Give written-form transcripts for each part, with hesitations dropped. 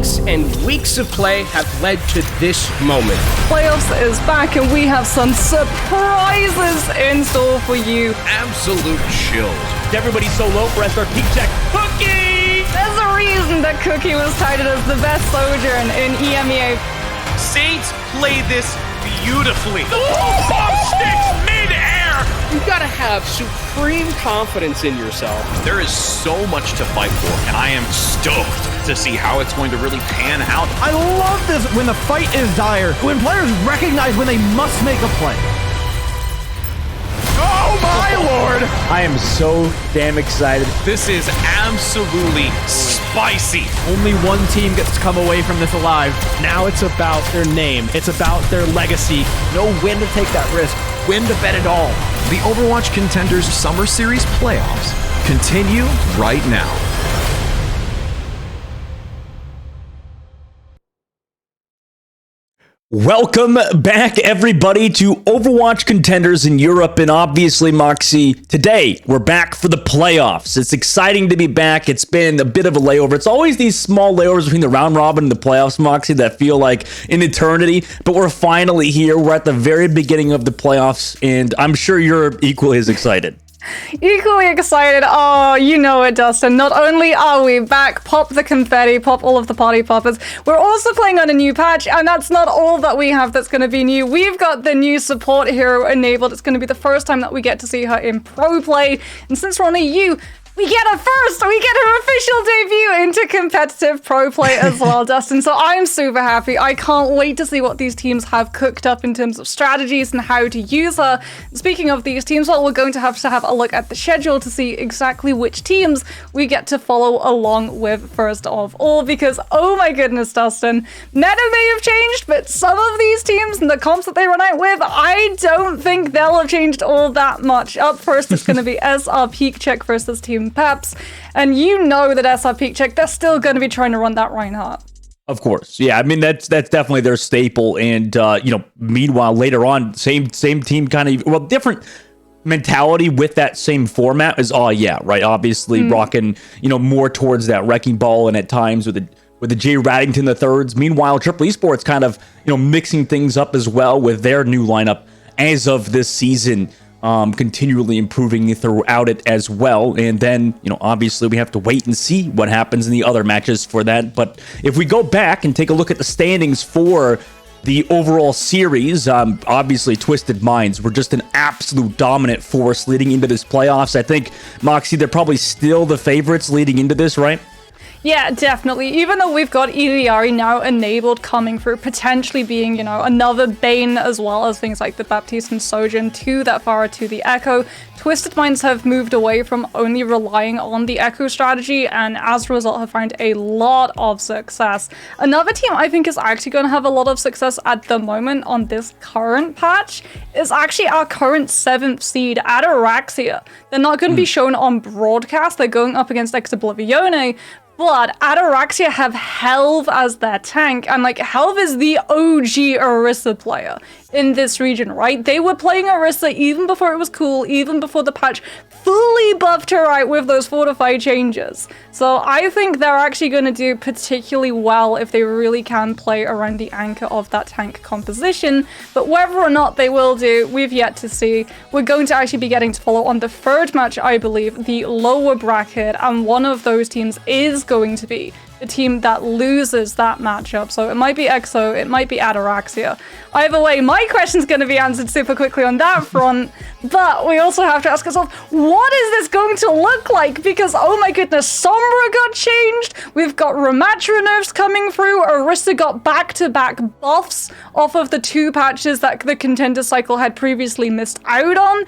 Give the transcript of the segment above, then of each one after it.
weeks and weeks of play have led to this moment. Playoffs is back and we have some surprises in store for you. Absolute chills. Everybody's so low for SR peak check. Cookie! There's a reason that Cookie was touted as the best soldier in EMEA. Saints play this beautifully. The bomb sticks mid-air. You gotta have supreme confidence in yourself. There is so much to fight for, and I am stoked to see how it's going to really pan out. I love this when the fight is dire, when players recognize when they must make a play. Oh my lord! I am so damn excited. This is absolutely spicy. Only one team gets to come away from this alive. Now it's about their name. It's about their legacy. Know when to take that risk, when to bet it all. The Overwatch Contenders Summer Series playoffs continue right now. Welcome back, everybody, to Overwatch Contenders in Europe and obviously Moxie. Today, we're back for the playoffs. It's exciting to be back. It's been a bit of a layover. It's always these small layovers between the round robin and the playoffs, Moxie, that feel like an eternity. But we're finally here. We're at the very beginning of the playoffs, and I'm sure you're equally as excited. Equally excited. Oh, you know it, Dustin. Not only are we back, pop the confetti, pop all of the party poppers, we're also playing on a new patch, and that's not all that we have that's going to be new. We've got the new support hero enabled. It's going to be the first time that we get to see her in pro play, and since we're on EU, we get her first! We get her official debut into competitive pro play as well, Dustin. So I'm super happy. I can't wait to see what these teams have cooked up in terms of strategies and how to use her. Speaking of these teams, well, we're going to have a look at the schedule to see exactly which teams we get to follow along with first of all, because, oh my goodness, Dustin, meta may have changed, but some of these teams and the comps that they run out with, I don't think they'll have changed all that much. Up first, it's going to be SR Peak Check versus Team Peps, and you know that SR Peak Check, they're still going to be trying to run that Reinhardt. Of course, yeah. I mean, that's definitely their staple. And meanwhile, later on, same team, kind of different mentality with that same format is right. Obviously, rocking more towards that wrecking ball, and at times with the Jay Raddington the thirds. Meanwhile, Triple Esports kind of mixing things up as well with their new lineup as of this season. Continually improving throughout it as well. And then, obviously we have to wait and see what happens in the other matches for that. But if we go back and take a look at the standings for the overall series, obviously Twisted Minds were just an absolute dominant force leading into this playoffs. I think, Moxie, they're probably still the favorites leading into this, right? Yeah, definitely. Even though we've got Iliari now enabled coming through, potentially being, another Bane, as well as things like the Baptiste and Sojourn to that Pharah to the Echo, Twisted Minds have moved away from only relying on the Echo strategy, and as a result have found a lot of success. Another team I think is actually going to have a lot of success at the moment on this current patch is actually our current 7th seed, Ataraxia. They're not going to be shown on broadcast. They're going up against Exoblivione, but Ataraxia have Helve as their tank, and Helve is the OG Orisa player in this region, right? They were playing Orisa even before it was cool, even before the patch fully buffed her out with those fortify changes. So I think they're actually going to do particularly well if they really can play around the anchor of that tank composition. But whether or not they will do, we've yet to see. We're going to actually be getting to follow on the third match, I believe, the lower bracket, and one of those teams is going to be the team that loses that matchup. So it might be EXO, it might be Ataraxia. Either way, my question's going to be answered super quickly on that front, but we also have to ask ourselves, what is this going to look like? Because, oh my goodness, Sombra got changed, we've got Ramatra nerfs coming through, Orisa got back-to-back buffs off of the 2 patches that the Contender cycle had previously missed out on.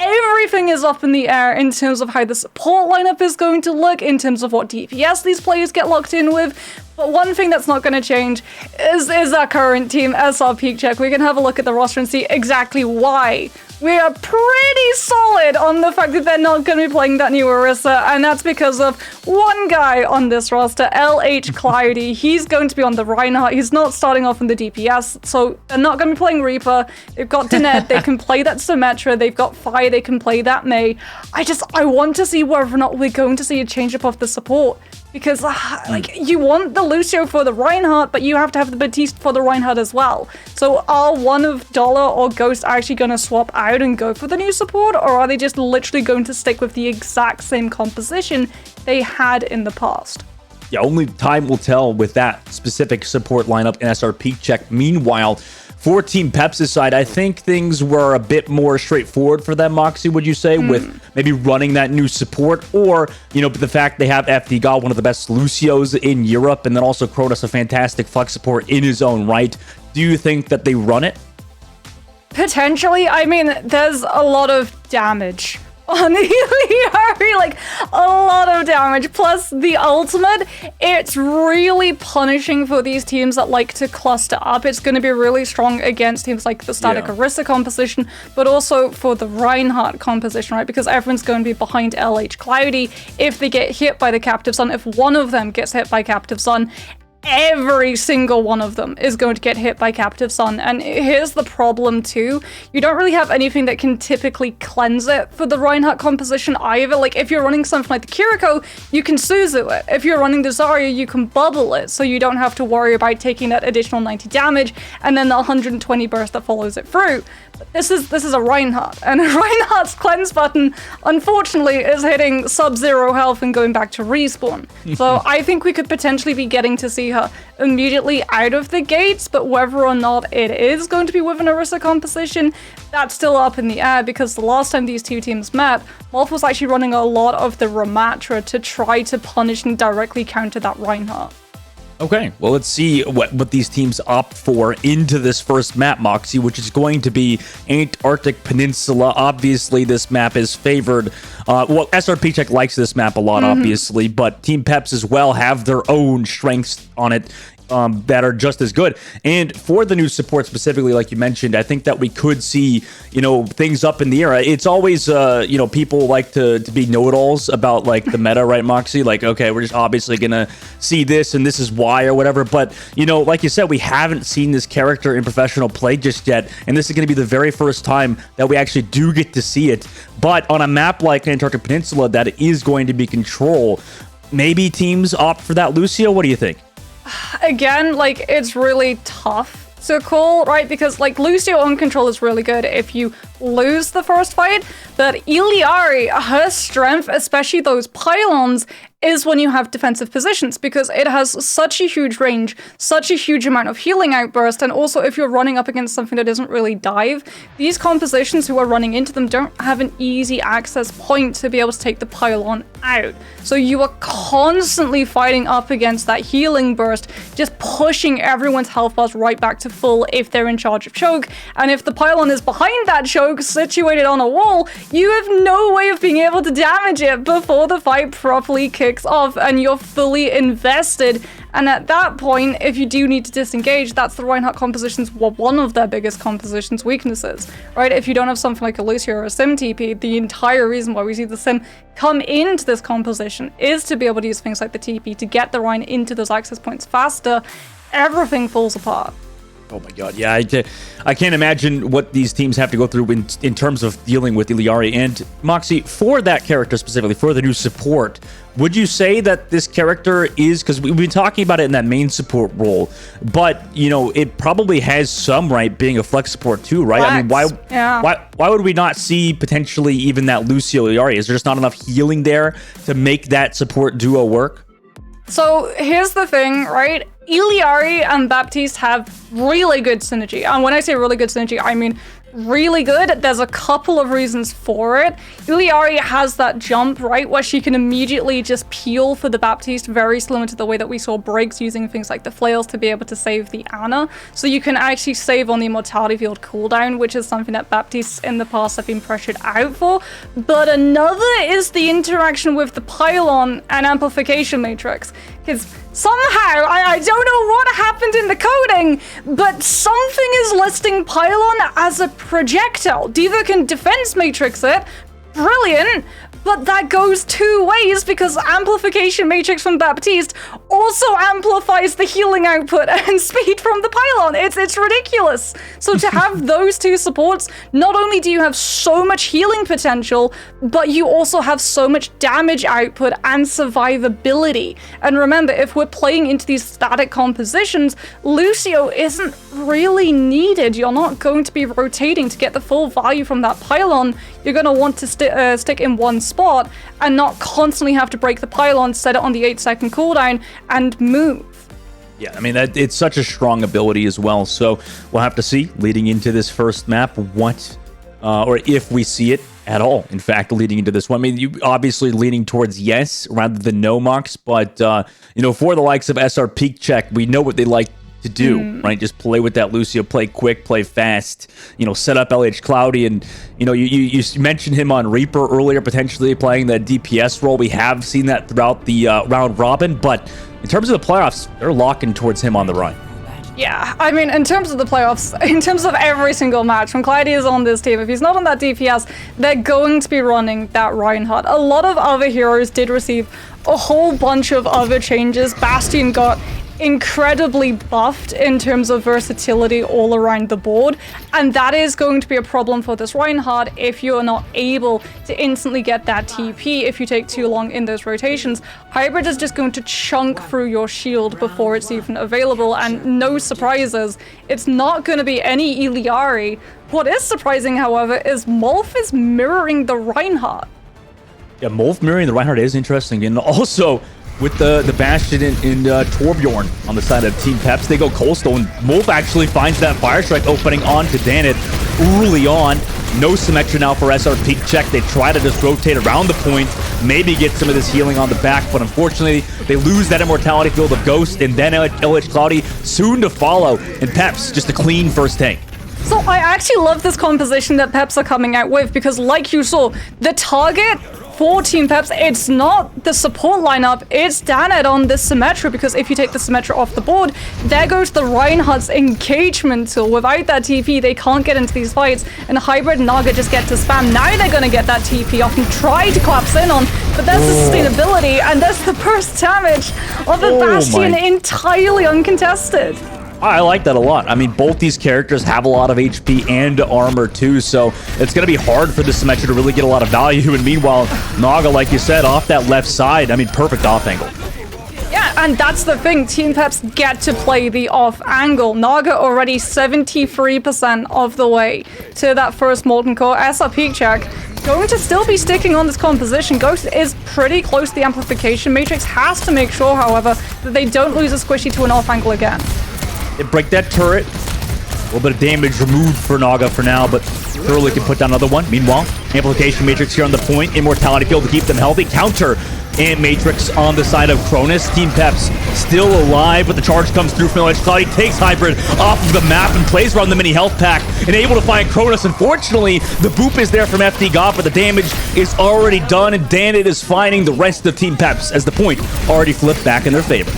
Everything is up in the air in terms of how the support lineup is going to look, in terms of what DPS these players get locked in with. But one thing that's not going to change is our current team, SR Peak Check. We can have a look at the roster and see exactly why. We are pretty solid on the fact that they're not going to be playing that new Orisa, and that's because of one guy on this roster, LH Cloudy. He's going to be on the Reinhardt. He's not starting off in the DPS, so they're not going to be playing Reaper. They've got Dinette, they can play that Symmetra, they've got Fire, they can play that Mei. I want to see whether or not we're going to see a change up of the support. Because, like, you want the Lucio for the Reinhardt, but you have to have the Baptiste for the Reinhardt as well. So are one of Dollar or Ghost actually going to swap out and go for the new support, or are they just literally going to stick with the exact same composition they had in the past? Yeah, only time will tell with that specific support lineup in SRP check. Meanwhile, for Team Peps' side, I think things were a bit more straightforward for them, Moxie, would you say, with maybe running that new support, or, you know, the fact they have FD God, one of the best Lucios in Europe, and then also Kronos, a fantastic flex support in his own right. Do you think that they run it? Potentially. I mean, there's a lot of damage on the Iliari, like a lot of damage, plus the ultimate. It's really punishing for these teams that like to cluster up. It's going to be really strong against teams like the Static Orisa composition, but also for the Reinhardt composition, right? Because everyone's going to be behind LH Cloudy. If they get hit by the Captive Sun, if one of them gets hit by Captive Sun, every single one of them is going to get hit by Captive Sun. And here's the problem too. You don't really have anything that can typically cleanse it for the Reinhardt composition either. Like, if you're running something like the Kiriko, you can Suzu it. If you're running the Zarya, you can bubble it, so you don't have to worry about taking that additional 90 damage and then the 120 burst that follows it through. But this is a Reinhardt, and Reinhardt's cleanse button, unfortunately, is hitting sub-zero health and going back to respawn. So I think we could potentially be getting to see her immediately out of the gates, but whether or not it is going to be with an Orisa composition, that's still up in the air, because the last time these two teams met, Morph was actually running a lot of the Ramatra to try to punish and directly counter that Reinhardt. Okay, well, let's see what these teams opt for into this first map, Moxie, which is going to be Antarctic Peninsula. Obviously, this map is favored. Well, SRP Check likes this map a lot, obviously, but Team Peps as well have their own strengths on it that are just as good. And for the new support specifically, like you mentioned, I think that we could see, you know, things up in the air. It's always, you know, people like to be know-it-alls about, like, the meta, right, Moxie? Like, okay, we're just obviously gonna see this and this is why or whatever. But, you know, like you said, we haven't seen this character in professional play just yet, and this is gonna be the very first time that we actually do get to see it. But on a map like Antarctic Peninsula that is going to be Control, maybe teams opt for that Lucio. What do you think? Again, like, it's really tough to call, right? Because, like, Lucio on Control is really good if you lose the first fight, but Iliari, her strength, especially those pylons, is when you have defensive positions, because it has such a huge range, such a huge amount of healing outburst, and also if you're running up against something that doesn't really dive, these compositions who are running into them don't have an easy access point to be able to take the pylon out. So you are constantly fighting up against that healing burst, just pushing everyone's health bars right back to full if they're in charge of choke, and if the pylon is behind that choke, situated on a wall, you have no way of being able to damage it before the fight properly kicks off and you're fully invested. And at that point, if you do need to disengage, that's the Reinhardt composition's one of their biggest composition's weaknesses, right? If you don't have something like a Lucio or a Sim TP, the entire reason why we see the Sim come into this composition is to be able to use things like the TP to get the Rein into those access points faster. Everything falls apart. Oh my god, yeah, I can't imagine what these teams have to go through in terms of dealing with Iliari. And Moxie, for that character specifically, for the new support, would you say that this character is, because we've been talking about it in that main support role, but, you know, it probably has some right being a flex support too, right? Flex. I mean, why would we not see potentially even that Lucio Iliari? Is there just not enough healing there to make that support duo work? So here's the thing, right? Iliari and Baptiste have really good synergy. And when I say really good synergy, I mean really good. There's a couple of reasons for it. Iliari has that jump, right, where she can immediately just peel for the Baptiste, very similar to the way that we saw Briggs using things like the flails to be able to save the Ana. So you can actually save on the Immortality Field cooldown, which is something that Baptiste in the past have been pressured out for. But another is the interaction with the pylon and amplification matrix. Because somehow, I don't know what happened in the coding, but something is listing pylon as a projectile. D.Va can defense matrix it, brilliant, But that goes two ways because Amplification Matrix from Baptiste also amplifies the healing output and speed from the pylon. It's ridiculous. So to have those two supports, not only do you have so much healing potential, but you also have so much damage output and survivability. And remember, if we're playing into these static compositions, Lucio isn't really needed. You're not going to be rotating to get the full value from that pylon. You're going to want to stick in one spot and not constantly have to break the pylon, set it on the 8-second cooldown, and move. Yeah, I mean, it's such a strong ability as well. So we'll have to see leading into this first map what, or if we see it at all, in fact, leading into this one. I mean, you obviously leaning towards yes rather than no, Mox, but, you know, for the likes of SR Peak Check, we know what they like to do, right? Just play with that Lucio, play quick, play fast, you know, set up LH Cloudy. And, you know, you mentioned him on Reaper earlier, potentially playing that DPS role. We have seen that throughout the round robin, but in terms of the playoffs, they're locking towards him on the run. Yeah, I mean, in terms of the playoffs, in terms of every single match, when Cloudy is on this team, if he's not on that DPS, they're going to be running that Reinhardt. A lot of other heroes did receive a whole bunch of other changes. Bastion got incredibly buffed in terms of versatility all around the board, and that is going to be a problem for this Reinhardt if you are not able to instantly get that TP if you take too long in those rotations. Hybrid is just going to chunk through your shield before it's even available, and no surprises, it's not going to be any Iliari. What is surprising, however, is Molf is mirroring the Reinhardt. Yeah, Molf mirroring the Reinhardt is interesting, and also with the Bastion in Torbjorn on the side of Team Peps, they go Coastal, and Molf actually finds that Fire Strike opening onto Danit early on. No Symmetra now for SR Peak Check. They try to just rotate around the point, maybe get some of this healing on the back, but unfortunately, they lose that Immortality Field of Ghost, and then LH Cloudy soon to follow, and Peps just a clean first tank. So I actually love this composition that Peps are coming out with, because like you saw, the target for Team Peps, it's not the support lineup, it's Danit on this Symmetra, because if you take the Symmetra off the board, there goes the Reinhardt's engagement tool. Without that TP, they can't get into these fights, and Hybrid and Naga just get to spam. Now they're going to get that TP off and try to collapse in on, but there's the sustainability, and there's the burst damage of the Bastion entirely uncontested. I like that a lot. I mean, both these characters have a lot of HP and armor too, so it's going to be hard for the Symmetra to really get a lot of value. And meanwhile, Naga, like you said, off that left side, I mean, perfect off angle. Yeah, and that's the thing. Team Peps get to play the off angle. Naga already 73% of the way to that first Molten Core. SR Peak Check going to still be sticking on this composition. Ghost is pretty close to the Amplification Matrix. Has to make sure, however, that they don't lose a squishy to an off angle again. They break that turret. A little bit of damage removed for Naga for now, but Curly can put down another one. Meanwhile, Amplification Matrix here on the point. Immortality Field to keep them healthy. Counter and Matrix on the side of Cronus. Team Peps still alive, but the charge comes through from LH Cloudy. Takes Hybrid off of the map and plays around the mini health pack and able to find Cronus. Unfortunately, the boop is there from FD God, but the damage is already done, and Danit is finding the rest of Team Peps as the point already flipped back in their favor.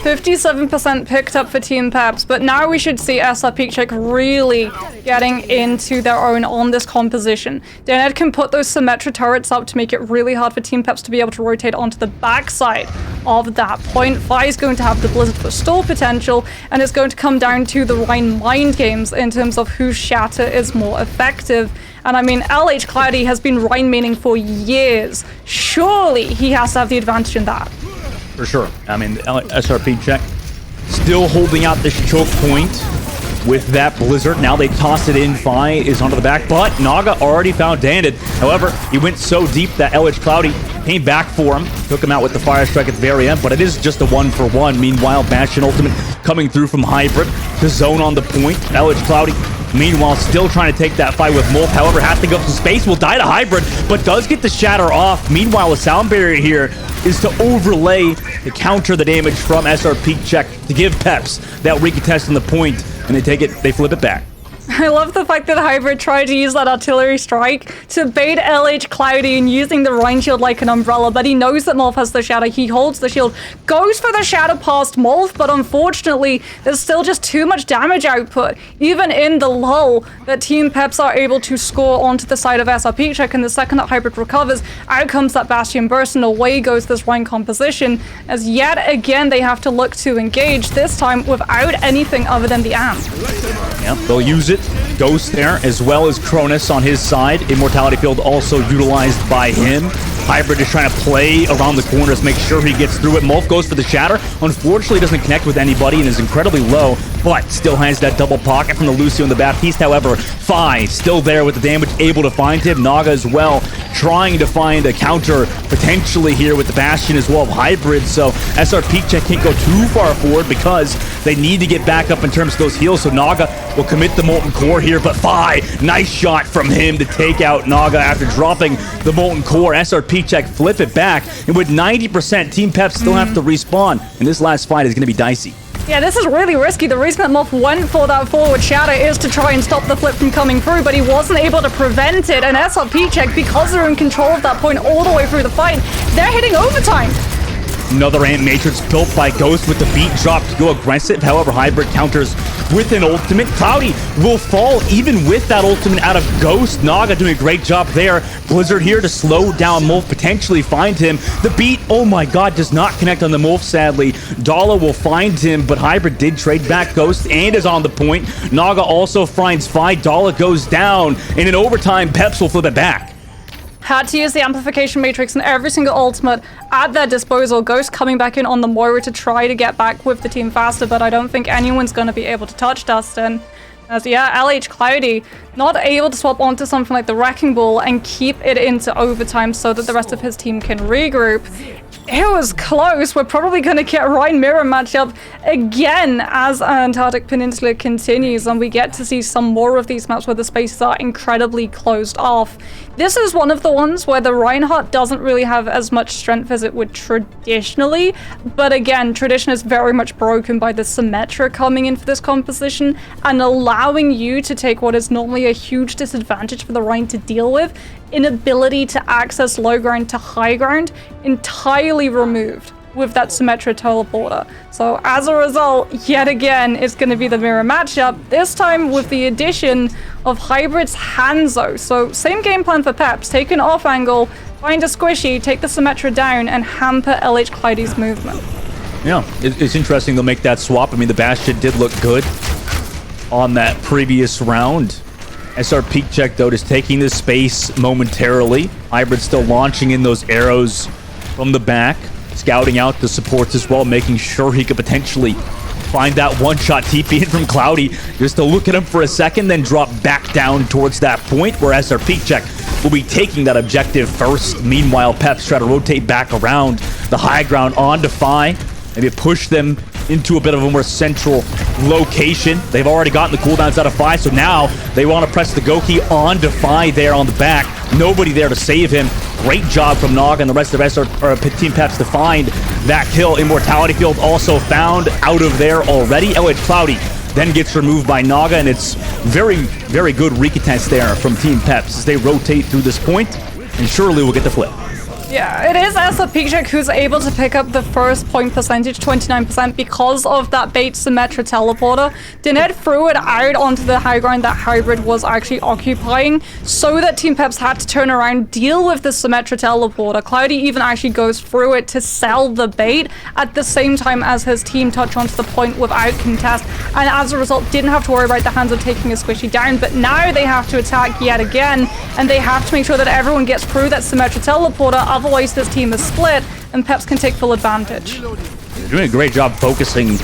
57% picked up for Team Peps, but now we should see SR Peak Check really getting into their own on this composition. Danit can put those Symmetra turrets up to make it really hard for Team Peps to be able to rotate onto the backside of that point. Fi is going to have the Blizzard for stall potential, and it's going to come down to the Rhine mind games in terms of whose shatter is more effective. And I mean, LH Cloudy has been Rhine maining for years. Surely he has to have the advantage in that. For sure. I mean, SRP check. Still holding out this choke point with that Blizzard. Now they toss it in. Fi is onto the back, but Naga already found Danit. However, he went so deep that LH Cloudy came back for him. Took him out with the Fire Strike at the very end, but it is just a 1-for-1. Meanwhile, Bastion Ultimate coming through from Hybrid. The zone on the point. LH Cloudy, meanwhile, still trying to take that fight with Molf. However, has to go up some space. Will die to Hybrid, but does get the shatter off. Meanwhile, a sound barrier here is to overlay to counter the damage from SR Peak Check to give Peps that recontest on the point, and they take it, they flip it back. I love the fact that Hybrid tried to use that artillery strike to bait LH Cloudy and using the Rhine shield like an umbrella, but he knows that Morph has the shatter. He holds the shield, goes for the shatter past Morph, but unfortunately, there's still just too much damage output. Even in the lull that Team Peps are able to score onto the side of SR Peachek, and the second that Hybrid recovers, out comes that Bastion burst, and away goes this Rhine composition, as yet again they have to look to engage, this time without anything other than the amp. Yep, they'll use it. Ghost there, as well as Cronus on his side. Immortality Field also utilized by him. Hybrid is trying to play around the corners, make sure he gets through it. Morph goes for the shatter. Unfortunately, doesn't connect with anybody and is incredibly low, but still has that double pocket from the Lucio and the Baptiste. However, Phi still there with the damage, able to find him. Naga as well, trying to find a counter potentially here with the Bastion as well of Hybrid. So SR Peachek can't go too far forward because they need to get back up in terms of those heals. So Naga will commit the Molten Core here, but Phi, nice shot from him to take out Naga after dropping the Molten Core. SR Peachek flip it back, and with 90%, Team Pep still have to respawn, and this last fight is going to be dicey. Yeah, this is really risky. The reason that Morph went for that forward shatter is to try and stop the flip from coming through, but he wasn't able to prevent it, and SR Peachek, because they're in control of that point all the way through the fight, they're hitting overtime. Another Ant Matrix built by Ghost with the beat drop to go aggressive. However, Hybrid counters with an ultimate. Cloudy will fall even with that ultimate out of Ghost. Naga doing a great job there. Blizzard here to slow down Morph, potentially find him. The beat, oh my god, does not connect on the Morph, sadly. Dala will find him, but Hybrid did trade back Ghost and is on the point. Naga also finds Phi. Dala goes down, and in overtime, Peps will flip it back. Had to use the amplification matrix and every single ultimate at their disposal. Ghost coming back in on the Moira to try to get back with the team faster, but I don't think anyone's going to be able to touch Dustin. As yeah, LH Cloudy not able to swap onto something like the Wrecking Ball and keep it into overtime so that the rest of his team can regroup. It was close. We're probably going to get a Rhine mirror matchup again as Antarctic Peninsula continues, and we get to see some more of these maps where the spaces are incredibly closed off. This is one of the ones where the Reinhardt doesn't really have as much strength as it would traditionally, but again, tradition is very much broken by the Symmetra coming in for this composition and allowing you to take what is normally a huge disadvantage for the Rhine to deal with, inability to access low ground to high ground, entirely removed with that Symmetra teleporter. So as a result, yet again, it's going to be the mirror matchup, this time with the addition of Hybrid's Hanzo. So same game plan for Peps, take an off angle, find a squishy, take the Symmetra down, and hamper LH Cloudy's movement. Yeah, it's interesting they'll make that swap. I mean, the Bastion did look good on that previous round. SR Peachek, though, is taking this space momentarily. Hybrid still launching in those arrows from the back, scouting out the supports as well, making sure he could potentially find that one-shot TP in from Cloudy, just to look at him for a second, then drop back down towards that point where SR Peachek will be taking that objective first. Meanwhile, Peps try to rotate back around the high ground onto Phi, maybe push them into a bit of a more central location. They've already gotten the cooldowns out of Phi, so now they want to press the go key onto Phi there on the back. Nobody there to save him. Great job from Naga and the rest of Team Peps to find that kill. Immortality Field also found out of there already. LH Cloudy then gets removed by Naga, and it's very, very good recontest there from Team Peps as they rotate through this point, and surely we'll get the flip. Yeah, it is SR Peachek who's able to pick up the first point percentage, 29%, because of that bait Symmetra teleporter. Dinet threw it out onto the high ground that Hybrid was actually occupying, so that Team Peps had to turn around, deal with the Symmetra teleporter. Cloudy even actually goes through it to sell the bait at the same time as his team touch onto the point without contest, and as a result didn't have to worry about the hands of taking a squishy down. But now they have to attack yet again, and they have to make sure that everyone gets through that Symmetra teleporter. Otherwise, this team is split, and Peps can take full advantage. Doing a great job focusing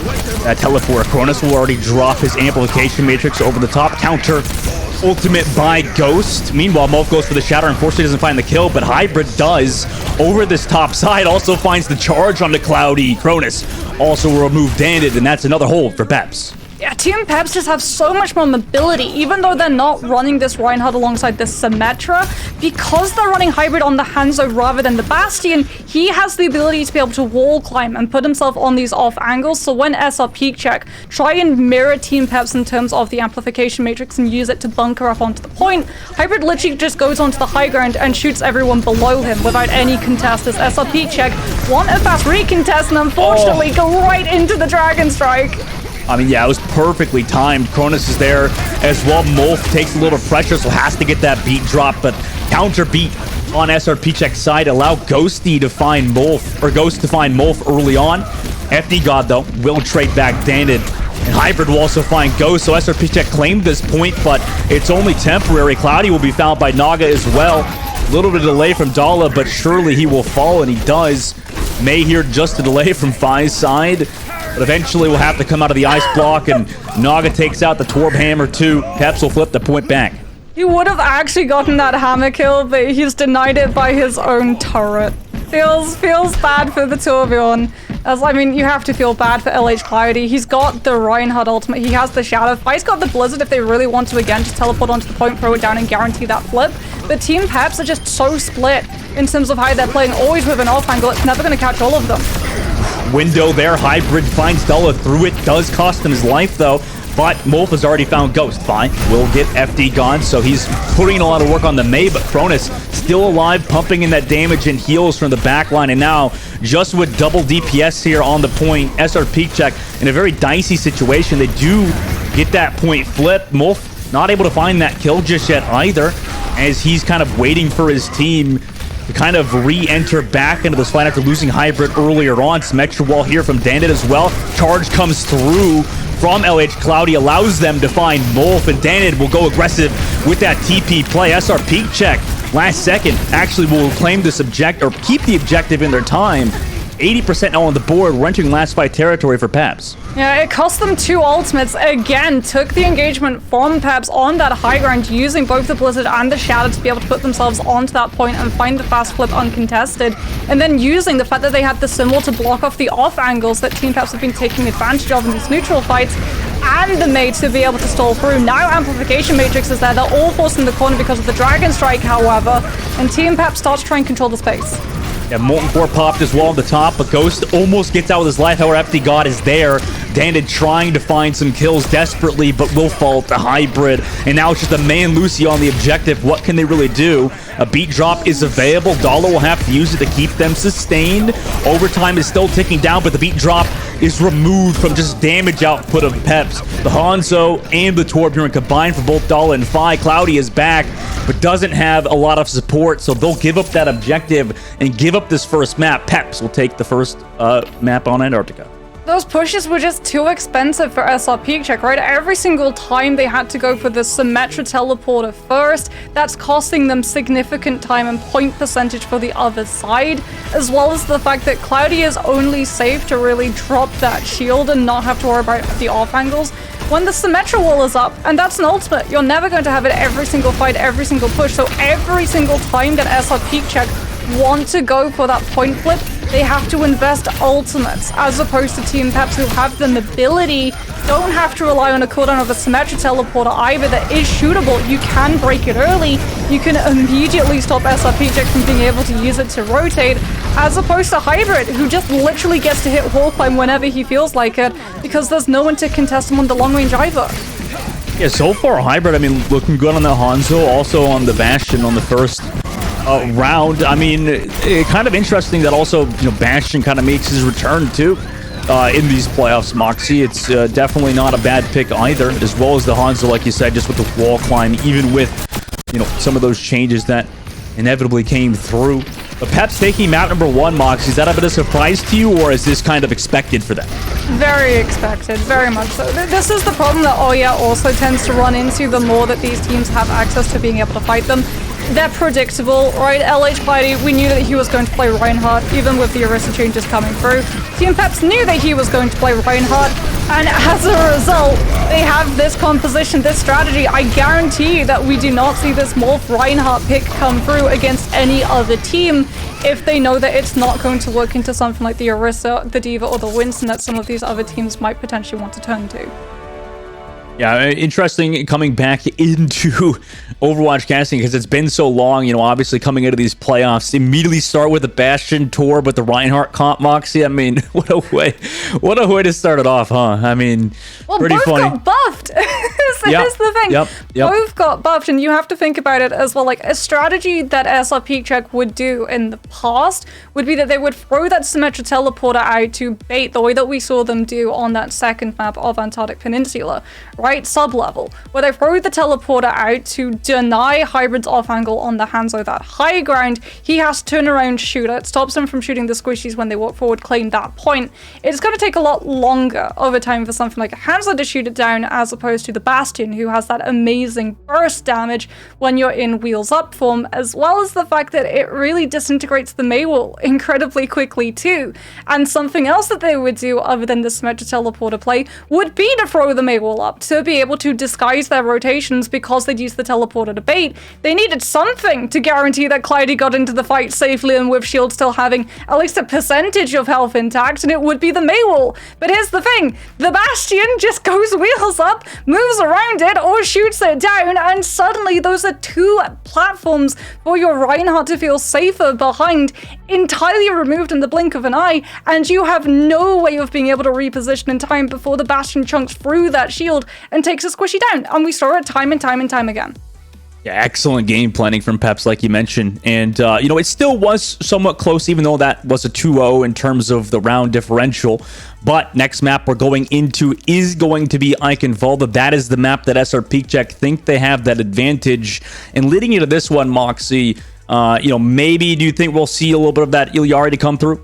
that teleport. Cronus will already drop his amplification matrix over the top. Counter ultimate by Ghost. Meanwhile, Morph goes for the shatter. Unfortunately, doesn't find the kill, but Hybrid does over this top side. Also finds the charge onto Cloudy. Cronus also removed Dandit, and that's another hold for Peps. Yeah, Team Peps just have so much more mobility, even though they're not running this Reinhardt alongside this Symmetra. Because they're running Hybrid on the Hanzo rather than the Bastion, he has the ability to be able to wall climb and put himself on these off angles. So when SR peak check, try and mirror Team Peps in terms of the amplification matrix and use it to bunker up onto the point. Hybrid literally just goes onto the high ground and shoots everyone below him without any contest. As SR peak check want a fast recontest and unfortunately go right into the Dragon Strike. I mean, yeah, it was perfectly timed. Cronus is there as well. Molf takes a little pressure, so has to get that beat drop, but counter beat on SRP check's side. Allow Ghosty to find Molf, or Ghost to find Molf early on. FD God, though, will trade back Dandid. And Hybrid will also find Ghost, so SRP check claimed this point, but it's only temporary. Cloudy will be found by Naga as well. A little bit of delay from Dala, but surely he will fall, and he does. May hear just a delay from Fi's side. But eventually we'll have to come out of the ice block, and Naga takes out the Torb Hammer too. Peps will flip the point back. He would have actually gotten that hammer kill, but he's denied it by his own turret. Feels bad for the Torbjorn. As I mean, you have to feel bad for LH Cloudy. He's got the Reinhardt ultimate. He has the Shadow. Fi's got the Blizzard if they really want to again just teleport onto the point, throw it down, and guarantee that flip. But Team Peps are just so split in terms of how they're playing, always with an off angle. It's never going to catch all of them. Window there, Hybrid finds Dala through it, does cost him his life though, but Molf has already found Ghost. Fine, will get FD gone, so he's putting a lot of work on the May, but Cronus still alive, pumping in that damage and heals from the back line, and now just with double DPS here on the point, SR peak check in a very dicey situation. They do get that point flip. Molf not able to find that kill just yet either, as he's kind of waiting for his team to kind of re-enter back into this fight after losing Hybrid earlier on. Some extra wall here from Dandit as well. Charge comes through from LH Cloudy, allows them to find Molf, and Dandit will go aggressive with that TP play. SR peak check last second actually will claim this objective, or keep the objective in their time. 80% now on the board. We're entering last fight territory for Peps. Yeah, it cost them 2 ultimates. Again, took the engagement from Peps on that high ground, using both the Blizzard and the Shadow to be able to put themselves onto that point and find the fast flip uncontested. And then using the fact that they had the symbol to block off the off angles that Team Peps have been taking advantage of in these neutral fights, and the mate to be able to stall through. Now Amplification Matrix is there. They're all forced in the corner because of the Dragon Strike, however, and Team Peps starts to try and control the space. Yeah, Molten Core popped as well on the top, but Ghost almost gets out with his life. However, FD God is there. Dandid trying to find some kills desperately, but will fall to Hybrid. And now it's just a man Lucy on the objective. What can they really do? A beat drop is available. Dala will have to use it to keep them sustained. Overtime is still ticking down, but the beat drop is removed from just damage output of Peps. The Hanzo and the Torbjorn combined for both Dala and Fi. Cloudy is back, but doesn't have a lot of support, so they'll give up that objective and give up this first map. Peps will take the first map on Antarctica. Those pushes were just too expensive for SR Peak Check, right? Every single time they had to go for the Symmetra teleporter first, that's costing them significant time and point percentage for the other side, as well as the fact that Cloudy is only safe to really drop that shield and not have to worry about the off angles when the Symmetra wall is up, and that's an ultimate. You're never going to have it every single fight, every single push, so every single time that SR Peak Check want to go for that point flip, they have to invest ultimates, as opposed to Team Peps, who have the mobility, don't have to rely on a cooldown of a Symmetra teleporter either that is shootable. You can break it early, you can immediately stop SR Peak Check from being able to use it to rotate, as opposed to Hybrid, who just literally gets to hit wall climb whenever he feels like it, because there's no one to contest him on the long range either. Yeah, so far Hybrid, I mean, looking good on the Hanzo, also on the Bastion on the first round. I mean, kind of interesting that also, you know, Bastion kind of makes his return too in these playoffs, Moxie. It's definitely not a bad pick either, as well as the Hanzo, like you said, just with the wall climb, even with, you know, some of those changes that inevitably came through. But Peps taking map number 1, Moxie, is that a bit of a surprise to you, or is this kind of expected for them? Very expected, very much so. This is the problem that Oya also tends to run into the more that these teams have access to being able to fight them. They're predictable, right? LH Cloudy, we knew that he was going to play Reinhardt, even with the Orisa changes coming through. Team Peps knew that he was going to play Reinhardt, and as a result, they have this composition, this strategy. I guarantee you that we do not see this Morph Reinhardt pick come through against any other team if they know that it's not going to work into something like the Orisa, the Diva, or the Winston that some of these other teams might potentially want to turn to. Yeah, interesting coming back into Overwatch casting because it's been so long, you know, obviously coming into these playoffs, immediately start with the Bastion tour, but the Reinhardt comp, Moxie, I mean, what a way to start it off, huh? I mean, well, pretty both funny. Got buffed. Here's the thing. Yep. Both got buffed, and you have to think about it as well. Like, a strategy that SR Peak Check would do in the past would be that they would throw that Symmetra teleporter out to bait the way that we saw them do on that second map of Antarctic Peninsula, right? Sub-level, where they throw the teleporter out to deny Hybrid's off angle on the Hanzo that high ground. He has to turn around, shoot it, stops them from shooting the squishies when they walk forward, claim that point. It's going to take a lot longer over time for something like a Hanzo to shoot it down as opposed to the Bastion, who has that amazing burst damage when you're in wheels up form, as well as the fact that it really disintegrates the Maywall incredibly quickly too. And something else that they would do other than the Symmetra teleporter play would be to throw the Maywall up to be able to disguise their rotations because they'd use the teleporter to bait. They needed something to guarantee that Cloudy got into the fight safely and with shield still having at least a percentage of health intact, and it would be the Maywall. But here's the thing, the Bastion just goes wheels up, moves around it, or shoots it down, and suddenly those are two platforms for your Reinhardt to feel safer behind, entirely removed in the blink of an eye, and you have no way of being able to reposition in time before the Bastion chunks through that shield and takes a squishy down. And we saw it time and time and time again. Yeah, excellent game planning from Peps, like you mentioned. And, you know, it still was somewhat close, even though that was a 2-0 in terms of the round differential. But next map we're going into is going to be Eichenwalde. That is the map that SR Peak Check think they have that advantage. And leading into this one, Moxie, you know, maybe do you think we'll see a little bit of that Iliari to come through?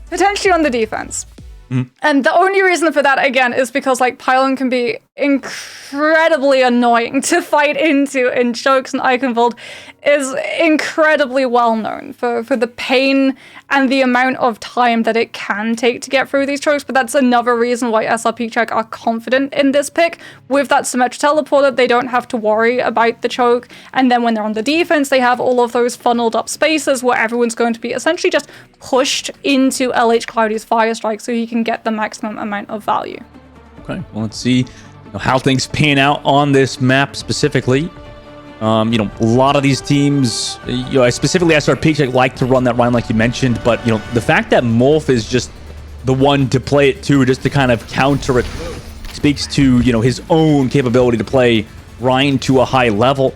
Potentially on the defense. And the only reason for that, again, is because, like, Pylon can be incredibly annoying to fight into in chokes, and Eichenwalde is incredibly well known for the pain and the amount of time that it can take to get through these chokes. But that's another reason why SR Peak Check are confident in this pick. With that Symmetra teleporter, they don't have to worry about the choke. And then when they're on the defense, they have all of those funneled up spaces where everyone's going to be essentially just pushed into LH Cloudy's Fire Strike so he can get the maximum amount of value. Okay, well, let's see how things pan out on this map specifically. You know, a lot of these teams, you know, specifically SR Peak Check like to run that Ryan like you mentioned, but, you know, the fact that Molf is just the one to play it too, just to kind of counter it, speaks to, you know, his own capability to play Ryan to a high level.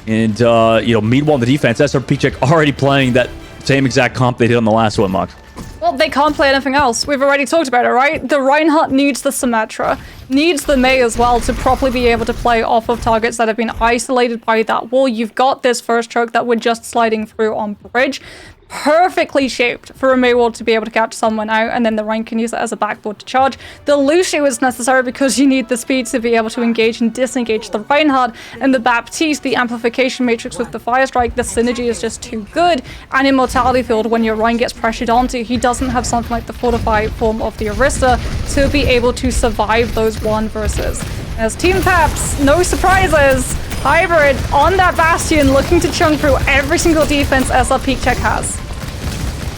And, you know, meanwhile, the defense, SR Peak Check already playing that same exact comp they did on the last one, Mox. Well, they can't play anything else. We've already talked about it, right? The Reinhardt needs the Symmetra, needs the Mei as well to properly be able to play off of targets that have been isolated by that wall. You've got this first choke that we're just sliding through on bridge. Perfectly shaped for a Maywall to be able to catch someone out, and then the Rein can use it as a backboard to charge. The Lucio is necessary because you need the speed to be able to engage and disengage the Reinhardt, and the Baptiste, the amplification matrix with the Fire Strike, the synergy is just too good. And Immortality Field, when your Rein gets pressured onto, he doesn't have something like the fortified form of the Arista to be able to survive those 1v. As Team Paps, no surprises, Hybrid on that Bastion looking to chunk through every single defense SR Peak Check has.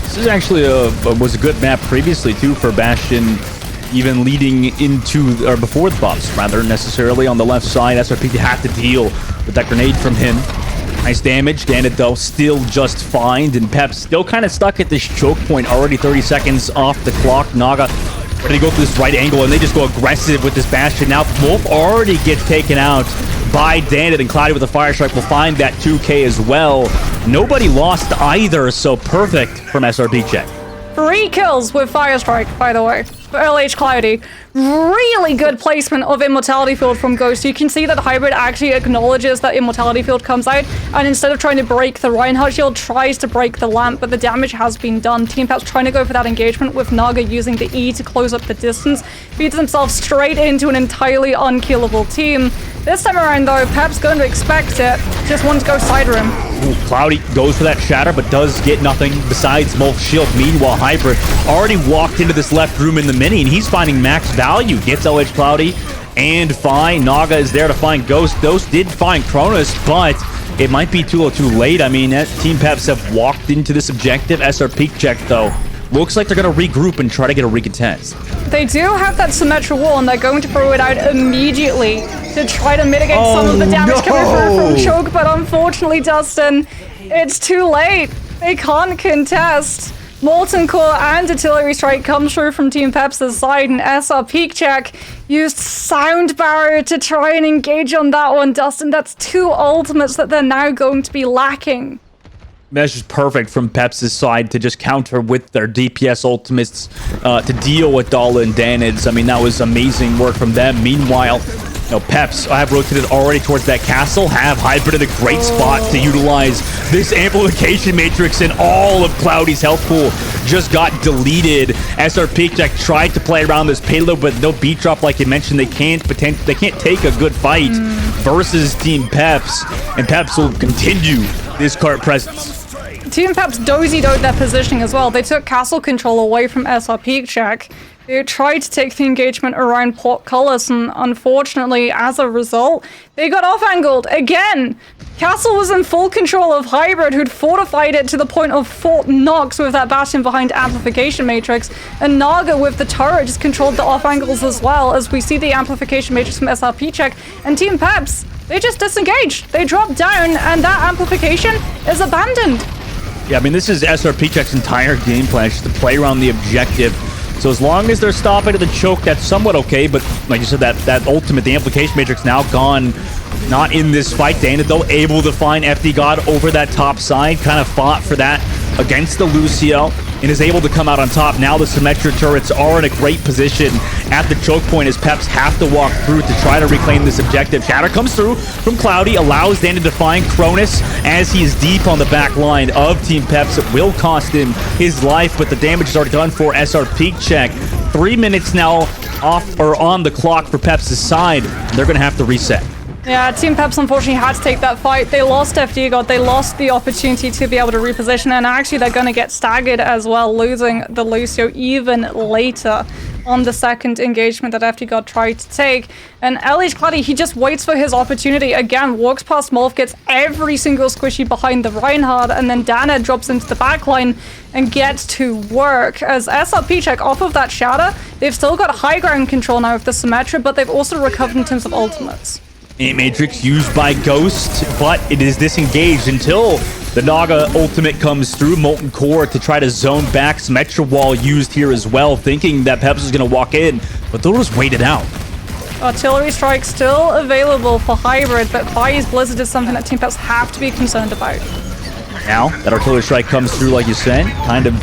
This is actually was a good map previously too for Bastion, even leading into or before the buffs, rather necessarily on the left side. SRP had to deal with that grenade from him. Nice damage. Dandit though still just fine, and Pep still kind of stuck at this choke point. Already 30 seconds off the clock. Naga ready to go for this right angle, and they just go aggressive with this Bastion. Now Wolf already gets taken out by Dandit, and Cloudy with the Fire Strike will find that 2K as well. Nobody lost either, so perfect from SR Peak Check. 3 kills with Fire Strike, by the way, for LH Cloudy. Really good placement of Immortality Field from Ghost. You can see that Hybrid actually acknowledges that Immortality Field comes out, and instead of trying to break the Reinhardt shield, tries to break the lamp, but the damage has been done. Team Pep's trying to go for that engagement with Naga using the E to close up the distance. Feeds himself straight into an entirely unkillable team. This time around, though, Pep's going to expect it. Just wants to go side room. Ooh, Cloudy goes for that shatter, but does get nothing besides Molf's shield. Meanwhile, Hybrid already walked into this left room in the mini, and he's finding max value. Gets LH Cloudy and fine. Naga is there to find Ghost. Ghost did find Cronus, but it might be too late. I mean, Team Peps have walked into this objective. SR Peak Check, though, looks like they're going to regroup and try to get a recontest. They do have that Symmetra wall, and they're going to throw it out immediately to try to mitigate some of the damage coming through from Choke, but unfortunately, Dustin, it's too late. They can't contest. Molten Core and Artillery Strike comes through from Team Pep's side, and SR Peak Check used Sound Barrier to try and engage on that one, Dustin. That's 2 ultimates that they're now going to be lacking. That's just perfect from Peps' side to just counter with their DPS ultimates to deal with Dala and Danids. I mean, that was amazing work from them. Meanwhile, Peps have rotated already towards that castle, have Hybrid in a great spot to utilize this amplification matrix, and all of Cloudy's health pool just got deleted. SR Peak Jack tried to play around this payload, but no beat drop, like you mentioned. They can't take a good fight versus Team Peps, and Peps will continue this cart presence. Team Peps dozy-doed their positioning as well. They took castle control away from SR Peak Check. They tried to take the engagement around Portcullis, and unfortunately, as a result, they got off-angled again. Castle was in full control of Hybrid, who'd fortified it to the point of Fort Knox with that Bastion behind Amplification Matrix, and Naga with the turret just controlled the off-angles as well, as we see the Amplification Matrix from SRP Check, and Team Peps, they just disengaged. They dropped down, and that amplification is abandoned. Yeah, I mean, this is SRP Check's entire game plan, just to play around the objective. So as long as they're stopping at the choke, that's somewhat okay. But like you said, that ultimate, the Amplification Matrix now gone, not in this fight. Dana, though, able to find FD God over that top side, kind of fought for that against the Lucio, and is able to come out on top. Now the Symmetra turrets are in a great position at the choke point as Peps have to walk through to try to reclaim this objective. Shatter comes through from Cloudy, allows Dana to find Cronus as he is deep on the back line of Team Peps. It will cost him his life, but the damage is already done for SR Peak Check. 3 minutes now off or on the clock for Peps' side. They're going to have to reset. Yeah, Team Peps unfortunately had to take that fight. They lost FD God. They lost the opportunity to be able to reposition, and actually they're going to get staggered as well, losing the Lucio even later on the second engagement that FD God tried to take. And LH Cloudy, he just waits for his opportunity. Again, walks past Morph, gets every single squishy behind the Reinhardt, and then Dana drops into the backline and gets to work. As SRP Check off of that Shatter, they've still got high ground control now with the Symmetra, but they've also recovered in terms of ultimates. Matrix used by Ghost, but it is disengaged until the Naga ultimate comes through. Molten Core to try to zone back. Symmetra wall used here as well, thinking that Peps is going to walk in, but they'll just wait it out. Artillery Strike still available for Hybrid, but Fire's Blizzard is something that Team Peps have to be concerned about. Now that Artillery Strike comes through, like you said, kind of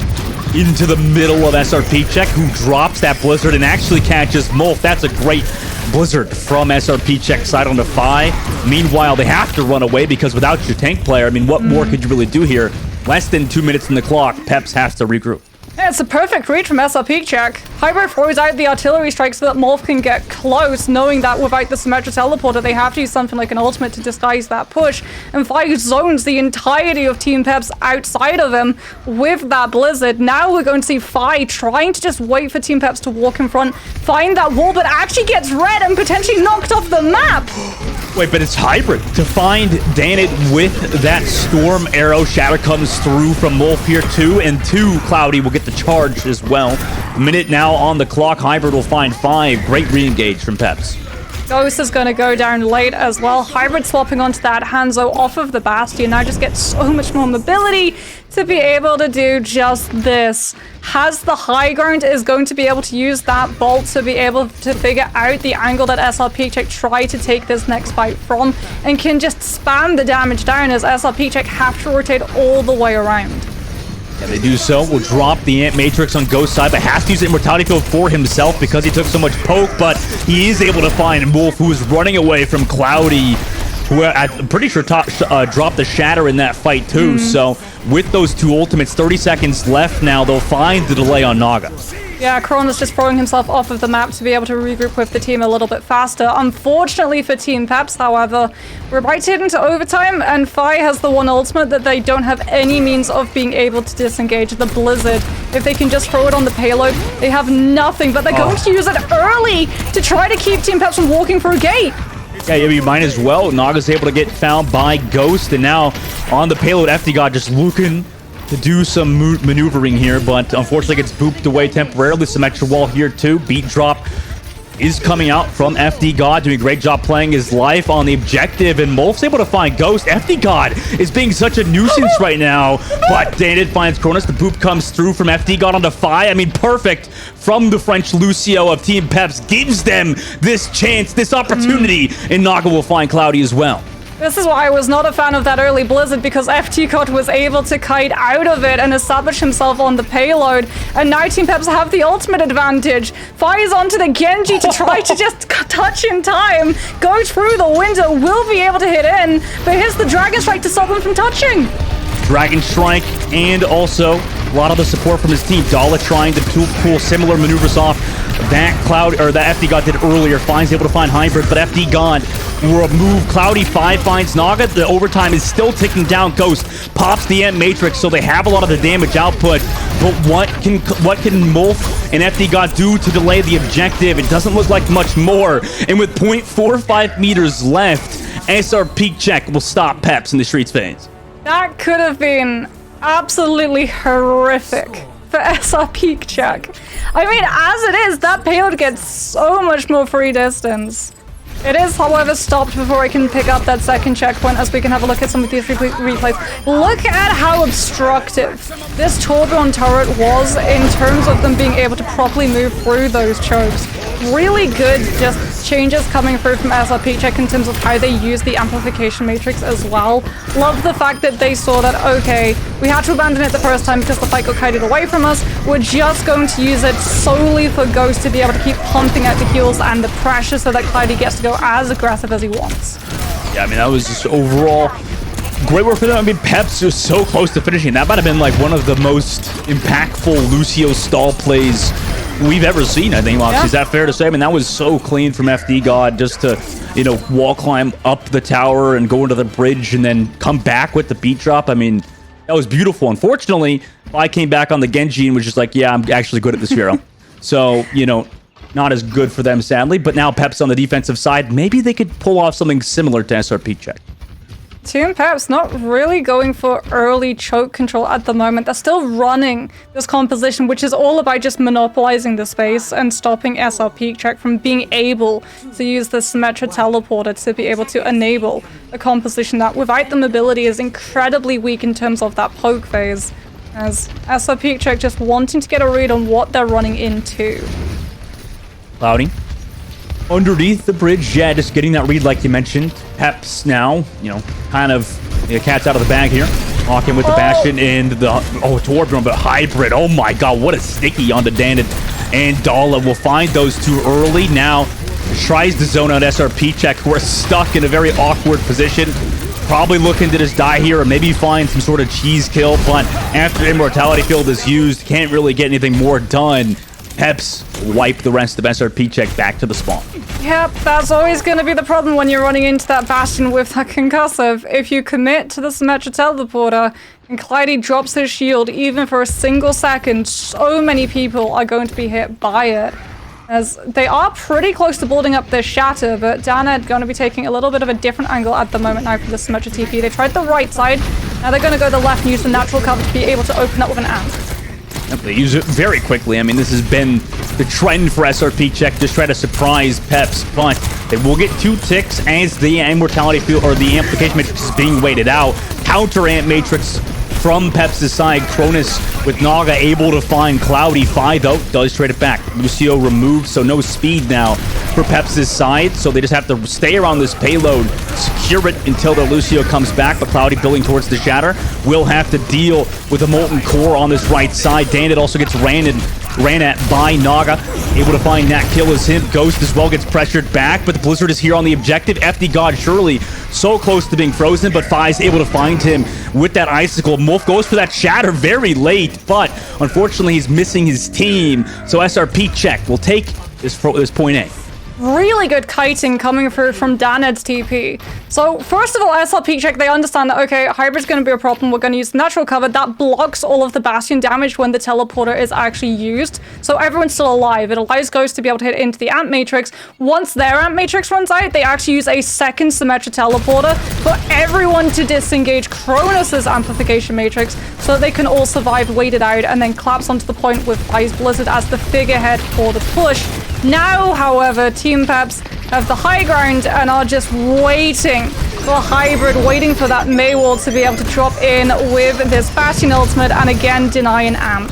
into the middle of SRP Check, who drops that Blizzard and actually catches Molf. That's a great Blizzard from SRP Check side on the Fi. Meanwhile, they have to run away because without your tank player, I mean, what more could you really do here? Less than 2 minutes in the clock, Peps has to regroup. Yeah, it's a perfect read from SRP Check. Hybrid throws out the Artillery Strike so that Morph can get close, knowing that without the Symmetra Teleporter, they have to use something like an ultimate to disguise that push. And Fi zones the entirety of Team Peps outside of him with that Blizzard. Now we're going to see Fi trying to just wait for Team Peps to walk in front, find that wall, but actually gets red and potentially knocked off the map. Wait, but it's Hybrid to find Danit with that Storm Arrow. Shatter comes through from Wolf here too, and 2 Cloudy will get the charge as well. A minute now on the clock. Hybrid will find 5. Great re-engage from Peps. Ghost is going to go down late as well. Hybrid swapping onto that Hanzo off of the Bastion. Now just gets so much more mobility to be able to do just this. Has the high ground, is going to be able to use that bolt to be able to figure out the angle that SRP Check tried to take this next fight from, and can just spam the damage down as SRP Check have to rotate all the way around. Yeah, they do so. Will drop the Ant Matrix on Ghost side, but has to use the Immortality Field for himself because he took so much poke, but he is able to find Wolf, who is running away from Cloudy, who I'm pretty sure dropped the Shatter in that fight too. So with those 2 ultimates, 30 seconds left now, they'll find the delay on Naga. Yeah, Kronos just throwing himself off of the map to be able to regroup with the team a little bit faster. Unfortunately for Team Peps, however, we're right into overtime, and Fi has the one ultimate that they don't have any means of being able to disengage, the Blizzard. If they can just throw it on the payload, they have nothing, but they're going to use it early to try to keep Team Peps from walking through a gate. Yeah, you might as well. Naga's able to get found by Ghost, and now on the payload, FD God just looking to do some maneuvering here, but unfortunately gets booped away temporarily. Some extra wall here too. Beat drop is coming out from FD God, doing a great job playing his life on the objective, and Molf's able to find Ghost. FD God is being such a nuisance right now, but Dated finds Cronus. The boop comes through from FD God onto Fi. I mean, perfect from the French Lucio of Team Peps. Gives them this chance, this opportunity, and Naga will find Cloudy as well. This is why I was not a fan of that early Blizzard, because FTCOT was able to kite out of it and establish himself on the payload, and now Team Peps have the ultimate advantage. Fires onto the Genji to try to just touch in time, go through the window, will be able to hit in, but here's the Dragon Strike to stop him from touching. Dragon Strike, and also a lot of the support from his team. Dala trying to pull similar maneuvers off that Cloud, or that FD God did earlier. Finds able to find Hybrid, but FD God will remove Cloudy. 5 finds Naga. The overtime is still ticking down. Ghost pops the Ant Matrix, so they have a lot of the damage output. But what can Molf and FD God do to delay the objective? It doesn't look like much more. And with 0.45 meters left, SR Peak Check will stop Peps in the Streets phase. That could have been absolutely horrific for SR Peak Check. I mean, as it is, that payload gets so much more free distance. It is, however, stopped before I can pick up that second checkpoint, as we can have a look at some of these replays. Look at how obstructive this Torbjorn turret was in terms of them being able to properly move through those chokes. Really good just changes coming through from SRP Check in terms of how they use the amplification matrix as well. Love the fact that they saw that, okay, we had to abandon it the first time because the fight got kited away from us. We're just going to use it solely for Ghost to be able to keep pumping out the heals and the pressure so that Cloudy gets to go as aggressive as he wants. Yeah, I mean, that was just overall great work for them. I mean, Peps was so close to finishing. That might have been like one of the most impactful Lucio stall plays we've ever seen, I think, Moxie. Yeah. Is that fair to say? I mean, that was so clean from FD God just to, you know, wall climb up the tower and go into the bridge and then come back with the beat drop. I mean, that was beautiful. Unfortunately, I came back on the Genji and was just like, yeah, I'm actually good at this hero. So, you know, not as good for them, sadly. But now Peps on the defensive side, maybe they could pull off something similar to SRP Check. Team Peps not really going for early choke control at the moment. They're still running this composition, which is all about just monopolizing the space and stopping SR Peak Check from being able to use the Symmetra teleporter to be able to enable a composition that, without the mobility, is incredibly weak in terms of that poke phase. As SR Peak Check just wanting to get a read on what they're running into. Cloudy underneath the bridge, yeah, just getting that read like you mentioned. Peps now, you know, kind of cat's out of the bag here. Walking with the Bastion and the Torbjorn, but Hybrid. Oh my god, what a sticky onto Dandit. And Dala will find those two early. Now tries to zone out SRP Check, who are stuck in a very awkward position. Probably looking to just die here or maybe find some sort of cheese kill, but after Immortality Field is used, can't really get anything more done. Peps wipe the rest of SRP Check back to the spawn. Yep, that's always going to be the problem when you're running into that Bastion with that concussive. If you commit to the Symmetra teleporter and Cloudy drops his shield even for a single second, so many people are going to be hit by it. As they are pretty close to building up their shatter, but Danad going to be taking a little bit of a different angle at the moment now for the Symmetra TP. They tried the right side, now they're going to go the left and use the natural cover to be able to open up with an amp. They use it very quickly. I mean, this has been the trend for SRP Check, just try to surprise Peps, but they will get 2 ticks as the Immortality Field, or the Amplification Matrix, is being waited out. Counter Ant Matrix from Peps' side. Cronus with Naga able to find Cloudy. Fi, though, does trade it back. Lucio removed, so no speed now for Peps' side, so they just have to stay around this payload, secure it until their Lucio comes back, but Cloudy building towards the Shatter will have to deal with a Molten Core on this right side. Dandit also gets ran at by Naga, able to find that kill as him. Ghost as well gets pressured back, but the Blizzard is here on the objective. FD God surely so close to being frozen, but Fi's able to find him with that Icicle. Wolf goes for that Shatter very late, but unfortunately he's missing his team, so SRP Check will take this point A. Really good kiting coming through from Daned's TP. So first of all, SLP check, they understand that, okay, Hybrid's going to be a problem. We're going to use natural cover. That blocks all of the Bastion damage when the teleporter is actually used. So everyone's still alive. It allows Ghost to be able to hit into the Amp Matrix. Once their Amp Matrix runs out, they actually use a second Symmetra teleporter for everyone to disengage Kronos' Amplification Matrix so that they can all survive, wait it out, and then collapse onto the point with Ice Blizzard as the figurehead for the push. Now, however, Team Peps have the high ground and are just waiting for Hybrid, waiting for that Maywall to be able to drop in with this Bastion ultimate and again deny an amp.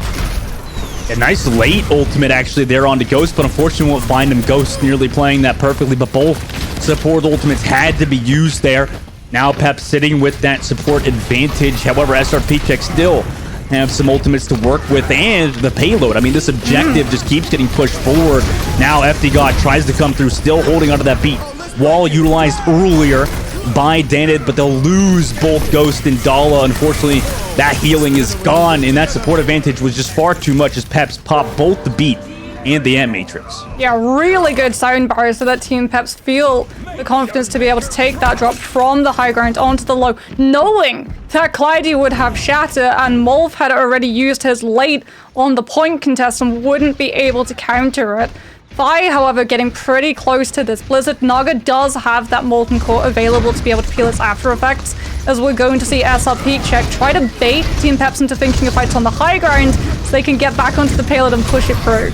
A nice late ultimate actually there onto Ghost, but unfortunately won't find him. Ghost nearly playing that perfectly, but both support ultimates had to be used there. Now Pep sitting with that support advantage. However, SRP Check still have some ultimates to work with and the payload. I mean, this objective just keeps getting pushed forward. Now FD God tries to come through, still holding onto that beat. Wall utilized earlier by Danid, but they'll lose both Ghost and Dala. Unfortunately, that healing is gone, and that support advantage was just far too much as Peps pop both the beat and the Amp Matrix. Yeah, really good sound barrier so that Team Peps feel the confidence to be able to take that drop from the high ground onto the low, knowing that Cloudy would have Shatter and Molf had already used his late on the point contest and wouldn't be able to counter it. Fi, however, getting pretty close to this Blizzard. Naga does have that Molten Core available to be able to peel its after effects, as we're going to see SRP Check try to bait Team Peps into thinking of fights on the high ground so they can get back onto the payload and push it through.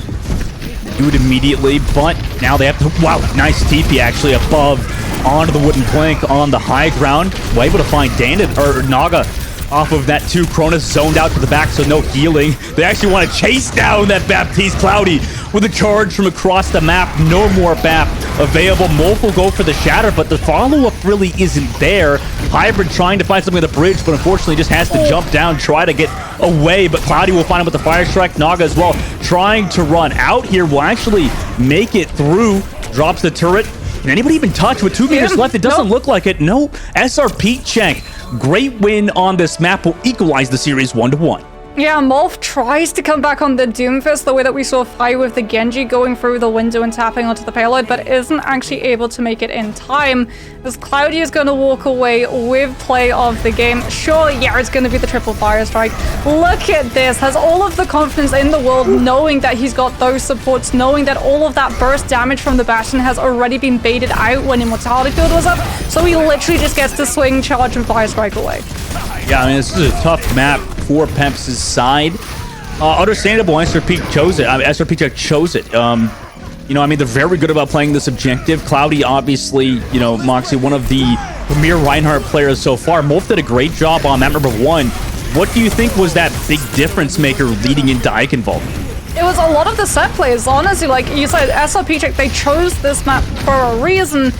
Do it immediately, but now they have to, wow, nice TP actually above onto the wooden plank on the high ground. We're able to find Danid, or Naga off of that two. Cronus zoned out to the back, so no healing. They actually want to chase down that Baptiste Cloudy with a charge from across the map. No more BAP available. Molf will go for the Shatter, but the follow-up really isn't there. Hybrid trying to find something at the bridge, but unfortunately just has to jump down, try to get away, but Cloudy will find him with the Fire Strike. Naga as well, trying to run out here, will actually make it through. Drops the turret. Can anybody even touch with 2 meters left? It doesn't look like it. No. SRP Check. Great win on this map will equalize the series 1-1. Yeah, Molf tries to come back on the Doomfist the way that we saw Fi with the Genji going through the window and tapping onto the payload, but isn't actually able to make it in time, as Cloudy is going to walk away with play of the game. Sure, yeah, it's going to be the triple Fire Strike. Look at this. Has all of the confidence in the world, knowing that he's got those supports, knowing that all of that burst damage from the Bastion has already been baited out when Immortality Field was up, so he literally just gets to swing, charge, and Fire Strike away. Yeah, I mean, this is a tough map for Peps' side. Understandable, SRP chose it. SRP Check chose it. You know, I mean, they're very good about playing this objective. Cloudy, obviously, you know, Moxie, one of the premier Reinhardt players so far. Molf did a great job on map number 1. What do you think was that big difference maker leading into Eichenwalde? It was a lot of the set plays, honestly. Like you said, SRP Check, they chose this map for a reason.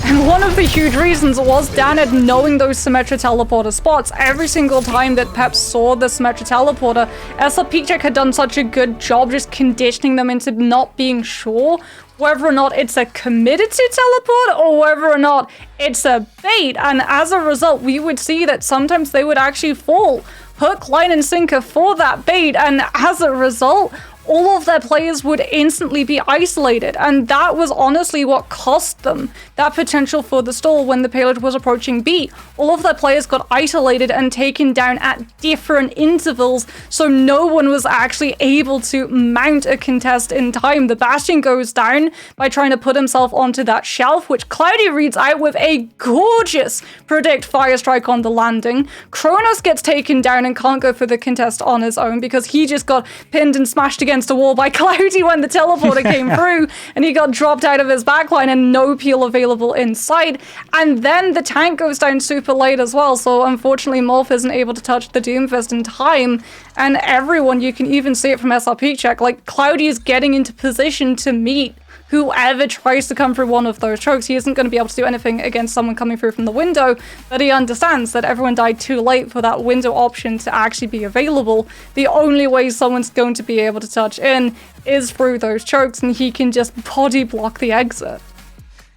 And one of the huge reasons was Danid knowing those Symmetra teleporter spots. Every single time that Pep saw the Symmetra teleporter, SLP Check had done such a good job just conditioning them into not being sure whether or not it's a committed to teleport or whether or not it's a bait. And as a result, we would see that sometimes they would actually fall hook, line, and sinker for that bait. And as a result, all of their players would instantly be isolated, and that was honestly what cost them that potential for the stall when the payload was approaching B. All of their players got isolated and taken down at different intervals, so no one was actually able to mount a contest in time. The Bastion goes down by trying to put himself onto that shelf, which Cloudy reads out with a gorgeous Predict Fire Strike on the landing. Kronos gets taken down and can't go for the contest on his own because he just got pinned and smashed against a wall by Cloudy when the teleporter came through, and he got dropped out of his backline and no peel available inside. And then the tank goes down super late as well, so unfortunately Molf isn't able to touch the Doomfist in time, and everyone, you can even see it from SRP Check, like Cloudy is getting into position to meet whoever tries to come through one of those chokes. He isn't going to be able to do anything against someone coming through from the window, but he understands that everyone died too late for that window option to actually be available. The only way someone's going to be able to touch in is through those chokes, and he can just body block the exit.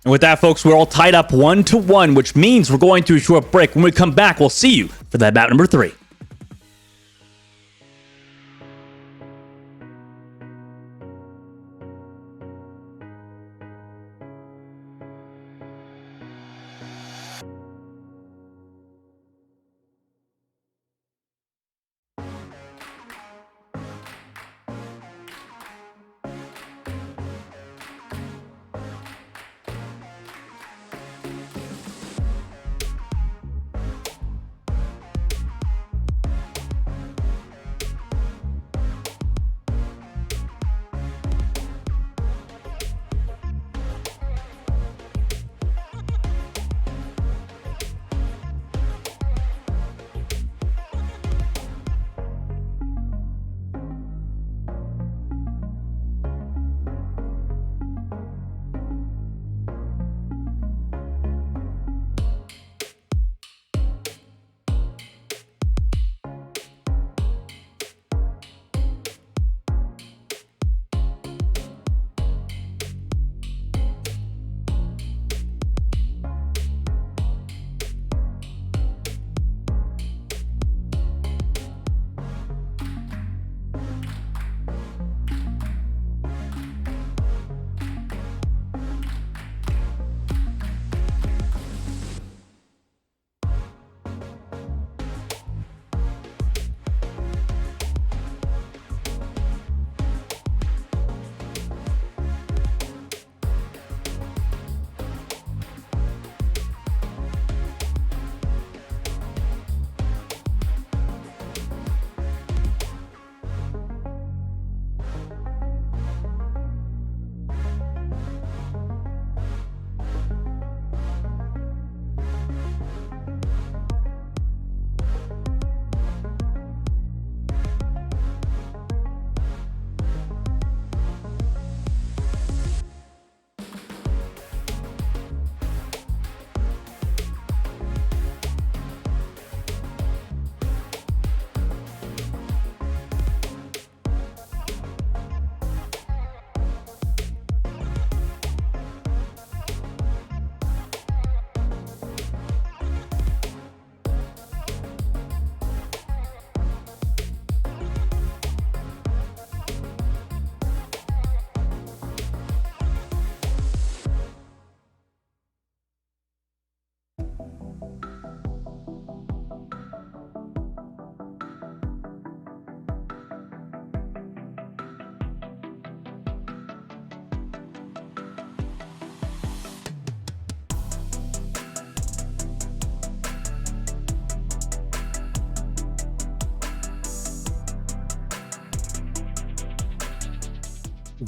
And with that, folks, we're all tied up 1-1, which means we're going to a short break. When we come back, we'll see you for that map number 3.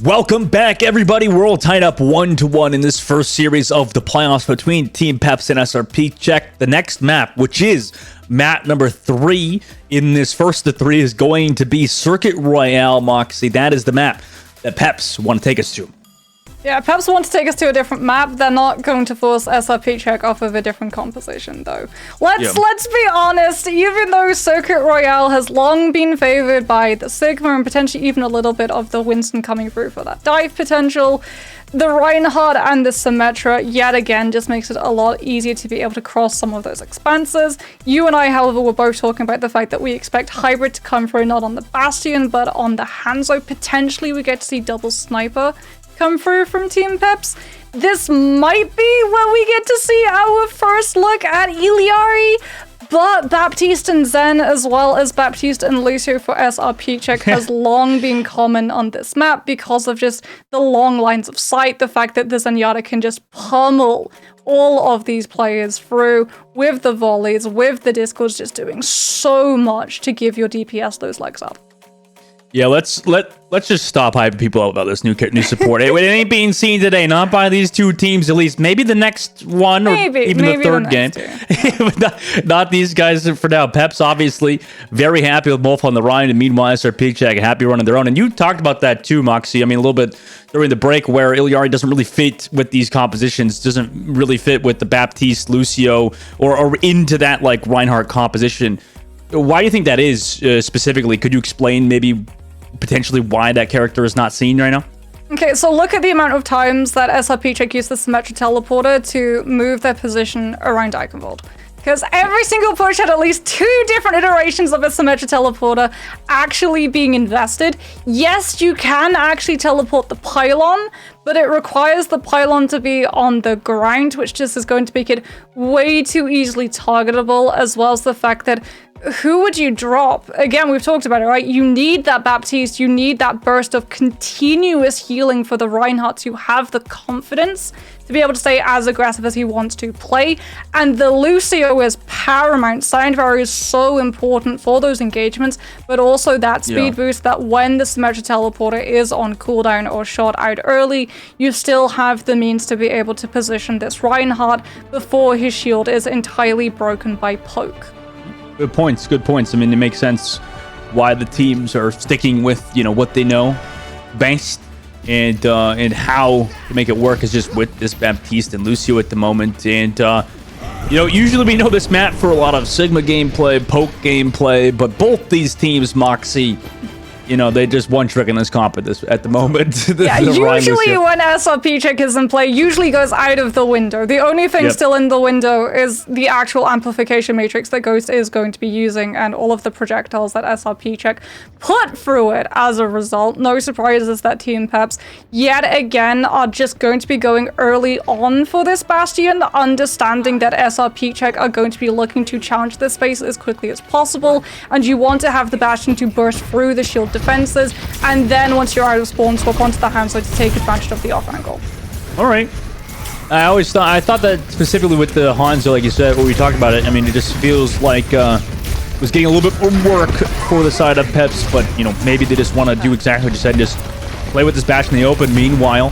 Welcome back, everybody. We're all tied up 1-1 in this first series of the playoffs between Team Peps and SRP. Check the next map, which is map number 3 in this first of 3 is going to be Circuit Royale, Moxie. That is the map that Peps want to take us to. Yeah, Peps want to take us to a different map. They're not going to force SRP check off of a different composition, though. Let's be honest, even though Circuit Royale has long been favored by the Sigma and potentially even a little bit of the Winston coming through for that dive potential, the Reinhardt and the Symmetra yet again just makes it a lot easier to be able to cross some of those expanses. You and I, however, were both talking about the fact that we expect Hybrid to come through not on the Bastion, but on the Hanzo. Potentially we get to see double Sniper come through from Team Peps. This might be where we get to see our first look at Iliari, but Baptiste and Zen, as well as Baptiste and Lucio for SRP check, has long been common on this map because of just the long lines of sight, the fact that the Zenyatta can just pummel all of these players through with the volleys, with the discords, just doing so much to give your DPS those legs up. Yeah, let's just stop hyping people out about this new support. It ain't being seen today, not by these two teams at least. Maybe the next one, or even the third game. not these guys for now. Peps obviously very happy with both on the Ryan, and meanwhile SRP check happy running their own. And you talked about that too, Moxie. I mean, a little bit during the break where Iliari doesn't really fit with these compositions, doesn't really fit with the Baptiste, Lucio, or into that like Reinhardt composition. Why do you think that is specifically? Could you explain maybe potentially why that character is not seen right now? Okay, so look at the amount of times that SRP check used the Symmetra teleporter to move their position around Eichenwalde. Because every single push had at least 2 different iterations of a Symmetra teleporter actually being invested. Yes, you can actually teleport the pylon, but it requires the pylon to be on the ground, which just is going to make it way too easily targetable, as well as the fact that who would you drop? Again, we've talked about it, right? You need that Baptiste, you need that burst of continuous healing for the Reinhardt to have the confidence to be able to stay as aggressive as he wants to play. And the Lucio is paramount. Sound Barrier is so important for those engagements, but also that speed boost that when the Symmetra teleporter is on cooldown or shot out early, you still have the means to be able to position this Reinhardt before his shield is entirely broken by poke. Good points. Good points. I mean, it makes sense why the teams are sticking with, you know, what they know best, and how to make it work is just with this Baptiste and Lucio at the moment. And you know, usually we know this map for a lot of Sigma gameplay, poke gameplay, but both these teams, Moxie, you know, they just one trick in this comp at the moment. Yeah, usually when SRP check is in play, usually goes out of the window. The only thing still in the window is the actual amplification matrix that Ghost is going to be using, and all of the projectiles that SRP check put through it as a result. No surprises that Team Peps yet again are just going to be going early on for this Bastion, understanding that SRP check are going to be looking to challenge this space as quickly as possible, and you want to have the Bastion to burst through the shield defenses, and then once you're out of spawn, swap onto the Hanzo to take advantage of the off angle. All right. I thought that specifically with the Hanzo, like you said, when we talked about it, I mean, it just feels like it was getting a little bit more work for the side of Peps, but, you know, maybe they just want to do exactly what you said, just play with this bash in the open. Meanwhile,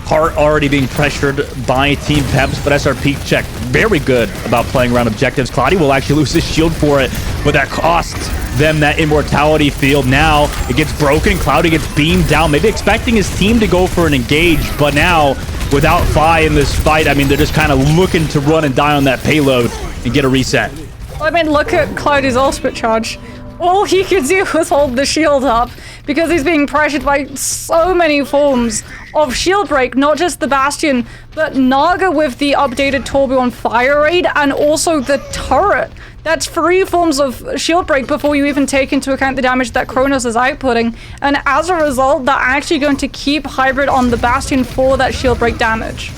Heart already being pressured by Team Peps, but SRP check very good about playing around objectives. Cloudy will actually lose his shield for it, but that costs them that immortality field. Now it gets broken. Cloudy gets beamed down, maybe expecting his team to go for an engage, but now without Fi in this fight, I mean, they're just kind of looking to run and die on that payload and get a reset. I mean, look at Cloudy's ultimate charge. All he could do was hold the shield up because he's being pressured by so many forms of shield break, not just the Bastion, but Naga with the updated Tourbillon Fire Raid and also the turret. That's 3 forms of shield break before you even take into account the damage that Kronos is outputting. And as a result, they're actually going to keep Hybrid on the Bastion for that shield break damage.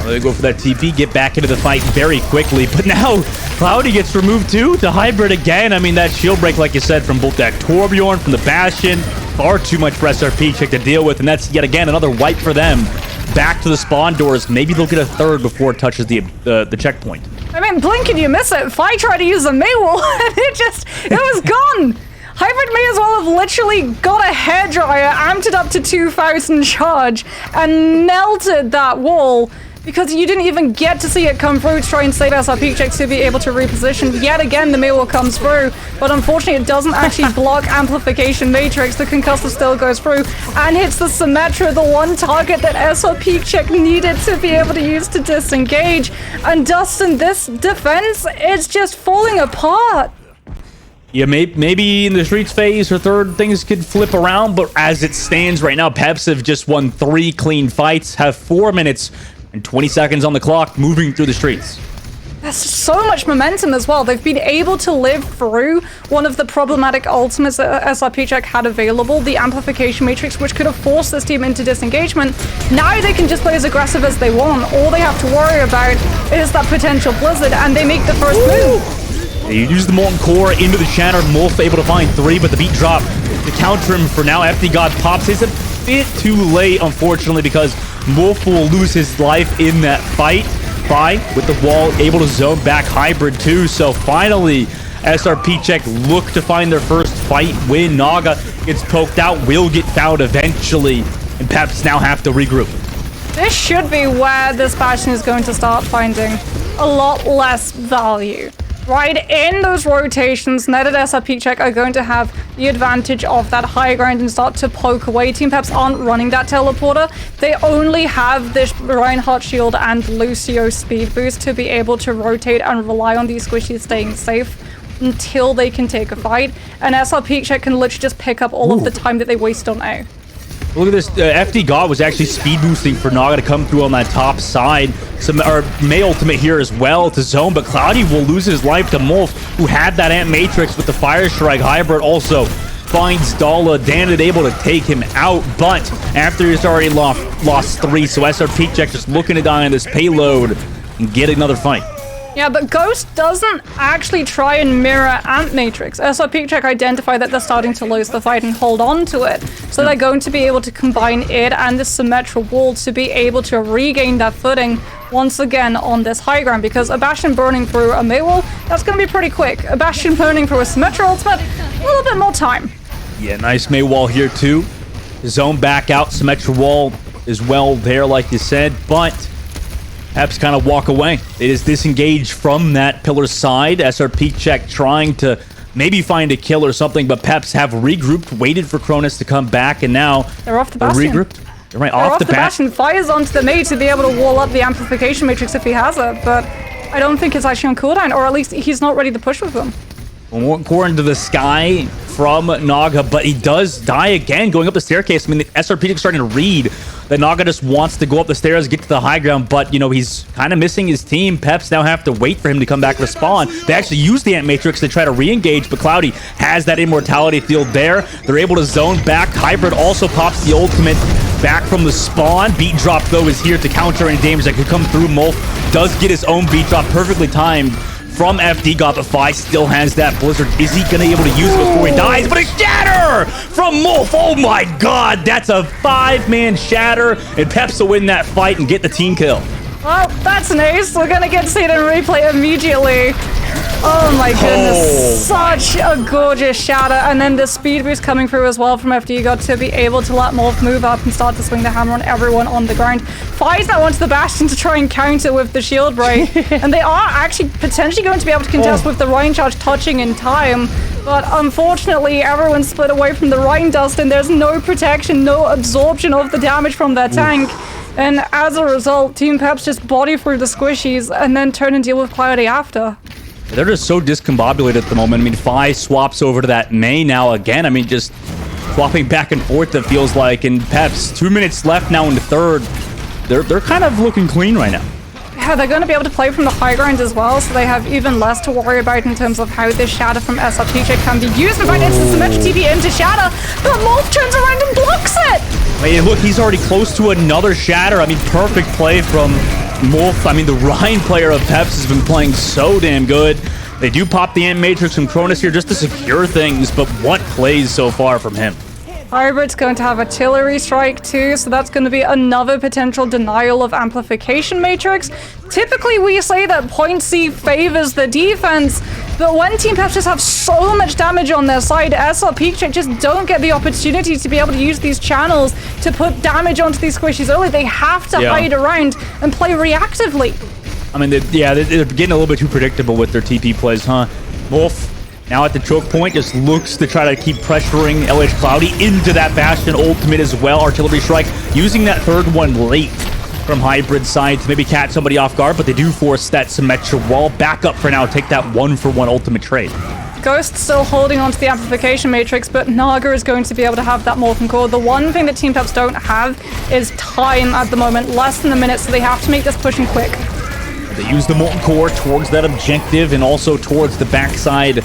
They go for that TP, get back into the fight very quickly, but now Cloudy gets removed too to Hybrid again. I mean, that shield break, like you said, from both that Tourbillon, from the Bastion, far too much for SRP check to deal with, and that's yet again another wipe for them. Back to the spawn doors. Maybe they'll get a third before it touches the checkpoint. I mean, blink and you miss it. Fi tried to use a Maywall, and it was gone. Hybrid may as well have literally got a hairdryer, amped it up to 2000 charge, and melted that wall. Because you didn't even get to see it come through to try and save SRP check to be able to reposition. Yet again, the Maywall comes through, but unfortunately it doesn't actually block Amplification Matrix. The Concussor still goes through and hits the Symmetra, the one target that SRP check needed to be able to use to disengage. And Dustin, this defense is just falling apart. Yeah, maybe in the Streets phase or third, things could flip around, but as it stands right now, Peps have just won 3 clean fights, have 4 minutes and 20 seconds on the clock, moving through the streets. There's so much momentum as well. They've been able to live through one of the problematic ultimates that SRP check had available, the Amplification Matrix, which could have forced this team into disengagement. Now they can just play as aggressive as they want. All they have to worry about is that potential Blizzard, and they make the first move. They use the Molten Core into the Shatter. Morph able to find 3, but the beat drop to counter him for now. FD God pops. It's a bit too late, unfortunately, because Morph will lose his life in that fight. With the wall, able to zone back Hybrid too. So finally, SRP check look to find their first fight win. Naga gets poked out, will get found eventually, and Peps now have to regroup. This should be where this Bastion is going to start finding a lot less value. Right in those rotations, Netted SRP check are going to have the advantage of that high ground and start to poke away. Team Peps aren't running that teleporter. They only have this Reinhardt shield and Lucio speed boost to be able to rotate and rely on these squishies staying safe until they can take a fight. And SRP check can literally just pick up all of the time that they waste on A. Look at this. FD God was actually speed boosting for Naga to come through on that top side. May ultimate here as well to zone, but Cloudy will lose his life to Molf, who had that Ant Matrix with the Fire Strike. Hybrid also finds Dala. Danid able to take him out, but after he's already lost 3, so SRP check just looking to die on this payload and get another fight. Yeah, but Ghost doesn't actually try and mirror Ant Matrix. SRP check identify that they're starting to lose the fight and hold on to it. So they're going to be able to combine it and the Symmetra wall to be able to regain that footing once again on this high ground, because a Bastion burning through a Maywall, that's going to be pretty quick. A Bastion burning through a Symmetra ultimate, a little bit more time. Yeah, nice Maywall here too. Zone back out, Symmetra wall is well there like you said, but Peps kind of walk away. They just disengage from that pillar side. SRP check trying to maybe find a kill or something, but Peps have regrouped, waited for Cronus to come back, and now they're off the Bastion. Regrouped. They're right they're off the Bastion. Fires onto the mate to be able to wall up the Amplification Matrix if he has it, but I don't think it's actually on cooldown, or at least he's not ready to push with them. More core into the sky from Naga, but he does die again going up the staircase. I mean, the SRP is starting to read that Naga just wants to go up the stairs, get to the high ground, but, you know, he's kind of missing his team. Peps now have to wait for him to come back respawn. They actually use the Ant Matrix to try to re-engage, but Cloudy has that immortality field there. They're able to zone back. Hybrid also pops the ultimate back from the spawn. Beat drop, though, is here to counter any damage that could come through. Molf does get his own beat drop, perfectly timed from FD God, but Fi still has that Blizzard. Is he going to be able to use it before he dies? But a shatter from Molf. Oh my god, that's a 5-man shatter, and Peps will win that fight and get the team kill. Well, that's an ace. We're going to get to see it in replay immediately. Oh my goodness, such a gorgeous shatter. And then the speed boost coming through as well from FD God to be able to let Morph move up and start to swing the hammer on everyone on the ground. Fi's now onto the Bastion to try and counter with the shield break. And they are actually potentially going to be able to contest with the Rhine charge touching in time. But unfortunately, everyone's split away from the Rhine dust and there's no protection, no absorption of the damage from their tank. And as a result, Team Peps just body through the squishies and then turn and deal with Cloudy after. They're just so discombobulated at the moment. I mean, Fi swaps over to that May now again. I mean, just swapping back and forth, it feels like. And Peps, 2 minutes left now in the third. They're kind of looking clean right now. Yeah, they're going to be able to play from the high ground as well, so they have even less to worry about in terms of how this shatter from SRP check can be used. In fact, it's the Symmetra TP into shatter, but Molf turns around and blocks it! Hey, look, he's already close to another shatter. I mean, perfect play from Molf. I mean, the Rhine player of Peps has been playing so damn good. They do pop the Ant Matrix from Cronus here just to secure things, but what plays so far from him? Hybrid's going to have artillery strike too, so that's going to be another potential denial of amplification matrix. Typically, we say that point C favors the defense, but when Team Peps just have so much damage on their side, SR Peak Check just don't get the opportunity to be able to use these channels to put damage onto these squishies early. They have to hide around and play reactively. I mean, they're getting a little bit too predictable with their TP plays, huh? Wolf, now at the choke point, just looks to try to keep pressuring LH Cloudy into that Bastion ultimate as well. Artillery strike, using that third one late from Hybrid side to maybe catch somebody off guard, but they do force that Symmetra wall back up for now, take that 1-for-1 ultimate trade. Ghost still holding on to the amplification matrix, but Naga is going to be able to have that Molten Core. The one thing that Team Peps don't have is time at the moment, less than a minute, so they have to make this pushing quick. They use the Molten Core towards that objective and also towards the backside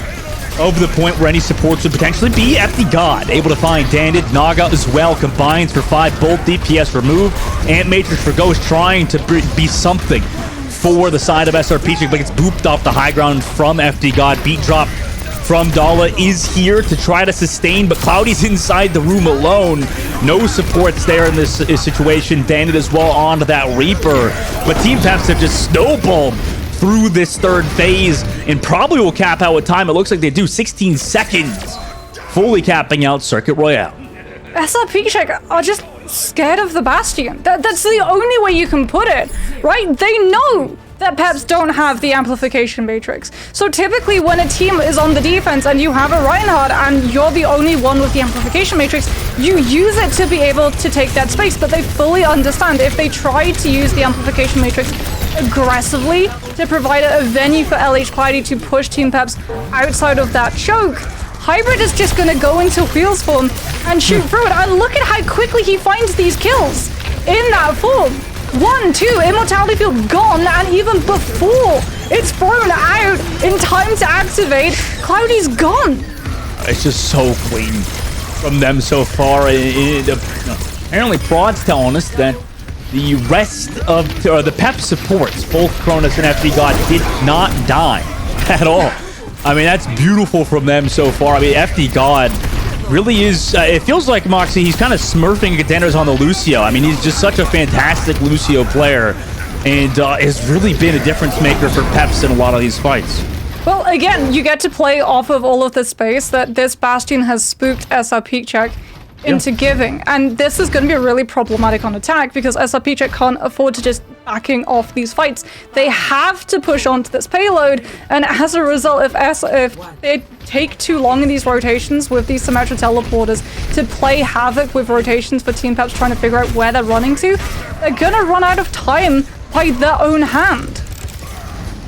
of the point where any supports would potentially be. FD God able to find Dandit. Naga as well combines for 5 bolt DPS remove. Ant Matrix for Ghost trying to be something for the side of SRP, but gets booped off the high ground from FD God. Beat drop from Dala is here to try to sustain, but Cloudy's inside the room alone. No supports there in this situation. Dandit as well onto that Reaper, but Team Peps have just snowballed through this third phase and probably will cap out with time. It looks like they do 16 seconds, fully capping out Circuit Royale. SRP Check are just scared of the Bastion. That's the only way you can put it, right? They know that Peps don't have the amplification matrix. So typically when a team is on the defense and you have a Reinhardt and you're the only one with the amplification matrix, you use it to be able to take that space, but they fully understand if they try to use the amplification matrix aggressively to provide a venue for LH Cloudy to push Team Peps outside of that choke, Hybrid is just going to go into wheels form and shoot through it. And look at how quickly he finds these kills in that form. 1, 2, Immortality Field gone, and even before it's thrown out in time to activate, Cloudy's gone. It's just so clean from them so far. Apparently, Fraud's telling us that the rest of the Pep supports, both Cronus and FD God, did not die at all. I mean, that's beautiful from them so far. I mean, FD God really is, it feels like, Moxie, he's kind of smurfing Contenders on the Lucio. I mean, he's just such a fantastic Lucio player and has really been a difference maker for Peps in a lot of these fights. Well, again, you get to play off of all of the space that this Bastion has spooked SR Peak Check into giving, and this is going to be really problematic on attack because SRP Check can't afford to just backing off these fights. They have to push onto this payload, and as a result, if they take too long in these rotations with these Symmetra teleporters to play havoc with rotations for Team Peps trying to figure out where they're running to, they're gonna run out of time by their own hand.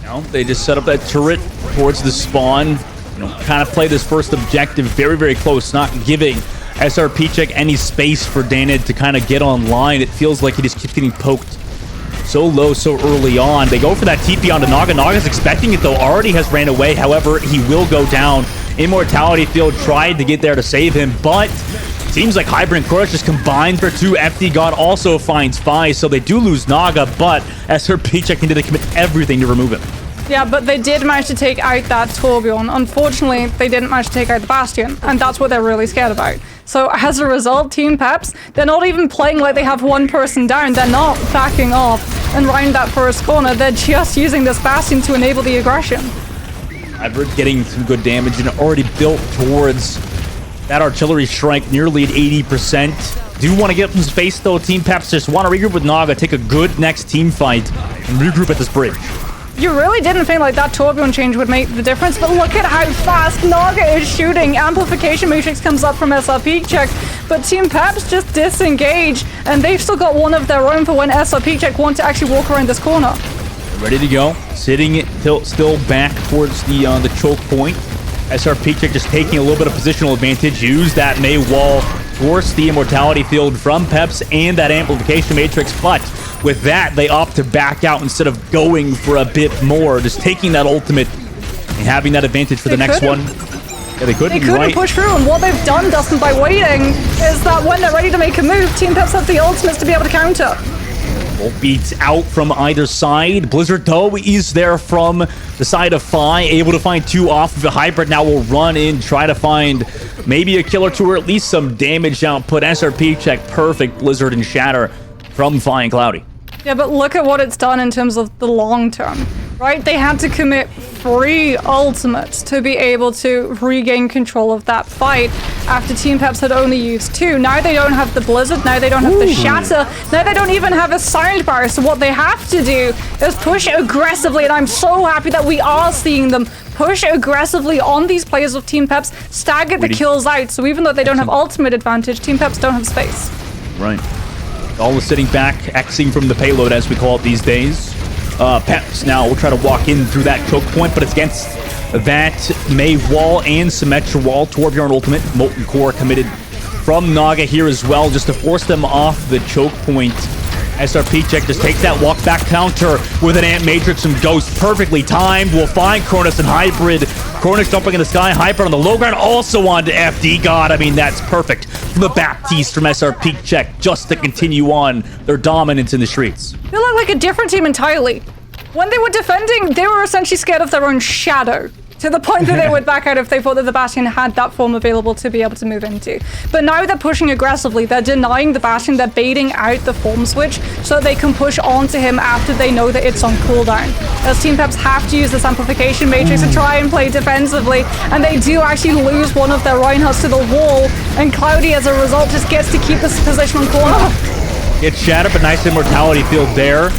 You know, they just set up that turret towards the spawn, you know, kind of play this first objective very, very close, not giving SRP Check any space for Danid to kind of get online. It feels like he just keeps getting poked so low so early on. They go for that TP onto Naga. Naga's expecting it though, already has ran away. However, he will go down. Immortality Field tried to get there to save him, but seems like Hybrid and Crush just combined for 2. FD God also finds 5, so they do lose Naga, but SRP Check needed to commit everything to remove him. Yeah, but they did manage to take out that Torbjorn. Unfortunately, they didn't manage to take out the Bastion, and that's what they're really scared about. So as a result, Team Peps, they're not even playing like they have one person down. They're not backing off and round that first corner. They're just using this Bastion to enable the aggression. Hybrid getting some good damage and already built towards that artillery strike nearly at 80%. Do want to get some space though. Team Peps just want to regroup with Naga, take a good next team fight, and regroup at this bridge. You really didn't think like that Torbjorn change would make the difference, but look at how fast Naga is shooting. Amplification Matrix comes up from SRP Check, but Team Peps just disengage, and they've still got one of their own for when SRP Check want to actually walk around this corner. Ready to go. Sitting it still back towards the choke point. SRP Check just taking a little bit of positional advantage. Use that May wall, force the Immortality Field from Peps and that Amplification Matrix, but with that, they opt to back out instead of going for a bit more, just taking that ultimate and having that advantage for the next one. Yeah, they couldn't push through, and what they've done, Dustin, by waiting, is that when they're ready to make a move, Team Peps have the ultimates to be able to counter. Bolt beats out from either side. Blizzard, though, is there from the side of Fi, able to find 2 off of the Hybrid. Now will run in, try to find maybe a kill or two, or at least some damage output. SRP check, perfect Blizzard and Shatter from Flying Cloudy. Yeah, but look at what it's done in terms of the long term, right? They had to commit 3 ultimates to be able to regain control of that fight after Team Peps had only used 2. Now they don't have the Blizzard, now they don't have the Shatter, now they don't even have a Sound Barrier, so what they have to do is push aggressively, and I'm so happy that we are seeing them push aggressively on these players of Team Peps, stagger the kills out, so even though they don't have ultimate advantage, Team Peps don't have space. Right. All is sitting back, Xing from the payload, as we call it these days. Peps now will try to walk in through that choke point, but it's against that May wall and Symmetra wall. Torbjorn ultimate, Molten Core committed from Naga here as well, just to force them off the choke point. SRP check just takes that walk back counter with an Ant Matrix and Ghost, perfectly timed. We'll find Cronus and Hybrid. Cronus jumping in the sky, Hybrid on the low ground, also onto FD God. I mean, that's perfect from the Baptiste from SRP check just to continue on their dominance in the streets. They look like a different team entirely. When they were defending, they were essentially scared of their own shadow, to the point that they would back out if they thought that the Bastion had that form available to be able to move into. But now they're pushing aggressively. They're denying the Bastion. They're baiting out the form switch so they can push onto him after they know that it's on cooldown. As Team Peps have to use this amplification matrix to try and play defensively, and they do actually lose one of their Reinhardts to the wall, and Cloudy, as a result, just gets to keep this position on corner. It's Shatter, but nice immortality field there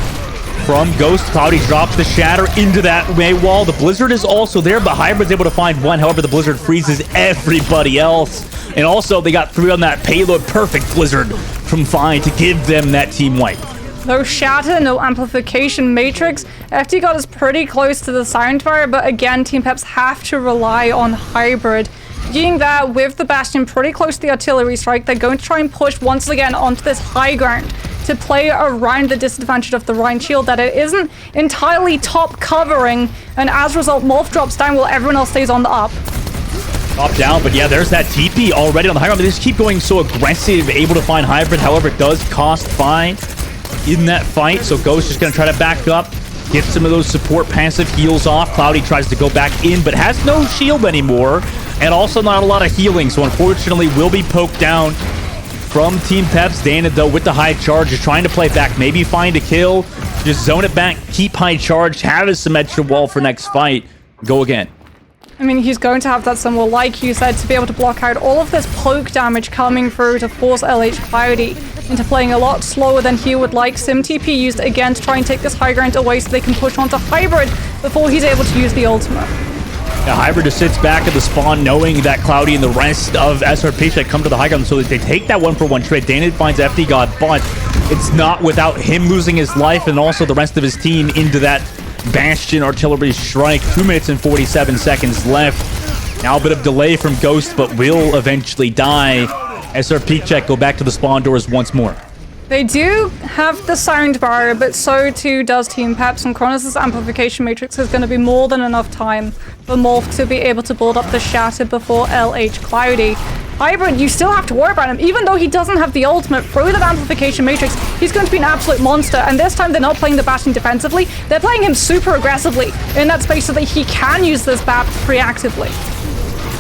from Ghost. Cloudy drops the Shatter into that May wall. The Blizzard is also there, but Hybrid's able to find one. However, the Blizzard freezes everybody else. And also, they got 3 on that payload. Perfect Blizzard from Fine to give them that team wipe. No Shatter, no amplification matrix. FD God is pretty close to the Sound Barrier, but again, Team Peps have to rely on Hybrid. Being that with the Bastion pretty close to the artillery strike, they're going to try and push once again onto this high ground to play around the disadvantage of the Rhine shield that it isn't entirely top covering, and as a result, Morph drops down while everyone else stays on the up. Top down, but yeah, there's that TP already on the high ground. They just keep going so aggressive, able to find Hybrid. However, it does cost Fine in that fight, so Ghost just gonna try to back up, get some of those support passive heals off. Cloudy tries to go back in, but has no shield anymore, and also not a lot of healing, so unfortunately will be poked down from Team Peps. Dana, though, with the high charge, is trying to play back, maybe find a kill, just zone it back, keep high charge, have his Symmetra wall for next fight, go again. I mean, he's going to have that symbol, like you said, to be able to block out all of this poke damage coming through to force LH Cloudy into playing a lot slower than he would like. Sim TP used again to try and take this high ground away so they can push onto Hybrid before he's able to use the ultimate. Yeah, Hybrid just sits back at the spawn knowing that Cloudy and the rest of SRP should come to the high ground, so that they take that 1-for-1 trade. Dana finds FD God, but it's not without him losing his life and also the rest of his team into that Bastion artillery strike. 2 minutes and 47 seconds left. Now a bit of delay from Ghost, but will eventually die. SRP check go back to the spawn doors once more. They do have the Sound Barrier, but so too does Team Peps, and Cronus' amplification matrix is going to be more than enough time for Morph to be able to build up the Shatter before LH Cloudy. Hybrid, you still have to worry about him. Even though he doesn't have the ultimate, through that amplification matrix, he's going to be an absolute monster, and this time they're not playing the Bastion defensively, they're playing him super aggressively in that space so that he can use this BAP reactively.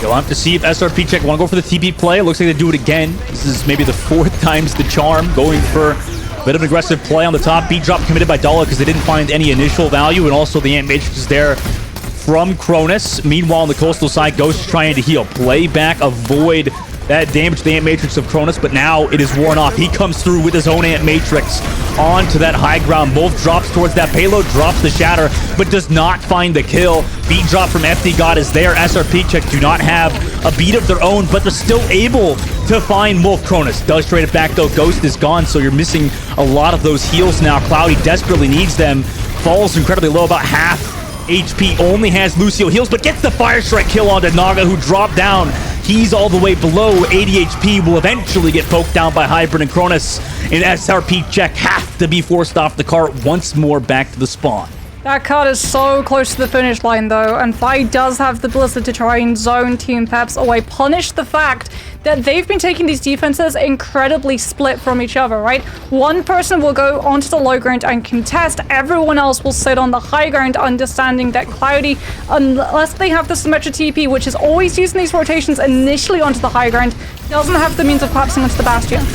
You'll have to see if SRP check want to go for the TP play. It looks like they do it again. This is maybe the 4th time's the charm, going for a bit of an aggressive play on the top. Beat drop committed by Dala because they didn't find any initial value, and also the Ant Matrix is there from Cronus. Meanwhile, on the coastal side, Ghost trying to heal. Play back, avoid that damage to the Ant Matrix of Cronus, but now it is worn off. He comes through with his own Ant Matrix onto that high ground. Both drops towards that payload, drops the Shatter, but does not find the kill. Beat drop from FD God is there. SRP check do not have a beat of their own, but they're still able to find Wolf. Cronus does trade it back, though. Ghost is gone, so you're missing a lot of those heals now. Cloudy desperately needs them. Falls incredibly low, about half HP. Only has Lucio heals, but gets the Fire Strike kill onto Naga, who dropped down. He's all the way below 80 HP, will eventually get poked down by Hybrid, and Cronus and SRP check have to be forced off the cart once more back to the spawn. That card is so close to the finish line though, and Fi does have the Blizzard to try and zone Team Peps away, punish the fact that they've been taking these defenses incredibly split from each other, right? One person will go onto the low ground and contest, everyone else will sit on the high ground, understanding that Cloudy, unless they have the Symmetra TP, which is always using these rotations initially onto the high ground, doesn't have the means of collapsing onto the Bastion.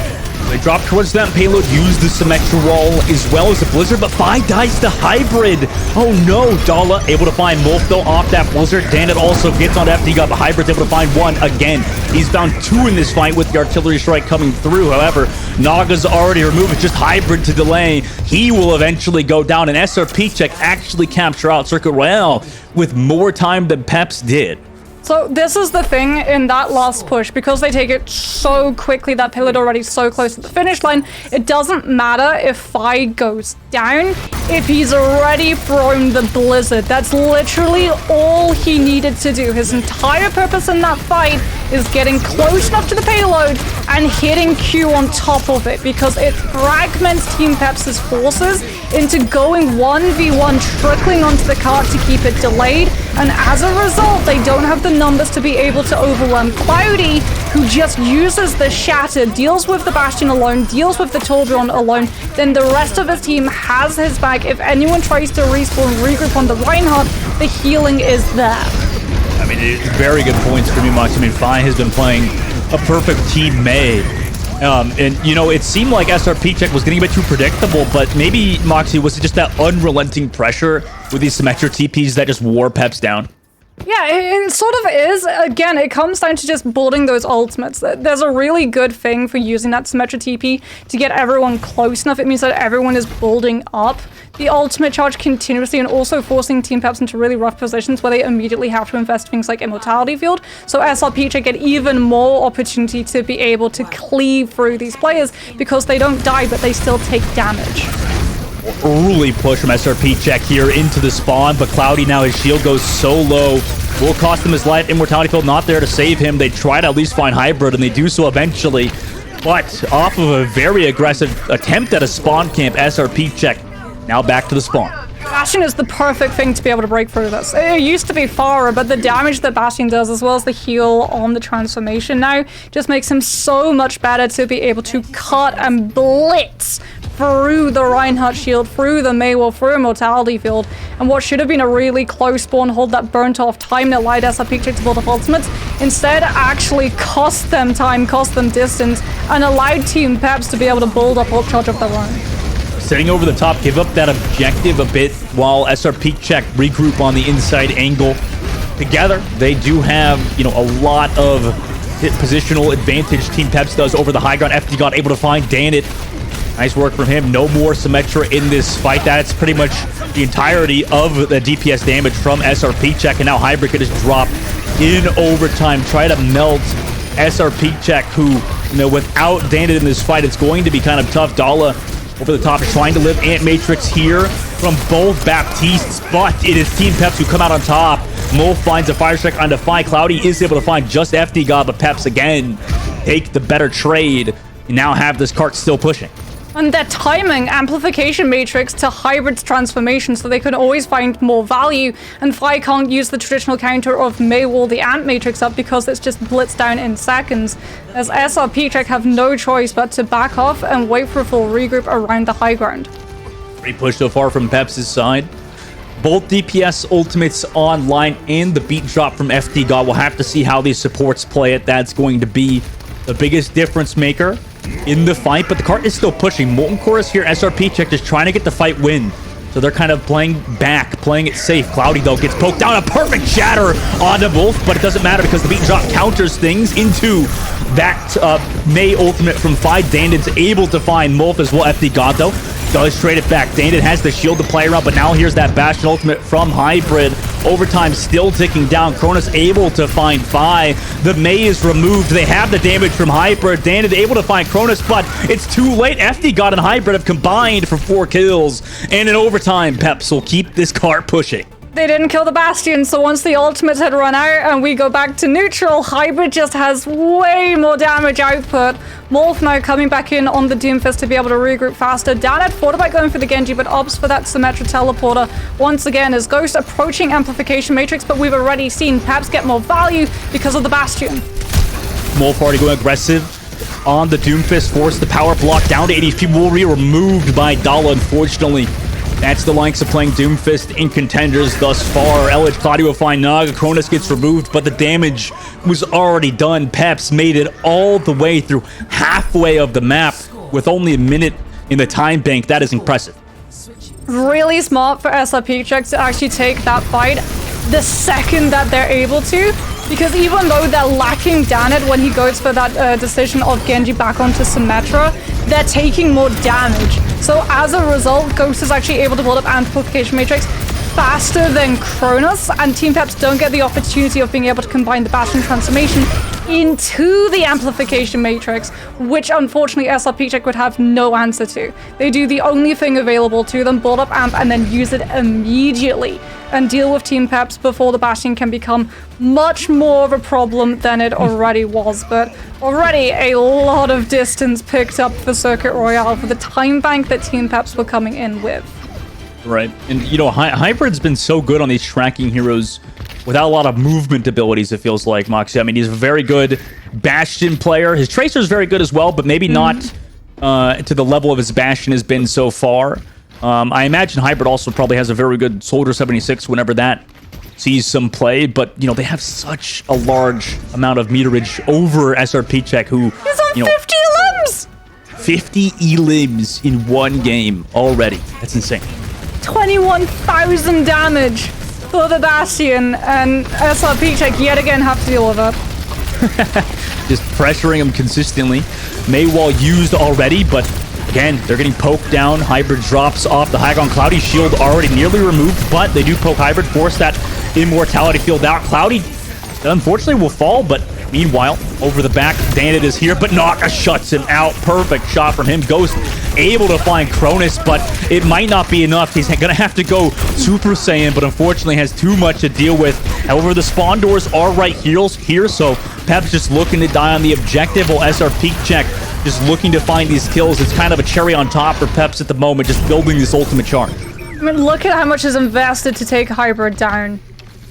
They drop towards that payload, use the Symmetra wall as well as the Blizzard, but Fi dies to Hybrid. Oh no, Dala able to find Wolf though off that Blizzard. Dandit also gets on FD, but Hybrid's able to find one again. He's found two in this fight with the artillery strike coming through. However, Naga's already removed. It's just Hybrid to delay. He will eventually go down, and SRP check actually capture out Circuit Royale with more time than Peps did. So this is the thing in that last push, because they take it so quickly, that payload already so close to the finish line, it doesn't matter if Fi goes down, if he's already thrown the Blizzard. That's literally all he needed to do. His entire purpose in that fight is getting close enough to the payload and hitting Q on top of it, because it fragments Team Peps' forces into going 1v1, trickling onto the cart to keep it delayed, and as a result, they don't have the numbers to be able to overwhelm Cloudy, who just uses the Shatter, deals with the Bastion alone, deals with the Tourbillon alone, then the rest of his team has his back. If anyone tries to respawn, regroup on the Reinhardt, the healing is there. I mean, it's very good points from you, Mox. I mean, Fi has been playing a perfect team May. And, you know, it seemed like SRP check was getting a bit too predictable, but maybe, Moxie, was it just that unrelenting pressure with these Symmetra TPs that just wore Peps down? Yeah, it sort of is. Again, it comes down to just building those ultimates. There's a really good thing for using that Symmetra TP to get everyone close enough. It means that everyone is building up the ultimate charge continuously, and also forcing Team Peps into really rough positions where they immediately have to invest things like Immortality Field. So SRP get even more opportunity to be able to cleave through these players, because they don't die, but they still take damage. Early push from SRP check here into the spawn, but Cloudy now, his shield goes so low, will cost him his life. Immortality Field not there to save him. They try to at least find Hybrid, and they do so eventually, but off of a very aggressive attempt at a spawn camp, SRP check now back to the spawn. Bastion is the perfect thing to be able to break through this. It used to be Pharah, but the damage that Bastion does, as well as the heal on the transformation now, just makes him so much better to be able to cut and blitz through the Reinhardt shield, through the Maywolf, through Immortality Field, and what should have been a really close spawn hold that burnt off time that allowed SRP to build up ultimates, instead actually cost them time, cost them distance, and allowed Team Peps to be able to build up ult charge of their own. Sitting over the top, give up that objective a bit while SRP check regroup on the inside angle. Together, they do have, you know, a lot of positional advantage Team Peps does over the high ground. FD got able to find Dandit. Nice work from him. No more Symmetra in this fight. That's pretty much the entirety of the DPS damage from SRP check, and now Hybrid could just drop in overtime, try to melt SRP check, who, you know, without Dandit in this fight, it's going to be kind of tough. Dala over the top, trying to live Ant Matrix here from both Baptistes, but it is Team Peps who come out on top. Mo finds a fire strike on Defy. Cloudy is able to find just FD God, but Peps again take the better trade and now have this cart still pushing. And their timing, amplification matrix to Hybrid's transformation, so they can always find more value, and Fi can't use the traditional counter of Maywall the Ant Matrix up because it's just blitzed down in seconds, as SRP check have no choice but to back off and wait for a full regroup around the high ground. Pretty push so far from Peps' side. Both DPS ultimates online and the beat drop from FD God. We'll have to see how these supports play it. That's going to be the biggest difference maker in the fight, but the cart is still pushing. Molten Chorus here, SRP check, just trying to get the fight win. So they're kind of playing back, playing it safe. Cloudy, though, gets poked down. A perfect shatter onto Wolf, but it doesn't matter because the beat drop counters things into that May ultimate from Fi. Dandit's able to find Wolf as well. FD God, though, does trade it back. Dandit has the shield to play around, but now here's that Bastion ultimate from Hybrid. Overtime still ticking down. Cronus able to find Fi. The May is removed. They have the damage from Hybrid. Dandit able to find Cronus, but it's too late. FD God and Hybrid have combined for 4 kills. And in overtime, Peps will keep this cart pushing. They didn't kill the Bastion, so once the ultimates had run out and we go back to neutral, Hybrid just has way more damage output. Morph now coming back in on the Doomfist to be able to regroup faster. Dan had thought about going for the Genji, but opts for that Symmetra teleporter. Once again, is Ghost approaching Amplification Matrix, but we've already seen Peps get more value because of the Bastion. Morph already going aggressive on the Doomfist, force the power block down to 80 HP. Will be removed by Dala, unfortunately. That's the lengths of playing Doomfist in Contenders thus far. LH Claudio will find Naga. Cronus gets removed, but the damage was already done. Peps made it all the way through halfway of the map with only a minute in the time bank. That is impressive. Really smart for SRP Check to actually take that fight the second that they're able to. Because even though they're lacking Danet when he goes for that decision of Genji back onto Symmetra, they're taking more damage. So as a result, Ghost is actually able to build up Amplification Matrix faster than Cronus, and Team Peps don't get the opportunity of being able to combine the Bastion transformation into the Amplification Matrix, which unfortunately SRP Check would have no answer to. They do the only thing available to them, build up Amp, and then use it immediately and deal with Team Peps before the Bastion can become much more of a problem than it already was. But already a lot of distance picked up for Circuit Royale for the time bank that Team Peps were coming in with. Right. And, you know, Hybrid's been so good on these tracking heroes without a lot of movement abilities, it feels like, Moxie. I mean, he's a very good Bastion player. His Tracer's very good as well, but maybe not to the level of his Bastion has been so far. I imagine Hybrid also probably has a very good Soldier 76 whenever that sees some play, but, you know, they have such a large amount of meterage over SRP Check, who, He's on 50 limbs! 50 E-limbs in one game already. That's insane. 21,000 damage for the Bastion, and SRP Check yet again have to deal with it. Just pressuring him consistently. Maywall used already, but again, they're getting poked down. Hybrid drops off the high ground. Cloudy shield already nearly removed, but they do poke Hybrid, force that immortality field out. Cloudy, unfortunately, will fall, but meanwhile, over the back, Dandit is here, but Naga shuts him out. Perfect shot from him. Ghost able to find Cronus, but it might not be enough. He's gonna have to go Super Saiyan, but unfortunately has too much to deal with. However, the spawn doors are right here, so Peps just looking to die on the objective, while SRP Check just looking to find these kills. It's kind of a cherry on top for Peps at the moment, just building this ultimate charge. I mean, look at how much is invested to take Hybrid down.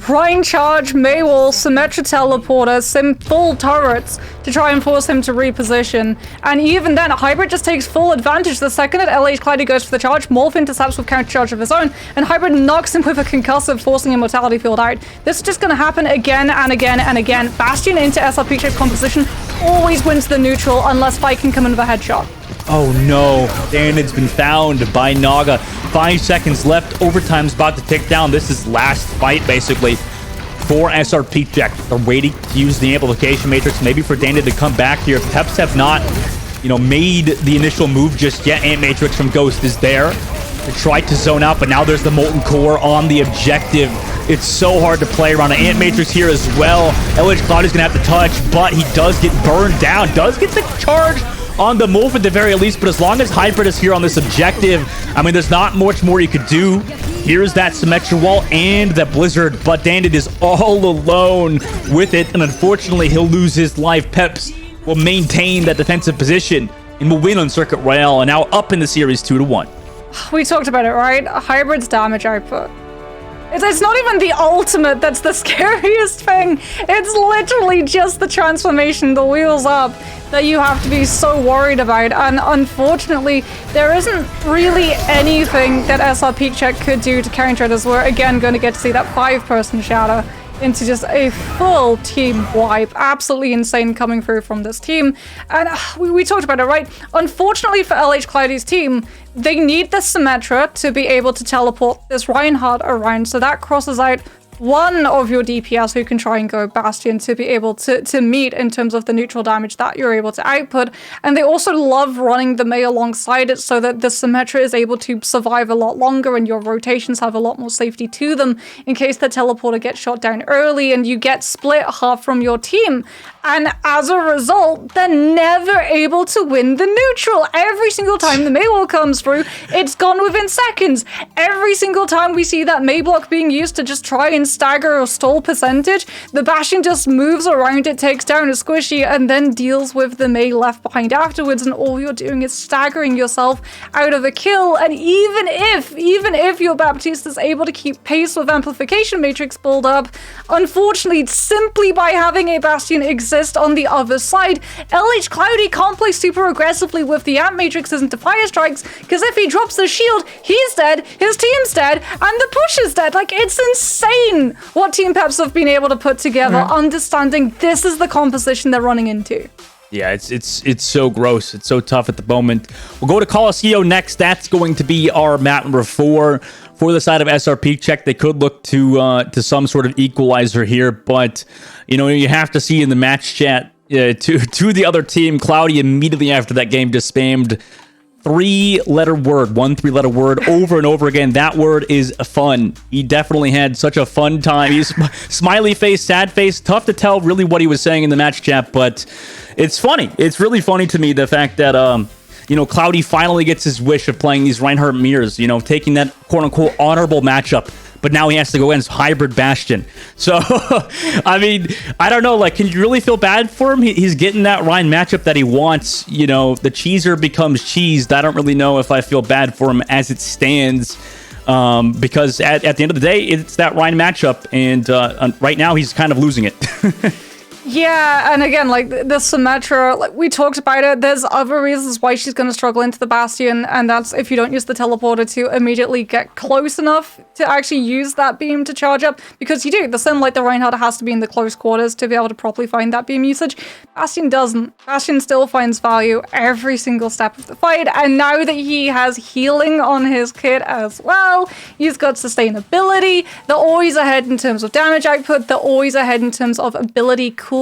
Rhine Charge, Maywall, Symmetra Teleporter, full turrets to try and force him to reposition. And even then, Hybrid just takes full advantage. The second that LH Clyde goes for the charge, Morph intercepts with counter charge of his own, and Hybrid knocks him with a concussive, forcing Immortality Field out. This is just going to happen again and again and again. Bastion into SRP Check's composition always wins the neutral unless Fight can come in with a headshot. Oh no, Danid's been found by Naga. 5 seconds left, overtime's about to tick down. This is last fight, basically, for SRP Check. They're waiting to use the Amplification Matrix, maybe for Danid to come back here. Peps have not, you know, made the initial move just yet. Ant Matrix from Ghost is there. They tried to zone out, but now there's the Molten Core on the objective. It's so hard to play around an Ant Matrix here as well. LH Cloud is going to have to touch, but he does get burned down. Does get the charge on the move at the very least, but as long as Hybrid is here on this objective, I mean, there's not much more you could do. Here's that Symmetra wall and that Blizzard, but Dandit is all alone with it, and unfortunately, he'll lose his life. Peps will maintain that defensive position and will win on Circuit Royale, and now up in the series 2-1. We talked about it, right? Hybrid's damage output. It's not even the ultimate that's the scariest thing. It's literally just the transformation, the wheels up, that you have to be so worried about. And unfortunately, there isn't really anything that SRP Check could do to counter it, as we're again going to get to see that 5-person shatter into just a full team wipe. Absolutely insane coming through from this team. And we talked about it, right? Unfortunately for LH Cloudy's team, they need the Symmetra to be able to teleport this Reinhardt around, so that crosses out one of your DPS who can try and go Bastion to be able to meet in terms of the neutral damage that you're able to output. And they also love running the Mei alongside it so that the Symmetra is able to survive a lot longer and your rotations have a lot more safety to them in case the teleporter gets shot down early and you get split half from your team. And as a result, they're never able to win the neutral. Every single time the Maywall comes through, it's gone within seconds. Every single time we see that May block being used to just try and stagger or stall percentage, the Bastion just moves around it, takes down a squishy, and then deals with the May left behind afterwards, and all you're doing is staggering yourself out of a kill. And even if your Baptiste is able to keep pace with Amplification Matrix build up, unfortunately, simply by having a Bastion exist on the other side, LH Cloudy can't play super aggressively with the Amp Matrixes into Fire Strikes, because if he drops the shield, he's dead, his team's dead, and the push is dead. Like, it's insane what Team Peps have been able to put together, understanding this is the composition they're running into. Yeah, it's so gross. It's so tough at the moment. We'll go to Colosseo next. That's going to be our map number 4. For the side of SRP check, they could look to some sort of equalizer here, but you have to see in the match chat to the other team, Cloudy immediately after that game just spammed 3-letter word, 1 3-letter word over and over again. That word is fun. He definitely had such a fun time. He's smiley face, sad face. Tough to tell really what he was saying in the match chat, but it's funny. It's really funny to me, the fact that Cloudy finally gets his wish of playing these Reinhardt mirrors, taking that quote-unquote honorable matchup, but now he has to go against Hybrid Bastion. So, I mean, I don't know, like, can you really feel bad for him? He's getting that Ryan matchup that he wants. The cheeser becomes cheesed. I don't really know if I feel bad for him as it stands, because at the end of the day, it's that Ryan matchup, and right now he's kind of losing it. Yeah, and again, like, the Symmetra, like, we talked about it, there's other reasons why she's going to struggle into the Bastion, and that's if you don't use the teleporter to immediately get close enough to actually use that beam to charge up, because you do. The same like the Reinhardt has to be in the close quarters to be able to properly find that beam usage. Bastion doesn't. Bastion still finds value every single step of the fight, and now that he has healing on his kit as well, he's got sustainability, they're always ahead in terms of damage output, they're always ahead in terms of ability cooldown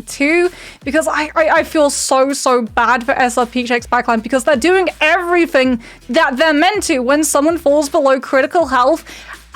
too, because I feel so bad for SRP Check's backline, because they're doing everything that they're meant to. When someone falls below critical health,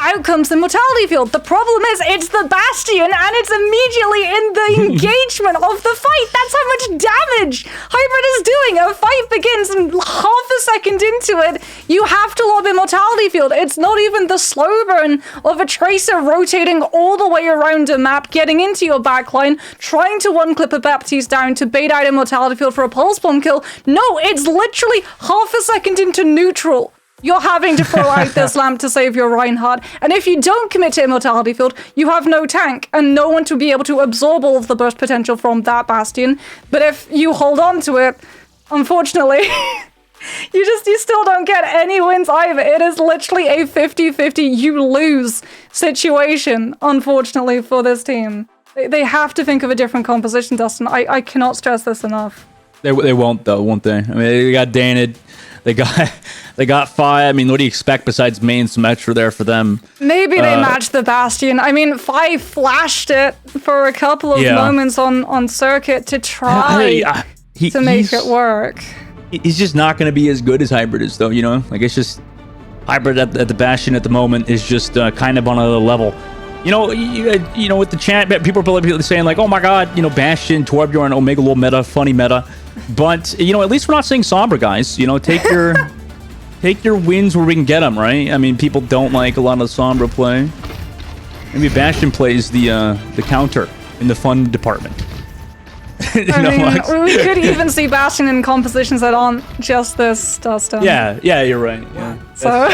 out comes the mortality field. The problem is it's the Bastion, and it's immediately in the engagement of the fight. That's how much damage Hybrid is doing. A fight begins, and half a second into it, you have to lob in mortality field. It's not even the slow burn of a Tracer rotating all the way around a map, getting into your backline, trying to one-clip a Baptiste down to bait out a mortality field for a pulse bomb kill. No, it's literally half a second into neutral. You're having to throw out this lamp to save your Reinhardt, and if you don't commit to Immortality Field, you have no tank, and no one to be able to absorb all of the burst potential from that Bastion. But if you hold on to it, unfortunately, you still don't get any wins either. It is literally a 50-50 you lose situation, unfortunately, for this team. They have to think of a different composition, Dustin. I cannot stress this enough. They won't, though, won't they? I mean, they got Danid. They got Fi. I mean, what do you expect besides main Symmetra there for them? Maybe they matched the Bastion. I mean, Fi flashed it for a couple of moments on circuit to try to make it work. He's just not going to be as good as Hybrid is, though, Like, it's just... Hybrid at the Bastion at the moment is just kind of on another level. With the chat, people are saying, like, oh my god, Bastion, Torbjorn, Omega Lol meta, funny meta. But, at least we're not saying Sombra, guys. Take your wins where we can get them, right? I mean, people don't like a lot of Sombra play. Maybe Bastion plays the counter in the fun department. We could even see Bastion in compositions that aren't just this, Dustin. Yeah, you're right. Yeah. So,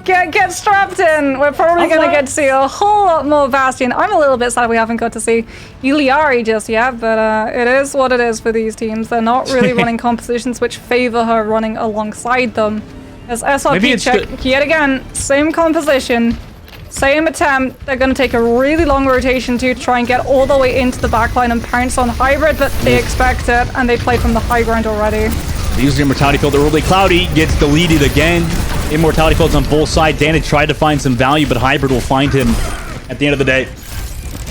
get strapped in. We're probably going to get to see a whole lot more Bastion. I'm a little bit sad we haven't got to see Iliari just yet, but it is what it is for these teams. They're not really running compositions which favor her running alongside them. As SRP check, yet again, same composition, same attempt. They're going to take a really long rotation to try and get all the way into the backline and pounce on Hybrid, but they expect it, and they play from the high ground already. Using Immortality Field early. Cloudy gets deleted again. Immortality Field's on both sides. Danid tried to find some value, but Hybrid will find him at the end of the day.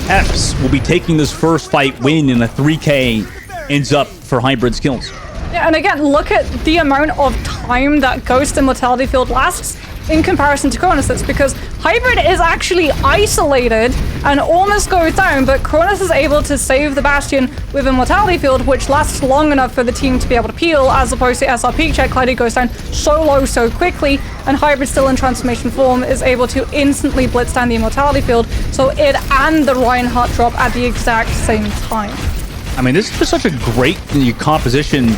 Eps will be taking this first fight win, and a 3K ends up for Hybrid's kills. Yeah, and again, look at the amount of time that Ghost Immortality Field lasts in comparison to Chronosis, because Hybrid is actually isolated and almost goes down, but Cronus is able to save the Bastion with Immortality Field, which lasts long enough for the team to be able to peel, as opposed to SRP check. Cloudy goes down so low so quickly, and Hybrid, still in transformation form, is able to instantly blitz down the Immortality Field, so it and the Reinhardt drop at the exact same time. I mean, this is just such a great composition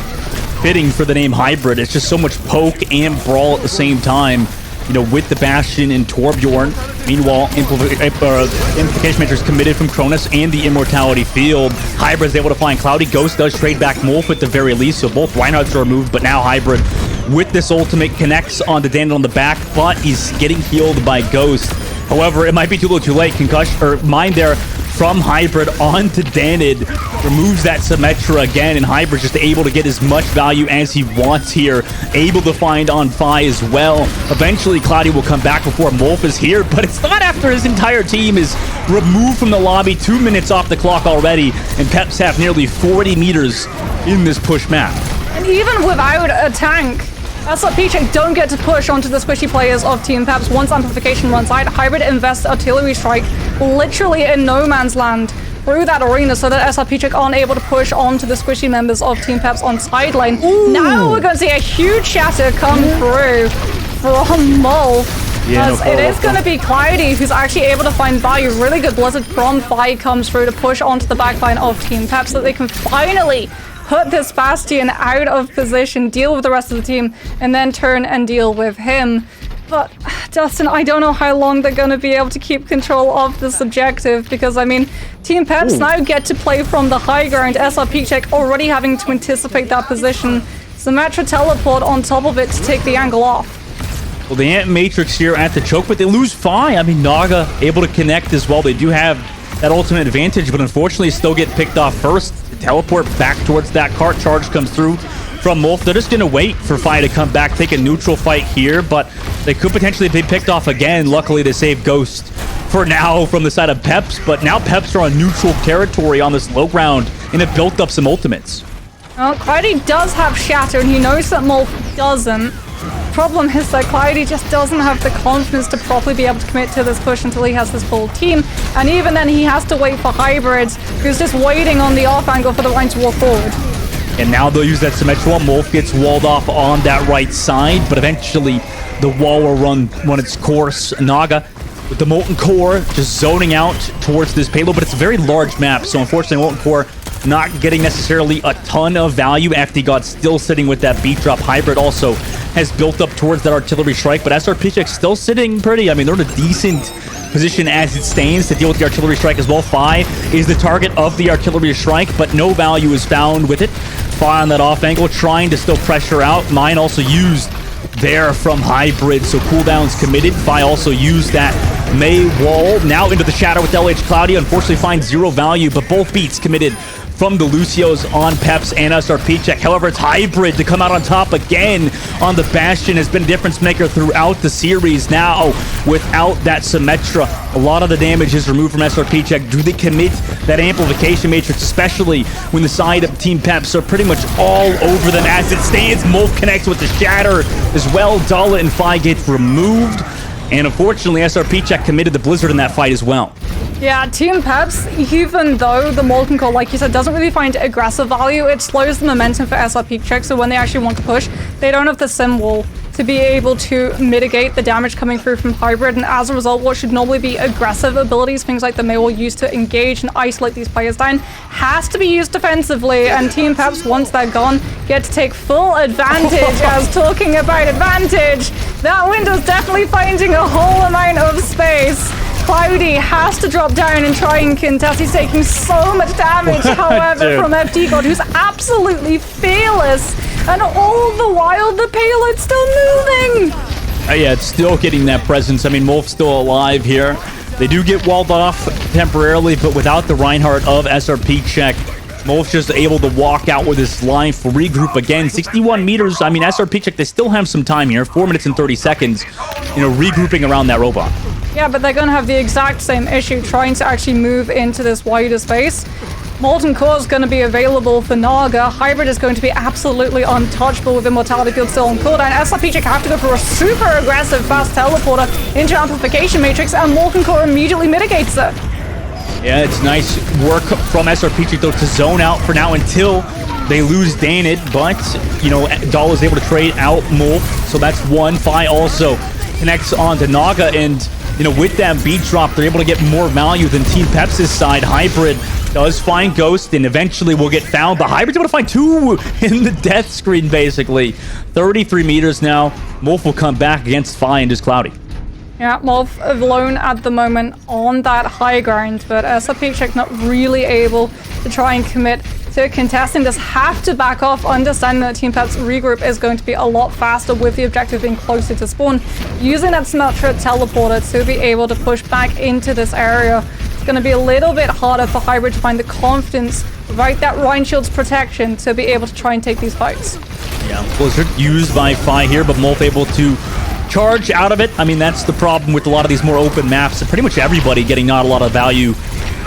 fitting for the name Hybrid. It's just so much poke and brawl at the same time. You know, with the Bastion and Torbjorn. Meanwhile, Implication Matrix committed from Cronus and the Immortality Field. Hybrid is able to find Cloudy. Ghost does trade back Molf at the very least, so both Reinhardts are removed, but now Hybrid with this ultimate connects onto Danid on the back, but he's getting healed by Ghost. However, it might be too little too late. Concussion, or Mind there from Hybrid onto Danid, removes that Symmetra again, and Hybrid just able to get as much value as he wants here, able to find on Fi as well. Eventually, Cloudy will come back before Molf is here, but it's not after his entire team is removed from the lobby. 2 minutes off the clock already, and Peps have nearly 40 meters in this push map. And even without a tank, SRP check don't get to push onto the squishy players of Team Peps once Amplification runs out. Hybrid invests Artillery Strike literally in no man's land through that arena, so that SRP check aren't able to push onto the squishy members of Team Peps on side lane. Now we're going to see a huge shatter come through from Molf. As it is going to be Cloudy who's actually able to find value. Really good Blizzard from Fi comes through to push onto the backline of Team Peps so that they can finally put this Bastion out of position, deal with the rest of the team, and then turn and deal with him. But, Dustin, I don't know how long they're going to be able to keep control of this objective, because, I mean, Team Peps now get to play from the high ground. SRP check already having to anticipate that position. Symmetra teleport on top of it to take the angle off. Well, the Ant Matrix here at the choke, but they lose Fi. I mean, Naga able to connect as well. They do have that ultimate advantage, but unfortunately still get picked off first. Teleport back towards that cart. Charge comes through from Molf. They're just going to wait for Fi to come back, take a neutral fight here, but they could potentially be picked off again. Luckily, they save Ghost for now from the side of Peps, but now Peps are on neutral territory on this low ground and have built up some ultimates. Well, Cloudy does have Shatter, and he knows that Molf doesn't. Problem is that Cloudy just doesn't have the confidence to properly be able to commit to this push until he has this full team, and even then he has to wait for Hybrids, who's just waiting on the off angle for the line to walk forward. And now they'll use that Symmetra. Molf gets walled off on that right side, but eventually the wall will run its course. Naga with the Molten Core just zoning out towards this payload, but it's a very large map, so unfortunately Molten Core not getting necessarily a ton of value. FD God still sitting with that beat drop. Hybrid also has built up towards that artillery strike, but SRP check still sitting pretty. I mean, they're in a decent position as it stands to deal with the artillery strike as well. Fi is the target of the artillery strike, but no value is found with it. Fi on that off angle, trying to still pressure out. Mine also used there from Hybrid, so cooldowns committed. Fi also used that May wall. Now into the shadow with LH Cloudy. Unfortunately finds zero value, but both beats committed from the Lucios on Peps and SRP check. However, it's Hybrid to come out on top again on the Bastion. Has been a difference maker throughout the series. Now, without that Symmetra, a lot of the damage is removed from SRP check. Do they commit that Amplification Matrix, especially when the side of Team Peps are pretty much all over them as it stands? Molf connects with the Shatter as well. Dalla and Fi gets removed. And unfortunately, SRP check committed the Blizzard in that fight as well. Yeah, Team Peps, even though the Molten Core, like you said, doesn't really find aggressive value, it slows the momentum for SRP check, so when they actually want to push, they don't have the Sim Wall to be able to mitigate the damage coming through from Hybrid, and as a result, what should normally be aggressive abilities, things like the May will use to engage and isolate these players down, has to be used defensively, and Team Peps, once they're gone, get to take full advantage. As talking about advantage, that window's definitely finding a whole amount of space. Cloudy has to drop down and try and contest. He's taking so much damage, however, from FD God, who's absolutely fearless. And all the while, the payload's still moving. Yeah, it's still getting that presence. I mean, Molf's still alive here. They do get walled off temporarily, but without the Reinhardt of SRP check, Molf's just able to walk out with his life, regroup again. 61 meters. I mean, SRP check, they still have some time here. 4 minutes and 30 seconds, regrouping around that robot. Yeah, but they're going to have the exact same issue trying to actually move into this wider space. Molten Core is going to be available for Naga. Hybrid is going to be absolutely untouchable with Immortality Field still on cooldown. SRP Check have to go for a super aggressive fast teleporter into Amplification Matrix, and Molten Core immediately mitigates it. Yeah, it's nice work from SRP though to zone out for now until they lose Danid, but, you know, Dahl is able to trade out Molf, so that's one. Fi also connects on to Naga, and, you know, with that beat drop, they're able to get more value than Team Pepsi' side. Hybrid does find Ghost, and eventually will get found. The Hybrid's able to find two in the death screen, basically. 33 meters now. Molf will come back against Fi and just Cloudy. Yeah, Molf alone at the moment on that high ground, but SRP Check not really able to try and commit to contesting this. Have to back off, understanding that Team Pep's regroup is going to be a lot faster with the objective being closer to spawn. Using that Smelter teleporter to be able to push back into this area. It's going to be a little bit harder for Hybrid to find the confidence, right, that Rhine Shield's protection to be able to try and take these fights. Yeah, Blizzard used by Fi here, but Molf able to charge out of it. I mean, that's the problem with a lot of these more open maps. Pretty much everybody getting not a lot of value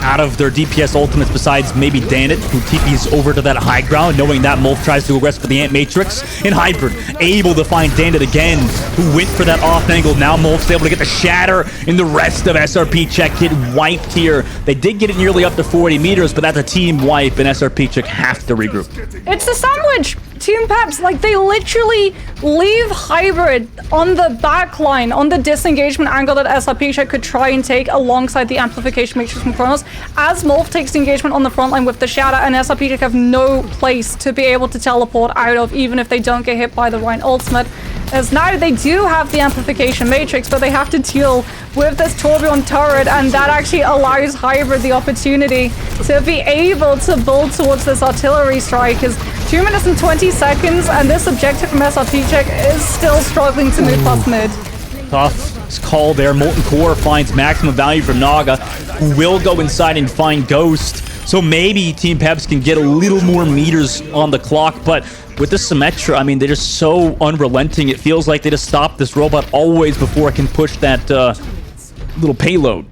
out of their DPS ultimates besides maybe Danit, who TPs over to that high ground, knowing that Molf tries to aggress for the Ant Matrix. And Hybrid able to find Danit again, who went for that off angle. Now Molf's able to get the Shatter, and the rest of SRP Check get wiped here. They did get it nearly up to 40 meters, but that's a team wipe, and SRP Check have to regroup. It's a sandwich! Team Peps, like, they literally leave Hybrid on the back line, on the disengagement angle that SRP Check could try and take alongside the Amplification Matrix from Kronos, as Molf takes the engagement on the front line with the Shatter, and SRP Check have no place to be able to teleport out of, even if they don't get hit by the Rhine ultimate. As now they do have the Amplification Matrix, but they have to deal with this Tourbillon turret, and that actually allows Hybrid the opportunity to be able to build towards this artillery strike. Is 2 minutes and 20 seconds, and this objective from SRP Check is still struggling to move past mid. Tough call there. Molten Core finds maximum value from Naga, who will go inside and find Ghost. So maybe Team Peps can get a little more meters on the clock, but with the Symmetra, I mean, they're just so unrelenting. It feels like they just stop this robot always before it can push that little payload.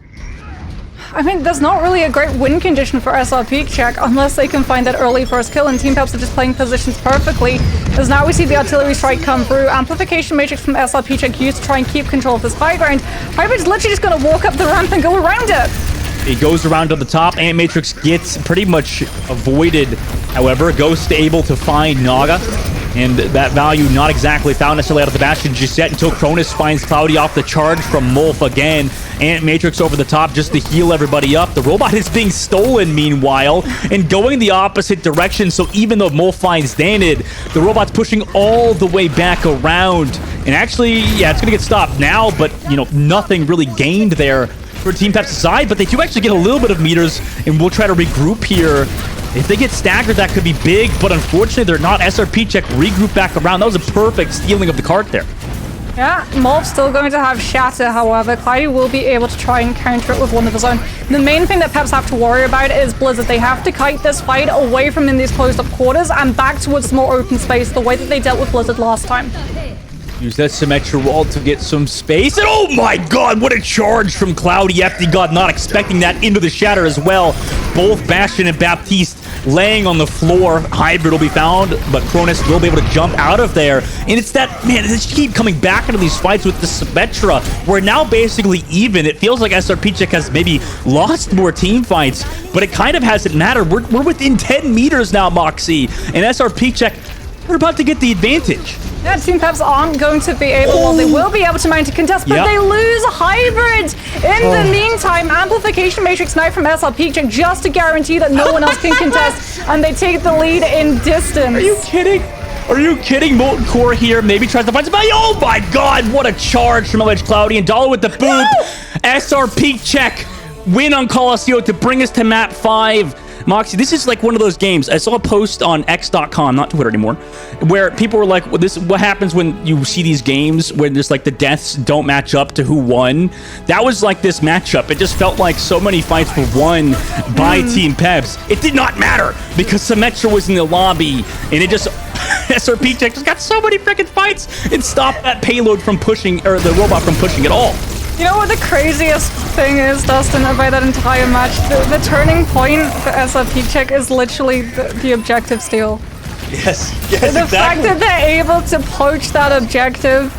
I mean, there's not really a great win condition for SRP Check unless they can find that early first kill, and Team Peps are just playing positions perfectly. As now we see the artillery strike come through. Amplification Matrix from SRP Check used to try and keep control of this high ground. Hybrid's literally just going to walk up the ramp and go around it. He goes around to the top, and Matrix gets pretty much avoided. However, Ghost able to find Naga, and that value not exactly found necessarily out of the Bastion just yet until Cronus finds Cloudy off the charge from Molf again. Ant Matrix over the top just to heal everybody up. The robot is being stolen meanwhile and going the opposite direction. So even though Molf finds Danid, the robot's pushing all the way back around. And actually, yeah, it's going to get stopped now, but, you know, nothing really gained there for Team Pep's side. But they do actually get a little bit of meters, and we'll try to regroup here. If they get staggered, that could be big, but unfortunately, they're not. SRP Check regroup back around. That was a perfect stealing of the cart there. Yeah, Molf's still going to have Shatter, however. Cloudy will be able to try and counter it with one of his own. The main thing that Peps have to worry about is Blizzard. They have to kite this fight away from in these closed-up quarters and back towards more open space, the way that they dealt with Blizzard last time. Use that Symmetra wall to get some space. And oh my god, what a charge from Cloudy. Empty God not expecting that into the Shatter as well. Both Bastion and Baptiste laying on the floor. Hybrid will be found, but Cronus will be able to jump out of there. And it's that, man, they just keep coming back into these fights with the Symmetra. We're now basically even. It feels like SRP Check has maybe lost more team fights, but it kind of hasn't mattered. We're within 10 meters now, Moxie. And SRP Check, we're about to get the advantage. Yeah, Team Peps aren't going to be able, well, they will be able to mount a contest, but they lose Hybrid. In the meantime, Amplification Matrix now from SRP Check just to guarantee that no one else can contest, and they take the lead in distance. Are you kidding? Are you kidding? Molten Core here maybe tries to find somebody. Oh my god, what a charge from LH Cloudy, and Dollar with the boot. No! SRP Check win on Colosseo to bring us to map 5. Moxie, this is like one of those games. I saw a post on x.com, not Twitter anymore, where people were like, well, this what happens when you see these games when there's like the deaths don't match up to who won. That was like this matchup. It just felt like so many fights were won by Team Peps. It did not matter because Symmetra was in the lobby, and it just SRP Check just got so many freaking fights and stopped that payload from pushing, or the robot from pushing at all. You know what the craziest thing is, Dustin, about that entire match? The turning point for SRP check is literally the objective steal. Yes, The fact that they're able to poach that objective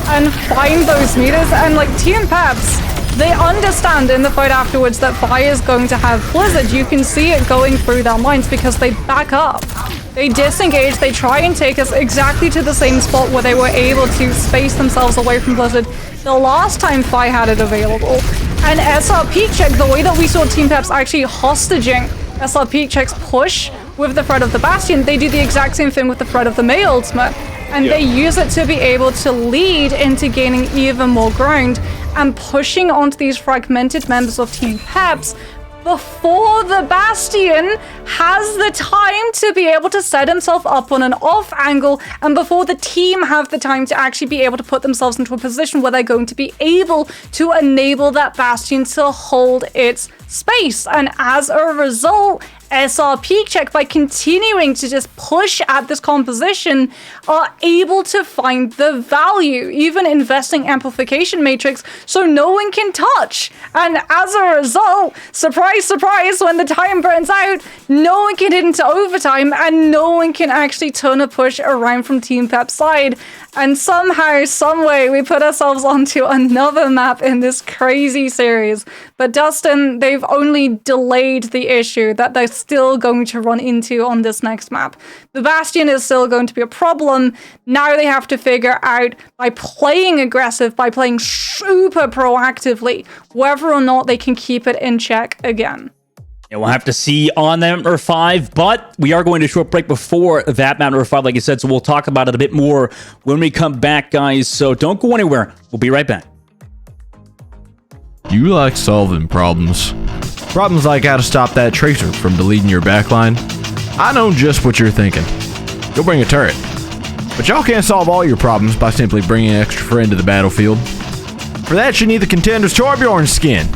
and find those meters, and like Team Peps, they understand in the fight afterwards that Fire is going to have Blizzard. You can see it going through their minds because they back up. They disengage, they try and take us exactly to the same spot where they were able to space themselves away from Blizzard the last time Fire had it available. And SRP check, the way that we saw Team Peps actually hostaging SRP check's push with the threat of the Bastion, they do the exact same thing with the threat of the May ultimate. And they use it to be able to lead into gaining even more ground and pushing onto these fragmented members of Team Peps before the Bastion has the time to be able to set himself up on an off angle, and before the team have the time to actually be able to put themselves into a position where they're going to be able to enable that Bastion to hold its space. And as a result, SRP check, by continuing to just push at this composition, are able to find the value, even investing amplification matrix so no one can touch. And as a result, surprise, surprise, when the time burns out, no one can hit into overtime and no one can actually turn a push around from Team Pep's side. And somehow, someway, we put ourselves onto another map in this crazy series. But Dustin, they've only delayed the issue that they're still going to run into on this next map. The Bastion is still going to be a problem. Now they have to figure out, by playing aggressive, by playing super proactively, whether or not they can keep it in check again. Yeah, we'll have to see on that number 5, but we are going to short break before that map number 5, like I said, so we'll talk about it a bit more when we come back, guys. So don't go anywhere. We'll be right back. You like solving problems. Problems like how to stop that tracer from deleting your backline. I know just what you're thinking. You'll bring a turret. But y'all can't solve all your problems by simply bringing an extra friend to the battlefield. For that, you need the Contenders Torbjorn skin.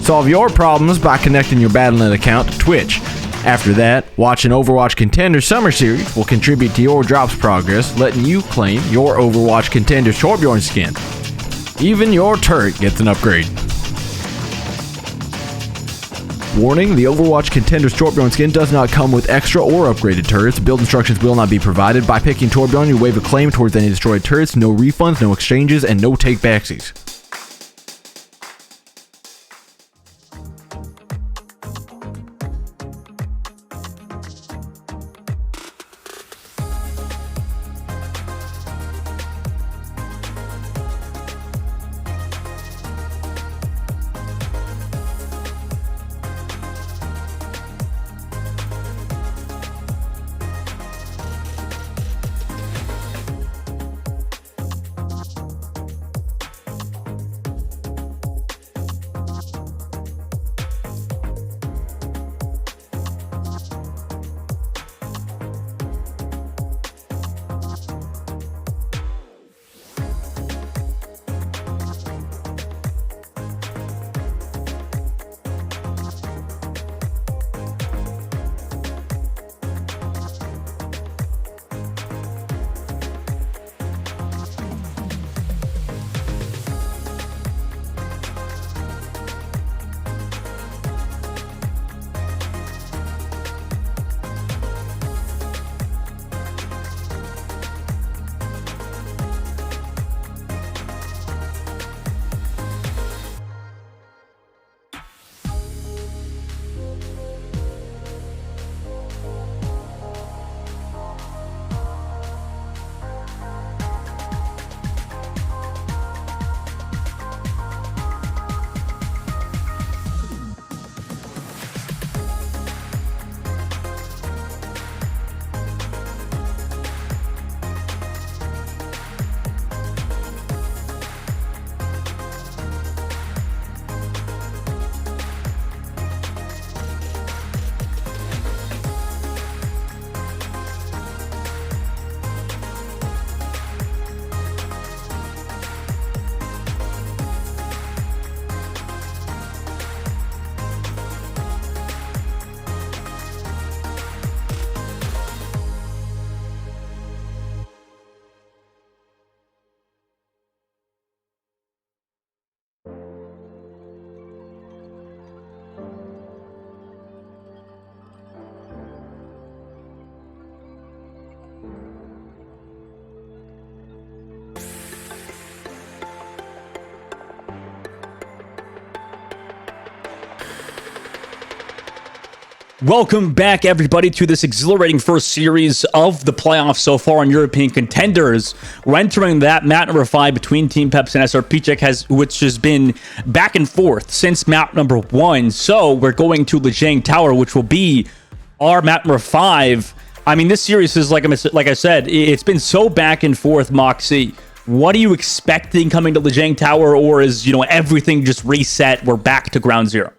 Solve your problems by connecting your Battle.net account to Twitch. After that, watching Overwatch Contenders Summer Series will contribute to your drops progress, letting you claim your Overwatch Contenders Torbjorn skin. Even your turret gets an upgrade. Warning, the Overwatch Contenders Torbjorn skin does not come with extra or upgraded turrets. Build instructions will not be provided. By picking Torbjorn, you waive a claim towards any destroyed turrets. No refunds, no exchanges, and no take-backsies. Welcome back, everybody, to this exhilarating first series of the playoffs so far on European Contenders. We're entering that map number 5 between Team Peps and SRP Check, which has been back and forth since map number 1. So we're going to Lijiang Tower, which will be our map number 5. I mean, this series is, like I said, it's been so back and forth, Moxie. What are you expecting coming to Lijiang Tower, or is, everything just reset? We're back to ground zero?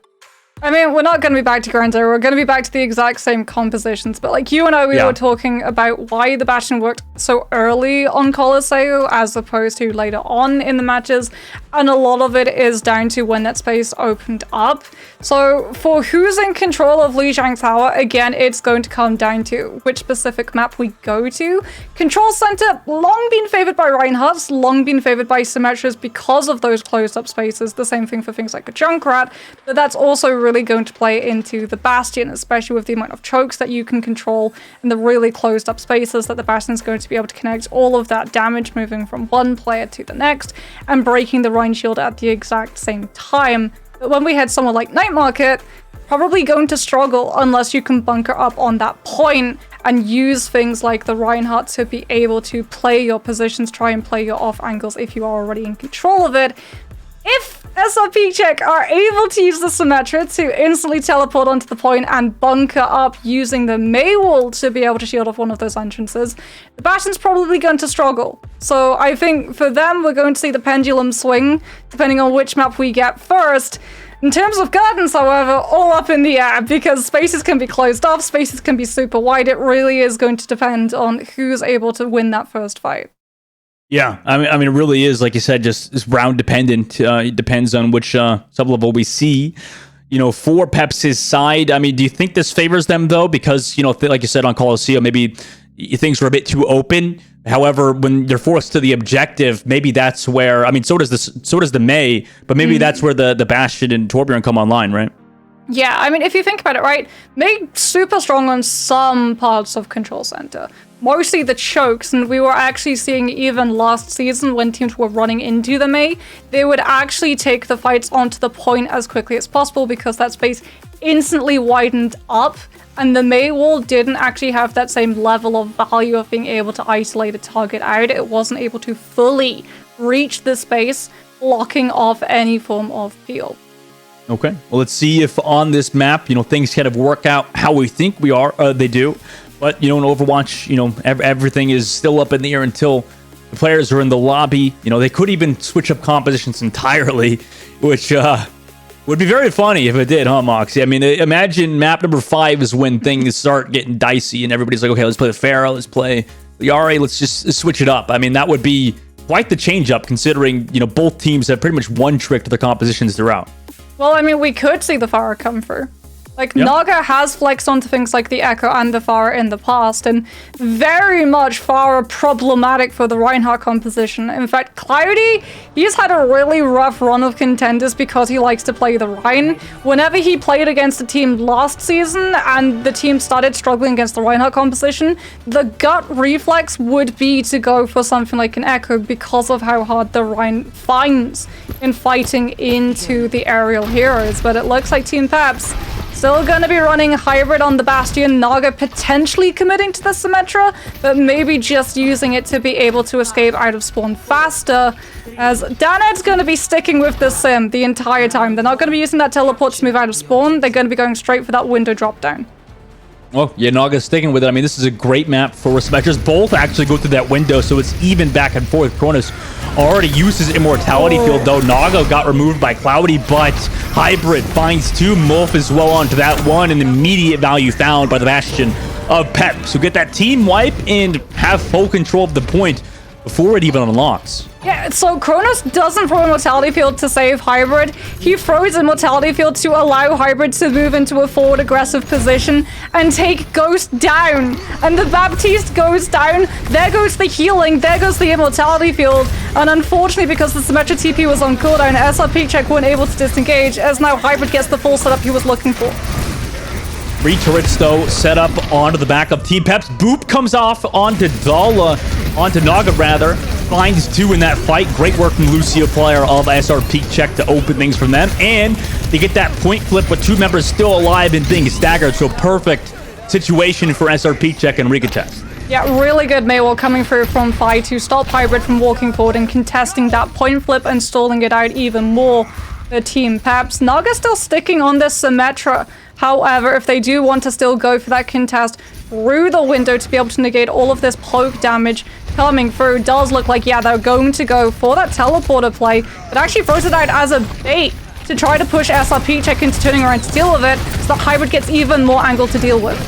I mean, we're not going to be back to ground zero. We're going to be back to the exact same compositions. But like you and I, we were talking about why the Bastion worked so early on Colosseo as opposed to later on in the matches. And a lot of it is down to when that space opened up. So for who's in control of Lijiang Tower, again, it's going to come down to which specific map we go to. Control Center, long been favored by Reinhardt's, long been favored by Symmetras because of those closed up spaces. The same thing for things like a Junkrat, but that's also really going to play into the Bastion, especially with the amount of chokes that you can control and the really closed up spaces that the Bastion is going to be able to connect all of that damage moving from one player to the next and breaking the Rhine shield at the exact same time. But when we had someone like Night Market, probably going to struggle unless you can bunker up on that point and use things like the Reinhardt to be able to play your positions, try and play your off angles if you are already in control of it. If SRP Check are able to use the Symmetra to instantly teleport onto the point and bunker up using the Mei wall to be able to shield off one of those entrances, the Bastion's probably going to struggle. So I think for them, we're going to see the pendulum swing, depending on which map we get first. In terms of gardens, however, all up in the air, because spaces can be closed off, spaces can be super wide. It really is going to depend on who's able to win that first fight. Yeah, I mean, it really is, like you said, just round dependent. It depends on which sub-level we see. For Peps' side, I mean, do you think this favors them, though? Because, like you said on Colosseo, maybe things were a bit too open. However, when they're forced to the objective, maybe that's where, I mean, so does the Mei, but maybe that's where the Bastion and Torbjorn come online, right? Yeah, I mean, if you think about it, right, Mei super strong on some parts of Control Center. Mostly the chokes, and we were actually seeing even last season when teams were running into the Mei, they would actually take the fights onto the point as quickly as possible because that space instantly widened up, and the Mei wall didn't actually have that same level of value of being able to isolate a target out. It wasn't able to fully reach the space, blocking off any form of peel. Okay, well, let's see if on this map, things kind of work out how we think they do. But, in Overwatch, everything is still up in the air until the players are in the lobby. They could even switch up compositions entirely, which would be very funny if it did, huh, Moxie? I mean, imagine map number 5 is when things start getting dicey and everybody's like, okay, let's play the Pharah, let's play the Yari, let's just switch it up. I mean, that would be quite the change-up considering, both teams have pretty much one trick to their compositions throughout. Well, I mean, we could see the Pharah come through. Like, yep. Naga has flexed onto things like the Echo and the Pharah in the past, and very much Pharah problematic for the Reinhardt composition. In fact, Cloudy, he's had a really rough run of contenders because he likes to play the Rhine. Whenever he played against a team last season and the team started struggling against the Reinhardt composition, the gut reflex would be to go for something like an Echo because of how hard the Rhine finds in fighting into the aerial heroes. But it looks like Team Peps still going to be running hybrid on the Bastion. Naga potentially committing to the Symmetra, but maybe just using it to be able to escape out of spawn faster, as Danet's going to be sticking with the Sim the entire time. They're not going to be using that teleport to move out of spawn. They're going to be going straight for that window drop down. Oh, yeah, Naga's sticking with it. I mean, this is a great map for Symmetras. Both actually go through that window, so it's even back and forth. Cronus already uses Immortality Field, though. Naga got removed by Cloudy, but Hybrid finds 2. Mulf as well onto that one, and immediate value found by the Bastion of Pep. So get that team wipe and have full control of the point before it even unlocks. Yeah, so Cronus doesn't throw Immortality Field to save Hybrid. He throws Immortality Field to allow Hybrid to move into a forward aggressive position and take Ghost down. And the Baptiste goes down. There goes the healing. There goes the Immortality Field. And unfortunately, because the Symmetra TP was on cooldown, SRP Check weren't able to disengage, as now Hybrid gets the full setup he was looking for. 3 turrets, though, set up onto the back of Team Peps. Boop comes off onto Dala. onto Naga rather. Finds 2 in that fight. Great work from Lucio, player of SRP Check, to open things from them. And they get that point flip with 2 members still alive and being staggered. So perfect situation for SRP Check and recontest. Yeah, really good Maywall coming through from Fi to stop Hybrid from walking forward and contesting that point flip and stalling it out even more. The Team Peps. Naga still sticking on this Symmetra. However, if they do want to still go for that contest through the window to be able to negate all of this poke damage coming through, does look like, yeah, they're going to go for that teleporter play, but actually throws it out as a bait to try to push SRP Check into turning around to deal with it, so that Hybrid gets even more angle to deal with.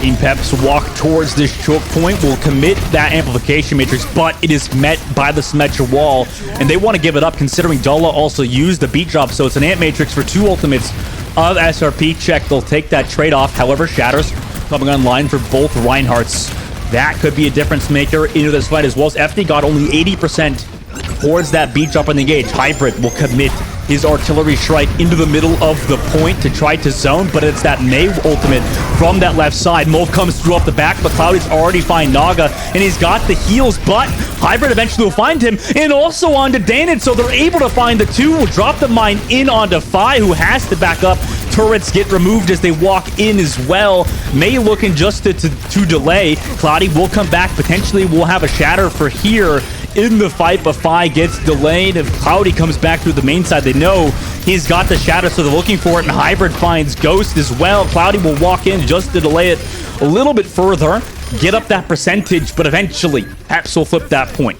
Team Peps walk towards this choke point, will commit that amplification matrix, but it is met by the Symmetra wall, and they want to give it up considering Dalla also used the beat drop, so it's an amp matrix for 2 ultimates of SRP Check. They'll take that trade-off. However, Shatters coming online for both Reinhardts. That could be a difference maker into this fight as well, as FD got only 80% towards that beat drop on the engage. Hybrid will commit his artillery strike into the middle of the point to try to zone, but it's that May ultimate from that left side. Molf comes through off the back, but Cloudy's already find Naga, and he's got the heals, but Hybrid eventually will find him, and also onto Danid, so they're able to find the 2. Will drop the mine in onto Fi, who has to back up. Turrets get removed as they walk in as well. May looking just to delay. Cloudy will come back. Potentially we'll have a shatter for here in the fight, but Fi gets delayed. If Cloudy comes back through the main side, they know he's got the shatter, so they're looking for it, and Hybrid finds Ghost as well. Cloudy will walk in just to delay it a little bit further, get up that percentage, but eventually Peps will flip that point.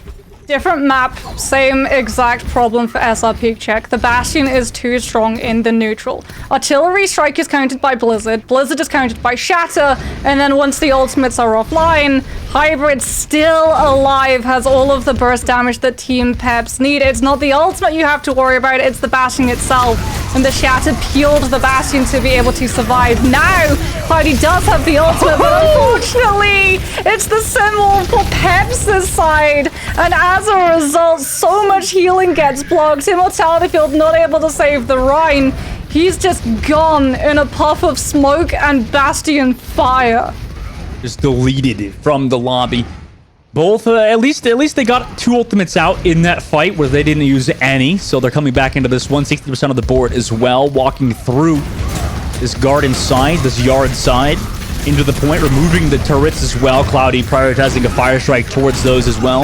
Different map, same exact problem for SRP Check. The Bastion is too strong in the neutral. Artillery Strike is countered by Blizzard. Blizzard is countered by Shatter. And then once the ultimates are offline, Hybrid still alive, has all of the burst damage that Team Peps need. It's not the ultimate you have to worry about, it's the Bastion itself. And the Shatter peeled the Bastion to be able to survive. Now, Cloudy does have the ultimate, but unfortunately, it's the symbol for Peps' side. And as a result, so much healing gets blocked. Immortality Field not able to save the Rhine. He's just gone in a puff of smoke and Bastion fire. Just deleted from the lobby. Both, at least they got 2 ultimates out in that fight where they didn't use any, so they're coming back into this 160% of the board as well, walking through this garden side, this yard side, into the point, removing the turrets as well. Cloudy prioritizing a fire strike towards those as well.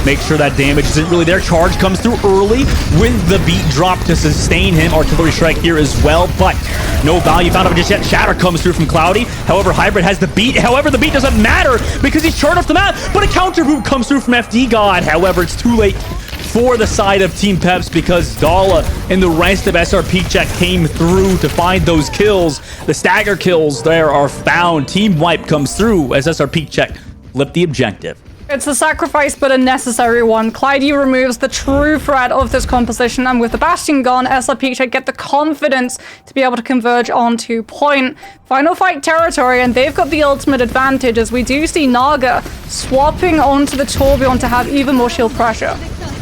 Make sure that damage isn't really there. Charge comes through early with the beat drop to sustain him. Artillery strike here as well, but no value found of it just yet. Shatter comes through from Cloudy. However, Hybrid has the beat. However, the beat doesn't matter because he's charged off the map, but a counter boot comes through from FD God. However, it's too late for the side of Team Peps because Dalla and the rest of SRP Check came through to find those kills. The stagger kills there are found. Team Wipe comes through as SRP Check flip the objective. It's a sacrifice, but a necessary one. Cloudy removes the true threat of this composition, and with the Bastion gone, SRP Check get the confidence to be able to converge onto point. Final fight territory, and they've got the ultimate advantage, as we do see Naga swapping onto the Tourbillon to have even more shield pressure.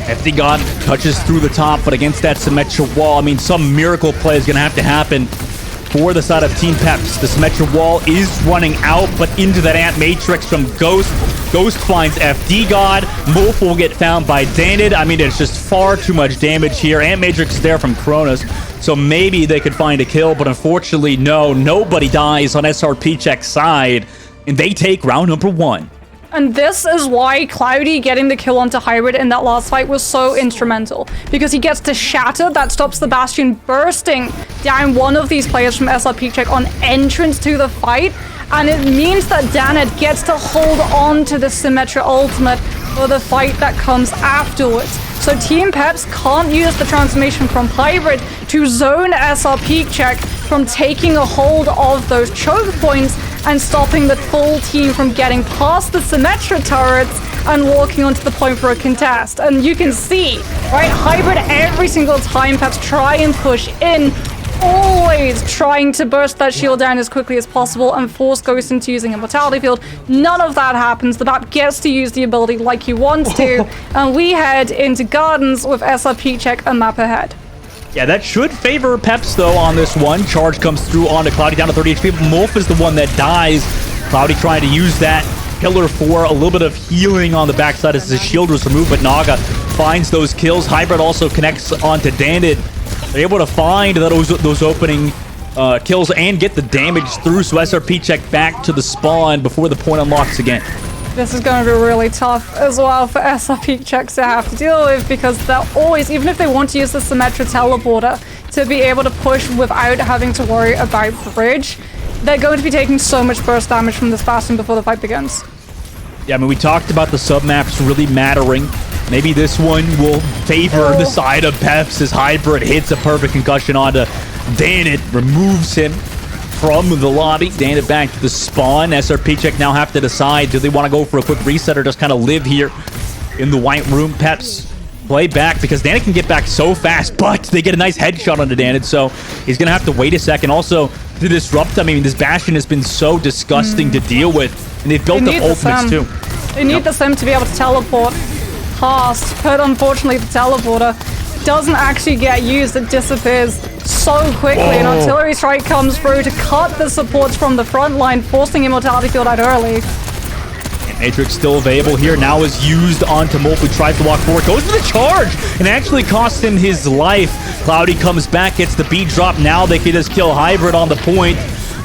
FD God touches through the top, but against that Symmetra wall, I mean, some miracle play is going to have to happen for the side of Team Peps. The Symmetra wall is running out, but into that Ant Matrix from Ghost. Ghost finds FD God. Molf will get found by Danid. I mean, it's just far too much damage here. Ant Matrix is there from Kronos, so maybe they could find a kill, but unfortunately, no. Nobody dies on SRP Check's side, and they take round number 1. And this is why Cloudy getting the kill onto Hybrid in that last fight was so instrumental. Because he gets to Shatter, that stops the Bastion bursting down one of these players from SRP Check on entrance to the fight. And it means that Danid gets to hold on to the Symmetra ultimate for the fight that comes afterwards. So Team Peps can't use the transformation from Hybrid to zone SRP Check from taking a hold of those choke points and stopping the full team from getting past the Symmetra turrets and walking onto the point for a contest. And you can see, right, Hybrid every single time Peps try and push in, always trying to burst that shield down as quickly as possible and force Ghost into using Immortality Field. None of that happens. The map gets to use the ability like he wants to, and we head into Gardens with SRP Check a map ahead. Yeah, that should favor Peps, though, on this one. Charge comes through onto Cloudy, down to 30 HP. Molf is the one that dies. Cloudy trying to use that pillar 4, a little bit of healing on the backside as his shield was removed, but Naga finds those kills. Hybrid also connects onto Danid. They're able to find those opening kills and get the damage through, so SRP check back to the spawn before the point unlocks again. This is going to be really tough as well for SRP checks to have to deal with, because they're always, even if they want to use the Symmetra teleporter to be able to push without having to worry about bridge, they're going to be taking so much burst damage from this Bastion before the fight begins. Yeah, I mean, we talked about the sub-maps really mattering. Maybe this one will favor the side of Peps as Hybrid hits a perfect concussion onto Danit, removes him from the lobby. Danit back to the spawn. SRP check now have to decide, do they want to go for a quick reset or just kind of live here in the white room? Peps play back because Danit can get back so fast, but they get a nice headshot onto Danit, so he's going to have to wait a second. Also, to disrupt, I mean, this Bastion has been so disgusting to deal with, and they've built up ultimates too. They need the Sim to be able to teleport past, but unfortunately the teleporter doesn't actually get used. It disappears so quickly. An artillery strike comes through to cut the supports from the front line, forcing Immortality Field out early. Matrix still available here, now is used onto Multi, tries to walk forward, goes for the charge, and actually costs him his life. Cloudy comes back, gets the beat drop, now they can just kill Hybrid on the point.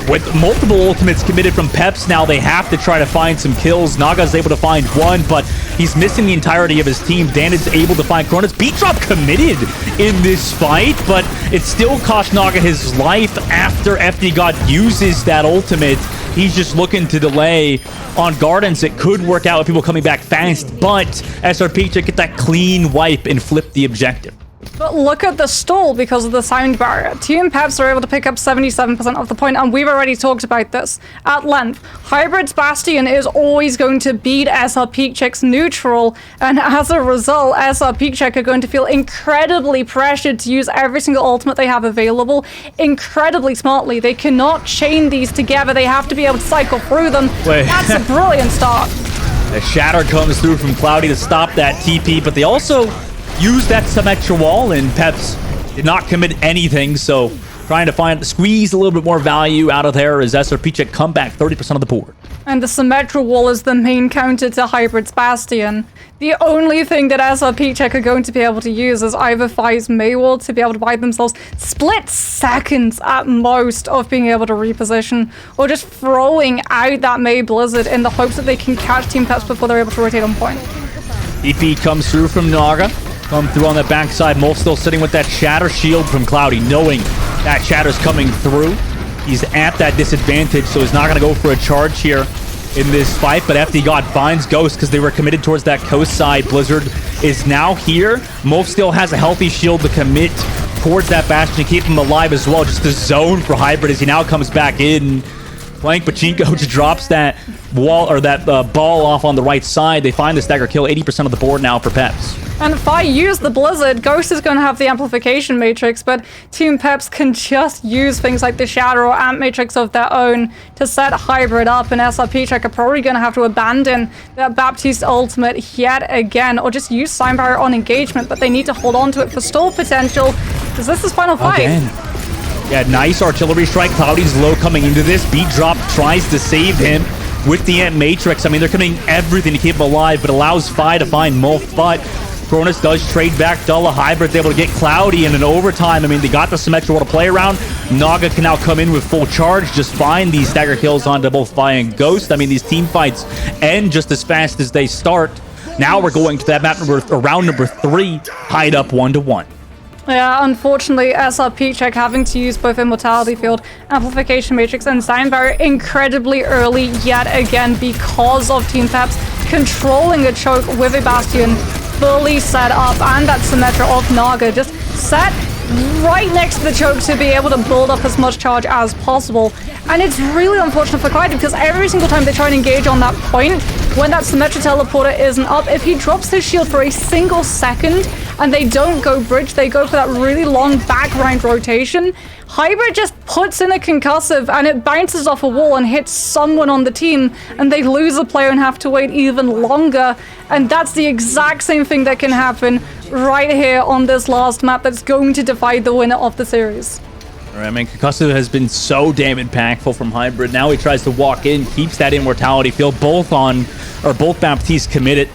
With multiple ultimates committed from Peps, now they have to try to find some kills. Naga's able to find one, but he's missing the entirety of his team. Danid's able to find Cronus. Beat drop committed in this fight, but it still cost Naga his life after FD God uses that ultimate. He's just looking to delay on Gardens. It could work out with people coming back fast, but SRP to get that clean wipe and flip the objective. But look at the stall because of the sound barrier. Team Peps are able to pick up 77% of the point, and we've already talked about this at length. Hybrid's Bastion is always going to beat SR Peak Check's neutral, and as a result, SR Peak Check are going to feel incredibly pressured to use every single ultimate they have available incredibly smartly. They cannot chain these together. They have to be able to cycle through them. That's a brilliant start. A shatter comes through from Cloudy to stop that TP, but they also use that Symmetra wall, and Peps did not commit anything, so trying to squeeze a little bit more value out of there as SRP check come back 30% of the board. And the Symmetra wall is the main counter to Hybrid's Bastion. The only thing that SRP check are going to be able to use is either Fi's Maywall to be able to buy themselves split seconds at most of being able to reposition, or just throwing out that May Blizzard in the hopes that they can catch Team Peps before they're able to rotate on point. EP comes through from Naga. Come through on the backside. Mole still sitting with that Shatter shield from Cloudy, knowing that Shatter's coming through. He's at that disadvantage, so he's not going to go for a charge here in this fight, but FD God finds Ghost because they were committed towards that coast side. Blizzard is now here. Mole still has a healthy shield to commit towards that Bastion to keep him alive as well. Just the zone for Hybrid as he now comes back in. Flank Pachinko just drops that wall or that ball off on the right side. They find the stagger kill, 80% of the board now for Peps. And if I use the Blizzard, Ghost is going to have the amplification matrix, but Team Peps can just use things like the Shadow or Amp matrix of their own to set Hybrid up, and SRP check are probably going to have to abandon that Baptiste ultimate yet again, or just use Sign Barrier on engagement, but they need to hold on to it for stall potential, because this is final fight. Again. Yeah, nice artillery strike. Cloudy's low coming into this. Beat drop tries to save him with the Amp matrix. I mean, they're committing everything to keep him alive, but allows Fi to find Mulf, but Cronus does trade back. Dulla Hybrid's able to get Cloudy in an overtime. I mean, they got the Symmetra wall to play around. Naga can now come in with full charge, just find these stagger kills onto both Fi and Ghost. I mean, these team fights end just as fast as they start. Now we're going to that map round number 3, tied up 1-1. Yeah, unfortunately, SRP check having to use both Immortality Field, Amplification Matrix, and Sound Barrier incredibly early yet again because of Team Peps controlling a choke with a Bastion fully set up, and that Symmetra of Naga just set right next to the choke to be able to build up as much charge as possible. And it's really unfortunate for Clyde because every single time they try and engage on that point, when that Symmetra teleporter isn't up, if he drops his shield for a single second and they don't go bridge, they go for that really long background rotation, Hybrid just puts in a concussive and it bounces off a wall and hits someone on the team, and they lose a player and have to wait even longer. And that's the exact same thing that can happen right here on this last map that's going to divide the winner of the series. I mean, Colosseo has been so damn impactful from Hybrid. Now he tries to walk in, keeps that immortality field. Both Baptiste committed,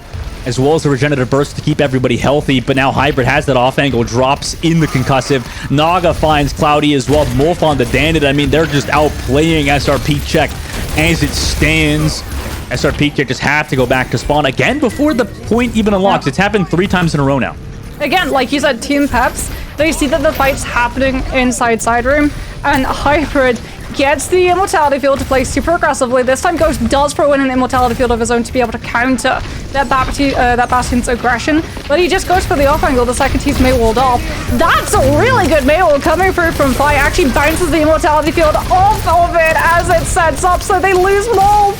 as well as the regenerative burst to keep everybody healthy. But now Hybrid has that off angle, drops in the concussive. Naga finds Cloudy as well. Wolf on the Dandit. I mean, they're just outplaying SRP Check as it stands. SRP Check just have to go back to spawn again before the point even unlocks. It's happened 3 times in a row now. Again, like you said, Team Peps, they see that the fight's happening inside side room, and Hybrid gets the immortality field to play super aggressively. This time Ghost does throw in an immortality field of his own to be able to counter that Bastion's aggression, but he just goes for the off angle the second he's Maywalled off. That's a really good Maywall coming through from Fi. Actually bounces the immortality field off of it as it sets up, so they lose more.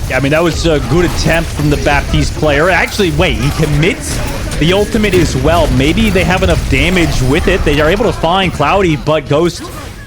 Yeah, I mean, that was a good attempt from the Baptiste player. Actually, wait, he commits the ultimate as well. Maybe they have enough damage with it. They are able to find Cloudy, but Ghost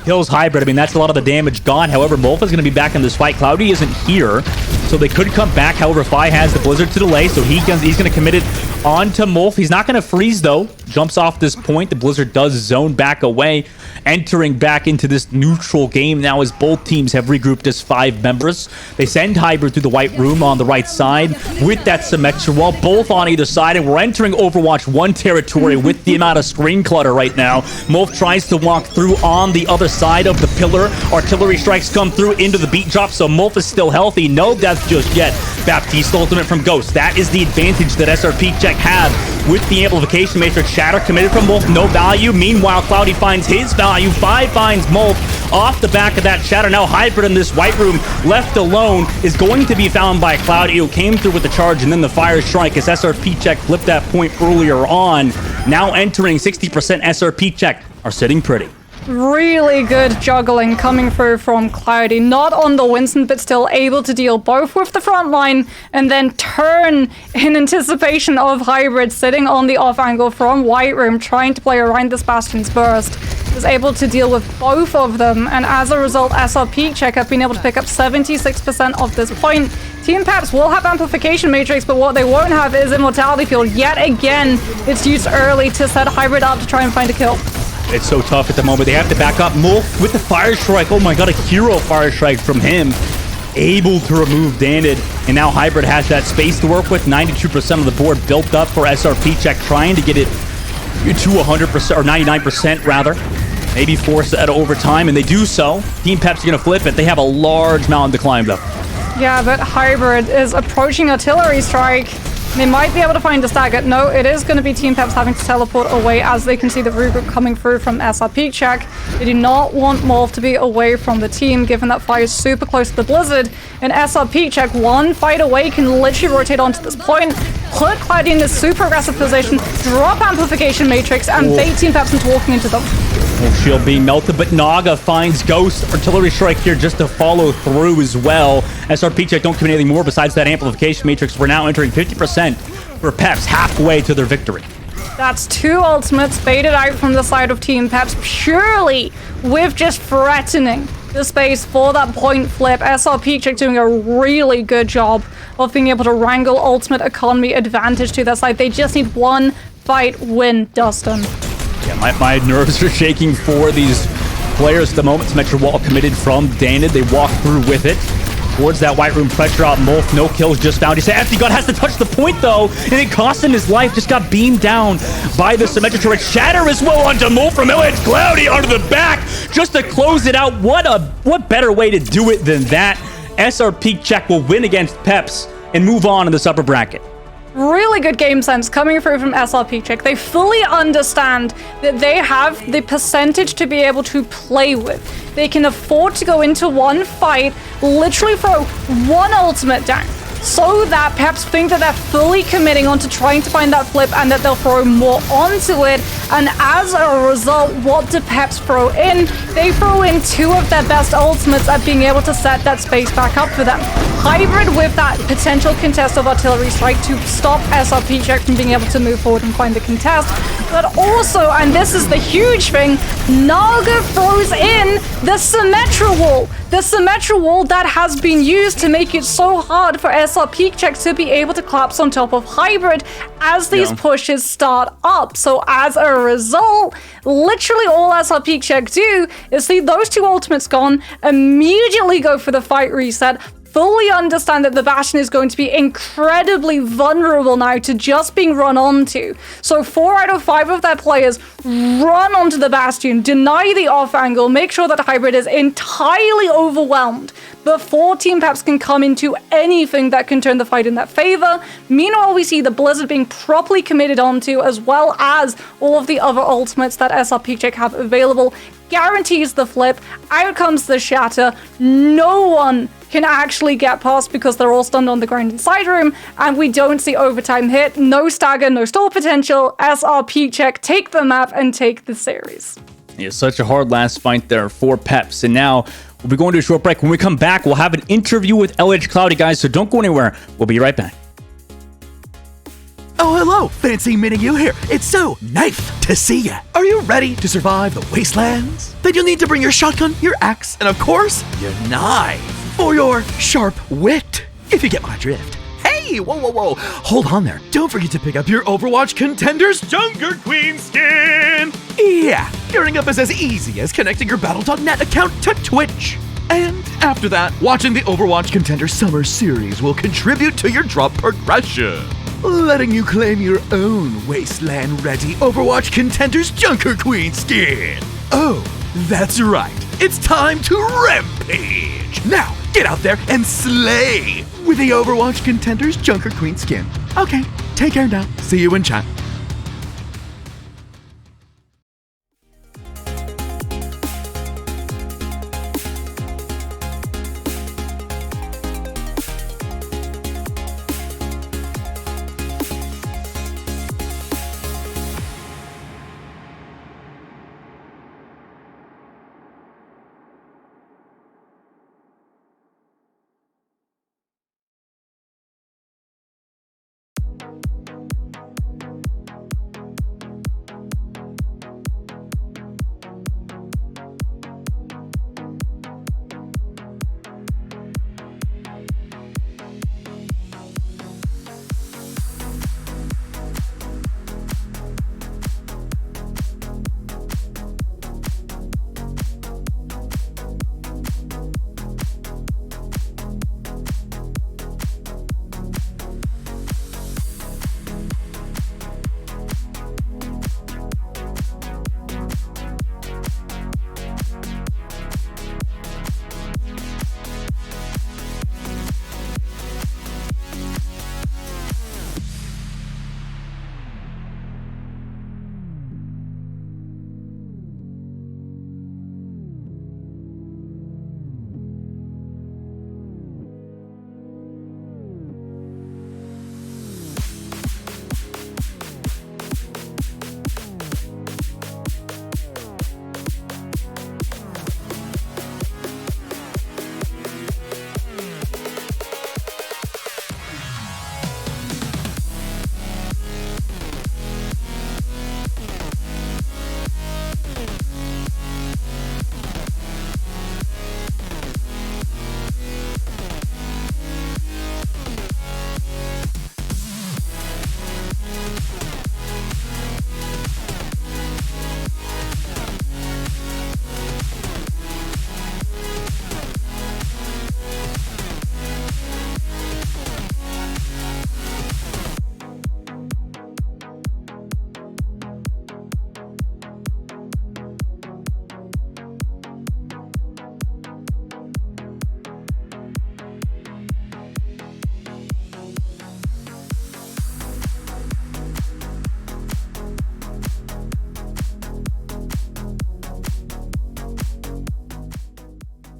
kills Hybrid. I mean, that's a lot of the damage gone. However, Molf is going to be back in this fight. Cloudy isn't here, so they could come back. However, Fi has the Blizzard to delay, so he's going to commit it onto Molf. He's not going to freeze, though. Jumps off this point. The Blizzard does zone back away, entering back into this neutral game now as both teams have regrouped as 5 members. They send Hybrid through the white room on the right side with that Symmetra wall, both on either side, and we're entering Overwatch 1 territory with the amount of screen clutter right now. Molf tries to walk through on the other side of the pillar. Artillery strikes come through into the beat drop, so Molf is still healthy. No death just yet. Baptiste ultimate from Ghost. That is the advantage that SRP Check have with the amplification matrix. Shatter committed from Molf, no value. Meanwhile, Cloudy finds his value. 5 finds Molf off the back of that Shatter. Now Hybrid in this white room, left alone, is going to be found by Cloudy, who came through with the charge and then the fire strike as SRP Check flipped that point earlier on. Now entering 60% SRP Check are sitting pretty. Really good juggling coming through from Cloudy. Not on the Winston, but still able to deal both with the front line and then turn in anticipation of Hybrid sitting on the off angle from White Room, trying to play around this Bastion's burst. Was able to deal with both of them, and as a result, SRP Check have been able to pick up 76% of this point. Team Peps will have Amplification Matrix, but what they won't have is Immortality Field. Yet again, it's used early to set Hybrid up to try and find a kill. It's so tough at the moment. They have to back up. Molf with the Fire Strike. Oh my god, a hero Fire Strike from him. Able to remove Dandit. And now Hybrid has that space to work with. 92% of the board built up for SRP Check, trying to get it to 100%, or 99% rather. Maybe force that over time, and they do so. Team Peps are going to flip it. They have a large mountain to climb, though. Yeah, but Hybrid is approaching Artillery Strike. They might be able to find a stagger. No, it is going to be Team Peps having to teleport away as they can see the regroup coming through from SRP Check. They do not want Molf to be away from the team, given that Fire is super close to the Blizzard. And SRP Check, one fight away, can literally rotate onto this point, put Cloudy in this super aggressive position, drop Amplification Matrix, and bait Team Peps into walking into them. Shield being melted, but Naga finds Ghost. Artillery Strike here just to follow through as well. SRP Check don't commit anything more besides that Amplification Matrix. We're now entering 50% for Peps, halfway to their victory. That's 2 ultimates baited out from the side of Team Peps, purely with just threatening the space for that point flip. SRP Check doing a really good job of being able to wrangle ultimate economy advantage to their side. They just need one fight win, Dustin. Yeah, my nerves are shaking for these players at the moment. Symmetra wall committed from Dandit. They walk through with it towards that white room. Pressure out Molf. No kills just found. He said Empty God has to touch the point though, and it cost him his life. Just got beamed down by the Symmetra turret. Shatter as well onto Molf from Edge. Cloudy onto the back just to close it out. What better way to do it than that? SRP Check will win against Peps and move on in this upper bracket. Really good game sense coming through from SRP Check. They fully understand that they have the percentage to be able to play with. They can afford to go into one fight, literally throw one ultimate down, so that Peps think that they're fully committing onto trying to find that flip and that they'll throw more onto it. And as a result, what do Peps throw in? They throw in 2 of their best ultimates at being able to set that space back up for them. Hybrid with that potential contest of Artillery Strike to stop SRP Check from being able to move forward and find the contest. But also, and this is the huge thing, Naga throws in the Symmetra wall. The Symmetra wall that has been used to make it so hard for SRP Check to be able to collapse on top of Hybrid as these pushes start up. So as a result, literally all SR Peak Check do is see those two ultimates gone, immediately go for the fight reset, fully understand that the Bastion is going to be incredibly vulnerable now to just being run onto. So 4 out of 5 of their players run onto the Bastion, deny the off angle, make sure that Hybrid is entirely overwhelmed before Team Peps can come into anything that can turn the fight in their favor. Meanwhile, we see the Blizzard being properly committed onto, as well as all of the other ultimates that SR Peak Check have available. Guarantees the flip, out comes the shatter, no one can actually get past because they're all stunned on the ground inside room, and we don't see overtime hit, no stagger, no stall potential. SR Peak Check take the map and take the series. Yeah, such a hard last fight there for Peps, and now we'll be going to a short break. When we come back, we'll have an interview with LH Cloudy, guys, so don't go anywhere. We'll be right back. Oh, hello! Fancy meeting you here. It's so nice to see ya. Are you ready to survive the wastelands? Then you'll need to bring your shotgun, your axe, and of course, your knife. For your sharp wit, if you get my drift. Hey, whoa. Hold on there. Don't forget to pick up your Overwatch Contenders Junker Queen skin. Yeah, gearing up is as easy as connecting your Battle.net account to Twitch. And after that, watching the Overwatch Contenders Summer Series will contribute to your drop progression, letting you claim your own wasteland-ready Overwatch Contenders Junker Queen skin. Oh, that's right. It's time to rampage. Now, get out there and slay with the Overwatch Contenders Junker Queen skin. Okay, take care now. See you in chat.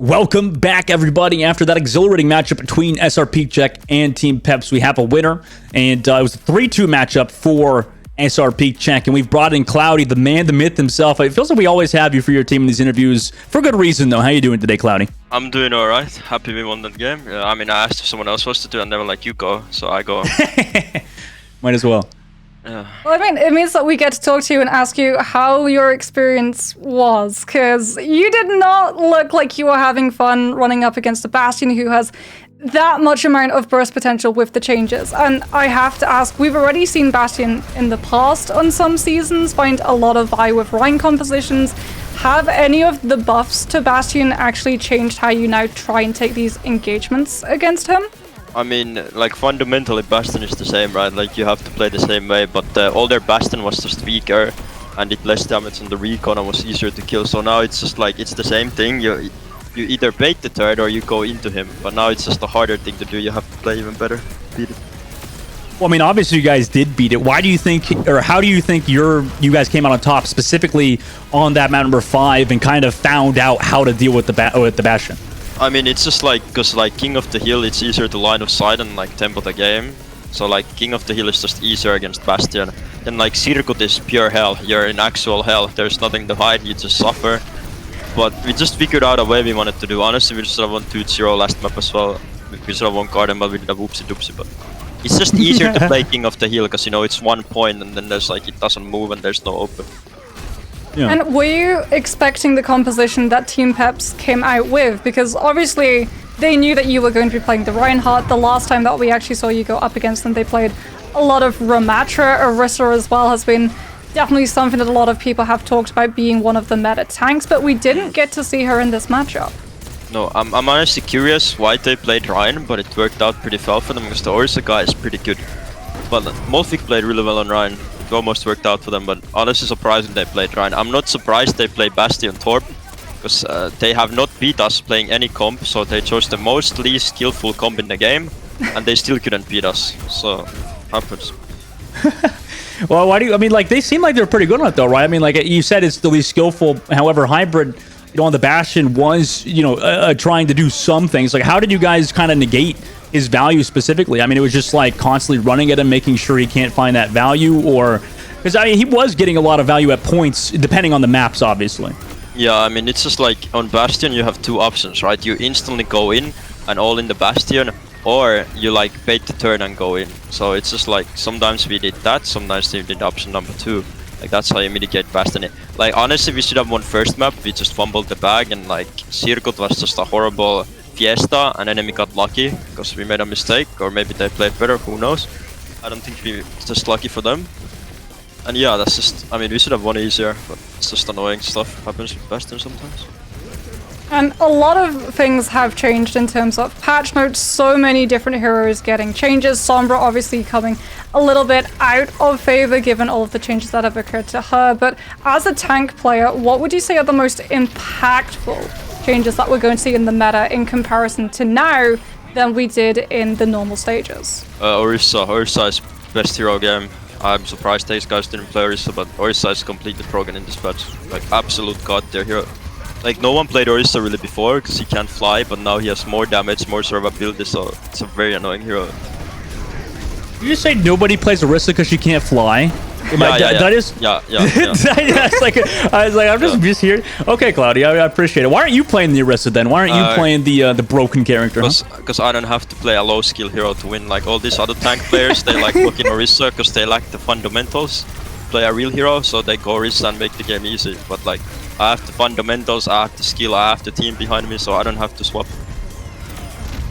Welcome back, everybody. After that exhilarating matchup between SR Peak Check and Team Peps, we have a winner, and it was a 3-2 matchup for SR Peak Check, and we've brought in Cloudy, the man, the myth himself. It feels like we always have you for your team in these interviews, for good reason, though. How you doing today, Cloudy? I'm doing alright. Happy we won that game. I mean, I asked if someone else was to do, and they were like, you go, so I go. Might as well. Well, I mean, it means that we get to talk to you and ask you how your experience was, because you did not look like you were having fun running up against a Bastion who has that much amount of burst potential with the changes. And I have to ask, we've already seen Bastion in the past on some seasons find a lot of value with Rhine compositions. Have any of the buffs to Bastion actually changed how you now try and take these engagements against him? I mean, like, fundamentally Bastion is the same, right? Like, you have to play the same way, but older Bastion was just weaker and did less damage on the recon and was easier to kill. So now it's just like, it's the same thing. You either bait the turret or you go into him, but now it's just a harder thing to do. You have to play even better, beat it. Well, I mean, obviously you guys did beat it. Why do you think, or how do you think you guys came out on top, specifically on that map number 5, and kind of found out how to deal with the Bastion? I mean, it's just like, because like King of the Hill, it's easier to line of sight and like tempo the game. So like King of the Hill is just easier against Bastion. Then like Circuit is pure hell. You're in actual hell. There's nothing to hide. You just suffer. But we just figured out a way we wanted to do. Honestly, we just have won 2-0 last map as well. We should have won Garden, but we did a whoopsie doopsie. But it's just easier to play King of the Hill because, you know, it's 1 point and then there's like, it doesn't move and there's no open. Yeah. And were you expecting the composition that Team Peps came out with? Because obviously they knew that you were going to be playing the Reinhardt. The last time that we actually saw you go up against them, they played a lot of Ramatra. Orisa as well has been definitely something that a lot of people have talked about being one of the meta tanks, but we didn't get to see her in this matchup. No, I'm honestly curious why they played Ryan, but it worked out pretty well for them because the Orisa guy is pretty good. But Molfik played really well on Ryan. It almost worked out for them, but honestly surprising they played Ryan. I'm not surprised they played Bastion Torp, because they have not beat us playing any comp, so they chose the most least skillful comp in the game, and they still couldn't beat us, so happens. Well, why do you, I mean, like, they seem like they're pretty good on it though, right? I mean, like you said, it's the least skillful. However, Hybrid, you know, on the Bastion was, you know, trying to do some things. Like, how did you guys kind of negate his value specifically? I mean, it was just like constantly running at him, making sure he can't find that value, or because I mean, he was getting a lot of value at points, depending on the maps, obviously. Yeah, I mean, it's just like on Bastion, you have two options, right? You instantly go in and all in the Bastion, or you like bait the turn and go in. So it's just like sometimes we did that, sometimes we did option number 2. Like, that's how you mitigate Bastion. Like, honestly, we should have won first map. We just fumbled the bag, and like Circuit was just a horrible fiesta, and enemy got lucky because we made a mistake, or maybe they played better, who knows. I don't think it's just lucky for them. And yeah, that's just, I mean, we should have won easier, but it's just annoying stuff happens with Bastion sometimes. And a lot of things have changed in terms of patch notes, so many different heroes getting changes. Sombra obviously coming a little bit out of favor given all of the changes that have occurred to her. But as a tank player, what would you say are the most impactful changes that we're going to see in the meta in comparison to now than we did in the normal stages? Orisa is best hero game. I'm surprised these guys didn't play Orisa, but Orisa is completely broken in this patch. Like, absolute god tier hero. Like, no one played Orisa really before because he can't fly, but now he has more damage, more survivability, so it's a very annoying hero. Did you say nobody plays Orisa because she can't fly? That is... Yeah. I was like, I'm just here. Okay, Claudia, I appreciate it. Why aren't you playing the Orisa then? Why aren't you playing the broken character? Because I don't have to play a low skill hero to win. Like, all these other tank players, they like looking Orisa because they lack the fundamentals. Play a real hero, so they go Orisa and make the game easy. But like, I have the fundamentals, I have the skill, I have the team behind me, so I don't have to swap.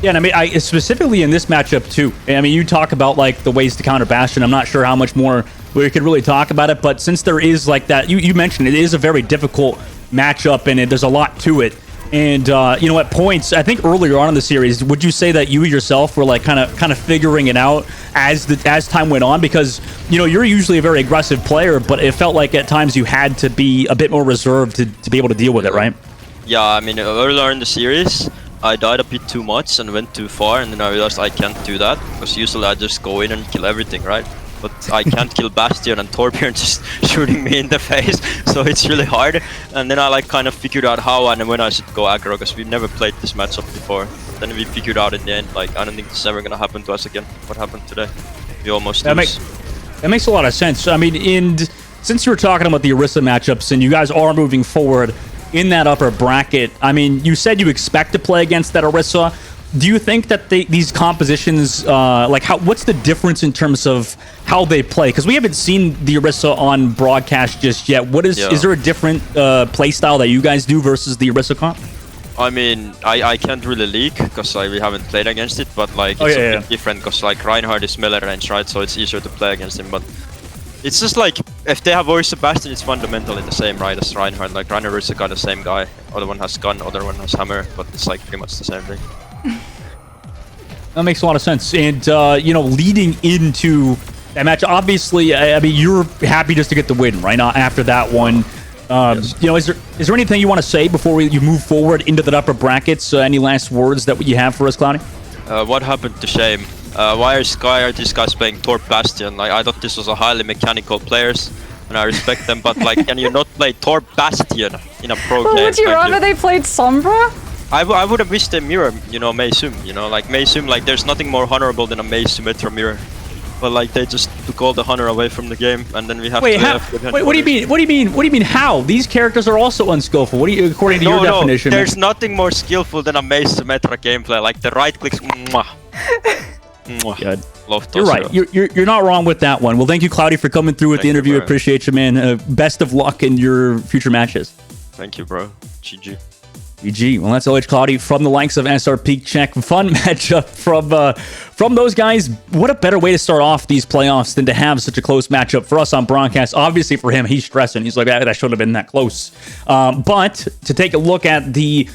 Yeah, and I mean, specifically in this matchup too. I mean, you talk about like the ways to counter Bastion. I'm not sure how much more we could really talk about it, but since there is like that, you mentioned it is a very difficult matchup, and there's a lot to it. And you know, at points, I think earlier on in the series, would you say that you yourself were like kind of figuring it out as time went on? Because you know, you're usually a very aggressive player, but it felt like at times you had to be a bit more reserved to be able to deal with it, right? Yeah, I mean, earlier in the series, I died a bit too much and went too far, and then I realized I can't do that because usually I just go in and kill everything, right? But I can't kill Bastion and Torbjorn just shooting me in the face, so it's really hard. And then I like kind of figured out how and when I should go aggro, because we've never played this matchup before. Then we figured out in the end, like, I don't think this is ever gonna happen to us again. What happened today? We almost lose. That makes a lot of sense. I mean, since you were talking about the Orisa matchups and you guys are moving forward in that upper bracket, I mean, you said you expect to play against that Orisa. Do you think that these compositions, like, what's the difference in terms of how they play? Because we haven't seen the Orisa on broadcast just yet. Is there a different play style that you guys do versus the Orisa comp? I mean, I can't really leak because we haven't played against it, but like it's a bit different because like Reinhardt is melee range, right? So it's easier to play against him. But it's just like if they have Voice Sebastian, it's fundamentally the same, right? As Reinhardt. Like Reinhardt is the same guy. Other one has gun, other one has hammer, but it's like pretty much the same thing. That makes a lot of sense. And you know, leading into that match, obviously, I mean, you're happy just to get the win, right? After that one. Yes. You know, is there anything you want to say before you move forward into the upper brackets? Any last words that you have for us, Cloudy? What happened to Shame? Why are these guys playing Torp Bastion? Like I thought this was a highly mechanical players, and I respect them. But like, can you not play Torp Bastion in a pro game? Would you rather they played Sombra? I would have wished they mirror, you know, Mei Sum. You know, like Mei Sum, like there's nothing more honorable than a Mei Symmetra mirror. But like they just took all the honor away from the game, and then we have Wait, to. Wait, what do you mean? What do you mean? What do you mean? How? These characters are also unskillful. What do you, according to your definition? There's nothing more skillful than a Mei Symmetra gameplay. Like the right clicks. Mwah. Mwah. Good. Love You're right. You're not wrong with that one. Well, thank you, Cloudy, for coming through with the interview. Bro. Appreciate you, man. Best of luck in your future matches. Thank you, bro. GG. GG. Well, that's OH Cloudy from the likes of SR Peak Check. Fun matchup from those guys. What a better way to start off these playoffs than to have such a close matchup for us on broadcast. Obviously, for him, he's stressing. He's like, that should have been that close. But to take a look at the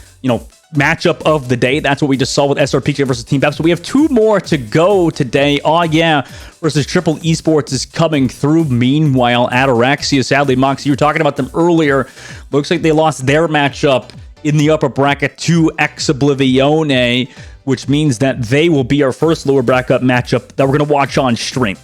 matchup of the day, that's what we just saw with SR Peak Check versus Team Pep. So we have two more to go today. Oh yeah, versus Triple Esports is coming through. Meanwhile, Ataraxia, sadly, Mox, you were talking about them earlier. Looks like they lost their matchup in the upper bracket to Ex-Oblivione, which means that they will be our first lower bracket matchup that we're going to watch on stream.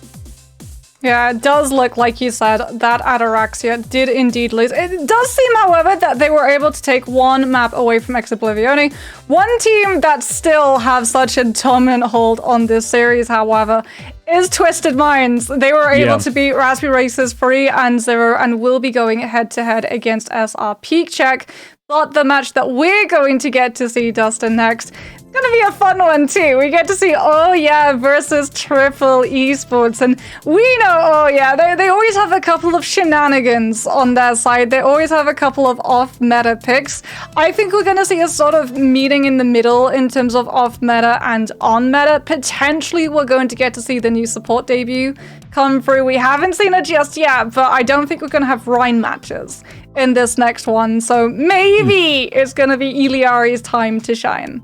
Yeah, it does look, like you said, that Ataraxia did indeed lose. It does seem, however, that they were able to take one map away from Ex-Oblivione. One team that still have such a dominant hold on this series, however, is Twisted Minds. They were able to beat Raspberry Races 3-0 and will be going head-to-head against SR Peak Check. But the match that we're going to get to see, Dustin, next, it's going to be a fun one too. We get to see Oh Yeah versus Triple Esports. And we know Oh Yeah, they always have a couple of shenanigans on their side. They always have a couple of off-meta picks. I think we're going to see a sort of meeting in the middle in terms of off-meta and on-meta. Potentially, we're going to get to see the new support debut come through. We haven't seen it just yet, but I don't think we're going to have Rhine matches in this next one. So maybe it's going to be Iliari's time to shine.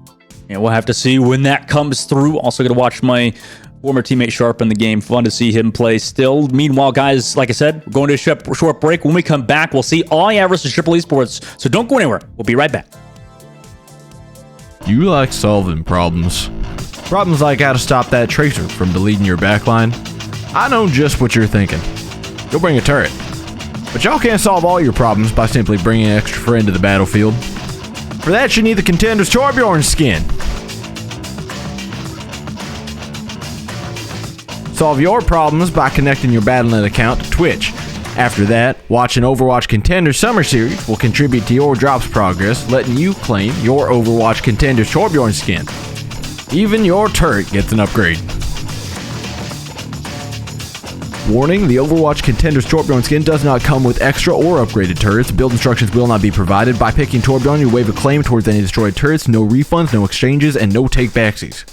Yeah, we'll have to see when that comes through. Also going to watch my former teammate Sharp in the game. Fun to see him play still. Meanwhile, guys, like I said, we're going to a short break. When we come back, we'll see Oh Yeah versus Triple Esports. So don't go anywhere. We'll be right back. You like solving problems. Problems like how to stop that tracer from deleting your backline. I know just what you're thinking. Go bring a turret. But y'all can't solve all your problems by simply bringing an extra friend to the battlefield. For that, you need the Contenders Torbjorn skin. Solve your problems by connecting your Battle.net account to Twitch. After that, watching Overwatch Contenders Summer Series will contribute to your drops progress, letting you claim your Overwatch Contenders Torbjorn skin. Even your turret gets an upgrade. Warning, the Overwatch Contenders Torbjorn skin does not come with extra or upgraded turrets. Build instructions will not be provided. By picking Torbjorn, you waive a claim towards any destroyed turrets, no refunds, no exchanges, and no take-backsies.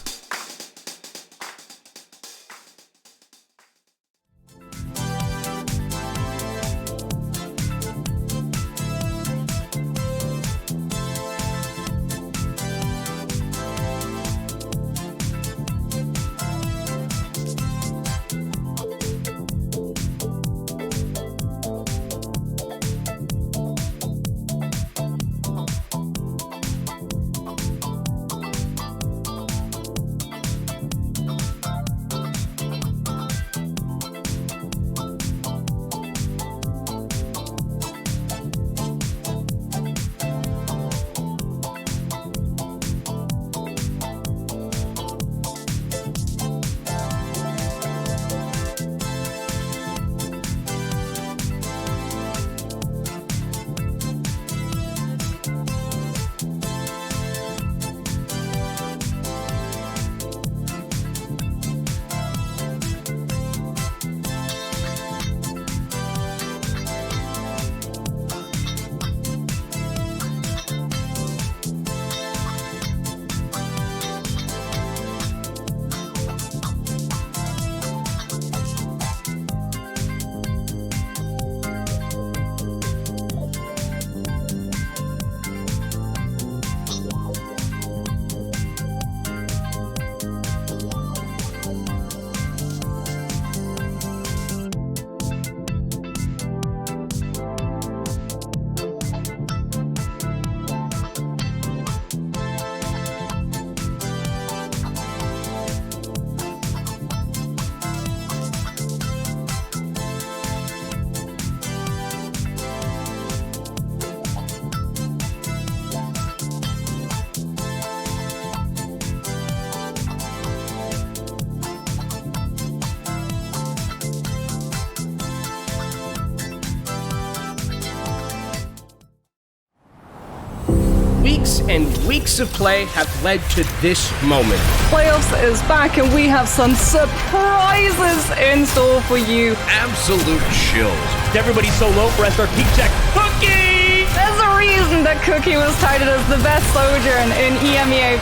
Weeks and weeks of play have led to this moment. Playoffs is back and we have some surprises in store for you. Absolute chills. Everybody's so low for SRP check. Cookie! There's a reason that Cookie was touted as the best soldier in EMEA.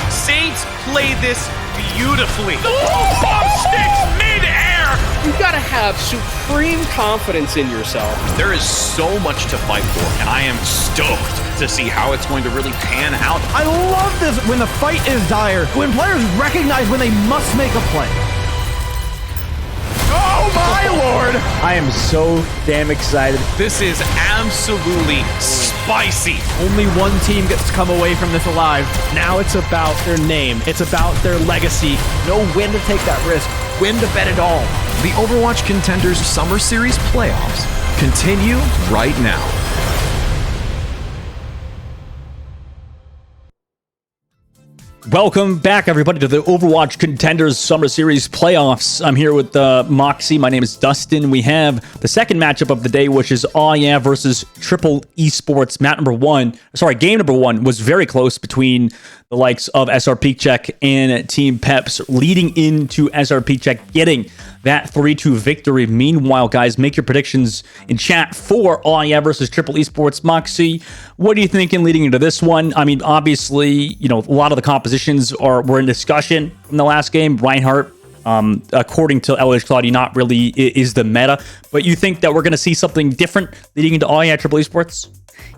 Saints play this beautifully. Bomb sticks mid-air! You gotta have supreme confidence in yourself. There is so much to fight for, and I am stoked to see how it's going to really pan out. I love this when the fight is dire, when players recognize when they must make a play. Oh my lord! I am so damn excited. This is absolutely spicy. Only one team gets to come away from this alive. Now it's about their name. It's about their legacy. Know when to take that risk. When to bet it all. The Overwatch Contenders Summer Series playoffs continue right now. Welcome back, everybody, to the Overwatch Contenders Summer Series Playoffs. I'm here with Moxie. My name is Dustin. We have the second matchup of the day, which is Aw Yeah versus Triple Esports. Game number one was very close between the likes of SRP Check and Team Peps, leading into SRP Check getting that 3-2 victory. Meanwhile, guys, make your predictions in chat for Aw Yeah versus Triple Esports. Moxie, what are you thinking leading into this one? I mean, obviously, you know, a lot of the compositions were in discussion from the last game. Reinhardt, according to LH Cloudy, not really is the meta. But you think that we're going to see something different leading into Aw Yeah Triple Esports?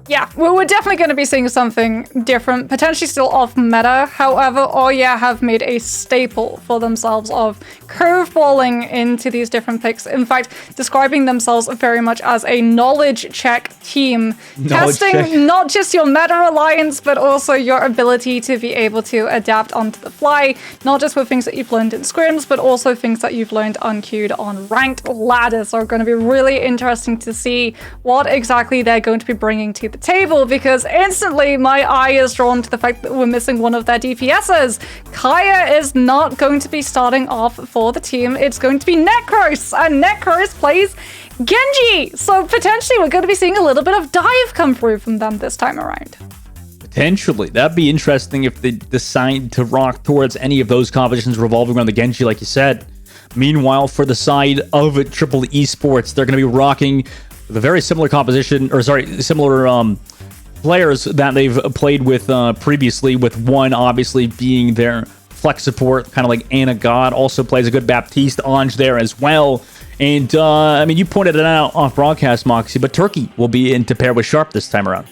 Yeah, well, we're definitely going to be seeing something different, potentially still off meta. However, Aw Yeah have made a staple for themselves of curveballing into these different picks. In fact, describing themselves very much as a knowledge check team, testing not just your meta reliance, but also your ability to be able to adapt onto the fly, not just with things that you've learned in scrims, but also things that you've learned unqueued on ranked ladders. So it's going to be really interesting to see what exactly they're going to be bringing to the table, because instantly my eye is drawn to the fact that we're missing one of their DPSs. Kaya is not going to be starting off for the team. It's going to be Necros, and Necros plays Genji. So potentially we're going to be seeing a little bit of dive come through from them this time around. Potentially. That'd be interesting if they decide to rock towards any of those competitions revolving around the Genji, like you said. Meanwhile, for the side of Triple Esports, they're going to be rocking the very similar similar players that they've played with previously, with one obviously being their flex support, kind of like Anna God, also plays a good Baptiste Ange there as well. And I mean, you pointed it out off broadcast, Moxie, but Turkey will be in to pair with Sharp this time around.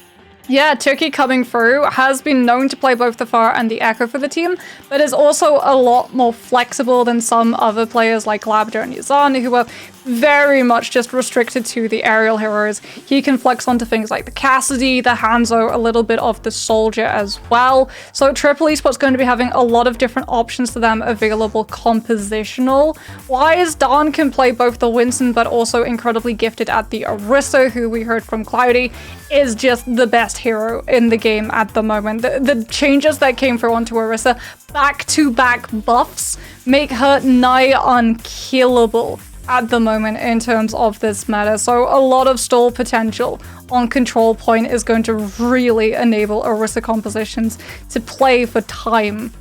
Yeah, Turkey coming through has been known to play both the Pharah and the Echo for the team, but is also a lot more flexible than some other players like Labda and Yazan, who are very much just restricted to the aerial heroes. He can flex onto things like the Cassidy, the Hanzo, a little bit of the Soldier as well. So Triple Esports going to be having a lot of different options to them available compositional wise. Dawn can play both the Winston, but also incredibly gifted at the Orisa, who we heard from Cloudy is just the best hero in the game at the moment. The changes that came through onto Orisa, back-to-back buffs, make her nigh unkillable at the moment in terms of this meta. So a lot of stall potential on control point is going to really enable Orisa compositions to play for time.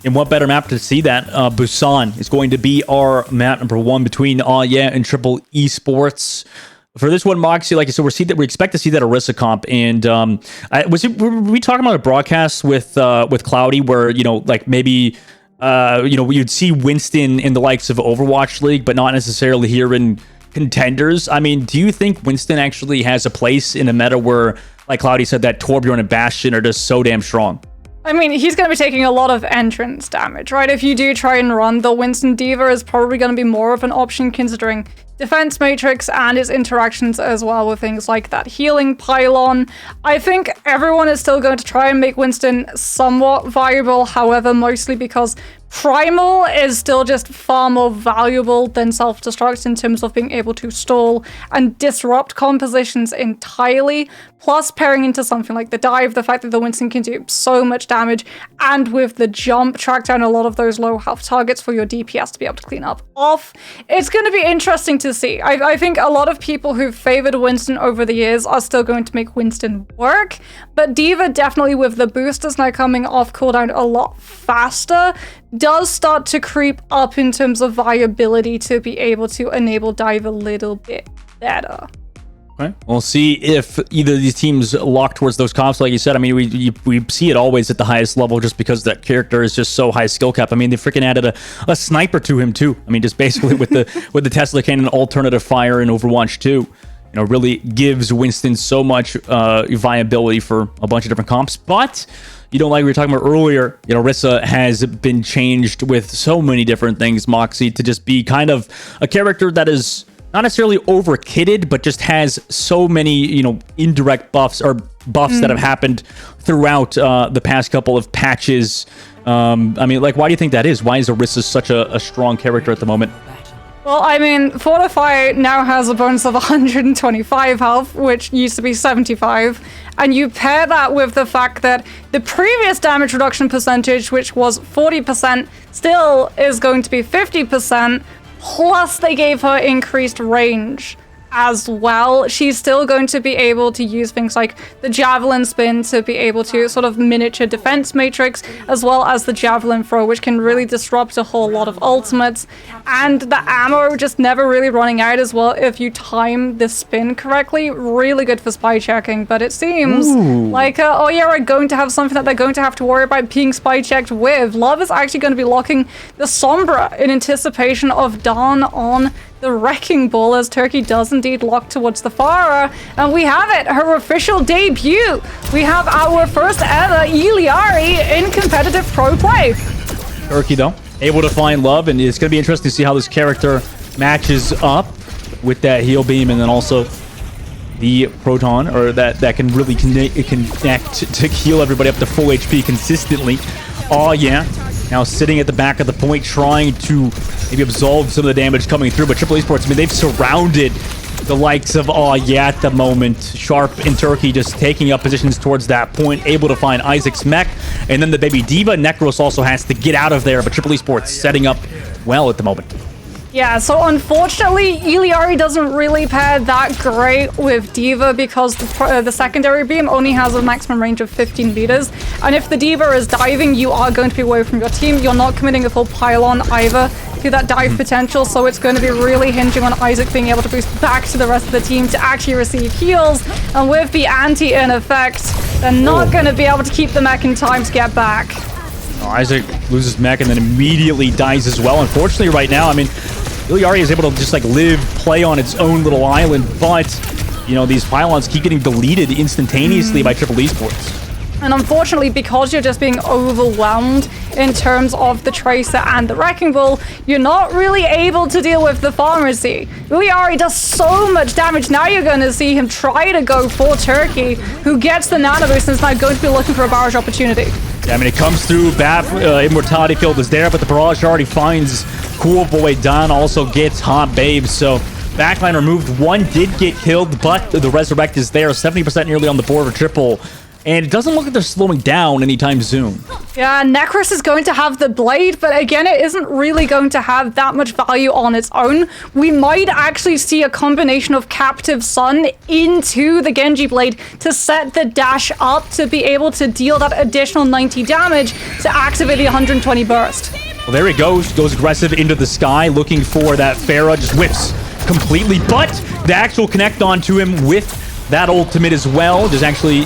And what better map to see that? Busan is going to be our map number one between Aw Yeah and Triple Esports. For this one, Moxie, like I said, we expect to see that Orisa comp. And were we talking about a broadcast with Cloudy where, you know, like maybe you'd see Winston in the likes of Overwatch League, but not necessarily here in Contenders? I mean, do you think Winston actually has a place in a meta where, like Cloudy said, that Torbjorn and Bastion are just so damn strong? I mean, he's going to be taking a lot of entrance damage, right? If you do try and run, the Winston Diva is probably going to be more of an option considering defense matrix and its interactions as well with things like that healing pylon. I think everyone is still going to try and make Winston somewhat viable, however, mostly because Primal is still just far more valuable than self-destruct in terms of being able to stall and disrupt compositions entirely. Plus, pairing into something like the dive, the fact that the Winston can do so much damage, and with the jump, track down a lot of those low health targets for your DPS to be able to clean up off. It's going to be interesting to see. I think a lot of people who've favored Winston over the years are still going to make Winston work, but D.Va definitely with the boosters now coming off cooldown a lot faster, does start to creep up in terms of viability to be able to enable dive a little bit better. Okay. We'll see if either of these teams lock towards those comps. Like you said, I mean, we see it always at the highest level just because that character is just so high skill cap. I mean, they freaking added a sniper to him too. I mean, just basically with the Tesla cannon alternative fire in Overwatch 2, you know, really gives Winston so much viability for a bunch of different comps. But you know, like we were talking about earlier, you know, Orisa has been changed with so many different things, Moxie, to just be kind of a character that is not necessarily over-kitted, but just has so many, you know, indirect buffs or buffs that have happened throughout the past couple of patches. I mean, like, why do you think that is? Why is Orisa such a strong character at the moment? Well, I mean, Fortify now has a bonus of 125 health, which used to be 75. And you pair that with the fact that the previous damage reduction percentage, which was 40%, still is going to be 50%. Plus, they gave her increased range as well. She's still going to be able to use things like the javelin spin to be able to sort of miniature defense matrix, as well as the javelin throw, which can really disrupt a whole lot of ultimates. And the ammo just never really running out as well if you time the spin correctly. Really good for spy checking, but it seems like, oh yeah, we're going to have something that they're going to have to worry about being spy checked with. Love is actually going to be locking the Sombra in anticipation of Dawn on the Wrecking Ball, as Turkey does indeed lock towards the Farah. And we have it, her official debut. We have our first ever Iliari in competitive pro play. Turkey, though, able to find love, and it's going to be interesting to see how this character matches up with that heal beam, and then also the proton, or that can really connect to heal everybody up to full HP consistently. Oh, yeah. Now sitting at the back of the point, trying to maybe absolve some of the damage coming through. But Triple Esports, I mean, they've surrounded the likes of, oh yeah, at the moment. Sharp and Turkey just taking up positions towards that point, able to find Isaac's mech. And then the baby D.Va. Necros also has to get out of there, but Triple Esports setting up well at the moment. Yeah, so unfortunately, Iliari doesn't really pair that great with D.Va because the secondary beam only has a maximum range of 15 meters. And if the D.Va is diving, you are going to be away from your team. You're not committing a full pylon either to that dive potential, so it's going to be really hinging on Isaac being able to boost back to the rest of the team to actually receive heals. And with the anti in effect, they're not going to be able to keep the mech in time to get back. Isaac loses mech and then immediately dies as well. Unfortunately, right now, I mean, Iliari is able to just like play on its own little island, but you know, these pylons keep getting deleted instantaneously by Triple Esports. And unfortunately, because you're just being overwhelmed in terms of the Tracer and the Wrecking Ball, you're not really able to deal with the pharmacy. Iliari does so much damage. Now you're going to see him try to go for Turkey, who gets the nano boost and is now going to be looking for a barrage opportunity. Yeah, I mean, it comes through, Immortality Field is there, but the barrage already finds Cool Boy. Don also gets Hot Babe, so backline removed. One did get killed, but the Resurrect is there, 70% nearly on the board for Triple. And it doesn't look like they're slowing down anytime soon. Yeah, Necros is going to have the blade, but again, it isn't really going to have that much value on its own. We might actually see a combination of Captive Sun into the Genji blade to set the dash up to be able to deal that additional 90 damage to activate the 120 burst. Well, there he goes aggressive into the sky, looking for that Pharah, just whiffs completely, but the actual connect onto him with that ultimate as well, just actually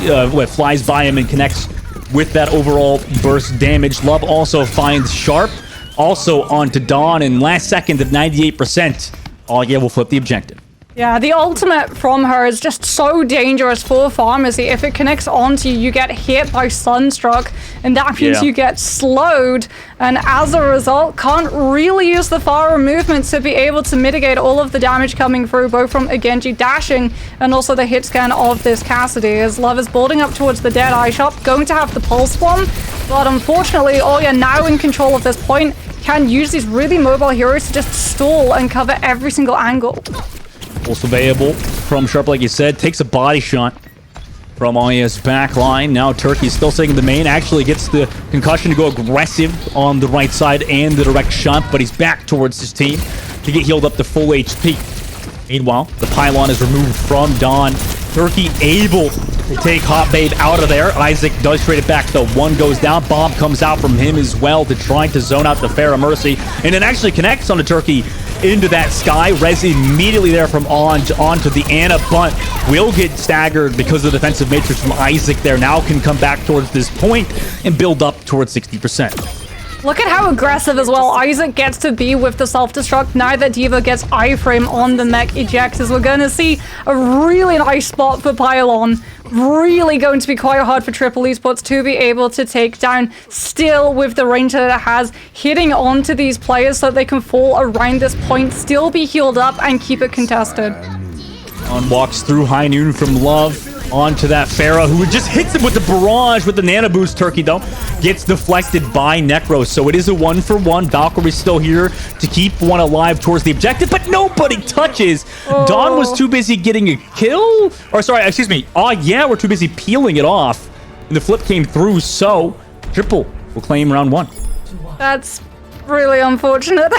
flies by him and connects with that overall burst damage. Love also finds Sharp, also onto Dawn, and last second at 98%. Oh yeah, we'll flip the objective. Yeah, the ultimate from her is just so dangerous for Pharmacy. If it connects onto you, you get hit by Sunstruck, and that means you get slowed, and as a result, can't really use the Pharah movement to be able to mitigate all of the damage coming through, both from a Genji dashing and also the hit scan of this Cassidy. As Love is building up towards the Dead Eye shop, going to have the Pulse Bomb, but unfortunately, Oya now in control of this point, can use these really mobile heroes to just stall and cover every single angle. Also available from Sharp, like you said, takes a body shot from Oya's back line. Now Turkey's still sitting in the main, actually gets the concussion to go aggressive on the right side and the direct shot, but he's back towards his team to get healed up to full HP. Meanwhile, the pylon is removed from Dawn. Turkey able to take Hot Babe out of there. Isaac does trade it back, though. One goes down. Bomb comes out from him as well to try to zone out the Pharah Mercy, and it actually connects on the Turkey into that sky. Res immediately there from onto the Ana, but will get staggered because of the defensive matrix from Isaac there. Now can come back towards this point and build up towards 60%. Look at how aggressive as well Isaac gets to be with the self-destruct. Now that D.Va gets iframe on the mech ejectors, we're going to see a really nice spot for Pylon. Really going to be quite hard for Triple Esports to be able to take down, still with the range that it has, hitting onto these players so they can fall around this point, still be healed up, and keep it contested. On walks through High Noon from Love onto that Pharah, who just hits him with the barrage with the nano boost. Turkey, though, gets deflected by Necros, so it is a 1-for-1. Valkyrie's still here to keep one alive towards the objective, but nobody touches. Dawn was too busy getting a kill, or sorry, excuse me. Oh yeah, we're too busy peeling it off, and the flip came through. So Triple will claim round 1. That's really unfortunate.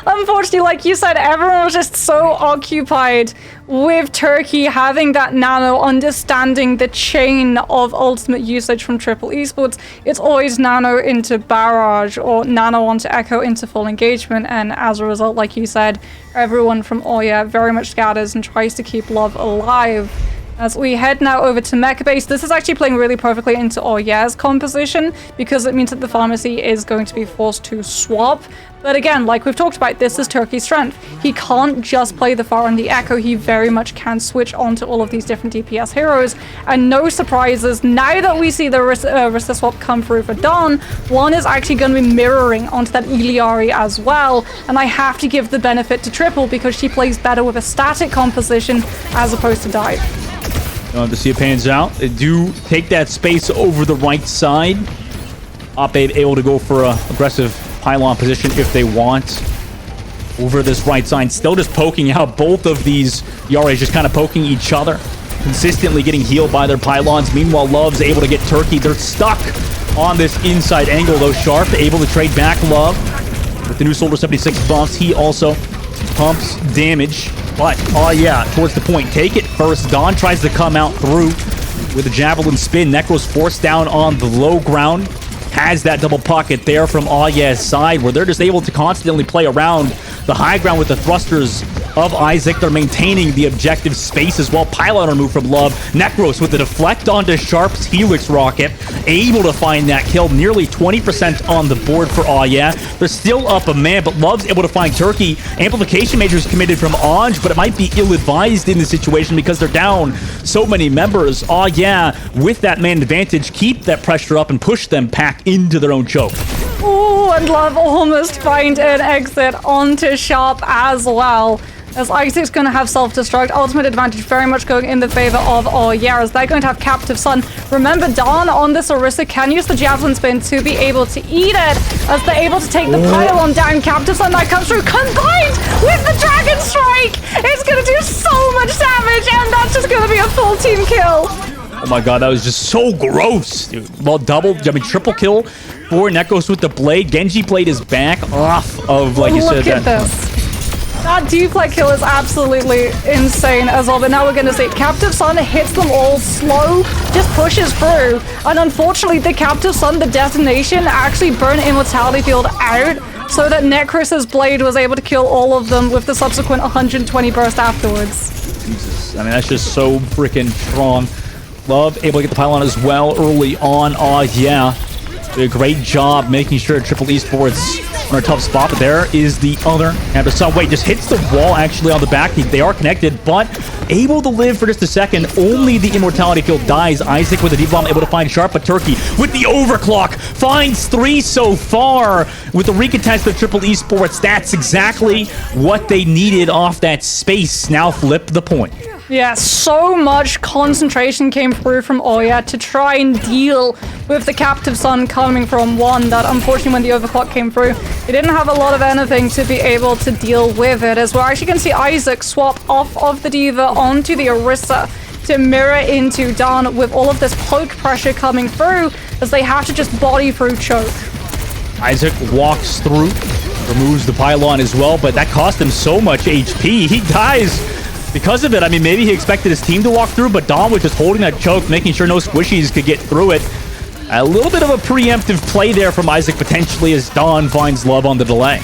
Unfortunately, like you said, everyone was just so occupied with Turkey having that nano, understanding the chain of ultimate usage from Triple Esports. It's always nano into barrage or nano onto echo into full engagement, and as a result, like you said, everyone from Oya very much scatters and tries to keep Love alive. As we head now over to Mecha Base, this is actually playing really perfectly into Oya's composition because it means that the Pharmacy is going to be forced to swap. But again, like we've talked about, this is Turkey's strength. He can't just play the Pharah and the Echo, he very much can switch onto all of these different DPS heroes. And no surprises, now that we see the Rista swap come through for Dawn, one is actually going to be mirroring onto that Iliari as well. And I have to give the benefit to Triple because she plays better with a static composition as opposed to dive. To see it pans out. They do take that space over the right side. Op-Abe able to go for a aggressive pylon position if they want. Over this right side, still just poking out both of these Yares, just kind of poking each other. Consistently getting healed by their pylons. Meanwhile, Love's able to get Turkey. They're stuck on this inside angle, though. Sharp able to trade back Love. With the new Soldier 76 buffs, he also pumps damage. But, oh yeah, towards the point. Take it first. Dawn tries to come out through with a Javelin spin. Necro's forced down on the low ground. Has that double pocket there from Aya's side where they're just able to constantly play around the high ground with the thrusters of Isaac. They're maintaining the objective space as well. Pylon removed from Love. Necros with the deflect onto Sharp's Helix rocket. Able to find that kill. Nearly 20% on the board for Aya. They're still up a man, but Love's able to find Turkey. Amplification Major is committed from Anj, but it might be ill-advised in the situation because they're down so many members. Aya, with that man advantage, keep that pressure up and push them back into their own choke. Ooh, and Love almost find an exit onto Sharp as well. As Isaac's going to have self-destruct, ultimate advantage very much going in the favor of Oya, as they're going to have Captive Sun. Remember, Dawn on this Orisa can use the Javelin Spin to be able to eat it, as they're able to take the pylon down. Captive Sun that comes through, combined with the Dragon Strike! It's going to do so much damage, and that's just going to be a full team kill. Oh my god, that was just so gross, dude. Well, triple kill for Necros with the blade. Genji blade is back off of, like you said. Look at this. That deflect kill is absolutely insane as well, but now we're going to see Captive Sun hits them all slow, just pushes through, and unfortunately the Captive Sun, the detonation, actually burned Immortality Field out, so that Necros's blade was able to kill all of them with the subsequent 120 burst afterwards. Jesus, I mean, that's just so freaking strong. Love able to get the pylon as well early on. Oh yeah, did a great job making sure Triple Esports in a tough spot, but there is the other. And Busan, wait, just hits the wall actually on the back. They are connected, but able to live for just a second. Only the immortality field dies. Isaac with the deep bomb able to find Sharp, but Turkey with the overclock finds 3 so far. With the recontest of Triple Esports, that's exactly what they needed off that space. Now flip the point. Yeah, so much concentration came through from Oya to try and deal with the Captive Sun coming from one that unfortunately when the overclock came through, they didn't have a lot of anything to be able to deal with it, as we're actually going to see Isaac swap off of the Diva onto the Orisa to mirror into Dan with all of this poke pressure coming through as they have to just body through choke. Isaac walks through, removes the pylon as well, but that cost him so much HP. He dies because of it. I mean, maybe he expected his team to walk through, but Dom was just holding that choke, making sure no squishies could get through it. A little bit of a preemptive play there from Isaac potentially as Don finds love on the delay.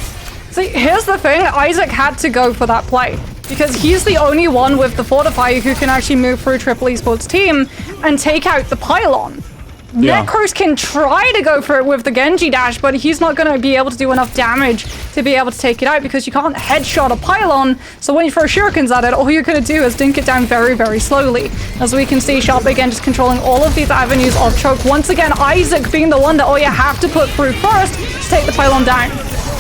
See, here's the thing. Isaac had to go for that play because he's the only one with the Fortify who can actually move through Triple Esports team and take out the pylon. Yeah. Necros can try to go for it with the Genji dash, but he's not going to be able to do enough damage to be able to take it out because you can't headshot a pylon. So when you throw shurikens at it, all you're going to do is dink it down very, very slowly. As we can see, Sharp again just controlling all of these avenues of choke. Once again, Isaac being the one that you have to put through first to take the pylon down.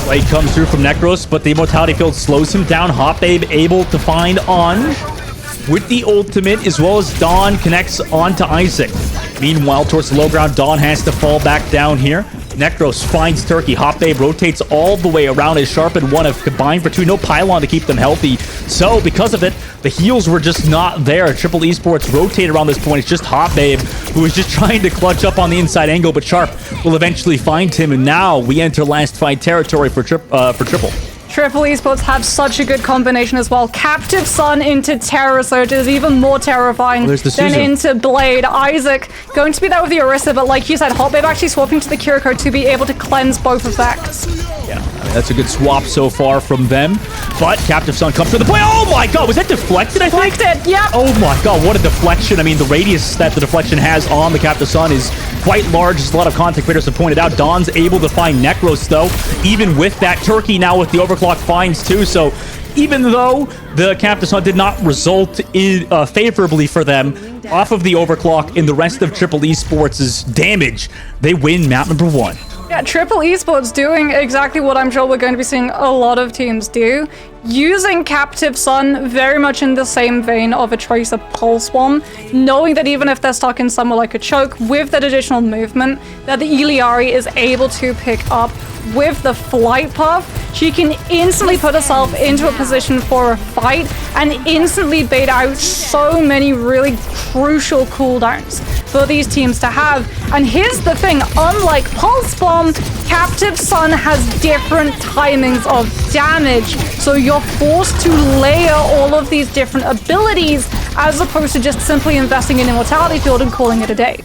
Blade comes through from Necros, but the immortality field slows him down. Hot Babe able to find Anj with the ultimate, as well as Dawn connects onto Isaac. Meanwhile, towards the low ground, Dawn has to fall back down here. Necros finds Turkey. Hot Babe rotates all the way around as Sharp and one have combined for 2. No pylon to keep them healthy. So, because of it, the heals were just not there. Triple Esports rotate around this point. It's just Hot Babe who is just trying to clutch up on the inside angle, but Sharp will eventually find him. And now we enter last fight territory for Triple. Triple Esports have such a good combination as well. Captive Sun into Terror Surge is even more terrifying than into Blade. Isaac going to be there with the Orisa, but like you said, Hot Babe actually swapping to the Kiriko to be able to cleanse both effects. Yeah, I mean, that's a good swap so far from them. But Captive Sun comes to the play. Oh my god, was that deflected, I think? Deflected, yeah. Oh my god, what a deflection. I mean, the radius that the deflection has on the Captive Sun is quite large, as a lot of content creators have pointed out. Dawn's able to find Necros, though, even with that Turkey now with the overclock finds too. So even though the Captive Sun did not result in favorably for them off of the overclock in the rest of Triple Esports' damage, they win map number 1. Yeah, Triple Esports doing exactly what I'm sure we're going to be seeing a lot of teams do. Using Captive Sun very much in the same vein of a Tracer Pulse Bomb, knowing that even if they're stuck in somewhere like a choke, with that additional movement that the Iliari is able to pick up with the flight path, she can instantly put herself into a position for a fight and instantly bait out so many really crucial cooldowns for these teams to have. And here's the thing, unlike Pulse Bomb, Captive Sun has different timings of damage, so you're forced to layer all of these different abilities as opposed to just simply investing in Immortality Field and calling it a day.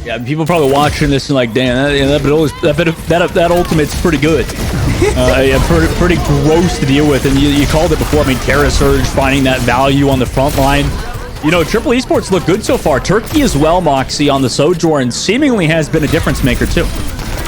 Yeah, people probably watching this and like, damn, that ultimate's pretty good. Yeah, pretty gross to deal with. And you called it before. I mean, Terra Surge finding that value on the front line. You know, Triple Esports look good so far. Turkey as well, Moxie, on the Sojourn seemingly has been a difference maker too.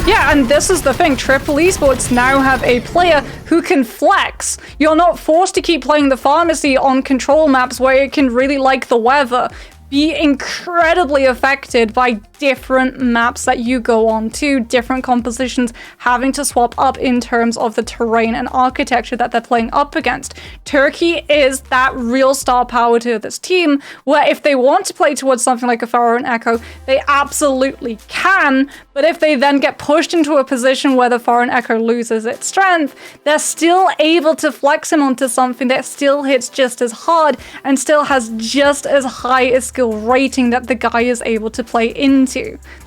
Yeah, and this is the thing. Triple Esports now have a player who can flex. You're not forced to keep playing the pharmacy on control maps where it can really, like the weather, be incredibly affected by different maps that you go on to, different compositions, having to swap up in terms of the terrain and architecture that they're playing up against. Turkey is that real star power to this team, where if they want to play towards something like a Pharaoh and Echo, they absolutely can, but if they then get pushed into a position where the Pharaoh and Echo loses its strength, they're still able to flex him onto something that still hits just as hard and still has just as high a skill rating that the guy is able to play into.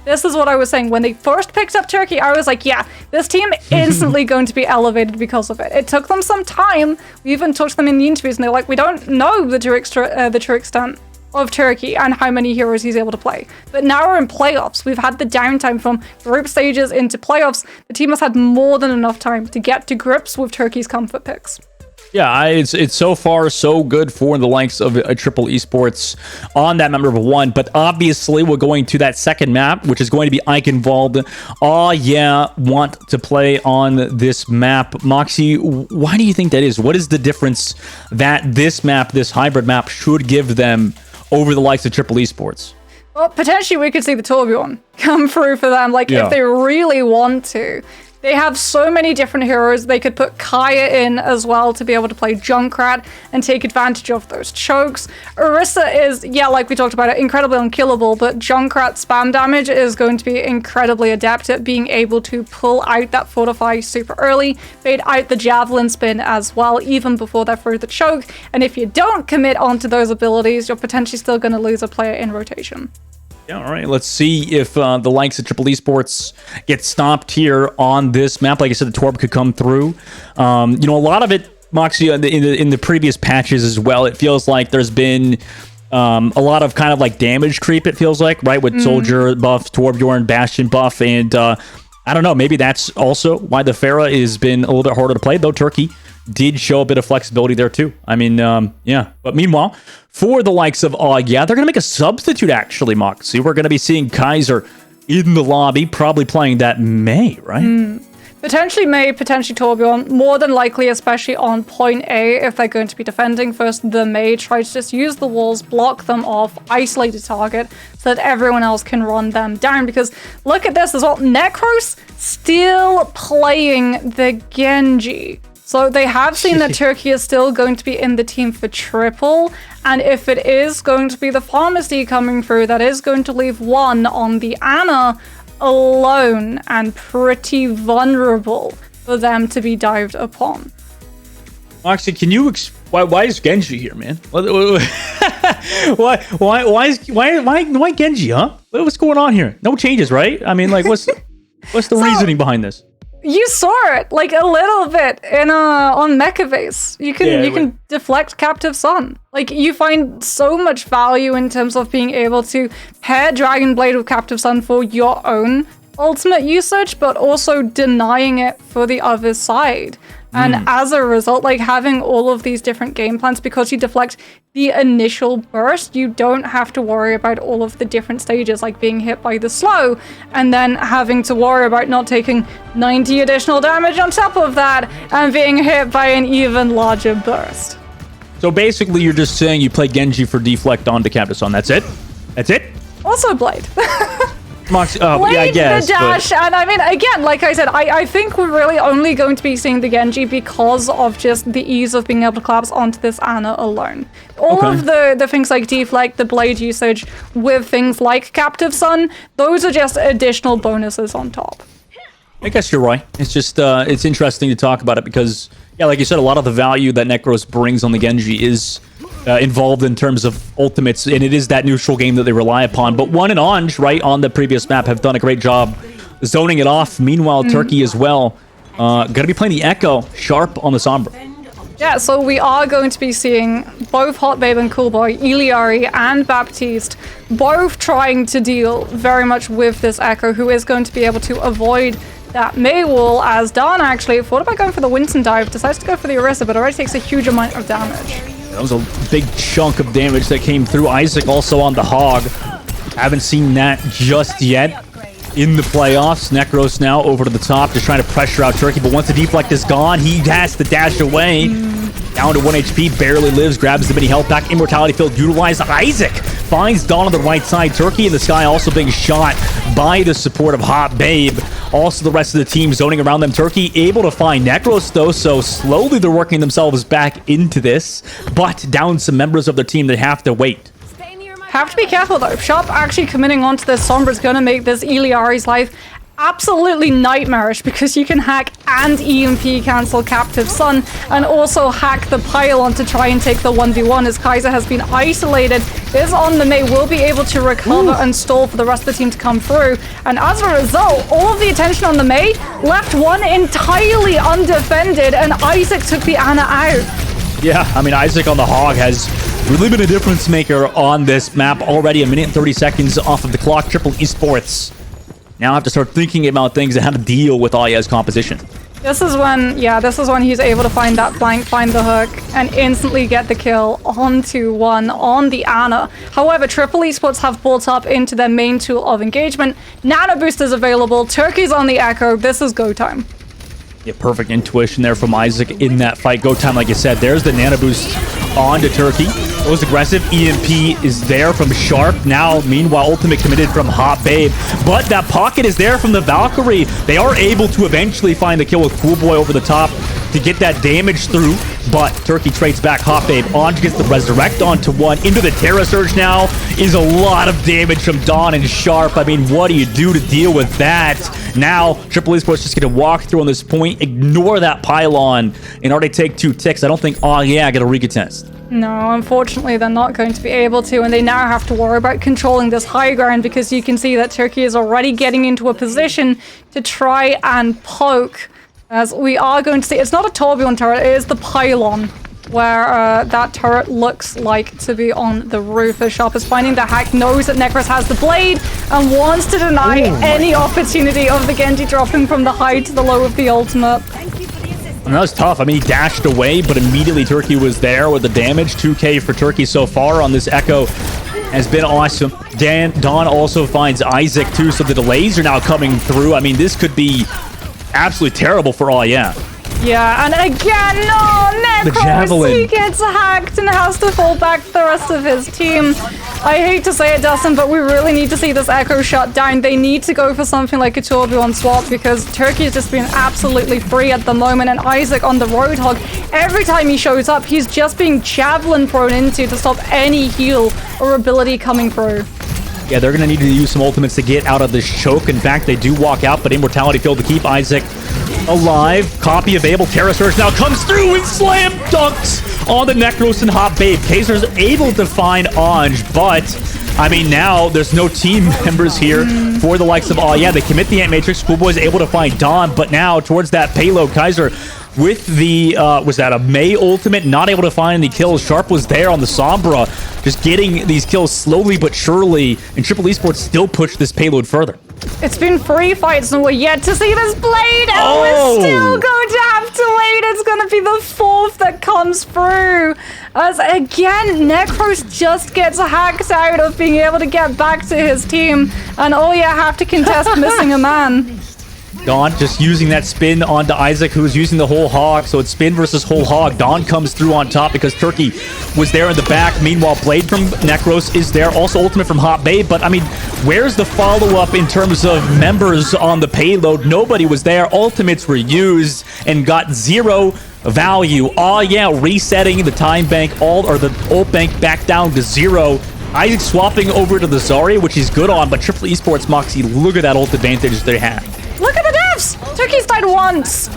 This is what I was saying. When they first picked up Turkey, I was like, yeah, this team instantly going to be elevated because of it. It took them some time. We even talked to them in the interviews and they're like, we don't know the true extent of Turkey and how many heroes he's able to play. But now we're in playoffs. We've had the downtime from group stages into playoffs. The team has had more than enough time to get to grips with Turkey's comfort picks. Yeah, it's so far so good for the likes of Triple Esports on that map number 1. But obviously, we're going to that second map, which is going to be Eichenwalde. Oh, yeah, want to play on this map. Moxie, why do you think that is? What is the difference that this map, this hybrid map, should give them over the likes of Triple Esports? Well, potentially we could see the Torbjorn come through for them, like, if they really want to. They have so many different heroes. They could put Kaya in as well to be able to play Junkrat and take advantage of those chokes. Orisa is, yeah, like we talked about, incredibly unkillable, but Junkrat spam damage is going to be incredibly adept at being able to pull out that Fortify super early, bait out the Javelin spin as well, even before they're through the choke. And if you don't commit onto those abilities, you're potentially still going to lose a player in rotation. Yeah, all right, let's see if the likes of Triple Esports get stopped here on this map. Like I said, the Torb could come through. You know, a lot of it, Moxie, in the previous patches as well, it feels like there's been a lot of kind of like damage creep, it feels like, right? With Soldier buff, Torbjorn, Bastion buff, and I don't know, maybe that's also why the Pharah has been a little bit harder to play, though Turkey did show a bit of flexibility there too. I mean, yeah. But meanwhile, for the likes of yeah, they're going to make a substitute, actually, Moxie. We're going to be seeing Kaiser in the lobby, probably playing that Mei, right? Potentially Mei, potentially Torbjorn. More than likely, especially on point A, if they're going to be defending first, the Mei try to just use the walls, block them off, isolate a target, so that everyone else can run them down. Because look at this as well. Necros still playing the Genji. So they have seen that Turkey is still going to be in the team for triple, and if it is going to be the Pharmacy coming through, that is going to leave one on the Ana alone and pretty vulnerable for them to be dived upon. Moxie, can you why is Genji here, man? why Genji, huh? What's going on here? No changes, right? I mean, like, what's the reasoning behind this? You saw it like a little bit in on Mecha Base. You can deflect Captive Sun. Like, you find so much value in terms of being able to pair Dragon Blade with Captive Sun for your own ultimate usage, but also denying it for the other side. And as a result, like, having all of these different game plans, because you deflect the initial burst, you don't have to worry about all of the different stages, like being hit by the slow, and then having to worry about not taking 90 additional damage on top of that, and being hit by an even larger burst. So basically, you're just saying you play Genji for deflect onto Captive Sun. That's it? That's it? Also Blade. Moxie, yeah, I guess. The dash, and I mean, again, like I said, I think we're really only going to be seeing the Genji because of just the ease of being able to collapse onto this Ana alone. All of the things like deflect, the Blade usage with things like Captive Sun, those are just additional bonuses on top. I guess you're right. It's just, it's interesting to talk about it because, yeah, like you said, a lot of the value that Necros brings on the Genji is involved in terms of ultimates, and it is that neutral game that they rely upon. But One and Anj, right, on the previous map have done a great job zoning it off. Meanwhile, Turkey as well, gonna be playing the Echo sharp on the Sombra. Yeah, so we are going to be seeing both Hot Babe and Cool Boy, Iliari and Baptiste, both trying to deal very much with this Echo, who is going to be able to avoid that Mei wall, as Dan actually thought about going for the Winston dive, decides to go for the Orisa, but already takes a huge amount of damage. That was a big chunk of damage that came through. Isaac also on the Hog. Haven't seen that just yet in the playoffs. Necros now over to the top, just trying to pressure out Turkey, but once the deflect is gone, he has to dash away. Down to 1 HP, barely lives, grabs the mini health back. Immortality field utilized. Isaac finds Dawn on the right side. Turkey in the sky also being shot by the support of Hot Babe. Also the rest of the team zoning around them. Turkey able to find Necros though, so slowly they're working themselves back into this, but down some members of their team that have to wait. Have to be careful though. Sharp actually committing onto this Sombra is going to make this Iliari's life absolutely nightmarish, because you can hack and EMP cancel Captive Sun and also hack the pylon to try and take the 1v1, as Kaiser has been isolated. Is on the Mei, will be able to recover and stall for the rest of the team to come through, and as a result, all of the attention on the Mei left one entirely undefended, and Isaac took the Ana out. Yeah, I mean, Isaac on the Hog has really been a difference maker on this map. Already a minute and 30 seconds off of the clock. Triple Esports now have to start thinking about things and how to deal with Aya's composition. This is when he's able to find that flank, find the hook, and instantly get the kill onto one on the Ana. However, Triple Esports have built up into their main tool of engagement. Nano Boost is available. Turkey's on the Echo. This is go time. Yeah, perfect intuition there from Isaac in that fight. Go time, like I said. There's the Nano Boost on to Turkey. It was aggressive. EMP is there from Sharp. Now, meanwhile, ultimate committed from Hot Babe. But that pocket is there from the Valkyrie. They are able to eventually find the kill with Cool Boy over the top to get that damage through. But Turkey trades back Hot Babe. Anj gets the Resurrect onto one. Into the Terra Surge now is a lot of damage from Dawn and Sharp. I mean, what do you do to deal with that? Now, Triple Esports just going to walk through on this point, ignore that pylon, and already take 2 ticks. I don't think, oh yeah, get a recontest. No, unfortunately, they're not going to be able to, and they now have to worry about controlling this high ground because you can see that Turkey is already getting into a position to try and poke. As we are going to see, it's not a tourbillon turret, it is the pylon, where that turret looks like to be on the roof. As Sharp is finding the hack, knows that Necros has the blade, and wants to deny any opportunity of the Genji dropping from the high to the low of the ultimate. And that was tough. I mean, he dashed away, but immediately Turkey was there with the damage. 2K for Turkey so far on this Echo has been awesome. Dawn also finds Isaac too, so the delays are now coming through. I mean, this could be absolutely terrible for all, yeah. Yeah, and again, no, Necros, he gets hacked and has to fall back to the rest of his team. I hate to say it, Dustin, but we really need to see this Echo shut down. They need to go for something like a tourbillon swap because Turkey has just been absolutely free at the moment, and Isaac on the Roadhog, every time he shows up, he's just being javelin thrown into to stop any heal or ability coming through. Yeah, they're going to need to use some ultimates to get out of this choke. In fact, they do walk out, but Immortality Field to keep Isaac alive. Copy available. Terra Surge now comes through and slam dunks on the Necros and Hot Babe. Kaiser's able to find Anj, but I mean, now there's no team members here for the likes of, oh yeah, they commit the Ant Matrix. Schoolboy's able to find Dawn, but now towards that payload, Kaiser with the, was that a May ultimate? Not able to find any kills. Sharp was there on the Sombra, just getting these kills slowly but surely, and Triple Esports still push this payload further. It's been 3 fights and we're yet to see this blade, and we're still going to have to wait. It's going to be the 4th that comes through. As again, Necros just gets hacked out of being able to get back to his team, and oh yeah, have to contest missing a man. Dawn just using that spin onto Isaac, who's using the whole hog. So it's spin versus whole hog. Dawn comes through on top because Turkey was there in the back. Meanwhile, Blade from Necros is there. Also ultimate from Hot Babe. But I mean, where's the follow-up in terms of members on the payload? Nobody was there. Ultimates were used and got 0 value. Oh yeah, resetting the time bank, or the ult bank back down to 0. Isaac swapping over to the Zarya, which he's good on, but Triple Esports Moxie, look at that ult advantage they have. Look at the devs! Turkey's died once!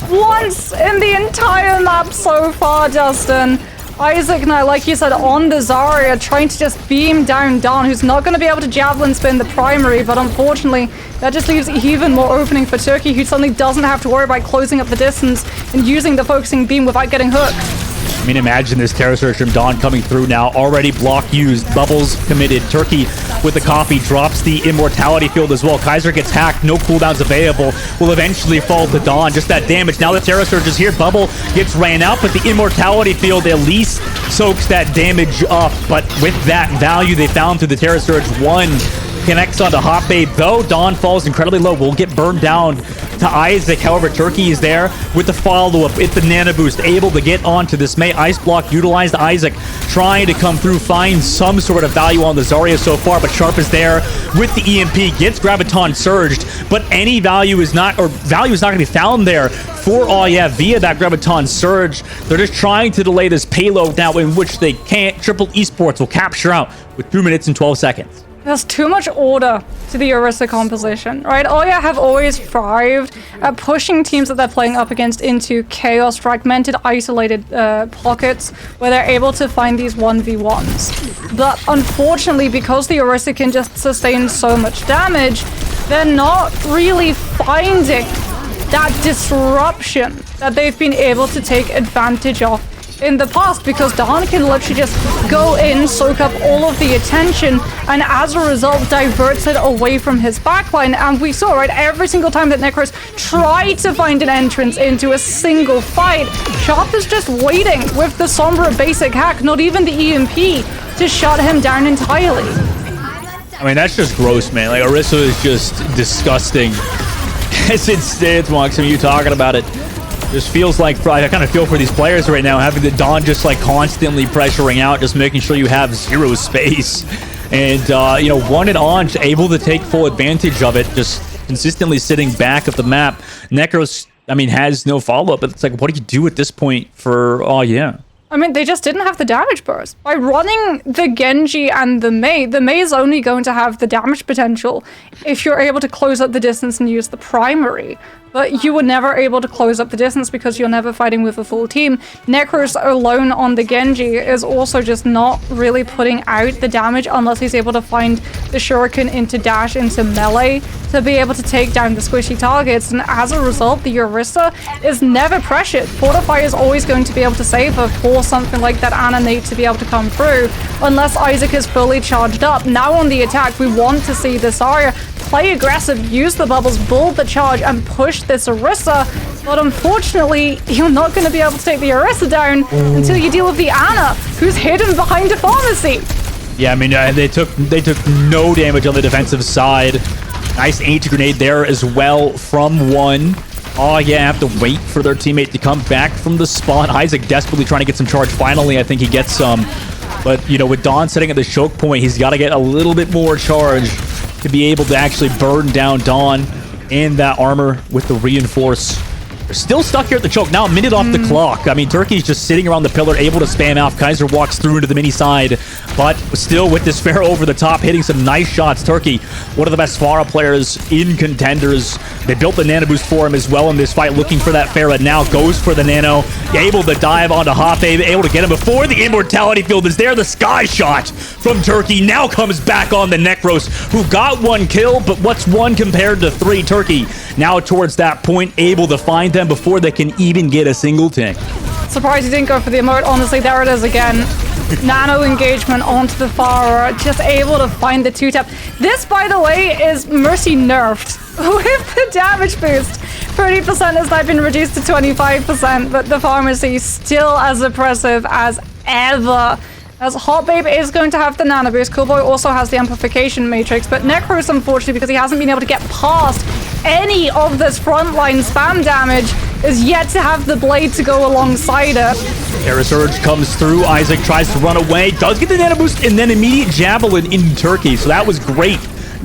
Once in the entire map so far, Justin. Isaac now, like you said, on the Zarya, trying to just beam down Dawn, who's not going to be able to javelin spin the primary, but unfortunately, that just leaves even more opening for Turkey, who suddenly doesn't have to worry about closing up the distance and using the focusing beam without getting hooked. I mean, imagine this Terra Surge from Dawn coming through now. Already block used. Bubbles committed. Turkey with the coffee drops the Immortality Field as well. Kaiser gets hacked. No cooldowns available. Will eventually fall to Dawn. Just that damage. Now the Terra Surge is here. Bubble gets ran out, but the Immortality Field at least soaks that damage up. But with that value they found through the Terra Surge, 1 connects onto Hot Babe, though Dawn falls incredibly low. Will get burned down to Isaac. However, Turkey is there with the follow-up. It's the Nano Boost, able to get onto this May. Ice Block utilized. Isaac trying to come through, find some sort of value on the Zarya so far, but Sharp is there with the EMP, gets Graviton surged, but any value is not, or value is not going to be found there for, oh yeah, via that Graviton surge. They're just trying to delay this payload now, in which they can't. Triple Esports will capture out with 2 minutes and 12 seconds. There's too much order to the Orisa composition, right? Oya have always thrived at pushing teams that they're playing up against into chaos, fragmented, isolated pockets where they're able to find these 1v1s. But unfortunately, because the Orisa can just sustain so much damage, they're not really finding that disruption that they've been able to take advantage of in the past, because Dawn can literally just go in, soak up all of the attention, and as a result diverts it away from his backline. And we saw, right, every single time that Necros tried to find an entrance into a single fight, Sharp is just waiting with the Sombra basic hack, not even the EMP, to shut him down entirely. I mean, that's just gross, man. Like, Orisa is just disgusting. As it stands, Mox, I mean, you talking about it. Just feels like, I kind of feel for these players right now, having the Dawn just like constantly pressuring out, just making sure you have zero space. And, you know, one and on, just able to take full advantage of it, just consistently sitting back of the map. Necros, I mean, has no follow-up, but it's like, what do you do at this point for, oh, yeah. I mean, they just didn't have the damage burst. By running the Genji and the Mei is only going to have the damage potential if you're able to close up the distance and use the primary. But you were never able to close up the distance because you're never fighting with a full team. Necros alone on the Genji is also just not really putting out the damage unless he's able to find the Shuriken into dash, into melee to be able to take down the squishy targets. And as a result, the Orisa is never pressured. Fortify is always going to be able to save her for something like that Ananate to be able to come through unless Isaac is fully charged up. Now on the attack, we want to see this Arya play aggressive, use the bubbles, build the charge, and push this Orisa. But unfortunately, you're not going to be able to take the Orisa down until you deal with the Ana, who's hidden behind a pharmacy. Yeah, I mean, they took no damage on the defensive side. Nice anti-grenade there as well from one. Oh, yeah, have to wait for their teammate to come back from the spawn. Isaac desperately trying to get some charge. Finally, I think he gets some. But, you know, with Dawn sitting at the choke point, he's got to get a little bit more charge to be able to actually burn down Dawn and that armor with the reinforce. They're still stuck here at the choke. Now a minute off the clock. I mean, Turkey's just sitting around the pillar, able to spam out. Kaiser walks through into the mini side, but still with this Pharaoh over the top, hitting some nice shots. Turkey, one of the best Pharah players in Contenders. They built the nano boost for him as well in this fight, looking for that Pharaoh. Now goes for the nano, able to dive onto Hoppe, able to get him before the immortality field is there. The sky shot from Turkey now comes back on the Necros, who got one kill, but what's one compared to three? Turkey now towards that point, able to find them before they can even get a single tick. Surprised he didn't go for the emote. Honestly, there it is again. Nano engagement onto the Pharah, just able to find the two-tap. This, by the way, is Mercy nerfed with the damage boost. 30% has now been reduced to 25%, but the pharmacy still as oppressive as ever. As Hot Babe is going to have the nano boost. Coolboy also has the amplification matrix, but Necros, unfortunately, because he hasn't been able to get past any of this frontline spam damage, is yet to have the blade to go alongside it. Terra Surge comes through. Isaac tries to run away, does get the nano boost, and then immediate javelin in Turkey. So that was great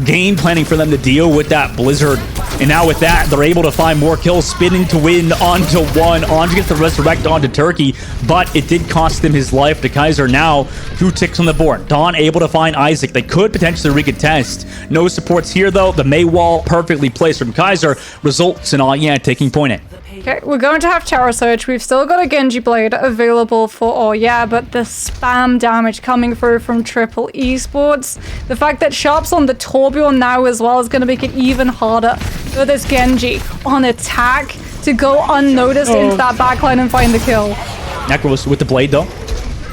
game planning for them to deal with that blizzard. And now with that, they're able to find more kills, spinning to win onto one. Anj gets the resurrect onto Turkey, but it did cost him his life. To Kaiser now 2 ticks on the board. Dawn able to find Isaac. They could potentially recontest. No supports here though. The Mei wall perfectly placed from Kaiser results in Oya taking point A. Okay, we're going to have Terror Surge. We've still got a Genji Blade available for but the spam damage coming through from Triple Esports. The fact that Sharp's on the Torbjorn now as well is going to make it even harder for this Genji on attack to go unnoticed into that backline and find the kill. Necros with the blade though.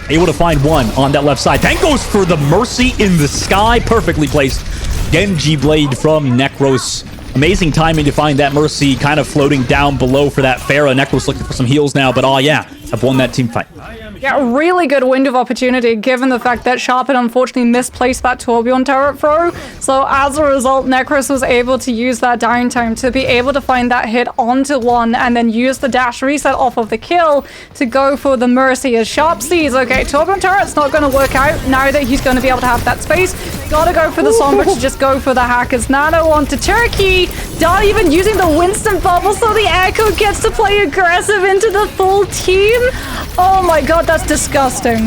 Able to find one on that left side. Then goes for the Mercy in the sky. Perfectly placed Genji Blade from Necros. Amazing timing to find that Mercy kind of floating down below for that Pharaoh. Necros looking for some heals now, but have won that team fight. Yeah, really good window of opportunity given the fact that Sharp had unfortunately misplaced that Torbjorn turret throw. So as a result, Necros was able to use that downtime to be able to find that hit onto one and then use the dash reset off of the kill to go for the Mercy. As Sharp sees, okay, Torbjorn turret's not going to work out now that he's going to be able to have that space. Gotta go for the Sombra to just go for the Hackers. Nano onto Turkey. Not even using the Winston bubble, so the Echo gets to play aggressive into the full team. Oh my god, that's disgusting.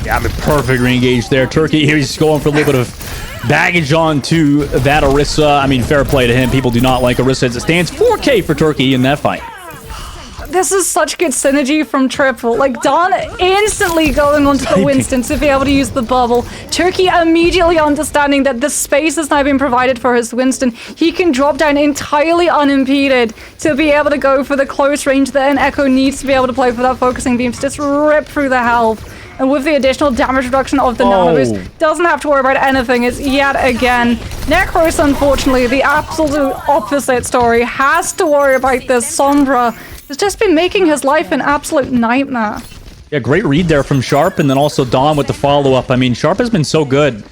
Yeah, I mean, perfect re-engage there. Turkey here, he's going for a little bit of baggage onto that Orisa. I mean, fair play to him. People do not like Orisa as it stands. 4K for Turkey in that fight. this is such good synergy from Triple. Like, Don instantly going onto the Winston to be able to use the bubble. Turkey immediately understanding that the space has now been provided for his Winston. He can drop down entirely unimpeded to be able to go for the close range that an Echo needs to be able to play for that focusing beam to just rip through the health. And with the additional damage reduction of the nano boost, doesn't have to worry about anything. It's yet again Necros, unfortunately, the absolute opposite story, has to worry about this. Sombra has just been making his life an absolute nightmare. Yeah, great read there from Sharp, and then also Dawn with the follow-up. I mean, Sharp has been so good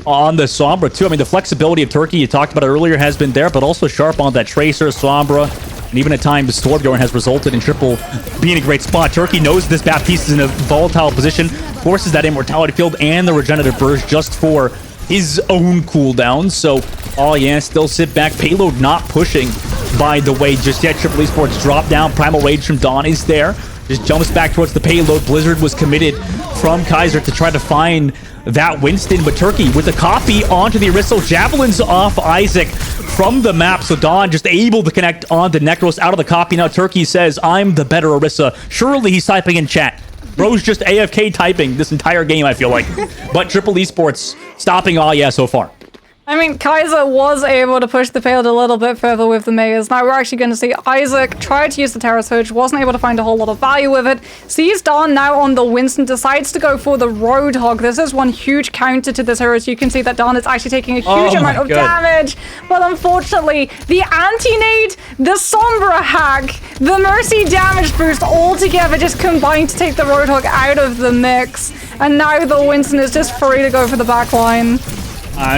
on the Sombra, too. I mean, the flexibility of Turkey, you talked about it earlier, has been there, but also Sharp on that Tracer, Sombra, and even at times, Torbjorn has resulted in Triple being a great spot. Turkey knows this Baptiste is in a volatile position, forces that Immortality Field and the Regenerative Burst just for his own cooldown. So, oh yeah, still sit back. Payload not pushing, by the way, just yet. Triple Esports drop down. Primal Rage from Dawn is there. Just jumps back towards the payload. Blizzard was committed from Kaiser to try to find that Winston, but Turkey with a copy onto the Aristo. Javelins off Isaac from the map, so Dawn just able to connect onto Necros out of the copy. Now Turkey says, I'm the better Orisa. Surely he's typing in chat. Bro's just AFK typing this entire game, I feel like. But Triple Esports stopping all so far. I mean, Kaiser was able to push the payload a little bit further with the Maze. Now we're actually going to see Isaac try to use the Terra Surge, wasn't able to find a whole lot of value with it. Sees Dawn now on the Winston, decides to go for the Roadhog. This is one huge counter to this hero, so you can see that Dawn is actually taking a huge amount of damage. But unfortunately, the anti-nade, the Sombra hack, the Mercy damage boost all together just combined to take the Roadhog out of the mix. And now the Winston is just free to go for the back line.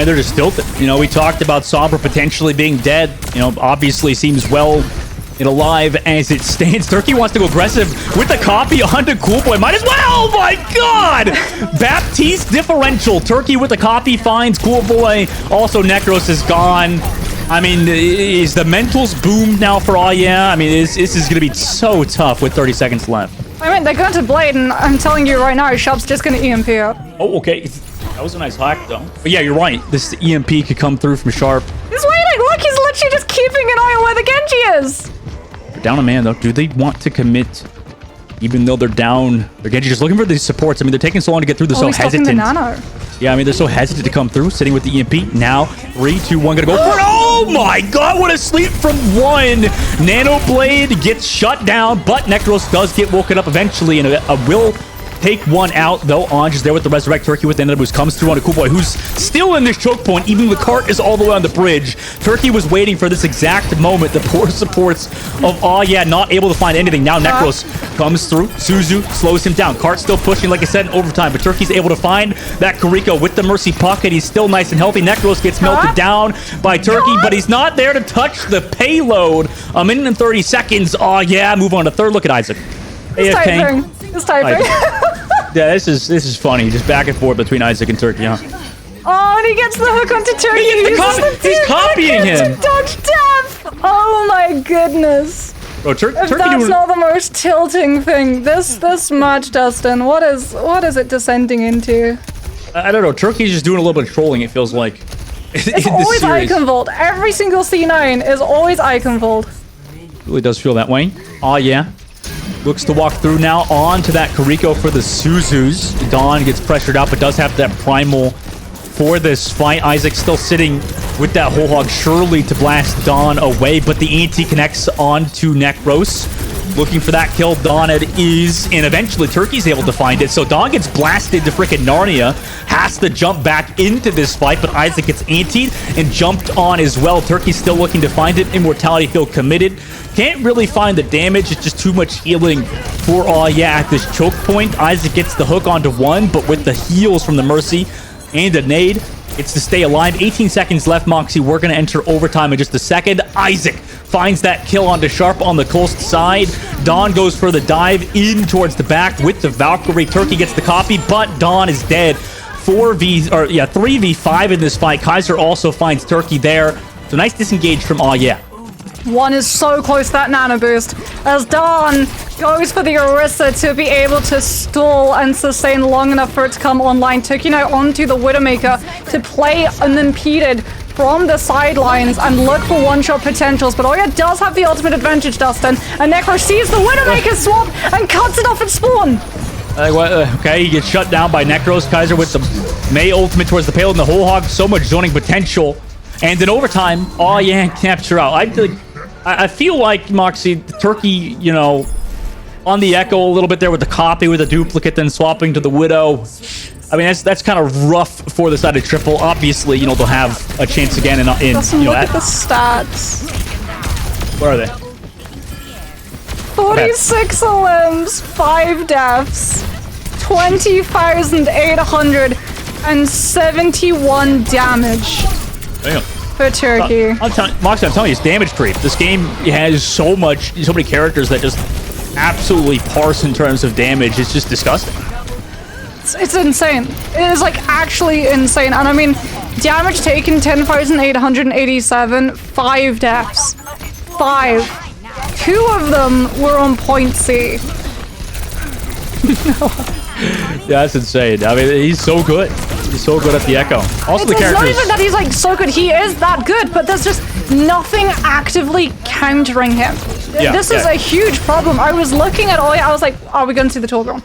They're just tilted. You know, we talked about Sombra potentially being dead. You know, obviously seems well and alive as it stands. Turkey wants to go aggressive with the copy onto Coolboy. Might as well. Oh my god! Baptiste differential. Turkey with the copy finds Coolboy. Also, Necros is gone. I mean, is the mentals boomed now for I mean, this is going to be so tough with 30 seconds left. I mean, they're going to Blade, and I'm telling you right now, Sharp's just going to EMP up. Oh, okay. That was a nice hack, though. But yeah, you're right. This EMP could come through from Sharp. He's waiting. Look, he's literally just keeping an eye on where the Genji is. They're down a man, though. Do they want to commit? Even though they're down, they're Genji just looking for these supports. I mean, they're taking so long to get through. They're so hesitant. The nano. Yeah, I mean, they're so hesitant to come through, sitting with the EMP. Now, 3, 2, 1, gonna go for it. Oh my god, what a sleep from one. Nano Blade gets shut down, but Necros does get woken up eventually, and will take one out, though. Anj is there with the Resurrect. Turkey with the Nano Boost comes through on a Coolboy, who's still in this choke point. Even the cart is all the way on the bridge. Turkey was waiting for this exact moment. The poor supports of not able to find anything. Now Necros comes through. Suzu slows him down. Cart still pushing, like I said, in overtime, but Turkey's able to find that Kariko with the Mercy pocket. He's still nice and healthy. Necros gets melted down by Turkey, but he's not there to touch the payload. A minute and 30 seconds. Move on to third. Look at Isaac. He's typing. He's typing. Yeah, this is funny. Just back and forth between Isaac and Turkey, huh? Oh, and he gets the hook onto Turkey. He's copying him. To dodge death. Oh my goodness. Bro, Turkey that's not the most tilting thing. This match, Dustin. What is it descending into? I don't know. Turkey's just doing a little bit of trolling. It feels like. It's always Icon Vault. Every single C9 is always Icon Vault. Really does feel that way. Oh yeah. Looks to walk through now onto that Kariko for the Suzus. Dawn gets pressured out, but does have that primal for this fight. Isaac still sitting with that whole hog, surely to blast Dawn away, but the anti connects onto Necros. Looking for that kill. Dawn it is, and eventually Turkey's able to find it. So Dawn gets blasted to freaking Narnia, has to jump back into this fight, but Isaac gets antied and jumped on as well. Turkey's still looking to find it. Immortality Field committed. Can't really find the damage. It's just too much healing for at this choke point. Isaac gets the hook onto one, but with the heals from the Mercy and a nade, it's to stay alive. 18 seconds left, Moxie. We're going to enter overtime in just a second. Isaac finds that kill onto Sharp on the coast side. Dawn goes for the dive in towards the back with the Valkyrie. Turkey gets the copy, but Dawn is dead. 3v5 in this fight. Kaiser also finds Turkey there. So nice disengage from One is so close to that nano boost as Dawn goes for the Orisa to be able to stall and sustain long enough for it to come online. Turkey now onto the Widowmaker to play unimpeded from the sidelines and look for one-shot potentials, but Oya does have the ultimate advantage, Dustin, and Necro sees the Widowmaker swap and cuts it off at spawn. Okay, he gets shut down by Necros. Kaiser with the May ultimate towards the payload and the whole hog. So much zoning potential. And in overtime, oh yeah, capture out. I feel like, Moxie, the Turkey, you know, on the Echo a little bit there with the copy, with the duplicate, then swapping to the Widow. I mean, that's kind of rough for the side of Triple. Obviously, you know, they'll have a chance again in Listen, you know, look at the stats. Where are they? 46 limbs, 5 deaths, 20,871 damage. Damn. For Turkey. Moxie, I'm telling you, it's damage creep. This game has so many characters that just absolutely parse in terms of damage. It's just disgusting. It's insane. It is like actually insane. And I mean, damage taken 10,887, 5 deaths. 5. 2 of them were on point C. Yeah, that's insane. I mean, he's so good. He's so good at the Echo. Also, the characters. It's not even that he's like so good. He is that good, but there's just nothing actively countering him. Yeah, this is a huge problem. I was looking at Oya. I was like, are we going to see the Torbjorn?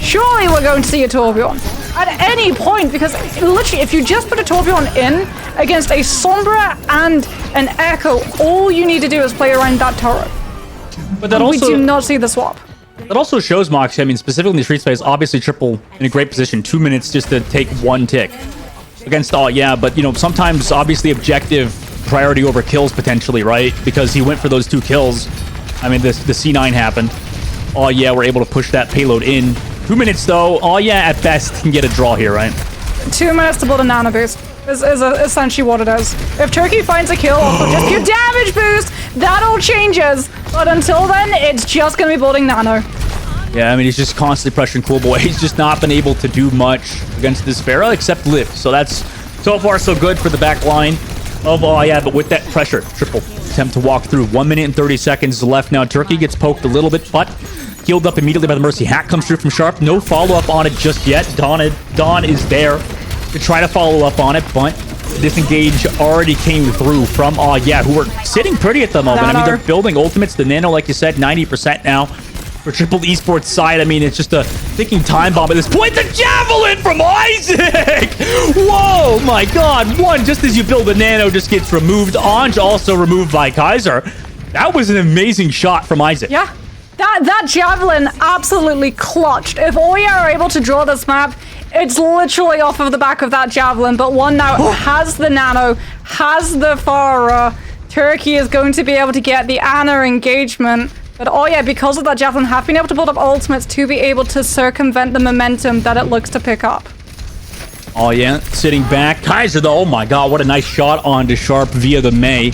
Surely we're going to see a Torbjorn at any point, because literally, if you just put a Torbjorn in against a Sombra and an Echo, all you need to do is play around that turret. But that also, we do not see the swap. That also shows, Moxie, I mean, specifically in the street space, obviously Triple in a great position. 2 minutes just to take 1 tick against all, yeah, but, you know, sometimes, obviously, objective priority over kills, potentially, right? Because he went for those 2 kills. I mean, the C9 happened. Oh, yeah, we're able to push that payload in. 2 minutes, though. Oh, yeah, at best, can get a draw here, right? 2 minutes to build a nano boost is essentially what it is. If Turkey finds a kill off of just pure damage boost, that all changes. But until then, it's just going to be building nano. Yeah, I mean, he's just constantly pressuring Cool Boy. He's just not been able to do much against this Pharah except live. So that's so far so good for the back line of, oh yeah, but with that pressure, Triple attempt to walk through. 1 minute and 30 seconds left now. Turkey gets poked a little bit, but healed up immediately by the Mercy. Hack comes through from Sharp. No follow-up on it just yet. Dawn is there to try to follow up on it, but disengage already came through from, who are sitting pretty at the moment. I mean, they're building ultimates. The Nano, like you said, 90% now. For Triple Esports side, I mean, it's just a ticking time bomb at this point. The Javelin from Isaac! Whoa, my God. One, just as you build the Nano, just gets removed. Anj also removed by Kaiser. That was an amazing shot from Isaac. Yeah, that Javelin absolutely clutched. If Oya are able to draw this map, it's literally off of the back of that Javelin, but one now has the Nano, has the Farah. Turkey is going to be able to get the Ana engagement. But because of that Javelin, have been able to build up ultimates to be able to circumvent the momentum that it looks to pick up. Oh yeah, sitting back. Kaiser though, oh my God, what a nice shot onto Sharp via the May.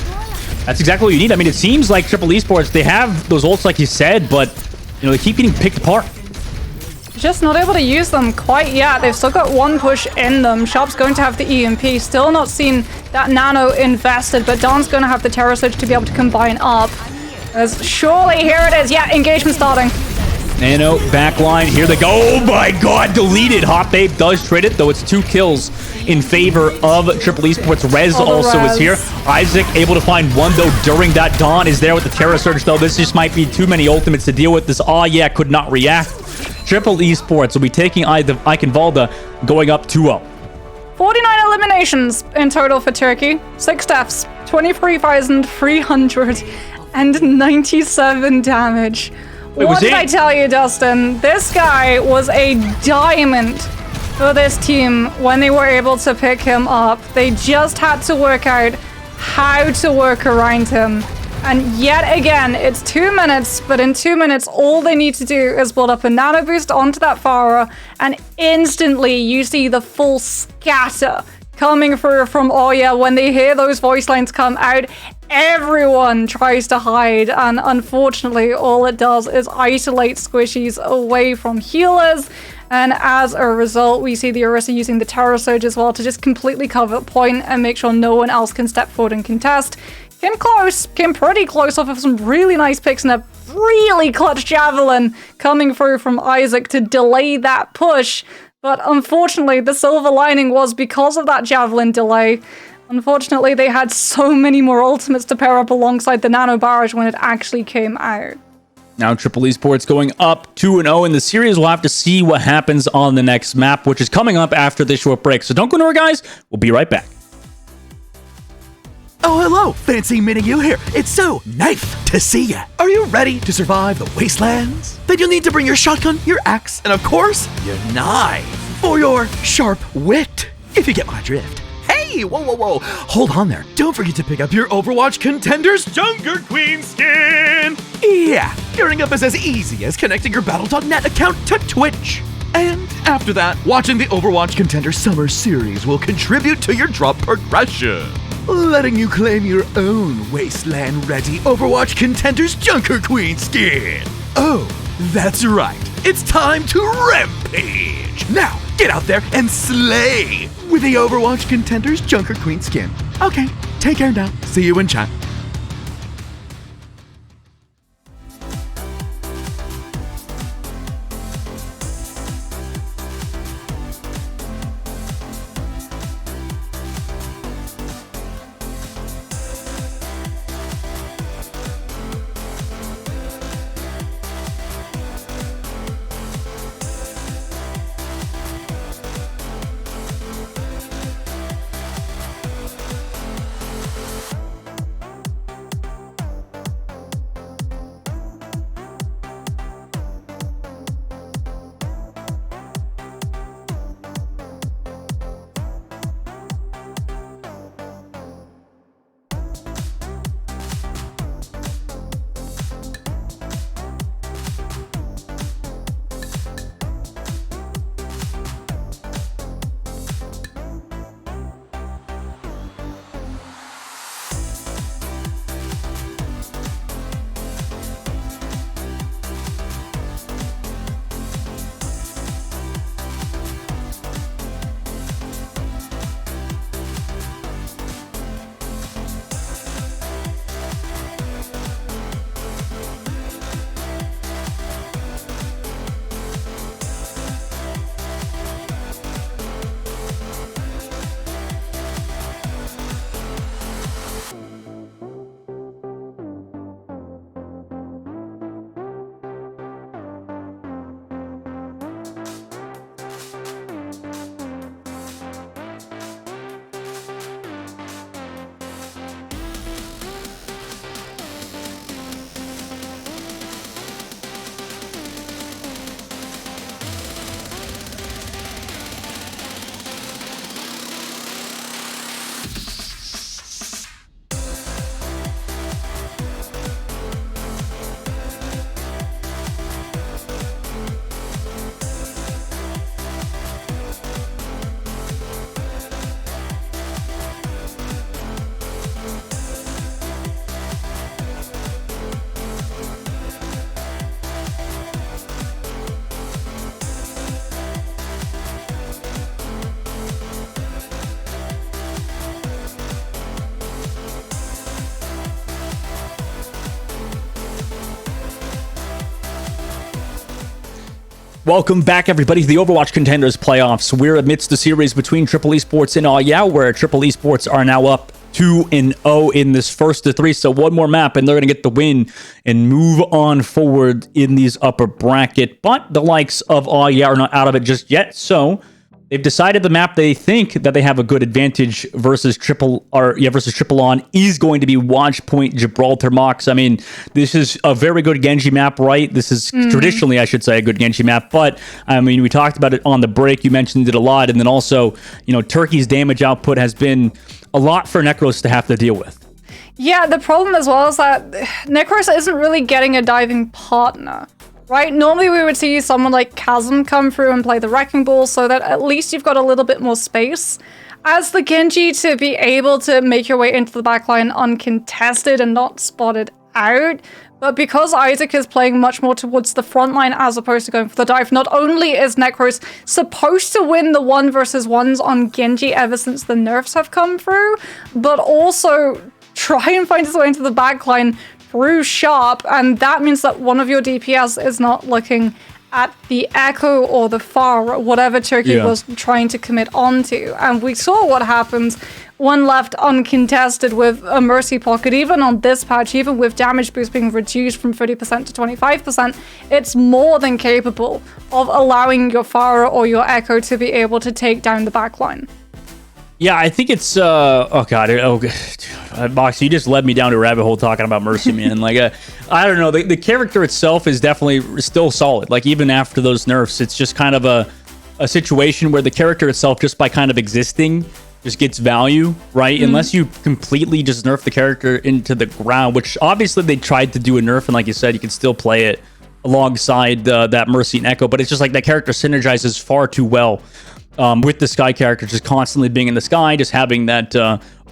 That's exactly what you need. I mean, it seems like Triple Esports, they have those ults like you said, but you know, they keep getting picked apart. Just not able to use them quite yet. They've still got 1 push in them. Sharp's going to have the EMP. Still not seen that Nano invested, but Dawn's going to have the Terror Surge to be able to combine up. As surely, here it is. Yeah, engagement starting. Nano, backline, here they go. Oh my God, deleted. Hot Babe does trade it, though it's 2 kills in favor of Triple Esports. Rez also is here. Isaac able to find 1, though, during that. Dawn is there with the Terror Surge, though. This just might be too many ultimates to deal with. This, could not react. Triple Esports will be taking Eichenwalde, going up 2-0. 49 eliminations in total for Turkey. 6 deaths. 23,397 damage. Wait, what did I tell you, Dustin? This guy was a diamond for this team when they were able to pick him up. They just had to work out how to work around him. And yet again, it's 2 minutes, but in 2 minutes, all they need to do is build up a nano boost onto that Farah, and instantly you see the full scatter coming through from Oya. When they hear those voice lines come out, everyone tries to hide, and unfortunately, all it does is isolate squishies away from healers. And as a result, we see the Orisa using the Terror Surge as well to just completely cover the point and make sure no one else can step forward and contest. Came pretty close off of some really nice picks and a really clutch Javelin coming through from Isaac to delay that push. But unfortunately, the silver lining was because of that Javelin delay. Unfortunately, they had so many more ultimates to pair up alongside the Nano Barrage when it actually came out. Now Triple Esports going up 2-0 in the series. We'll have to see what happens on the next map, which is coming up after this short break. So don't go nowhere, guys. We'll be right back. Oh, hello! Fancy meeting you here. It's so nice to see ya. Are you ready to survive the wastelands? Then you'll need to bring your shotgun, your axe, and of course, your knife. For your sharp wit, if you get my drift. Hey, whoa. Hold on there. Don't forget to pick up your Overwatch Contenders Junker Queen skin. Yeah, gearing up is as easy as connecting your Battle.net account to Twitch. And after that, watching the Overwatch Contender Summer Series will contribute to your drop progression, letting you claim your own wasteland-ready Overwatch Contenders Junker Queen skin. Oh, that's right. It's time to rampage. Now, get out there and slay with the Overwatch Contenders Junker Queen skin. Okay, take care now. See you in chat. Welcome back, everybody, to the Overwatch Contenders playoffs. We're amidst the series between Triple Esports and Aoyao, where Triple Esports are now up 2-0 in this first of three. So one more map, and they're going to get the win and move on forward in these upper bracket. But the likes of Aoyao are not out of it just yet. So they've decided the map they think that they have a good advantage versus Triple On is going to be Watchpoint Gibraltar. Mox. I mean, this is a very good Genji map, right? This is traditionally, I should say, a good Genji map. But I mean, we talked about it on the break. You mentioned it a lot, and then also, you know, Turkey's damage output has been a lot for Necros to have to deal with. Yeah, the problem as well is that Necros isn't really getting a diving partner. Right? Normally we would see someone like Chasm come through and play the Wrecking Ball so that at least you've got a little bit more space. As the Genji, to be able to make your way into the backline uncontested and not spotted out. But because Isaac is playing much more towards the front line as opposed to going for the dive, not only is Necros supposed to win the 1v1s on Genji ever since the nerfs have come through, but also try and find his way into the backline through Sharp, and that means that one of your DPS is not looking at the Echo or the Far, whatever Turkey was trying to commit onto. And we saw what happens when left uncontested with a Mercy Pocket. Even on this patch, even with damage boost being reduced from 30% to 25%, it's more than capable of allowing your Pharah or your Echo to be able to take down the backline. Yeah, I think it's Box, you just led me down to a rabbit hole talking about Mercy, man. Like, I don't know, the character itself is definitely still solid. Like, even after those nerfs, it's just kind of a situation where the character itself, just by kind of existing, just gets value, right? Unless you completely just nerf the character into the ground, which obviously they tried to do a nerf, and like you said, you can still play it alongside that Mercy and Echo, but it's just like that character synergizes far too well with the Sky character, just constantly being in the sky, just having that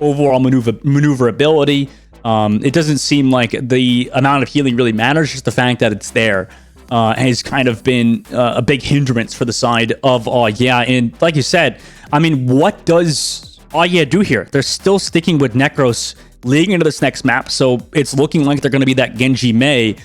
overall maneuverability. It doesn't seem like the amount of healing really matters, just the fact that it's there has kind of been a big hindrance for the side of and like you said, I mean, what does do here? They're still sticking with Necros leading into this next map, so it's looking like they're going to be that Genji Mei.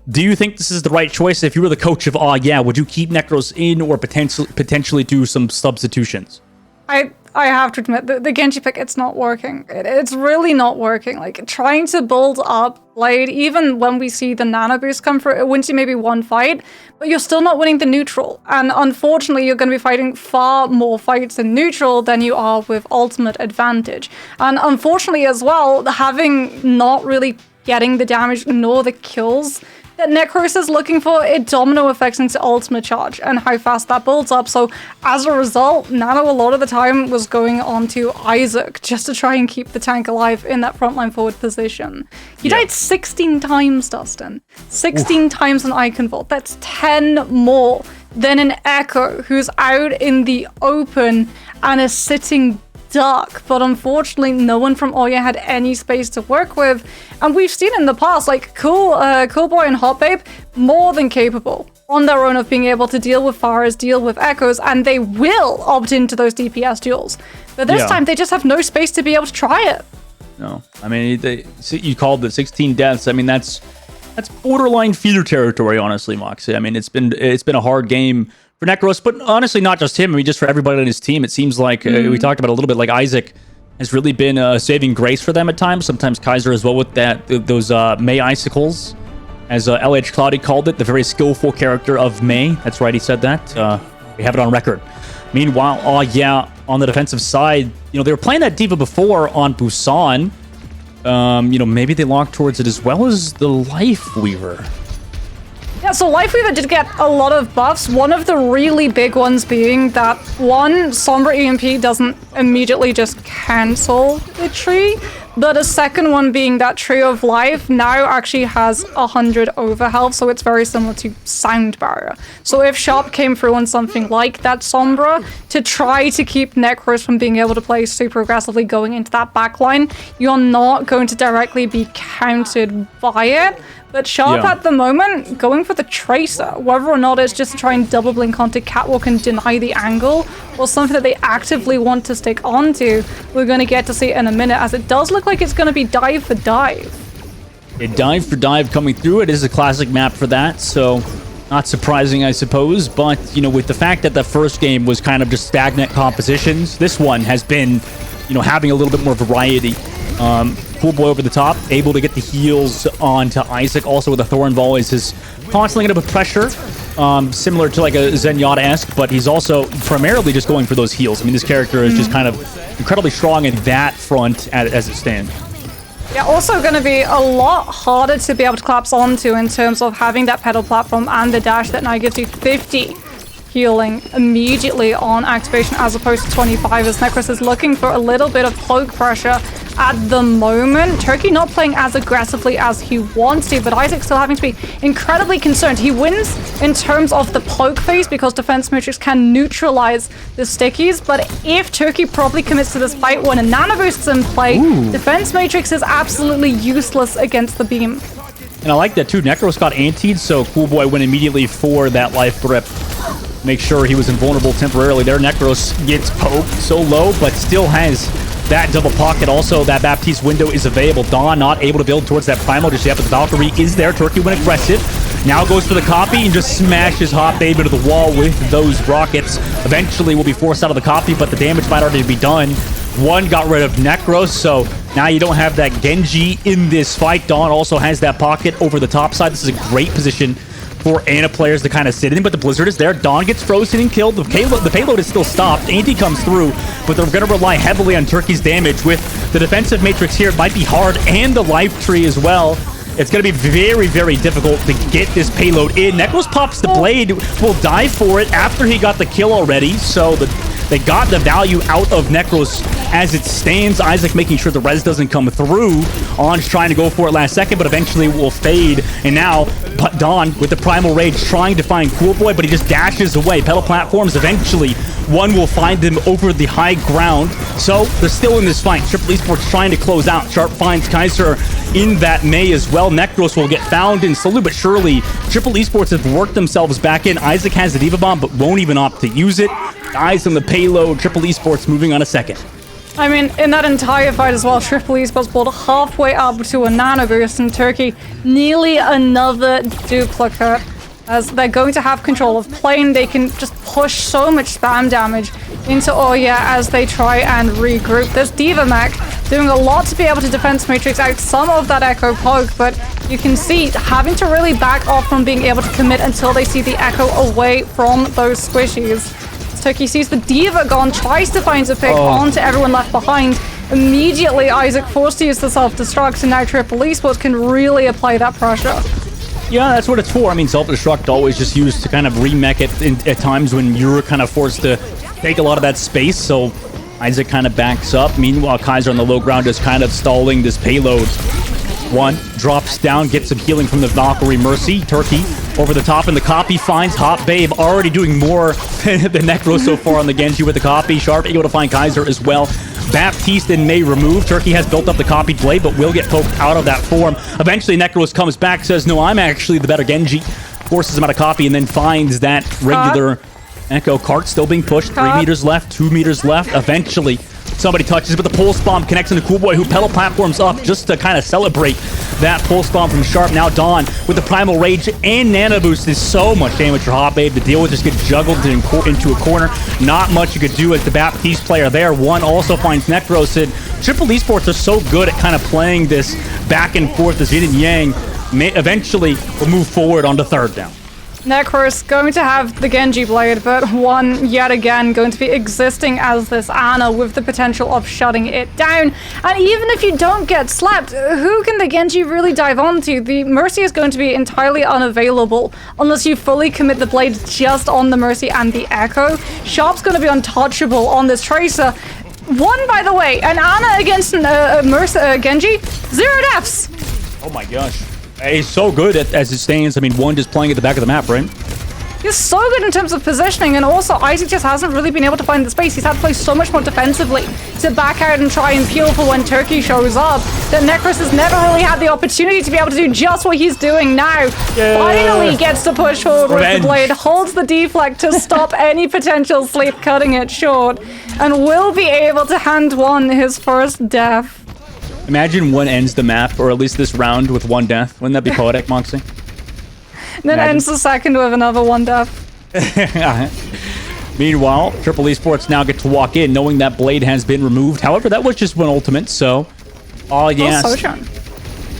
Do you think this is the right choice? If you were the coach of would you keep Necros in or potentially do some substitutions? I have to admit, the Genji pick, it's not working. It's really not working. Like, trying to build up Blade, even when we see the Nano Boost come through, it wins you maybe one fight, but you're still not winning the neutral. And unfortunately, you're going to be fighting far more fights in neutral than you are with ultimate advantage. And unfortunately as well, having not really getting the damage nor the kills that Necros is looking for, it domino affects into ultimate charge and how fast that builds up. So as a result, Nano a lot of the time was going on to Isaac just to try and keep the tank alive in that frontline forward position. He died 16 times, Dustin. 16 times on Eichenwalde. That's 10 more than an Echo who's out in the open and is sitting duck, but unfortunately no one from Oya had any space to work with. And we've seen in the past, like Cool Boy and Hot Babe, more than capable on their own of being able to deal with Pharahs, deal with Echoes, and they will opt into those DPS duels. But this time they just have no space to be able to try it. No, I mean, you called it 16 deaths. I mean, that's borderline feeder territory, honestly, Moxie. I mean, it's been a hard game for Necros, but honestly, not just him. I mean, just for everybody on his team. It seems like we talked about a little bit. Like Isaac has really been a saving grace for them at times. Sometimes Kaiser as well with those Mei icicles, as LH Cloudy called it, the very skillful character of Mei. That's right, he said that. We have it on record. Meanwhile, on the defensive side, they were playing that diva before on Busan. Maybe they locked towards it as well as the Life Weaver. Yeah, so Life Weaver did get a lot of buffs. One of the really big ones being that, one, Sombra EMP doesn't immediately just cancel the tree, but a second one being that Tree of Life now actually has 100 overhealth, so it's very similar to Sound Barrier. So if Sharp came through on something like that Sombra to try to keep Necros from being able to play super aggressively going into that backline, you're not going to directly be countered by it. But Sharp at the moment, going for the Tracer, whether or not it's just to try and double blink onto Catwalk and deny the angle, or something that they actively want to stick onto, we're going to get to see in a minute, as it does look like it's going to be dive for dive. A dive for dive coming through. It is a classic map for that, so not surprising, I suppose. But, with the fact that the first game was kind of just stagnant compositions, this one has been, having a little bit more variety. Cool Boy over the top, able to get the heals onto Isaac, also with the Thorn Volleys, is constantly going to put pressure, similar to like a Zenyatta-esque, but he's also primarily just going for those heals. I mean, this character is just kind of incredibly strong in that front as it stands. Yeah, also going to be a lot harder to be able to collapse onto in terms of having that pedal platform and the dash that now gives you 50 healing immediately on activation as opposed to 25, as Necros is looking for a little bit of cloak pressure at the moment. Turkey not playing as aggressively as he wants to, but Isaac still having to be incredibly concerned. He wins in terms of the poke phase because Defense Matrix can neutralize the stickies, but if Turkey probably commits to this fight when a Nano Boost's in play, Defense Matrix is absolutely useless against the beam. And I like that too. Necros got antied, so Cool Boy went immediately for that life grip. Make sure he was invulnerable temporarily there. Necros gets poked so low, but still has that double pocket. Also, that Baptiste window is available. Dawn not able to build towards that primal just yet, but the Valkyrie is there. Turkey went aggressive. Now goes for the copy and just smashes Hot Babe into the wall with those rockets. Eventually will be forced out of the copy, but the damage might already be done. One got rid of Necros, so now you don't have that Genji in this fight. Dawn also has that pocket over the top side. This is a great position for Ana players to kind of sit in, but the Blizzard is there. Dawn gets frozen and killed. The payload is still stopped. Anti comes through, but they're going to rely heavily on Turkey's damage with the defensive matrix here. It might be hard, and the life tree as well. It's going to be very, very difficult to get this payload in. Necros pops the blade, will die for it after he got the kill already, so they got the value out of Necros as it stands. Isaac making sure the res doesn't come through. On's trying to go for it last second, but eventually will fade. And now, Dawn with the Primal Rage trying to find Cool Boy, but he just dashes away. Pedal platforms, eventually, one will find them over the high ground. So, they're still in this fight. Triple Esports trying to close out. Sharp finds Kaiser in that May as well. Necros will get found, and slowly but surely, Triple Esports have worked themselves back in. Isaac has the Diva Bomb, but won't even opt to use it. Dies on the payload. Triple Esports moving on a second. I mean, in that entire fight as well, Triple Esports pulled halfway up to a nano boost, and Turkey nearly another duplicate. As they're going to have control of plane, they can just push so much spam damage into Oya as they try and regroup. There's Diva Mech doing a lot to be able to defense matrix out some of that Echo poke, but you can see having to really back off from being able to commit until they see the Echo away from those squishies. Turkey sees the Diva gone, tries to find a pick onto everyone left behind. Immediately, Isaac forced to use the self-destruct, and now Triple Esports can really apply that pressure. Yeah, that's what it's for. I mean, self-destruct always just used to kind of remech it at times when you're kind of forced to take a lot of that space, so Isaac kind of backs up. Meanwhile, Kaiser on the low ground is kind of stalling this payload. One drops down, gets some healing from the Valkyrie Mercy. Turkey over the top, and the copy finds Hot Babe, already doing more than Necro so far on the Genji with the copy. Sharp able to find Kaiser as well. Baptiste and May removed. Turkey has built up the copied blade, but will get poked out of that form. Eventually, Necros comes back, says, no, I'm actually the better Genji. Forces him out of copy, and then finds that regular Echo cart still being pushed. 3 meters left, 2 meters left. Eventually, somebody touches, but the Pulse Bomb connects into Cool Boy, who pedal platforms up just to kind of celebrate that Pulse Bomb from Sharp. Now Dawn with the Primal Rage and Nano Boost is so much damage for Hot Babe to deal with. Just get juggled into a corner. Not much you could do as the Baptiste player there. One also finds Necros, and Triple Esports are so good at kind of playing this back and forth as Yin and Yang may eventually will move forward onto third down. Necros going to have the Genji blade, but one yet again going to be existing as this Ana with the potential of shutting it down. And even if you don't get slapped, who can the Genji really dive onto? The Mercy is going to be entirely unavailable unless you fully commit the blade just on the Mercy and the Echo. Sharp's going to be untouchable on this Tracer. One, by the way, an Ana against Genji, 0 deaths. Oh my gosh. He's so good as it stands. I mean, one just playing at the back of the map, right? He's so good in terms of positioning, and also Isaac just hasn't really been able to find the space. He's had to play so much more defensively to back out and try and peel for when Turkey shows up, that Necros has never really had the opportunity to be able to do just what he's doing now. Yeah. Finally gets to push forward with the blade, holds the deflect to stop any potential sleep, cutting it short, and will be able to hand one his first death. Imagine one ends the map, or at least this round, with one death. Wouldn't that be poetic, Moxie? Then ends the second with another one death. Meanwhile, Triple Esports now get to walk in, knowing that blade has been removed. However, that was just one ultimate, so... Oh, yes. Sojourn.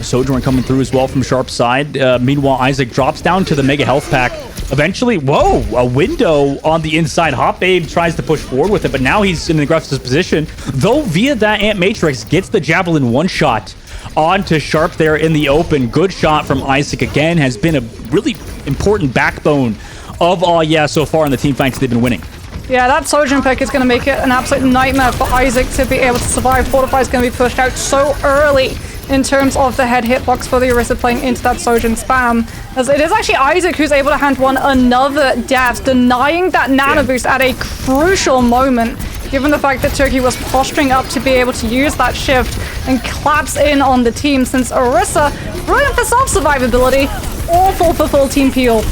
Sojourn coming through as well from Sharp's side. Meanwhile, Isaac drops down to the Mega Health Pack. Eventually, whoa, a window on the inside. Hot Babe tries to push forward with it, but now he's in an aggressive position. Though via that Ant Matrix, gets the Javelin one shot onto Sharp there in the open. Good shot from Isaac again. Has been a really important backbone of so far in the team fights they've been winning. Yeah, that Sojourn pick is going to make it an absolute nightmare for Isaac to be able to survive. Fortify is going to be pushed out so early in terms of the head hitbox for the Orisa playing into that Sojourn spam. As it is actually Isaac who's able to hand one another death, denying that nano boost at a crucial moment, given the fact that Turkey was posturing up to be able to use that shift and collapse in on the team, since Orisa, brilliant for self-survivability, awful for full team peel.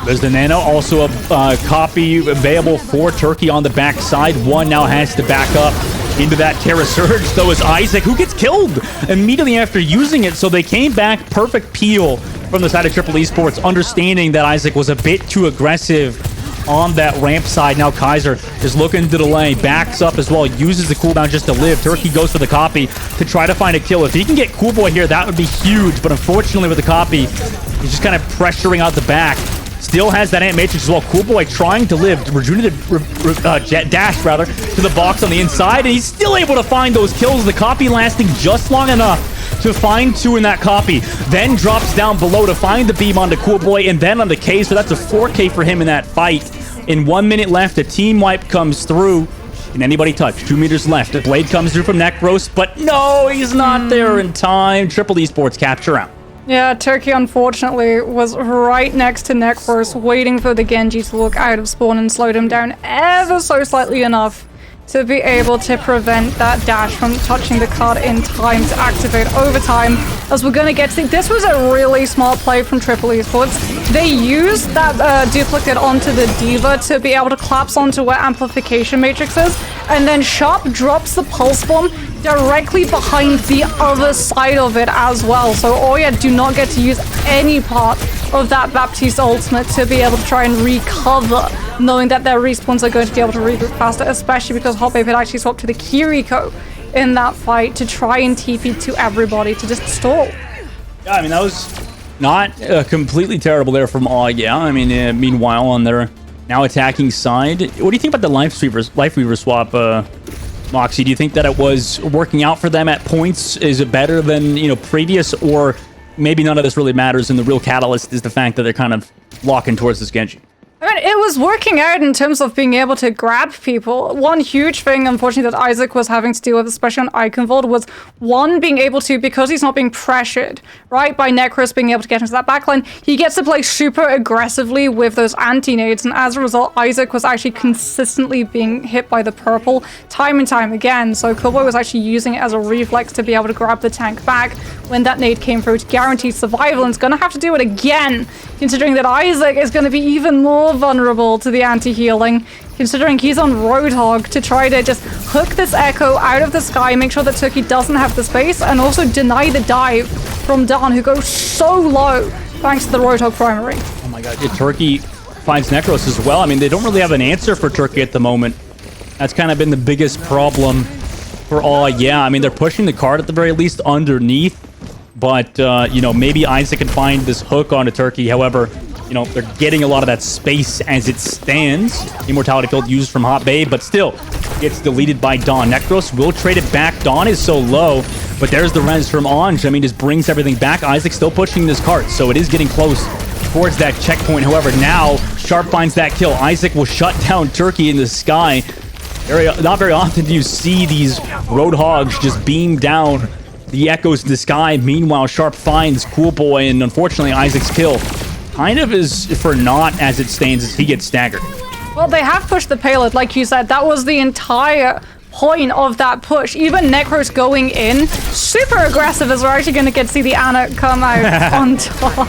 There's the Nano, also a copy available for Turkey on the backside. One now has to back up into that Terra Surge, though, is Isaac, who gets killed immediately after using it. So they came back. Perfect peel from the side of Triple Esports, understanding that Isaac was a bit too aggressive on that ramp side. Now Kaiser is looking to delay, backs up as well, uses the cooldown just to live. Turkey goes for the copy to try to find a kill. If he can get Cool Boy here, that would be huge, but unfortunately with the copy, he's just kind of pressuring out the back. Still has that Ant Matrix as well. Cool Boy trying to live, rejuvenated dash rather to the box on the inside, and he's still able to find those kills. The copy lasting just long enough to find 2 in that copy, then drops down below to find the beam onto Cool Boy, and then on the K, so that's a 4K for him in that fight. In 1 minute left, a team wipe comes through. Can anybody touch? 2 meters left. A blade comes through from Necros, but no, he's not there in time. Triple Esports capture out. Yeah, Turkey unfortunately was right next to Necros, waiting for the Genji to look out of spawn and slow him down ever so slightly enough to be able to prevent that dash from touching the card in time to activate overtime. As we're going to get to, this was a really smart play from Triple Esports. They used that duplicate onto the Diva to be able to collapse onto where Amplification Matrix is, and then Sharp drops the Pulse Bomb directly behind the other side of it as well. So Oya do not get to use any part of that Baptiste ultimate to be able to try and recover, knowing that their respawns are going to be able to regroup faster, especially because Hot Babe had actually swapped to the Kiriko in that fight to try and TP to everybody to just stall. Yeah, I mean, that was not completely terrible there from yeah. I mean, meanwhile, on their now attacking side, what do you think about the Lifeweaver swap, Moxie? Do you think that it was working out for them at points? Is it better than, previous, or maybe none of this really matters and the real catalyst is the fact that they're kind of locking towards this Genji? I mean, it was working out in terms of being able to grab people. One huge thing, unfortunately, that Isaac was having to deal with, especially on Eichenwalde, was one, being able to, because he's not being pressured, right, by Necros being able to get into that backline, he gets to play super aggressively with those anti-nades, and as a result, Isaac was actually consistently being hit by the purple time and time again, so Killboy was actually using it as a reflex to be able to grab the tank back when that nade came through to guarantee survival, and is going to have to do it again, considering that Isaac is going to be even more vulnerable to the anti-healing, considering he's on Roadhog to try to just hook this Echo out of the sky, make sure that Turkey doesn't have the space, and also deny the dive from Don, who goes so low thanks to the Roadhog primary. Oh my god, yeah, Turkey finds Necros as well. I mean, they don't really have an answer for Turkey at the moment. That's kind of been the biggest problem for yeah. I mean, they're pushing the card at the very least underneath, but, maybe Isaac can find this hook onto Turkey. However, they're getting a lot of that space as it stands. Immortality Field used from Hot Babe, but still gets deleted by Dawn. Necros will trade it back. Dawn is so low, but there's the res from Anj. I mean, just brings everything back. Isaac still pushing this cart, so it is getting close towards that checkpoint. However, now Sharp finds that kill. Isaac will shut down Turkey in the sky. Not very often do you see these Roadhogs just beam down the Echoes in the sky. Meanwhile, Sharp finds Cool Boy, and unfortunately, Isaac's kill kind of is for naught as it stands as he gets staggered. Well, they have pushed the payload, like you said. That was the entire point of that push. Even Necros going in, super aggressive, as we're actually going to get to see the Ana come out on top.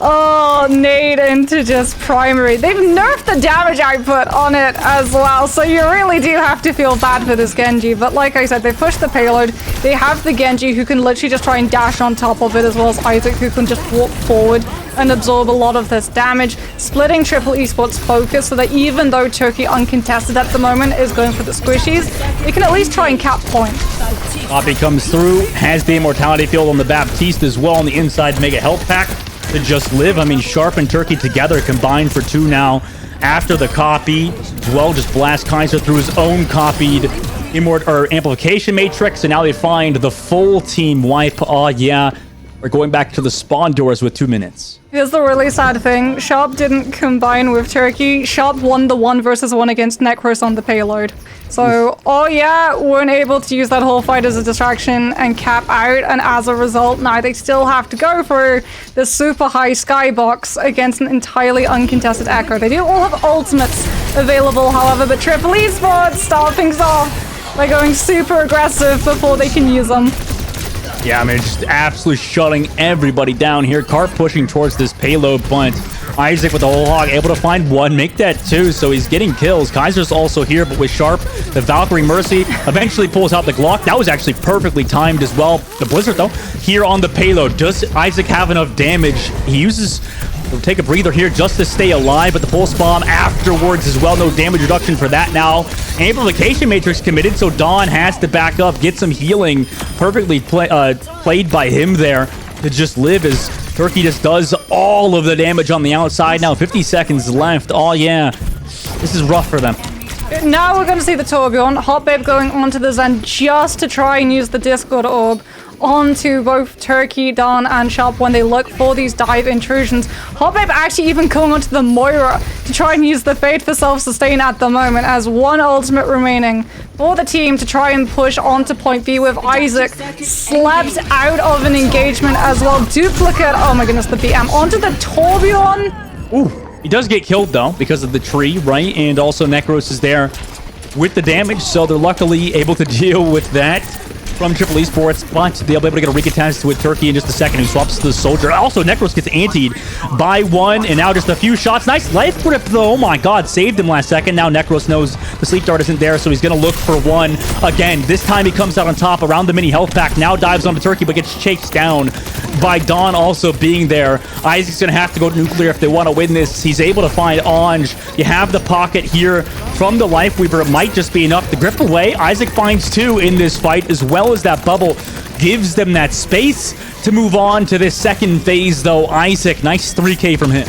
Oh, nade into just primary. They've nerfed the damage output on it as well, so you really do have to feel bad for this Genji. But like I said, they pushed the payload. They have the Genji who can literally just try and dash on top of it, as well as Isaac who can just walk forward and absorb a lot of this damage, splitting Triple Esports' focus so that even though Turkey uncontested at the moment is going for the squishies, they can at least try and cap point. Poppy comes through, has the Immortality Field on the Baptiste as well on the inside, Mega Health Pack to just live. I mean, Sharp and Turkey together combined for 2 now after the copy. Dwell just blasts Kaiser through his own copied Amplification Matrix, and now they find the full team wipe. Yeah, we're going back to the spawn doors with 2 minutes. Here's the really sad thing. Sharp didn't combine with Turkey. Sharp won the 1v1 against Necros on the payload. So, yeah, weren't able to use that whole fight as a distraction and cap out, and as a result, now they still have to go for the super high skybox against an entirely uncontested Echo. They do all have ultimates available, however, but Triple Esports start things off by going super aggressive before they can use them. Yeah, I mean, just absolutely shutting everybody down here. Cart pushing towards this payload, but Isaac with the whole hog, able to find one, make that two, so he's getting kills. Kaiser's also here, but with Sharp, the Valkyrie Mercy eventually pulls out the Glock. That was actually perfectly timed as well. The Blizzard, though, here on the payload. Does Isaac have enough damage? He uses... We'll take a breather here just to stay alive, but the pulse bomb afterwards as well. No damage reduction for that now. Amplification Matrix committed, so Dawn has to back up, get some healing. Perfectly played by him there to just live as Turkey just does all of the damage on the outside. Now 50 seconds left. Oh, yeah. This is rough for them. Now we're going to see the Tourbillon. Hot Babe going onto the Zen just to try and use the Discord Orb onto both Turkey, Dawn, and Sharp when they look for these dive intrusions. Hot Babe actually even going onto the Moira to try and use the Fate for self-sustain at the moment as one ultimate remaining for the team to try and push onto point B with Isaac slapped out of an engagement as well. Duplicate, oh my goodness, the BM onto the Tourbillon. Ooh. He does get killed, though, because of the tree, right? And also Necros is there with the damage, so they're luckily able to deal with that from Triple Esports, but they'll be able to get a recatast with Turkey in just a second, who swaps to the Soldier. Also, Necros gets antied by one, and now just a few shots. Nice life grip, though. Oh my god, saved him last second. Now Necros knows the Sleep Dart isn't there, so he's going to look for one again. This time he comes out on top around the mini health pack, now dives onto Turkey, but gets chased down by Dawn also being there. Isaac's going to have to go nuclear if they want to win this. He's able to find Ange. You have the pocket here from the Life Weaver. It might just be enough to grip away. Isaac finds two in this fight, as well as that bubble gives them that space to move on to this second phase, though. Isaac, nice 3K from him.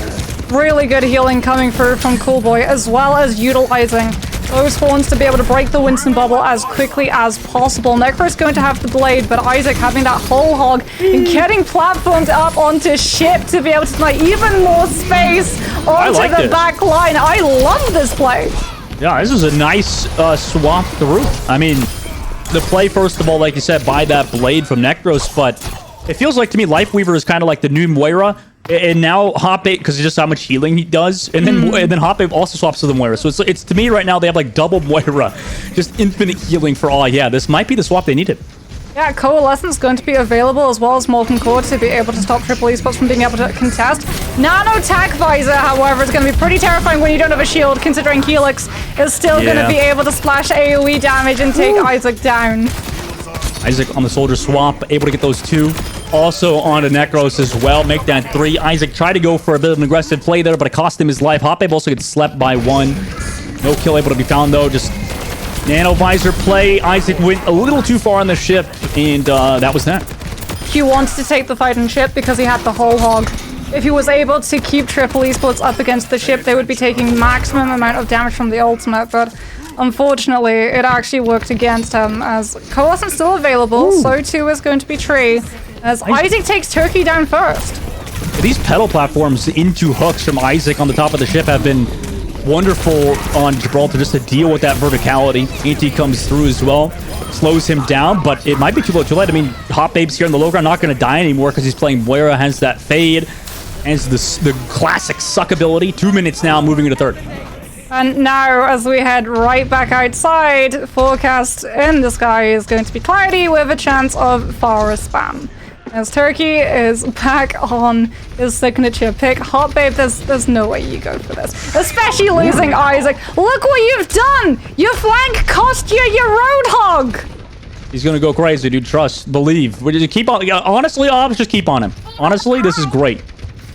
Really good healing coming through from Coolboy, as well as utilizing those horns to be able to break the Winston bubble as quickly as possible. Necro's going to have the blade, but Isaac having that whole hog and getting platformed up onto ship to be able to deny even more space onto the back line. I love this play. Yeah, this is a nice swap through. I mean, the play, first of all, like you said, by that blade from Necros, but it feels like to me Lifeweaver is kind of like the new Moira, and now Hot Babe, because of just how much healing he does, and then Hot Babe also swaps to the Moira. So it's to me right now they have like double Moira, just infinite healing for all. Yeah, this might be the swap they needed. Yeah, Coalescence going to be available as well as Molten Core to be able to stop Triple Esports from being able to contest. Nano Tac Visor, however, is going to be pretty terrifying when you don't have a shield, considering Helix is still going to be able to splash AoE damage and take Isaac down. Isaac on the Soldier swap, able to get those two. Also onto Necros as well, make that three. Isaac tried to go for a bit of an aggressive play there, but it cost him his life. Hot Babe also gets slept by one. No kill able to be found, though. Just Nano Visor play. Isaac went a little too far on the ship, and that was that. He wanted to take the fight on ship because he had the whole hog. If he was able to keep Triple Esports up against the ship, they would be taking maximum amount of damage from the ultimate, but unfortunately, it actually worked against him, as Coalescence still available, so too is going to be Tree, as Isaac takes Turkey down first. These pedal platforms into hooks from Isaac on the top of the ship have been wonderful on Gibraltar just to deal with that verticality. AT comes through as well, slows him down, but it might be too late. I mean, Hot Babe's here in the low ground, not going to die anymore because he's playing Moira, has that fade, has the classic suck ability. 2 minutes now, moving into third. And now, as we head right back outside, forecast in the sky is going to be cloudy with a chance of forest spam. As Turkey is back on his signature pick. Hot Babe, there's no way you go for this. Especially losing Isaac. Look what you've done! Your flank cost you your Roadhog! He's gonna go crazy, dude. Trust, believe. We just keep on. Honestly, Ops, just keep on him. Honestly, this is great.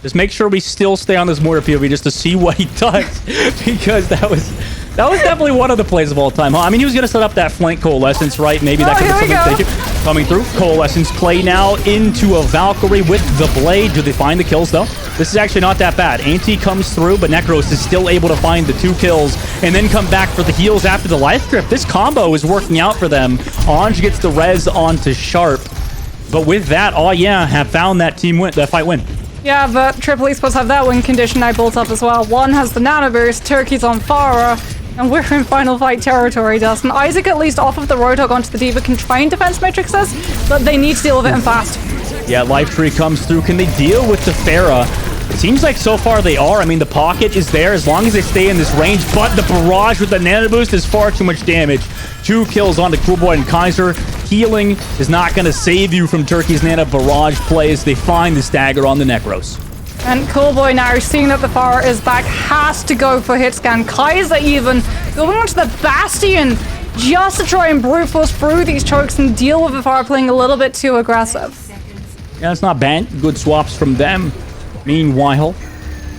Just make sure we still stay on this Moira POV just to see what he does, because that was definitely one of the plays of all time. Huh? I mean, he was gonna set up that flank Coalescence, right? Maybe that could be something coming through. Coalescence play now into a Valkyrie with the blade. Do they find the kills though? This is actually not that bad. Anti comes through, but Necros is still able to find the 2 kills and then come back for the heals after the life grip. This combo is working out for them. Ange gets the res onto Sharp, but with that, oh yeah, have found that team win, that fight win. Yeah, but Triple Esports have that win condition now built up as well. One has the nano boost, Turkey's on Farah, and we're in final fight territory, Dustin. Isaac at least off of the Roadhog onto the Diva can try and defense matrixes, but they need to deal with it and fast. Yeah, Life Tree comes through. Can they deal with the Farah? It seems like so far they are. I mean, the pocket is there as long as they stay in this range, but the barrage with the nano boost is far too much damage. 2 kills onto Coolboy and Kaiser. Healing is not going to save you from Turkey's nano barrage plays. They find the stagger on the Necros. And Coolboy now, seeing that the Pharah is back, has to go for hit scan. Kaiser even going onto the Bastion just to try and brute force through these chokes and deal with the Pharah playing a little bit too aggressive. Yeah, it's not bad. Good swaps from them. Meanwhile,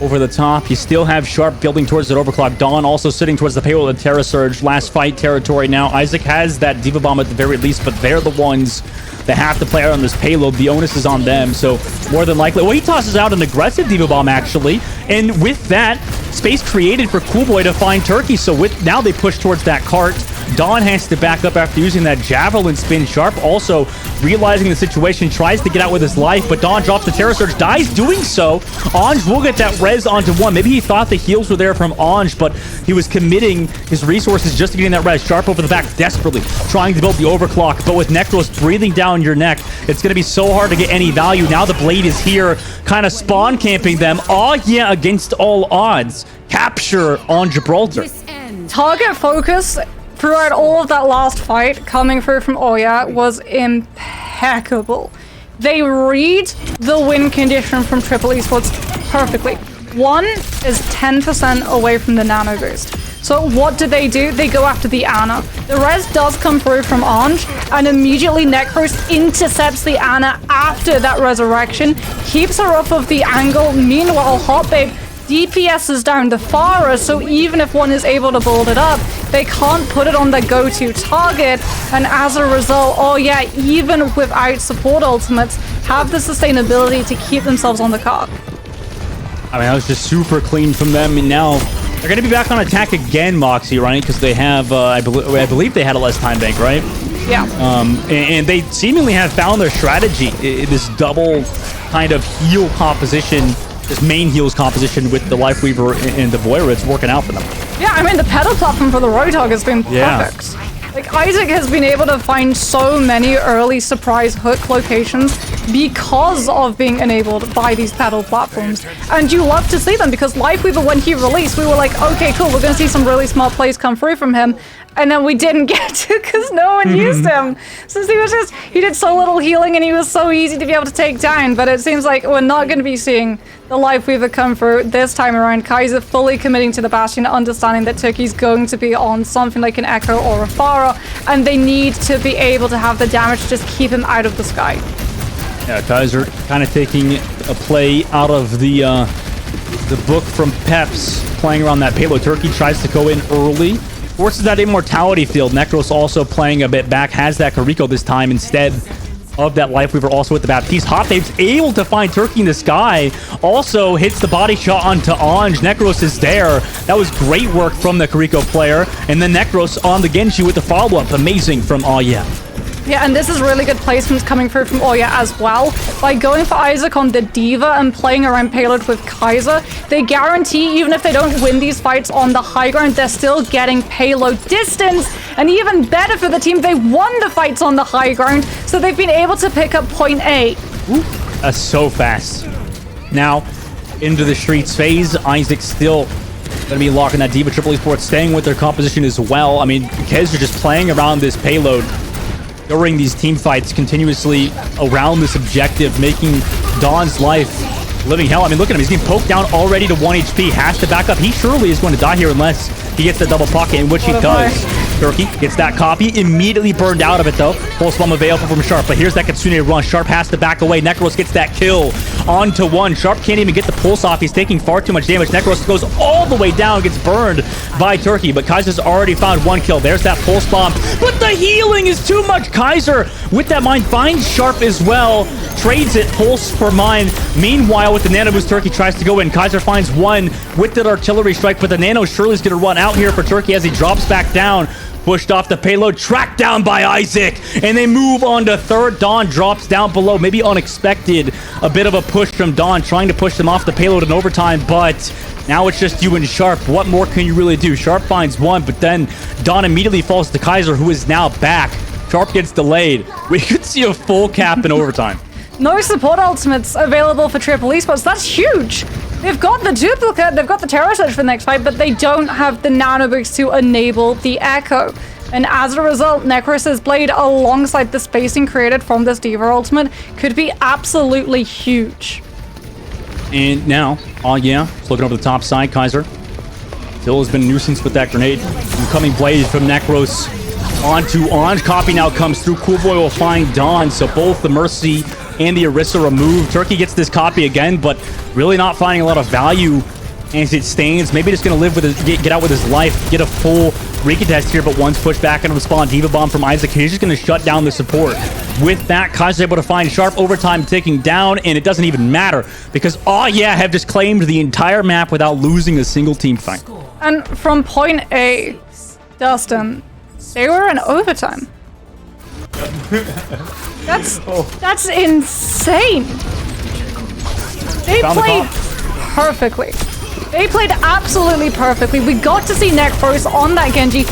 over the top, you still have Sharp building towards that overclock. Dawn also sitting towards the payload of Terra Surge. Last fight territory now. Isaac has that Diva Bomb at the very least, but they're the ones that have to play out on this payload. The onus is on them, so more than likely... Well, he tosses out an aggressive Diva Bomb, actually. And with that, space created for Coolboy to find Turkey. So with now they push towards that cart. Dawn has to back up after using that Javelin spin. Sharp also realizing the situation, tries to get out with his life, but Dawn drops the Terra Surge, dies doing so. Anj will get that res onto one. Maybe he thought the heals were there from Anj, but he was committing his resources just to getting that res. Sharp over the back, desperately trying to build the overclock, but with Necros breathing down your neck, it's going to be so hard to get any value. Now the Blade is here, kind of spawn camping them. Oh yeah, against all odds. Capture on Gibraltar. Target focus throughout all of that last fight coming through from Oya was impeccable. They read the win condition from Triple Esports perfectly. One is 10% away from the nano boost. So what do? They go after the Ana. The res does come through from Anj, and immediately Necros intercepts the Ana after that resurrection, keeps her off of the angle. Meanwhile, Hotbabe DPS is down the Pharah, so even if one is able to build it up, they can't put it on their go-to target, and as a result, oh yeah, even without support ultimates, have the sustainability to keep themselves on the card. I mean, that was just super clean from them, and now they're going to be back on attack again, Moxie, right? Because they have, I believe they had a less time bank, right? Yeah. And they seemingly have found their strategy, this double kind of heal composition, this main heals composition with the Lifeweaver and the Voira. It's working out for them. Yeah, I mean, the pedal platform for the Roadhog has been perfect. Like, Isaac has been able to find so many early surprise hook locations because of being enabled by these pedal platforms. And you love to see them, because Lifeweaver, when he released, we were like, okay, cool, we're going to see some really smart plays come through from him. And then we didn't get to because no one used him. Since he did so little healing and he was so easy to be able to take down. But it seems like we're not going to be seeing the Lifeweaver come through this time around. Kaiser fully committing to the Bastion, understanding that Turkey's going to be on something like an Echo or a Pharah, and they need to be able to have the damage to just keep him out of the sky. Yeah, Kaiser kind of taking a play out of the book from Peps, playing around that payload. Turkey tries to go in early, forces that immortality field. Necros also playing a bit back, has that Kariko this time instead of that Lifeweaver, also with the Baptiste. Hotbabe's able to find Turkey in the sky, also hits the body shot onto Anj. Necros is there. That was great work from the Kariko player, and then Necros on the Genji with the follow-up. Amazing from Oya. Yeah, and this is really good placements coming through from Oya as well. By going for Isaac on the Diva and playing around payload with Kaiser, they guarantee even if they don't win these fights on the high ground, they're still getting payload distance. And even better for the team, they won the fights on the high ground, so they've been able to pick up point A. Ooh, that's so fast. Now, into the streets phase, Isaac still going to be locking that Diva. Triple Esports staying with their composition as well. I mean, Kez are just playing around this payload during these team fights, continuously around this objective, making Dawn's life living hell. I mean, look at him. He's getting poked down already to 1 HP. Has to back up. He surely is going to die here unless he gets the double pocket, in which he does. Turkey gets that copy, immediately burned out of it though. Pulse bomb available from Sharp, but here's that Kitsune run. Sharp has to back away. Necros gets that kill onto one. Sharp can't even get the pulse off. He's taking far too much damage. Necros goes all the way down, gets burned by Turkey, but Kaiser's already found one kill. There's that pulse bomb, but the healing is too much. Kaiser with that mine finds Sharp as well, trades it, pulse for mine. Meanwhile, with the nano boost, Turkey tries to go in. Kaiser finds one with that artillery strike, but the nano surely is going to run out here for Turkey as he drops back down. Pushed off the payload, tracked down by Isaac, and they move on to third. Dawn drops down below, maybe unexpected. A bit of a push from Dawn, trying to push them off the payload in overtime, but now it's just you and Sharp. What more can you really do? Sharp finds one, but then Dawn immediately falls to Kaiser, who is now back. Sharp gets delayed. We could see a full cap in overtime. No support ultimates available for Triple Esports. That's huge. They've got the duplicate, they've got the Terror Surge for the next fight, but they don't have the nano boost to enable the Echo. And as a result, Necros' Blade, alongside the spacing created from this Diva ultimate, could be absolutely huge. And now, oh yeah, it's looking over the top side. Kaiser still has been a nuisance with that grenade. Incoming blaze from Necros onto Anj. Copy now comes through. Cool Boy will find Dawn. So both the Mercy and the Orisa removed. Turkey gets this copy again, but really not finding a lot of value as it stands. Maybe just going to live with his, get out with his life, get a full recontest here, but one's pushed back into the spawn. Diva Bomb from Isaac. He's just going to shut down the support. With that, Kaiser's able to find Sharp. Overtime ticking down, and it doesn't even matter because Oh Yeah have just claimed the entire map without losing a single team fight. And from point A, Dustin, they were in overtime. That's insane. They played perfectly. They played absolutely perfectly. We got to see Necros on that Genji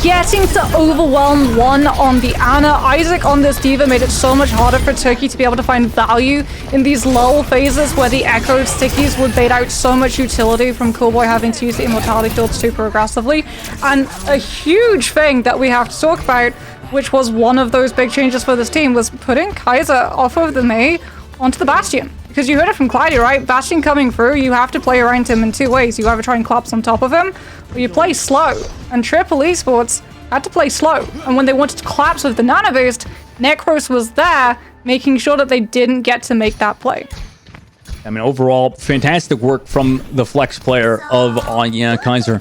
getting to overwhelm one on the Ana. Isaac on this Diva made it so much harder for Turkey to be able to find value in these lull phases where the Echo stickies would bait out so much utility from Coolboy having to use the Immortality Shield super aggressively. And a huge thing that we have to talk about, which was one of those big changes for this team, was putting Kaiser off of the Mei onto the Bastion. Because you heard it from Clyde, right? Bastion coming through, you have to play around him in two ways. You either try and collapse on top of him, or you play slow. And Triple Esports had to play slow. And when they wanted to collapse with the Nano Boost, Necros was there, making sure that they didn't get to make that play. I mean, overall, fantastic work from the flex player of Yeah Kaiser.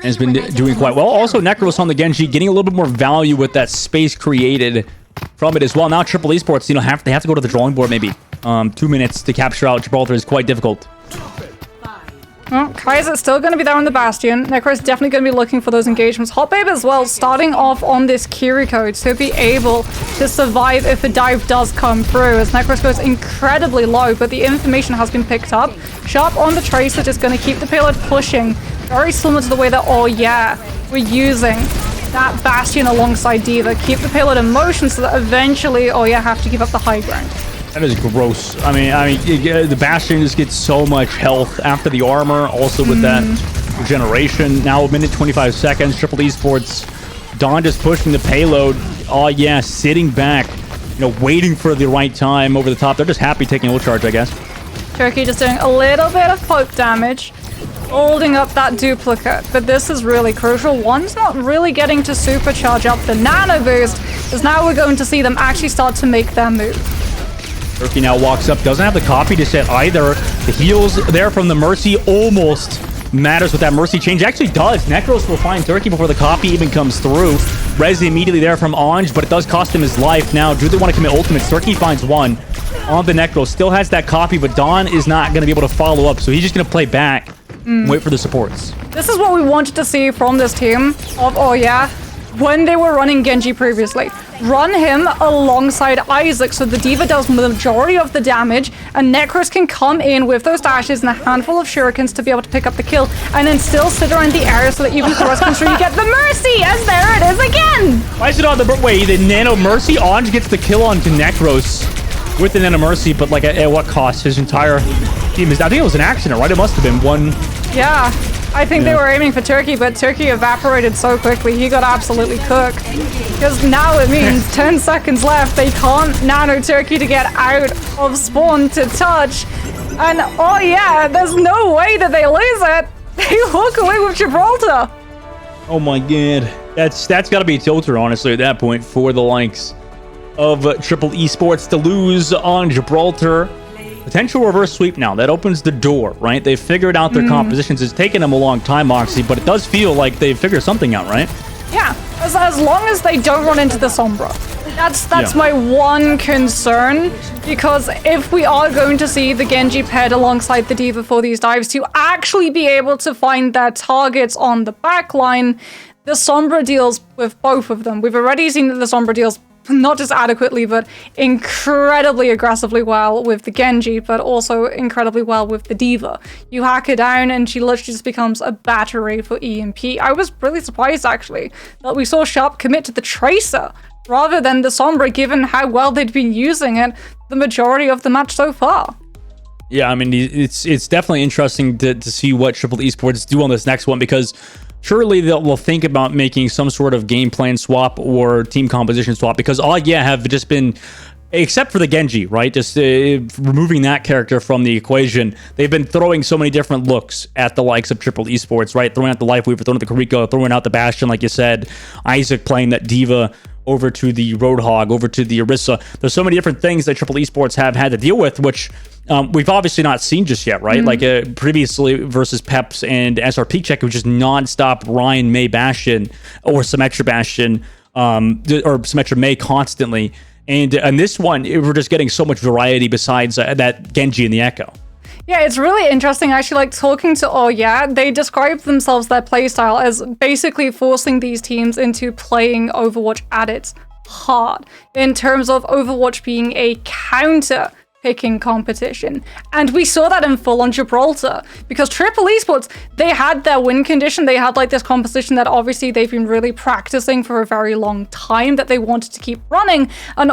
Has been doing quite well. Also, Necros on the Genji getting a little bit more value with that space created from it as well. Now, Triple Esports, they have to go to the drawing board maybe. 2 minutes to capture out Gibraltar is quite difficult. Well, Kaiser's still going to be there on the Bastion. Necros definitely going to be looking for those engagements. Hot Babe as well, starting off on this Kiriko to be able to survive if a dive does come through, as Necros goes incredibly low, but the information has been picked up. Sharp on the Tracer, just going to keep the payload pushing. Very similar to the way that Yeah we're using that Bastion alongside Diva. Keep the payload in motion so that eventually Yeah have to give up the high ground. That is gross. I mean, the Bastion just gets so much health after the armor. Also with that regeneration. Now a minute 25 seconds. Triple Esports. Dawn just pushing the payload. Yeah, sitting back. Waiting for the right time over the top. They're just happy taking ult charge, I guess. Turkey just doing a little bit of poke damage. Holding up that duplicate, but this is really crucial. One's not really getting to supercharge up the Nano Boost, as now we're going to see them actually start to make their move. Turkey now walks up, doesn't have the copy to set either. The heals there from the Mercy almost matters with that Mercy change. Actually does. Necros will find Turkey before the copy even comes through. Resi immediately there from Anj, but it does cost him his life. Now, do they want to commit ultimates? Turkey finds one on the Necros. Still has that copy, but Dawn is not going to be able to follow up, so he's just going to play back. Wait for the supports. This is what we wanted to see from this team of Yeah when they were running Genji previously. Run him alongside Isaac so the Diva does the majority of the damage and Necros can come in with those dashes and a handful of shurikens to be able to pick up the kill and then still sit around the area so that even Thrust comes through, you get the Mercy, as there it is again! Why is it on the way? The Nano Mercy? Anj gets the kill on Necros with the Nano Mercy, but like at what cost? His entire team is... I think it was an accident, right? It must have been one... Yeah, I think they were aiming for Turkey, but Turkey evaporated so quickly, he got absolutely cooked. Because now it means 10 seconds left, they can't nano Turkey to get out of spawn to touch. And Yeah, there's no way that they lose it. They walk away with Gibraltar. Oh my god. That's got to be a tilter, honestly, at that point, for the likes of Triple Esports to lose on Gibraltar. Potential reverse sweep now. That opens the door, right? They've figured out their compositions. It's taken them a long time, Moxie, but it does feel like they've figured something out, right? Yeah, as long as they don't run into the Sombra. That's my one concern, because if we are going to see the Genji paired alongside the Diva for these dives to actually be able to find their targets on the backline, the Sombra deals with both of them. We've already seen that the Sombra deals not just adequately, but incredibly aggressively well with the Genji, but also incredibly well with the Diva. You hack her down and she literally just becomes a battery for EMP. I was really surprised, actually, that we saw Sharp commit to the Tracer rather than the Sombra, given how well they'd been using it the majority of the match so far. Yeah, I mean, it's definitely interesting to see what Triple Esports do on this next one, because surely they'll think about making some sort of game plan swap or team composition swap, because Yeah have just been except for the Genji, right? Just removing that character from the equation. They've been throwing so many different looks at the likes of Triple Esports, right? Throwing out the Life Weaver, throwing out the Kariko, throwing out the Bastion, like you said. Isaac playing that Diva over to the Roadhog, over to the Orisa. There's so many different things that Triple Esports have had to deal with, which we've obviously not seen just yet, right? Like previously versus Peps and SRP Check, it was just nonstop Ryan May Bastion or Symmetra Bastion or Symmetra May constantly. And this one, we're just getting so much variety besides that Genji and the Echo. Yeah, it's really interesting actually, like talking to Oya, they describe themselves, their playstyle, as basically forcing these teams into playing Overwatch at its heart, in terms of Overwatch being a counter picking competition. And we saw that in full on Gibraltar, because Triple Esports, they had their win condition, they had like this composition that obviously they've been really practicing for a very long time that they wanted to keep running, and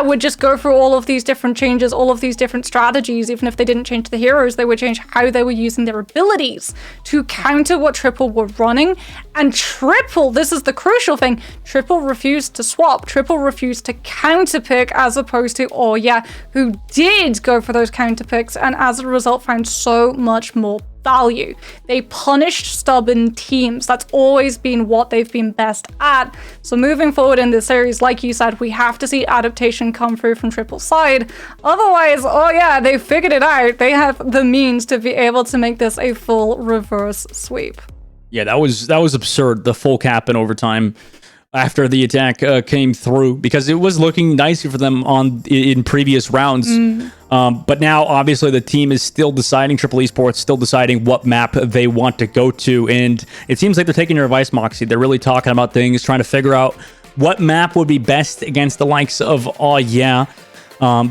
would just go through all of these different changes, all of these different strategies. Even if they didn't change the heroes, they would change how they were using their abilities to counter what Triple were running. And Triple, this is the crucial thing, Triple refused to swap, Triple refused to counter pick, as opposed to who did go for those counter picks, and as a result found so much more value. They punished stubborn teams. That's always been what they've been best at. So moving forward in this series, like you said, we have to see adaptation come through from Triple's side. Otherwise, they figured it out. They have the means to be able to make this a full reverse sweep. Yeah, that was absurd, the full cap in overtime after the attack came through, because it was looking nicely for them in previous rounds. But now, obviously, the team is still deciding, Triple Esports still deciding what map they want to go to. And it seems like they're taking your advice, Moxie. They're really talking about things, trying to figure out what map would be best against the likes of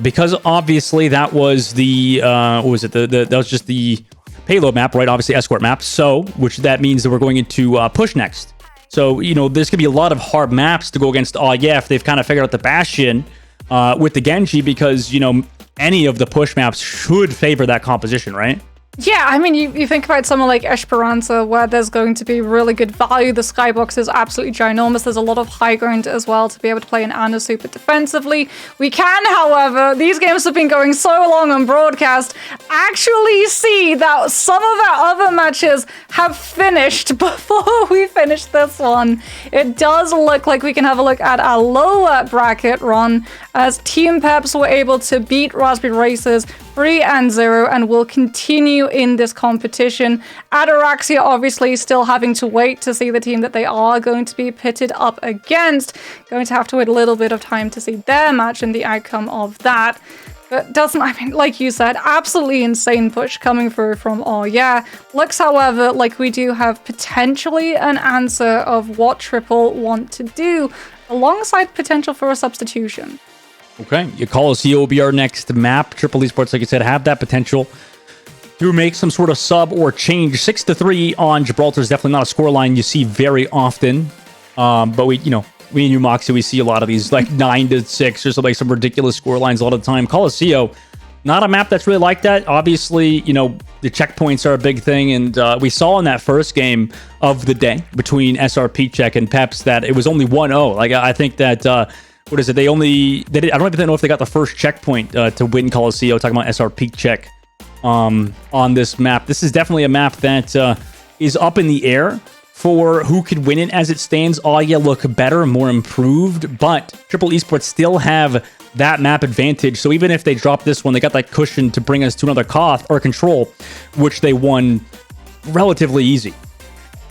because obviously that was the, that was just the payload map, right? Obviously, escort map. So, which that means that we're going into push next. So, there's going to be a lot of hard maps to go against if they've kind of figured out the Bastion with the Genji, because, any of the push maps should favor that composition, right? Yeah, I mean, you think about someone like Esperança, where there's going to be really good value. The skybox is absolutely ginormous. There's a lot of high ground as well to be able to play an Ana super defensively. We can, however, these games have been going so long on broadcast, actually see that some of our other matches have finished before we finish this one. It does look like we can have a look at our lower bracket run, as Team Peps were able to beat Raspberry Racers 3-0 and will continue in this competition. Ataraxia obviously still having to wait to see the team that they are going to be pitted up against. Going to have to wait a little bit of time to see their match and the outcome of that. But like you said, absolutely insane push coming through from Looks, however, like we do have potentially an answer of what Triple want to do, alongside potential for a substitution. Okay, Colosseo will be our next map. Triple Esports, like I said, have that potential to make some sort of sub or change. 6-3 on Gibraltar is definitely not a scoreline you see very often. But we and you, Moxie, we see a lot of these, like 9-6 or something, some ridiculous scorelines a lot of the time. Colosseo, not a map that's really like that. Obviously, the checkpoints are a big thing, and we saw in that first game of the day between SRP Check and Peps that it was only 1-0. Like, I think that what is it? I don't even know if they got the first checkpoint to win Colosseo. Talking about SRP Check on this map. This is definitely a map that is up in the air for who could win it as it stands. Look better, more improved, but Triple Esports still have that map advantage. So even if they drop this one, they got that cushion to bring us to another control, which they won relatively easy.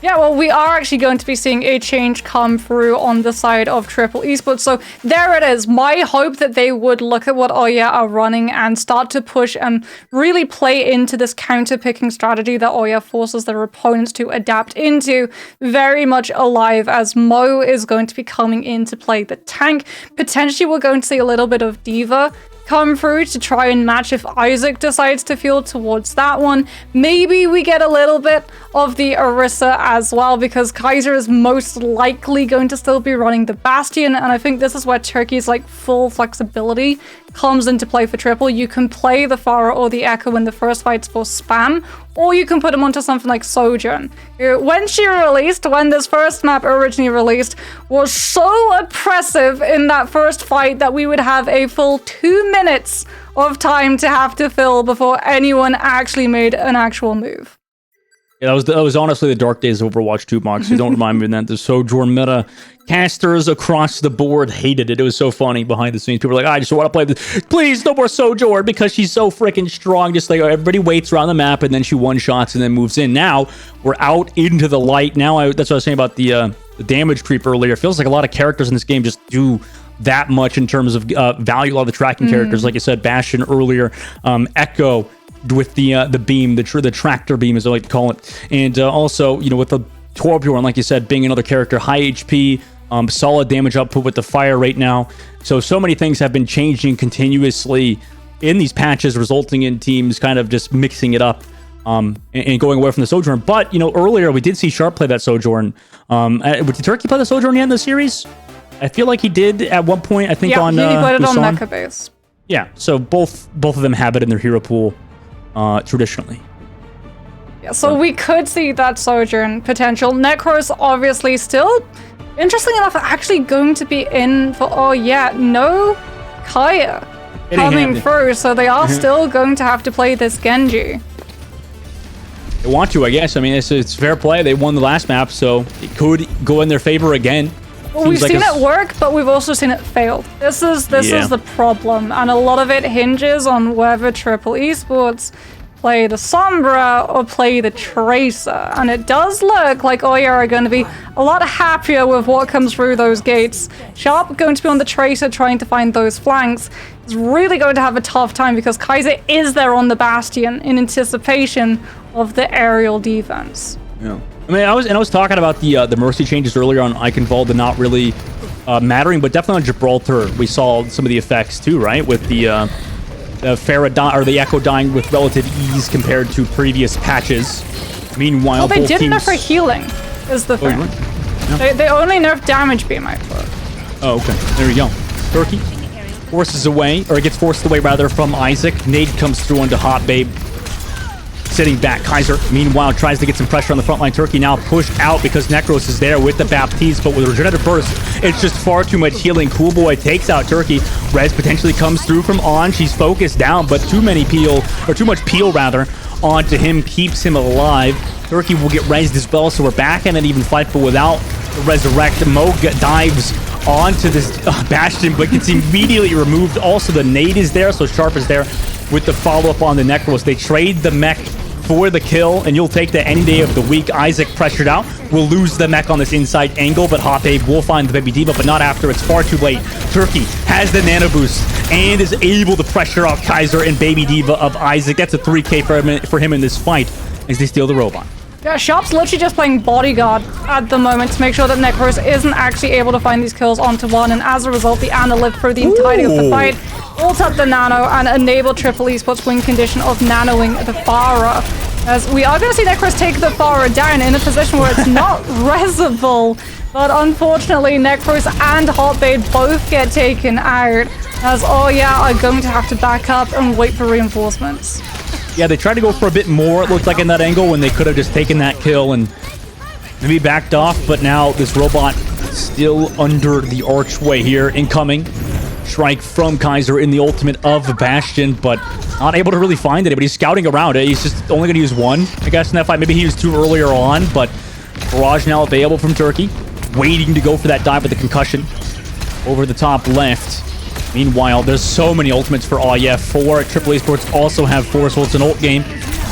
Yeah, well, we are actually going to be seeing a change come through on the side of Triple Esports. So there it is. My hope that they would look at what Oya are running and start to push and really play into this counter-picking strategy that Oya forces their opponents to adapt into. Very much alive, as Mo is going to be coming in to play the tank. Potentially we're going to see a little bit of Diva come through to try and match if Isaac decides to field towards that one. Maybe we get a little bit of the Orisa as well, because Kaiser is most likely going to still be running the Bastion, and I think this is where Turkey's like full flexibility comes into play for triple. You can play the Pharah or the Echo in the first fights for spam, or you can put them onto something like Sojourn. When she released, when this first map originally released, was so oppressive in that first fight that we would have a full 2 minutes of time to have to fill before anyone actually made an actual move. Yeah, that was honestly the dark days of Overwatch 2, Mox. You don't remind me of that. The Sojourn meta casters across the board hated it. It was so funny behind the scenes. People were like, I just want to play this. Please, no more Sojourn, because she's so freaking strong. Just like everybody waits around the map and then she one-shots and then moves in. Now we're out into the light. Now that's what I was saying about the damage creep earlier. It feels like a lot of characters in this game just do that much in terms of value. A lot of the tracking characters, like I said, Bastion earlier, Echo with the beam, the tractor beam, as I like to call it, and also with the Torbjorn, like you said, being another character, high HP, solid damage output with the fire right now. So many things have been changing continuously in these patches, resulting in teams kind of just mixing it up and going away from the Sojourn. But earlier we did see Sharp play that Sojourn. Did Turkey play the Sojourn yet in the series? I feel like he did at one point. I think on he played it on Busan. Mecha base. Yeah, so both of them have it in their hero pool traditionally. Yeah, so we could see that Sojourn potential. Necros obviously still, interestingly enough, actually going to be in for, no Kaya coming through, so they are still going to have to play this Genji. They want to, I guess. I mean, it's fair play. They won the last map, so it could go in their favor again. Well, we've seen it work, but we've also seen it fail. This is the problem, and a lot of it hinges on whether Triple Esports play the Sombra or play the Tracer. And it does look like Oya are going to be a lot happier with what comes through those gates. Sharp going to be on the Tracer trying to find those flanks. Is really going to have a tough time because Kaiser is there on the Bastion in anticipation of the aerial defense. Yeah. I mean, I was talking about the Mercy changes earlier on Eichenwalde not really mattering, but definitely on Gibraltar we saw some of the effects too, right? With the Pharah or the Echo dying with relative ease compared to previous patches. Meanwhile, they didn't nerf for healing, is the thing. Yeah. They only nerfed damage beam, I thought. Oh, okay. There you go. Turkey forces away, or gets forced away rather from Isaac. Nade comes through onto Hot Babe. Sitting back, Kaiser, meanwhile, tries to get some pressure on the front line. Turkey now pushed out because Necros is there with the Baptiste, but with Regenerative Burst, it's just far too much healing. Cool Boy takes out Turkey. Rez potentially comes through from On. She's focused down, but too much peel onto him keeps him alive. Turkey will get rezzed as well, so we're back in an even fight, but without the resurrect. Mo dives onto this Bastion, but gets immediately removed. Also, the nade is there, so Sharp is there with the follow-up on the Necros. They trade the mech for the kill, and you'll take that any day of the week. Isaac pressured out. Will lose the mech on this inside angle, but Hot Babe will find the Baby Diva, but not after. It's far too late. Turkey has the nano boost and is able to pressure out Kaiser and Baby Diva of Isaac. That's a 3K for him in this fight as they steal the robot. Yeah, Sharp's literally just playing bodyguard at the moment to make sure that Necros isn't actually able to find these kills onto one, and as a result, the Ana lived through the entirety of the fight, ult up the Nano, and enable Triple Esports win condition of nanoing the Pharah. As we are going to see Necros take the Pharah down in a position where it's not resable, but unfortunately, Necros and Hot Babe both get taken out, as Oya are going to have to back up and wait for reinforcements. Yeah, they tried to go for a bit more, it looked like, in that angle when they could have just taken that kill and maybe backed off, but now this robot still under the archway here, incoming. Strike from Kaiser in the ultimate of Bastion, but not able to really find anybody. He's scouting around it. He's just only going to use one, I guess, in that fight. Maybe he used two earlier on, but Barrage now available from Turkey. Waiting to go for that dive with the concussion. Over the top left. Meanwhile, there's so many ultimates for Oya. 4 Triple Esports also have 4, so it's an ult game.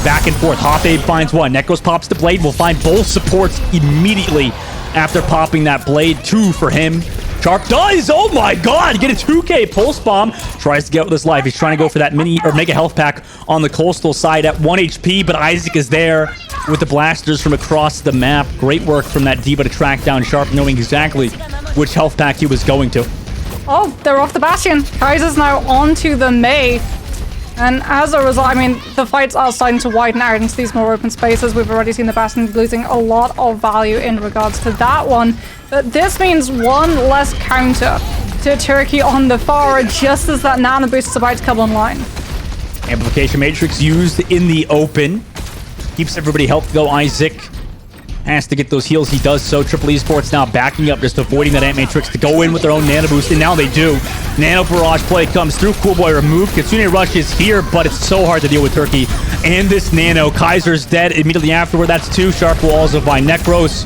Back and forth. Hot Babe finds one. Necros pops the blade. We'll find both supports immediately after popping that blade. 2 for him. Sharp does! Oh my god! Get a 2K pulse bomb. Tries to get with his life. He's trying to go for that mega health pack on the coastal side at 1 HP, but Isaac is there with the blasters from across the map. Great work from that Diva to track down Sharp, knowing exactly which health pack he was going to. Oh, they're off the Bastion. Kaiser's now onto the Mei. And as a result, I mean, the fights are starting to widen out into these more open spaces. We've already seen the Bastion losing a lot of value in regards to that one. But this means one less counter to Turkey on the Pharah just as that nano boost is about to come online. Amplification Matrix used in the open. Keeps everybody healthy though. Isaac has to get those heals. He does so. Triple Esports now backing up, just avoiding that Ant Matrix to go in with their own Nano Boost, and now they do. Nano Barrage play comes through. Cool Boy removed. Kitsune Rush is here, but it's so hard to deal with Turkey. And this Nano. Kaiser's dead immediately afterward. That's 2. Sharp will also find Necros.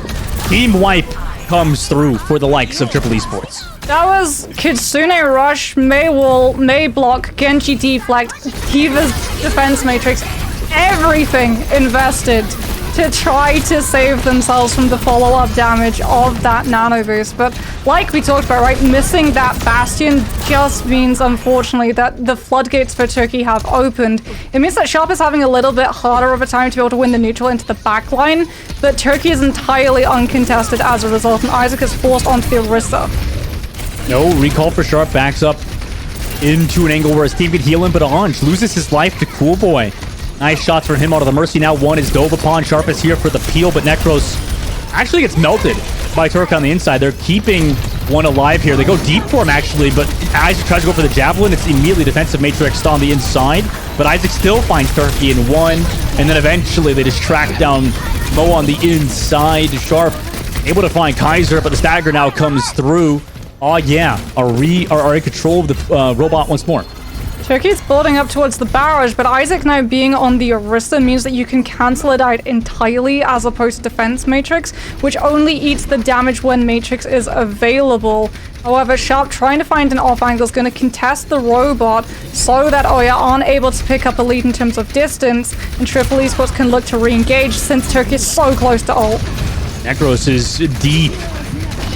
Team Wipe comes through for the likes of Triple Esports. That was Kitsune Rush, Mei Wall, Mei Block, Genji Deflect, Diva's Defense Matrix, everything invested to try to save themselves from the follow-up damage of that nano boost. But like we talked about, right, missing that Bastion just means, unfortunately, that the floodgates for Turkey have opened. It means that Sharp is having a little bit harder of a time to be able to win the neutral into the backline, but Turkey is entirely uncontested as a result, and Isaac is forced onto the Orisa. No recall for Sharp, backs up into an angle where his team could heal him, but Ange loses his life to Cool Boy. Nice shots from him out of the Mercy. Now one is dove upon. Sharp is here for the peel, but Necros actually gets melted by Turk on the inside. They're keeping one alive here. They go deep for him, actually, but Isaac tries to go for the Javelin. It's immediately defensive Matrix on the inside, but Isaac still finds Turkey in one, and then eventually they just track down Mo on the inside. Sharp able to find Kaiser, but the stagger now comes through. Oh yeah, are in control of the robot once more. Turkey's building up towards the barrage, but Isaac now being on the Orisa means that you can cancel it out entirely as opposed to Defense Matrix, which only eats the damage when Matrix is available. However, Sharp trying to find an off angle is going to contest the robot so that Oya aren't able to pick up a lead in terms of distance, and Triple Esports can look to re-engage since Turkey is so close to ult. Necros is deep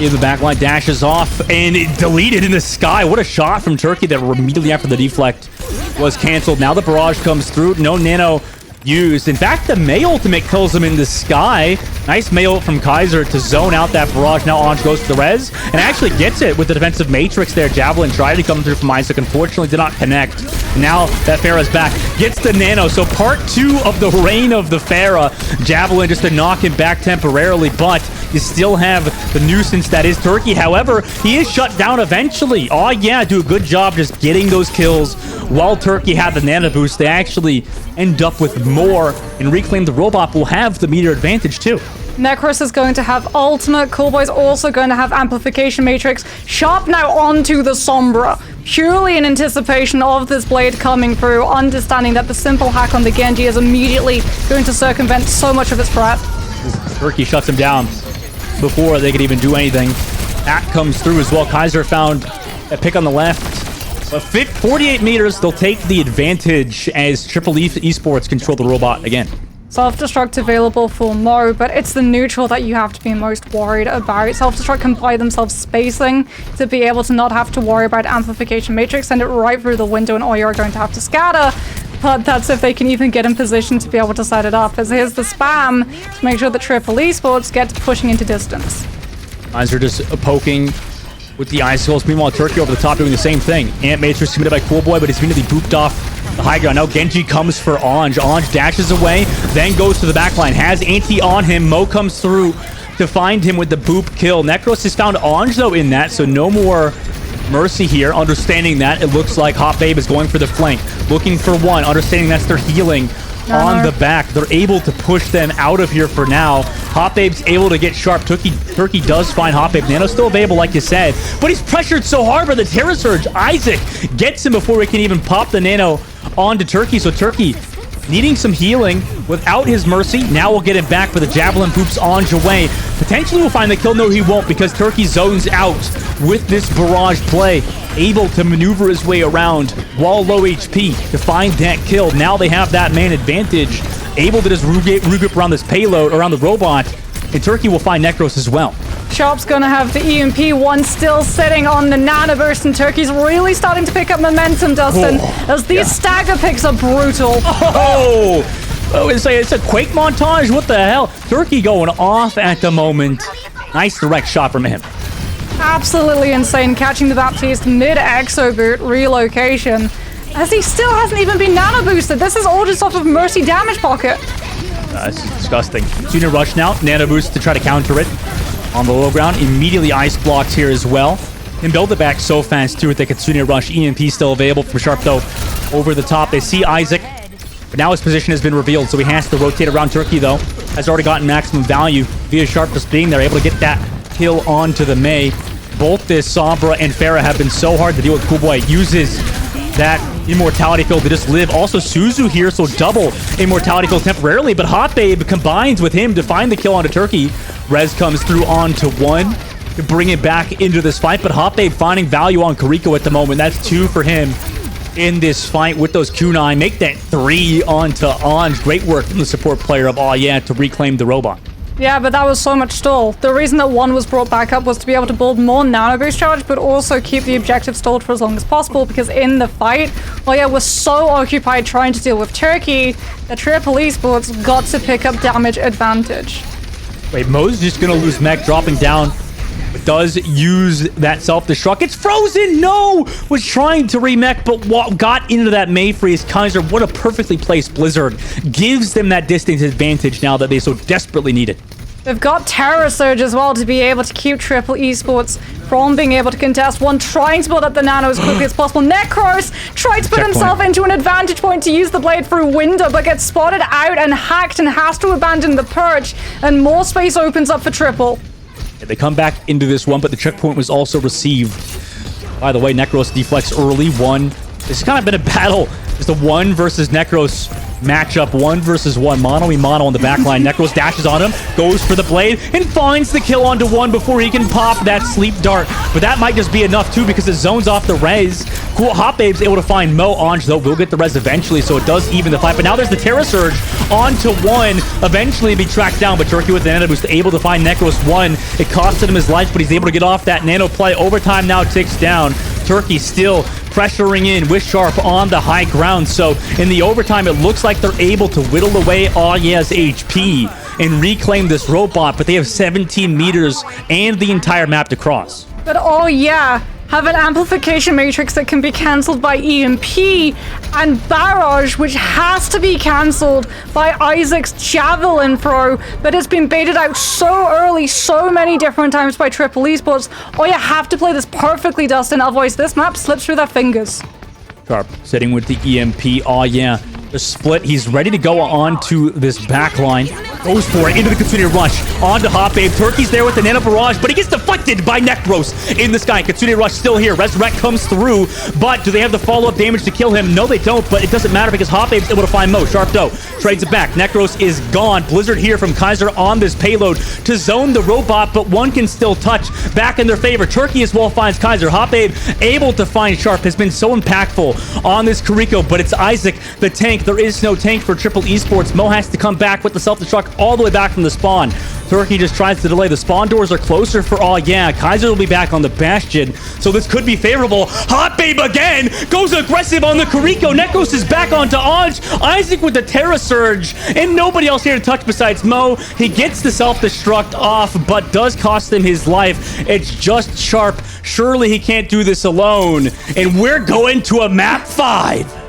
in the backline, dashes off, and it deleted in the sky. What a shot from Turkey that immediately after the deflect was canceled. Now the barrage comes through. No nano used. In fact, the Mei ultimate kills him in the sky. Nice Mei ult from Kaiser to zone out that barrage. Now Ange goes to the res and actually gets it with the defensive Matrix there. Javelin tried to come through from Isaac. Unfortunately, did not connect. Now that Pharah's back, gets the nano. So part 2 of the reign of the Pharah. Javelin just to knock him back temporarily, but you still have the nuisance that is Turkey. However, he is shut down eventually. Oh yeah, do a good job just getting those kills while Turkey had the nano boost. They actually end up with more, and Reclaim the Robot will have the meter advantage too. Necros is going to have ultimate. Coolboy's also going to have amplification matrix. Sharp now onto the Sombra, purely in anticipation of this blade coming through, understanding that the simple hack on the Genji is immediately going to circumvent so much of its threat. Turkey shuts him down before they could even do anything. That comes through as well. Kaiser found a pick on the left. But 48 meters, they'll take the advantage as Triple Esports control the robot again. Self-destruct available for Mo, but it's the neutral that you have to be most worried about. Self-destruct can buy themselves spacing to be able to not have to worry about amplification matrix, send it right through the window, and Oya are going to have to scatter. But that's if they can even get in position to be able to set it up, as here's the spam to make sure that Triple Esports gets pushing into distance. Eyes are just poking with the icicles. Meanwhile, Turkey over the top doing the same thing. Ant Matrix committed by Cool Boy, but it's immediately booped off the high ground. Now Genji comes for Ange. Ange dashes away, then goes to the backline. Has Anti on him. Mo comes through to find him with the boop kill. Necros has found Ange, though, in that, so no more Mercy here. Understanding that, it looks like Hot Babe is going for the flank. Looking for one. Understanding that's their healing on the back. They're able to push them out of here for now. Hot Babe's able to get sharp. Turkey does find Hot Babe. Nano's still available, like you said, but he's pressured so hard by the Terror Surge. Isaac gets him before he can even pop the Nano onto Turkey. So Turkey needing some healing without his Mercy. Now we'll get him back, but the Javelin boops Ange away. Potentially will find the kill. No, he won't, because Turkey zones out with this barrage play. Able to maneuver his way around while low HP to find that kill. Now they have that man advantage. Able to just regroup around this payload, around the robot. And Turkey will find Necros as well. Sharp's gonna have the EMP, one still sitting on the nanoburst, and Turkey's really starting to pick up momentum, Dustin, as these stagger picks are brutal. Oh, it's a Quake montage? What the hell? Turkey going off at the moment. Nice direct shot from him. Absolutely insane, catching the Baptiste mid-exo boot relocation. as he still hasn't even been nano boosted. This is all just off of Mercy damage pocket. This is disgusting. Kitsune Rush now. Nano boost to try to counter it. On the low ground, immediately ice blocks here as well. Can build it back so fast too with the Kitsune Rush. EMP still available from Sharp though. Over the top, they see Isaac. But now his position has been revealed, so he has to rotate around Turkey though. Has already gotten maximum value via Sharp just being there, able to get that kill onto the Mei. Both this Sombra and Farah have been so hard to deal with. Coolboy uses that immortality field to just live. Also Suzu here, so double immortality field temporarily, but Hot Babe combines with him to find the kill onto Turkey. Rez comes through onto one to bring it back into this fight, but Hot Babe finding value on Kariko at the moment. That's 2 for him in this fight with those kunai. Make that 3 onto Anj. Great work from the support player of Oh Yeah to reclaim the robot. Yeah, but that was so much stall. The reason that 1 was brought back up was to be able to build more nano boost charge, but also keep the objective stalled for as long as possible, because in the fight, Oh Yeah was so occupied trying to deal with Turkey that Triple Esports got to pick up damage advantage. Wait, Mo's just gonna lose mech, dropping down. But does use that self-destruct. It's frozen! No! Was trying to remech, but got into that Mei freeze. Kaiser, what a perfectly placed Blizzard. Gives them that distance advantage now that they so desperately need it. They've got Terror Surge as well to be able to keep Triple Esports from being able to contest. 1 trying to build up the nano as quickly as possible. Necros tried to put himself into an advantage point to use the blade through window, but gets spotted out and hacked and has to abandon the perch, and more space opens up for Triple. They come back into this one, but the checkpoint was also received. By the way, Necros deflects early. 1. This has kind of been a battle. Just a 1 versus Necros matchup. 1 versus 1. Mono mono on the back line. Necros dashes on him, goes for the blade, and finds the kill onto 1 before he can pop that sleep dart. But that might just be enough too, because the zone's off the res. Cool. Hot Babe's able to find Mo. Anj though will get the res eventually, so it does even the fight. But now there's the Terra Surge onto 1. Eventually be tracked down, but Turkey with the nano boost able to find Necros 1. It costed him his life, but he's able to get off that nano play. Overtime now ticks down. Turkey still pressuring in with Sharp on the high ground. So in the overtime, it looks like they're able to whittle away Oh Yeah's HP and reclaim this robot, but they have 17 meters and the entire map to cross. But Oh Yeah have an amplification matrix that can be cancelled by EMP and Barrage, which has to be cancelled by Isaac's Javelin throw, but it's been baited out so early, so many different times by Triple Esports. Oh Yeah have to play this perfectly, Dustin, otherwise this map slips through their fingers. Sharp sitting with the EMP. Oh Yeah, the split. He's ready to go on to this back line. Goes for it into the Kitsune Rush. On to Hot Babe. Turkey's there with the Nano Barrage, but he gets deflected by Necros in the sky. Kitsune Rush still here. Resurrect comes through, but do they have the follow-up damage to kill him? No, they don't, but it doesn't matter because Hot Babe's able to find Mo. Sharp though trades it back. Necros is gone. Blizzard here from Kaiser on this payload to zone the robot, but 1 can still touch back in their favor. Turkey as well finds Kaiser. Hot Babe able to find Sharp has been so impactful on this Kariko, but it's Isaac the tank. There is no tank for Triple Esports. Mo has to come back with the self-destruct all the way back from the spawn. Turkey just tries to delay. The spawn doors are closer for Oh Yeah. Kaiser will be back on the Bastion, so this could be favorable. Hot Babe again goes aggressive on the Kariko. Necros is back onto Anj. Isaac with the Terra Surge, and nobody else here to touch besides Mo. He gets the self-destruct off, but does cost him his life. It's just Sharp. Surely he can't do this alone, and we're going to a map 5.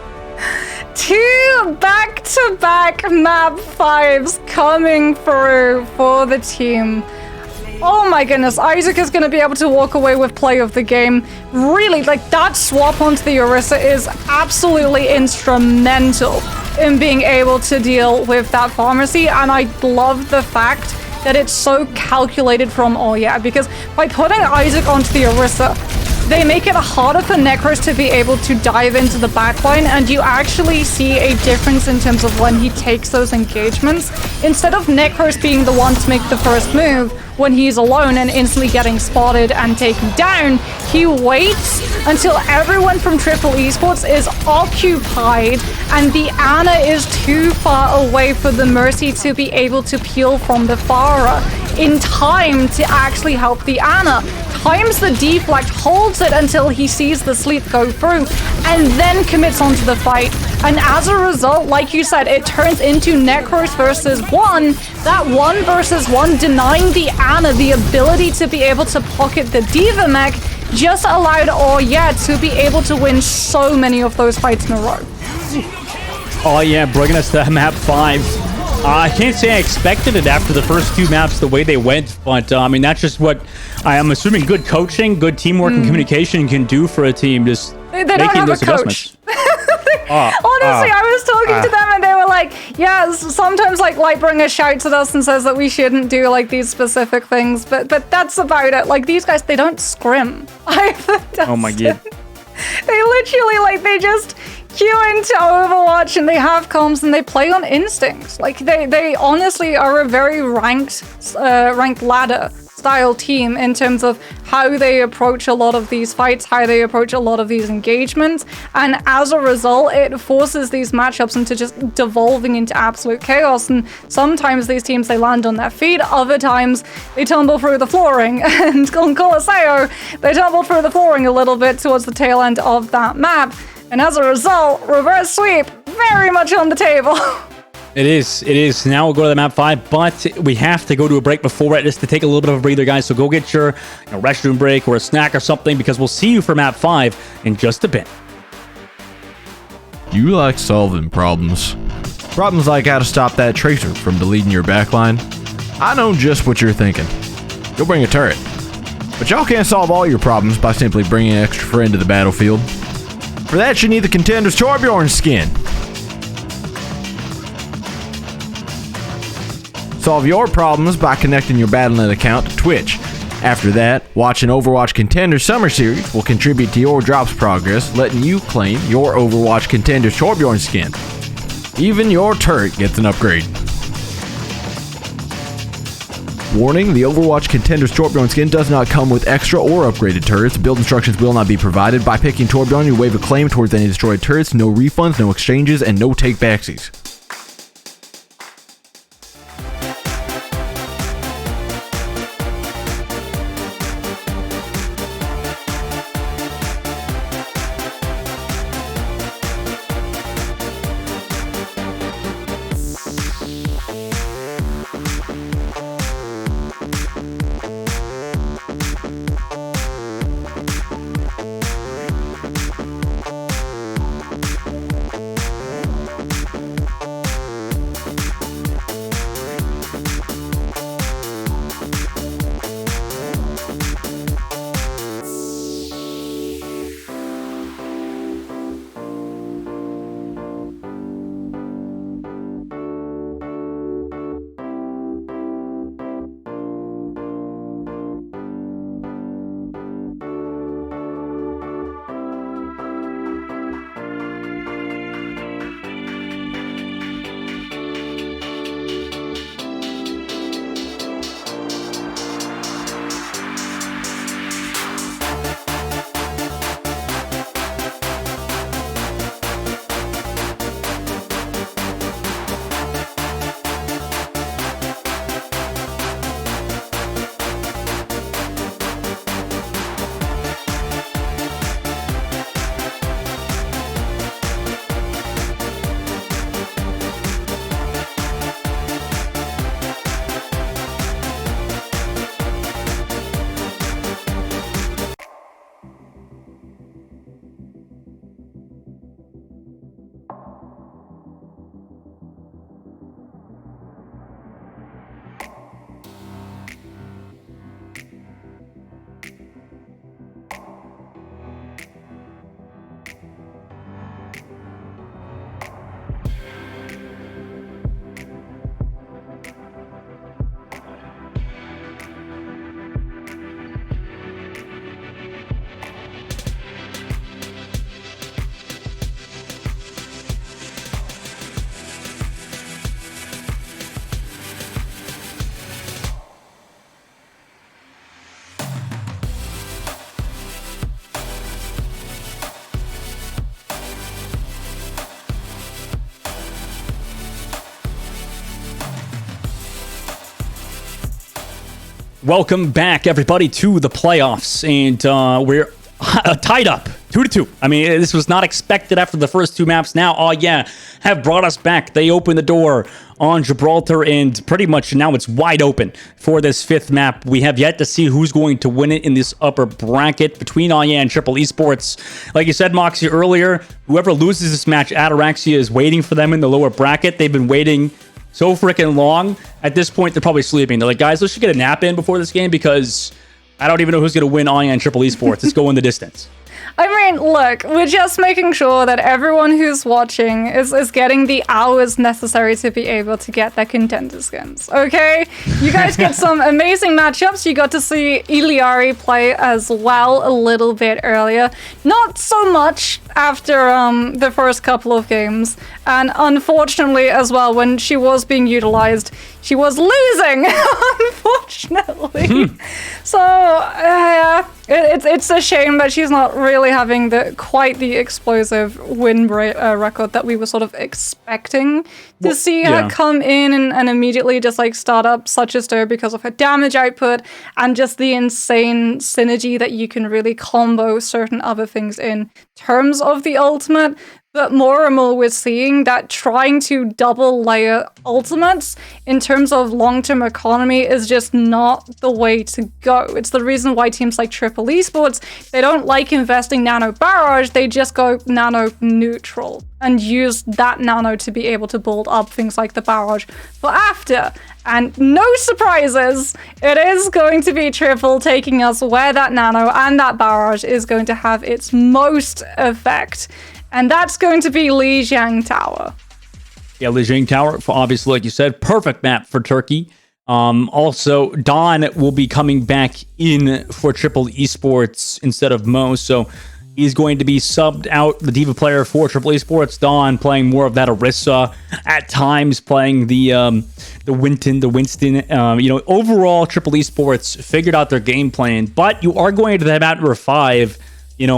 2 back-to-back map 5s coming through for the team. Oh my goodness, Isaac is going to be able to walk away with play of the game. Really, like, that swap onto the Orisa is absolutely instrumental in being able to deal with that pharmacy, and I love the fact that it's so calculated from Oh Yeah, because by putting Isaac onto the Orisa, they make it harder for Necros to be able to dive into the backline, and you actually see a difference in terms of when he takes those engagements. Instead of Necros being the one to make the first move when he's alone and instantly getting spotted and taken down, he waits until everyone from Triple Esports is occupied and the Ana is too far away for the Mercy to be able to peel from the Farah in time to actually help the Ana. Times the deflect, holds it until he sees the sleep go through, and then commits onto the fight. And as a result, like you said, it turns into Necros versus 1. That 1 versus 1 denying the Ana the ability to be able to pocket the Diva mech just allowed to be able to win so many of those fights in a row. Oh yeah, bringing us to map 5. I can't say I expected it after the first 2 maps the way they went, but I mean, that's just what I am assuming good coaching, good teamwork and communication can do for a team. Just they don't making have those a coach. Honestly, I was talking to them and they were like, yeah, sometimes like Lightbringer shouts at us and says that we shouldn't do like these specific things, but that's about it. Like these guys, they don't scrim. Oh my god. They literally like they just queue into Overwatch and they have comms and they play on instincts. Like they honestly are a very ranked ladder style team in terms of how they approach a lot of these fights, how they approach a lot of these engagements, and as a result it forces these matchups into just devolving into absolute chaos. And sometimes these teams, they land on their feet, other times they tumble through the flooring. And on Colosseo, they tumbled through the flooring a little bit towards the tail end of that map, and as a result, reverse sweep very much on the table. It is. Now we'll go to the map 5, but we have to go to a break before it, just to take a little bit of a breather, guys. So go get your restroom break or a snack or something, because we'll see you for map 5 in just a bit. You like solving problems. Problems like how to stop that tracer from deleting your backline. I know just what you're thinking. Go bring a turret. But y'all can't solve all your problems by simply bringing an extra friend to the battlefield. For that, you need the Contenders Torbjorn skin. Solve your problems by connecting your Battle.net account to Twitch. After that, watching Overwatch Contenders Summer Series will contribute to your drops progress, letting you claim your Overwatch Contenders Torbjorn skin. Even your turret gets an upgrade. Warning, the Overwatch Contenders Torbjorn skin does not come with extra or upgraded turrets. Build instructions will not be provided. By picking Torbjorn, you waive a claim towards any destroyed turrets. No refunds, no exchanges, and no take-backsies. Welcome back, everybody, to the playoffs, and we're tied up 2-2. I mean, this was not expected after the first 2 maps. Now, have brought us back. They open the door on Gibraltar, and pretty much now it's wide open for this 5th map. We have yet to see who's going to win it in this upper bracket between and Triple Esports. Like you said, Moxie, earlier, whoever loses this match, Ataraxia is waiting for them in the lower bracket. They've been waiting so freaking long. At this point, they're probably sleeping. They're like, guys, let's just get a nap in before this game because I don't even know who's going to win and Triple Esports. Let's go in the distance. I mean, look, we're just making sure that everyone who's watching is getting the hours necessary to be able to get their contender skins, okay? You guys get some amazing matchups. You got to see Iliari play as well a little bit earlier. Not so much after the first couple of games. And unfortunately as well, when she was being utilized, she was losing, unfortunately. So, it's a shame that she's not really having quite the explosive win record that we were sort of expecting to see her come in and immediately just like start up such a stir because of her damage output and just the insane synergy that you can really combo certain other things in terms of the ultimate. But more and more we're seeing that trying to double layer ultimates in terms of long-term economy is just not the way to go. It's the reason why teams like Triple Esports, they don't like investing nano barrage, they just go nano neutral and use that nano to be able to build up things like the barrage for after. And no surprises, it is going to be Triple taking us where that nano and that barrage is going to have its most effect. And that's going to be Lijiang Tower. Yeah, Lijiang Tower, obviously, like you said, perfect map for Turkey. Also, Don will be coming back in for Triple Esports instead of Mo, so he's going to be subbed out, the Diva player for Triple Esports. Don playing more of that Orisa, at times playing the Winston. Overall, Triple Esports figured out their game plan, but you are going to the map number 5,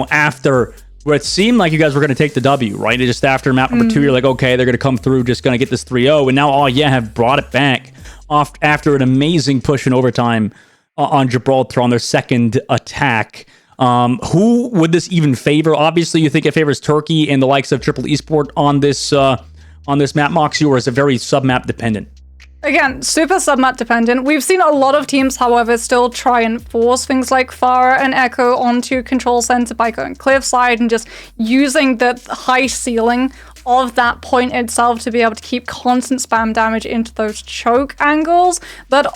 after where it seemed like you guys were going to take the W, right? And just after map number 2, you're like, okay, they're going to come through, just going to get this 3-0. And now, have brought it back after an amazing push in overtime on Gibraltar on their second attack. Who would this even favor? Obviously, you think it favors Turkey and the likes of Triple Esport on this map, Moxie, or is it very sub-map dependent? Again, super sub-map dependent. We've seen a lot of teams, however, still try and force things like Farah and Echo onto control center by going cliffside and just using the high ceiling of that point itself to be able to keep constant spam damage into those choke angles. But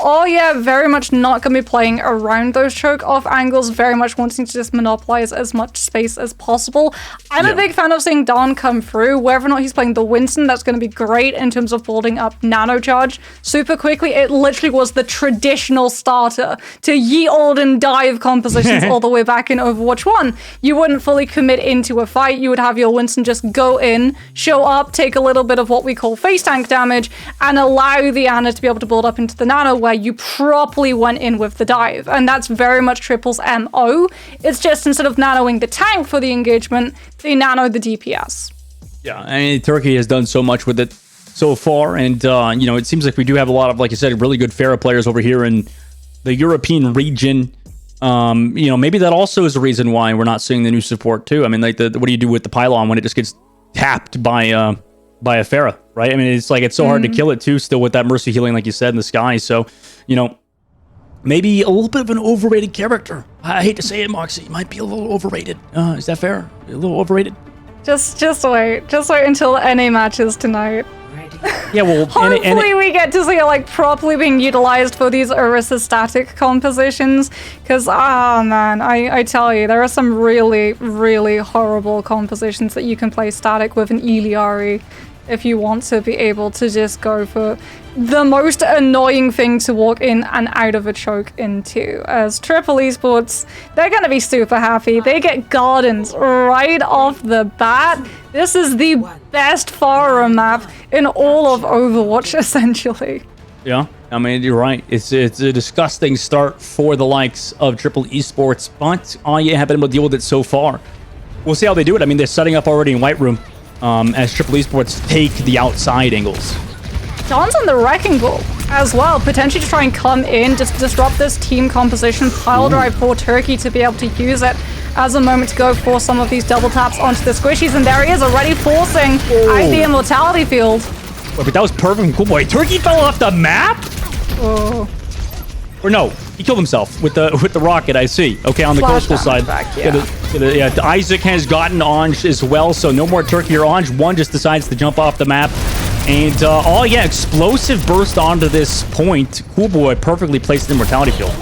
very much not going to be playing around those choke off angles, very much wanting to just monopolize as much space as possible. I'm a big fan of seeing Don come through. Whether or not he's playing the Winston, that's going to be great in terms of building up nano charge super quickly. It literally was the traditional starter to ye old and dive compositions all the way back in Overwatch 1. You wouldn't fully commit into a fight. You would have your Winston just go in, show up, take a little bit of what we call face tank damage, and allow the Ana to be able to build up into the nano where you properly went in with the dive. And that's very much Triple's MO. It's just instead of nanoing the tank for the engagement, they nano the DPS. Yeah, I mean, Turkey has done so much with it so far, and it seems like we do have a lot of, like you said, really good Farah players over here in the European region. Maybe that also is the reason why we're not seeing the new support too. I mean, like, what do you do with the pylon when it just gets tapped by a Farah, right? I mean, it's so hard to kill it too, still with that mercy healing, like you said, in the sky. So, maybe a little bit of an overrated character. I hate to say it, Moxie, it might be a little overrated. Is that fair? A little overrated? Just wait until NA matches tonight. Yeah, well, hopefully we get to see it properly being utilized for these Orisa static compositions, because man, I tell you, there are some really, really horrible compositions that you can play static with an Iliari if you want to be able to just go for the most annoying thing to walk in and out of a choke into. As Triple Esports, they're going to be super happy. They get Gardens right off the bat. This is the best Farah map in all of Overwatch, essentially. Yeah, I mean, you're right. It's a disgusting start for the likes of Triple Esports, but have been able to deal with it so far. We'll see how they do it. I mean, they're setting up already in White Room as Triple Esports take the outside angles. Don's on the Wrecking Ball as well, potentially to try and come in, just disrupt this team composition, pile drive for Turkey to be able to use it as a moment to go for some of these double taps onto the squishies, and there he is already forcing out the immortality field. But that was perfect from Cool Boy. Turkey fell off the map? Oh. Or no, he killed himself with the rocket, I see. Okay, on the coastal side. Back, yeah. Isaac has gotten Ange as well, so no more Turkey or Ange. One just decides to jump off the map. And, explosive burst onto this point. Cool Boy perfectly placed the Immortality Field.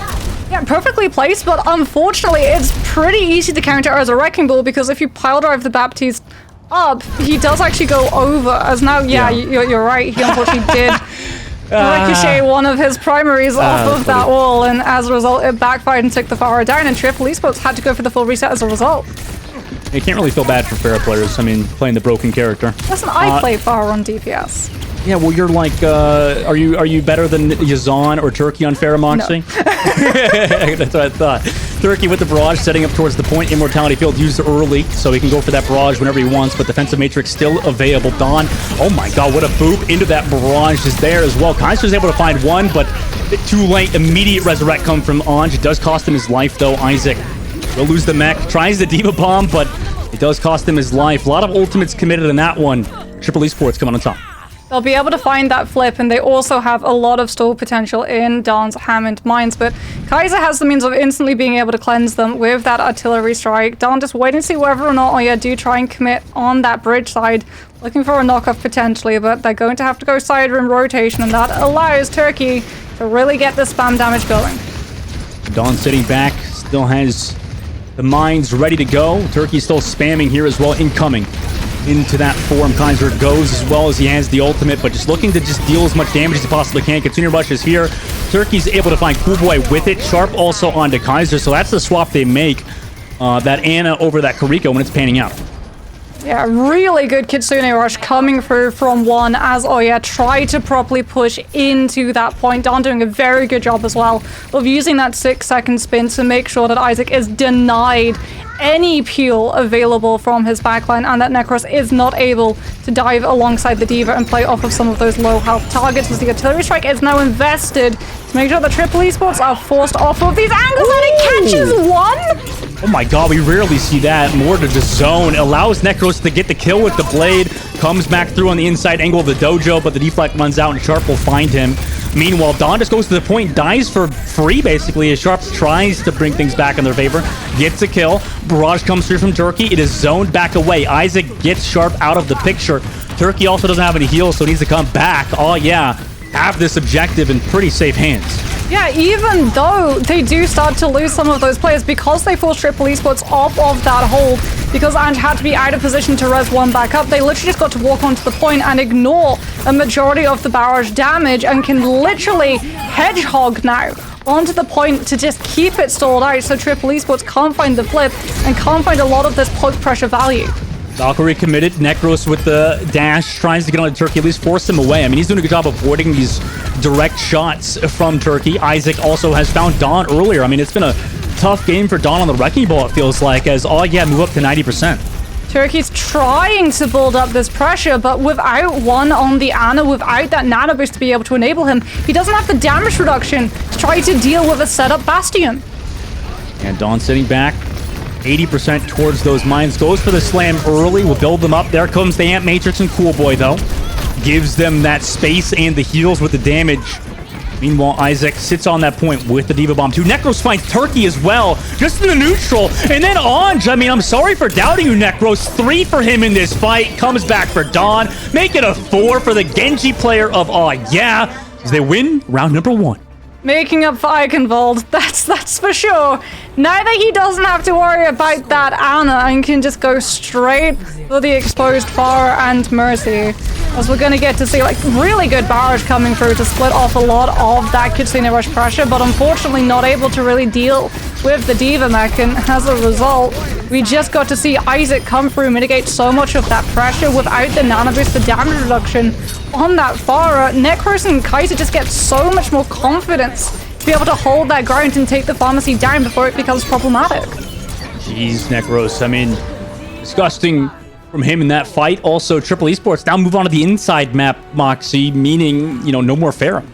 Yeah, perfectly placed, but unfortunately, it's pretty easy to counter as a Wrecking Ball because if you pile drive the Baptiste up, he does actually go over. As now, you're right, he unfortunately did ricochet one of his primaries off of that wall, and as a result, it backfired and took the Pharah down, and Triple Esports had to go for the full reset as a result. You can't really feel bad for Pharah players. I mean, playing the broken character. Listen, I play Pharah on DPS. Yeah, well, you're like, are you better than Yazan or Turkey on Pharah Moxie? No. That's what I thought. Turkey with the barrage, setting up towards the point. Immortality Field used early, so he can go for that barrage whenever he wants, but defensive matrix still available. Dawn, oh my god, what a boop into that barrage is there as well. Kaiser's able to find one, but too late. Immediate resurrect come from Ange. It does cost him his life, though. Isaac will lose the mech, tries the Diva Bomb, but it does cost him his life. A lot of ultimates committed in that one. Triple Esports coming on top. They'll be able to find that flip, and they also have a lot of stall potential in Dawn's Hammond mines, but Kaiser has the means of instantly being able to cleanse them with that artillery strike. Dawn just waiting to see whether or not do try and commit on that bridge side, looking for a knockoff potentially, but they're going to have to go side rim rotation, and that allows Turkey to really get the spam damage going. Dawn sitting back, still has the mines ready to go. Turkey's still spamming here as well, incoming. Into that form, Kaiser goes as well as he has the ultimate, but just looking to just deal as much damage as he possibly can. Katsuni Rush is here. Turkey's able to find Cool Boy with it. Sharp also onto Kaiser, so that's the swap they make. That Ana over that Kariko when it's panning out. Yeah, really good Kitsune Rush coming through from one as try to properly push into that point. Dawn doing a very good job as well of using that 6-second spin to make sure that Isaac is denied any peel available from his backline, and that Necros is not able to dive alongside the Diva and play off of some of those low health targets, as the artillery strike is now invested to make sure that Triple Esports are forced off of these angles. And it catches one. Oh my god, we rarely see that. More to the zone. Allows Necros to get the kill with the blade. Comes back through on the inside angle of the dojo, but the deflect runs out and Sharp will find him. Meanwhile, Dawn just goes to the point, dies for free basically, as Sharp tries to bring things back in their favor. Gets a kill. Barrage comes through from Turkey. It is zoned back away. Isaac gets Sharp out of the picture. Turkey also doesn't have any heals, so needs to come back. Oh yeah, have this objective in pretty safe hands. Yeah, even though they do start to lose some of those players because they forced Triple Esports off of that hold, because Ange had to be out of position to res one back up, they literally just got to walk onto the point and ignore a majority of the barrage damage and can literally hedgehog now onto the point to just keep it stalled out so Triple Esports can't find the flip and can't find a lot of this poke pressure value. Valkyrie committed. Necros with the dash tries to get on to Turkey, at least force him away. I mean, he's doing a good job of avoiding these direct shots from Turkey. Isaac also has found Dawn earlier. I mean, it's been a tough game for Dawn on the Wrecking Ball, it feels like, as move up to 90%. Turkey's trying to build up this pressure, but without one on the Ana, without that nano boost to be able to enable him, he doesn't have the damage reduction to try to deal with a setup Bastion. And Dawn sitting back. 80% towards those mines. Goes for the slam early. We'll build them up. There comes the Amp Matrix and Cool Boy, though. Gives them that space and the heals with the damage. Meanwhile, Isaac sits on that point with the Diva Bomb too. Necros finds Turkey as well, just in the neutral. And then Ange, I mean, I'm sorry for doubting you, Necros. 3 for him in this fight. Comes back for Dawn. Make it a 4 for the Genji player of as they win round number 1. Making up for Eichenwalde, that's for sure. Now that he doesn't have to worry about that Ana and can just go straight for the exposed Pharah and Mercy. As we're gonna get to see like really good barrage coming through to split off a lot of that Kitsune Rush pressure, but unfortunately not able to really deal with the Diva mech, and as a result, we just got to see Isaac come through, mitigate so much of that pressure without the nano boost, the damage reduction on that Pharah. Necros and Kaiser just get so much more confidence to be able to hold that ground and take the pharmacy down before it becomes problematic. Jeez, Necros. I mean, disgusting from him in that fight. Also, Triple Esports now move on to the inside map, Moxie, meaning, no more Pharah.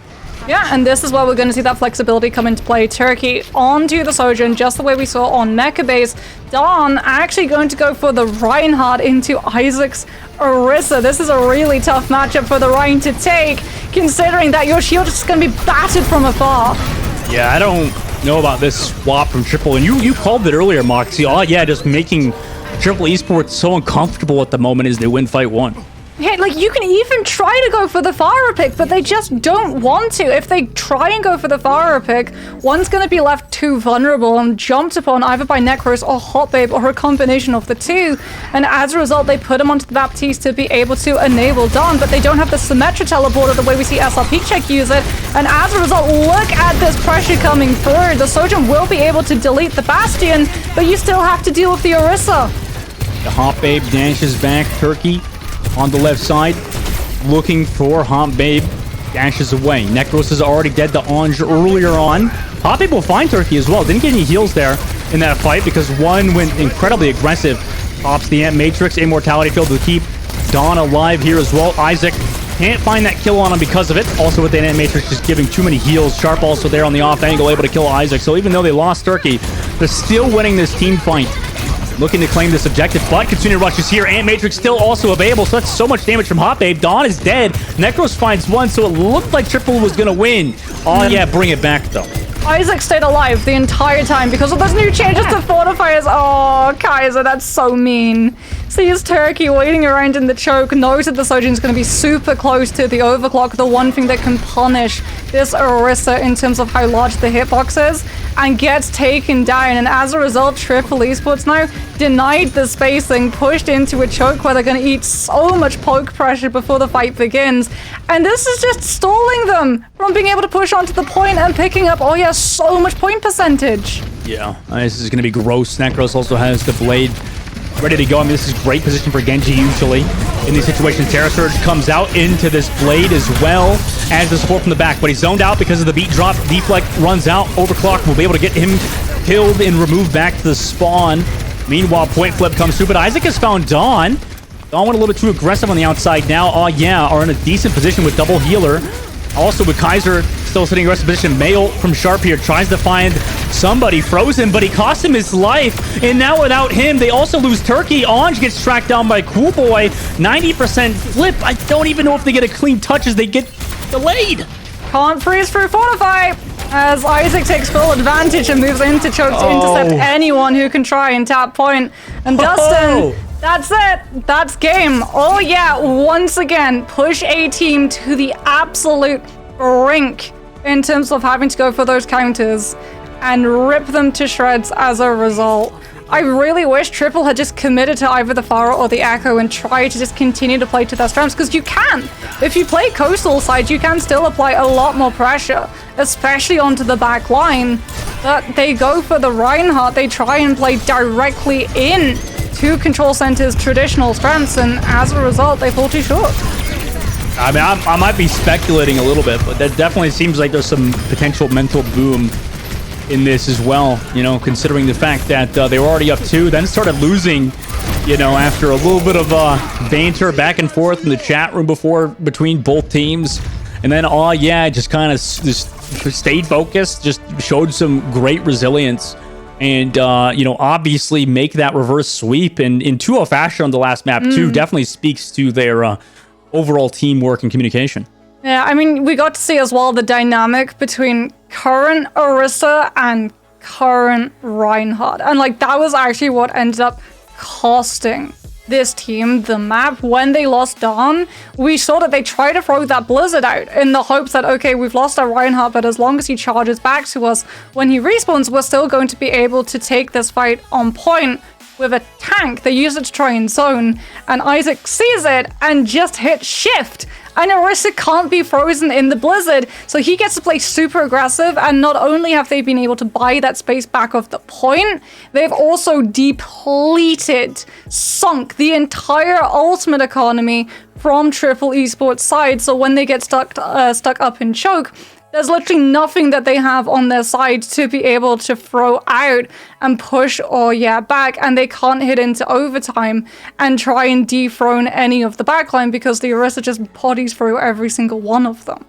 Yeah, and this is where we're going to see that flexibility come into play. Turkey onto the Sojourn, just the way we saw on Mecha Base. Dawn actually going to go for the Reinhardt into Isaac's Orisa. This is a really tough matchup for the Rhine to take, considering that your shield is just going to be battered from afar. Yeah, I don't know about this swap from Triple, and you called it earlier, Moxie. Oh yeah, just making Triple Esports so uncomfortable at the moment as they win fight 1. Yeah, like you can even try to go for the Farah pick, but they just don't want to. If they try and go for the Farah pick, one's going to be left too vulnerable and jumped upon either by Necros or Hot Babe or a combination of the two. And as a result, they put him onto the Baptiste to be able to enable Dawn, but they don't have the Symmetra teleporter the way we see SRP Check use it. And as a result, look at this pressure coming through. The Sojourn will be able to delete the Bastion, but you still have to deal with the Orisa. The Hot Babe dashes back. Turkey on the left side, looking for Hot Babe, dashes away. Necros is already dead to Ange earlier on. Hot Babe will find Turkey as well. Didn't get any heals there in that fight because one went incredibly aggressive. Pops the Ant Matrix, Immortality Field to keep Dawn alive here as well. Isaac can't find that kill on him because of it. Also with the Ant Matrix just giving too many heals. Sharp also there on the off angle, able to kill Isaac. So even though they lost Turkey, they're still winning this team fight. Looking to claim this objective, but Kitsune Rush is here. Ant Matrix still also available, so that's so much damage from Hot Babe. Dawn is dead. Necros finds one, so it looked like Triple was going to win. Oh, yeah, bring it back, though. Isaac stayed alive the entire time because of those new changes to fortifiers. Oh, Kaiser, that's so mean. Sees Turkey waiting around in the choke, knows that the Sojourn's going to be super close to the overclock, the one thing that can punish this Orisa in terms of how large the hitbox is, and gets taken down. And as a result, Triple Esports now denied the spacing, pushed into a choke where they're going to eat so much poke pressure before the fight begins. And this is just stalling them from being able to push onto the point and picking up, oh yeah, so much point percentage. Yeah, this is going to be gross. Necros also has the blade ready to go. I mean, this is great position for Genji usually in these situations. Terra Surge comes out into this blade as well as the support from the back, but he's zoned out because of the beat drop. Deflect runs out. Overclock will be able to get him killed and removed back to the spawn. Meanwhile, point flip comes through, but Isaac has found Dawn. Dawn went a little bit too aggressive on the outside now. Oh yeah, are in a decent position with double healer. Also with Kaiser still sitting in aggressive position. Mail from Sharp here tries to find somebody frozen, but he cost him his life. And now without him, they also lose Turkey. Ange gets tracked down by Cool Boy. 90% flip. I don't even know if they get a clean touch as they get delayed. Can't freeze through Fortify as Isaac takes full advantage and moves into choke to intercept anyone who can try and tap point. And Dustin, that's it. That's game. Oh yeah, once again, push a team to the absolute brink in terms of having to go for those counters and rip them to shreds as a result. I really wish Triple had just committed to either the Pharah or the Echo and tried to just continue to play to their strengths, because you can. If you play coastal side, you can still apply a lot more pressure, especially onto the back line. But they go for the Reinhardt, they try and play directly in to Control Center's traditional strengths, and as a result, they fall too short. I mean, I might be speculating a little bit, but that definitely seems like there's some potential mental boom in this as well, you know, considering the fact that they were already up 2, then started losing, you know, after a little bit of banter back and forth in the chat room between both teams. And then, oh yeah, just kind of just stayed focused, just showed some great resilience. And, you know, obviously make that reverse sweep in 2-0 fashion on the last map, too, definitely speaks to their overall teamwork and communication. Yeah, I mean, we got to see as well the dynamic between current Orisa and current Reinhardt. And, like, that was actually what ended up costing this team the map. When they lost Dawn, we saw that they tried to throw that Blizzard out in the hopes that, okay, we've lost our Reinhardt, but as long as he charges back to us when he respawns, we're still going to be able to take this fight on point with a tank. They use it to try and zone, and Isaac sees it and just hits shift. And Orisa can't be frozen in the Blizzard, so he gets to play super aggressive, and not only have they been able to buy that space back off the point, they've also depleted, sunk the entire ultimate economy from Triple Esports side, so when they get stuck up in choke, there's literally nothing that they have on their side to be able to throw out and push or back, and they can't hit into overtime and try and dethrone any of the backline because the Orisa just bodies through every single one of them.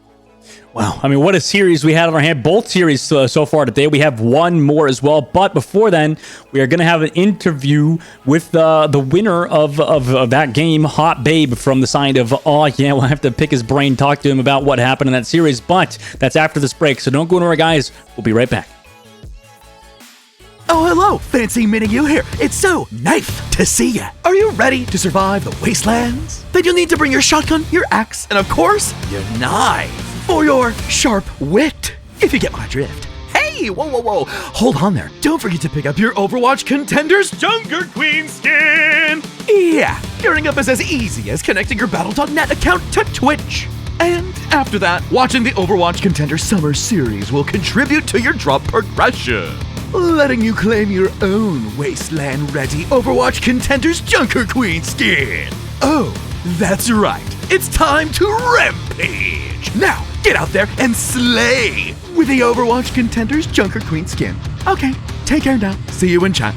Wow, I mean, what a series we had on our hand. Both series so far today. We have one more as well. But before then, we are going to have an interview with the winner of that game, Hot Babe, from the side of Oh Yeah. We'll have to pick his brain, talk to him about what happened in that series. But that's after this break, so don't go anywhere, guys. We'll be right back. Oh, hello! Fancy meeting you here. It's so nice to see ya. Are you ready to survive the wastelands? Then you'll need to bring your shotgun, your axe, and of course, your knife. For your sharp wit, if you get my drift. Hey, whoa. Hold on there. Don't forget to pick up your Overwatch Contenders Junker Queen skin. Yeah, gearing up is as easy as connecting your Battle.net account to Twitch. And after that, watching the Overwatch Contenders Summer Series will contribute to your drop progression, letting you claim your own wasteland-ready Overwatch Contenders Junker Queen skin. Oh, that's right. It's time to rampage. Now, get out there and slay with the Overwatch Contenders Junker Queen skin. Okay, take care now. See you in chat.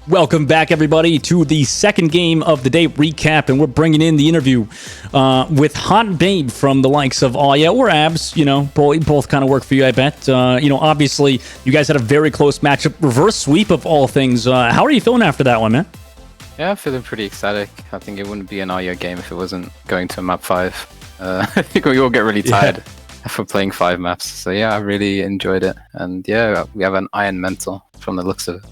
Welcome back, everybody, to the second game of the day recap, and we're bringing in the interview with Hot Babe from the likes of Oh Yeah or Abs. You know, both kind of work for you, I bet. You know, obviously, you guys had a very close matchup, reverse sweep of all things. How are you feeling after that one, man? Yeah, I'm feeling pretty ecstatic. I think it wouldn't be an Oh Yeah game if it wasn't going to map 5. I think we all get really tired for playing 5 maps. So yeah, I really enjoyed it, and yeah, we have an iron mental from the looks of it.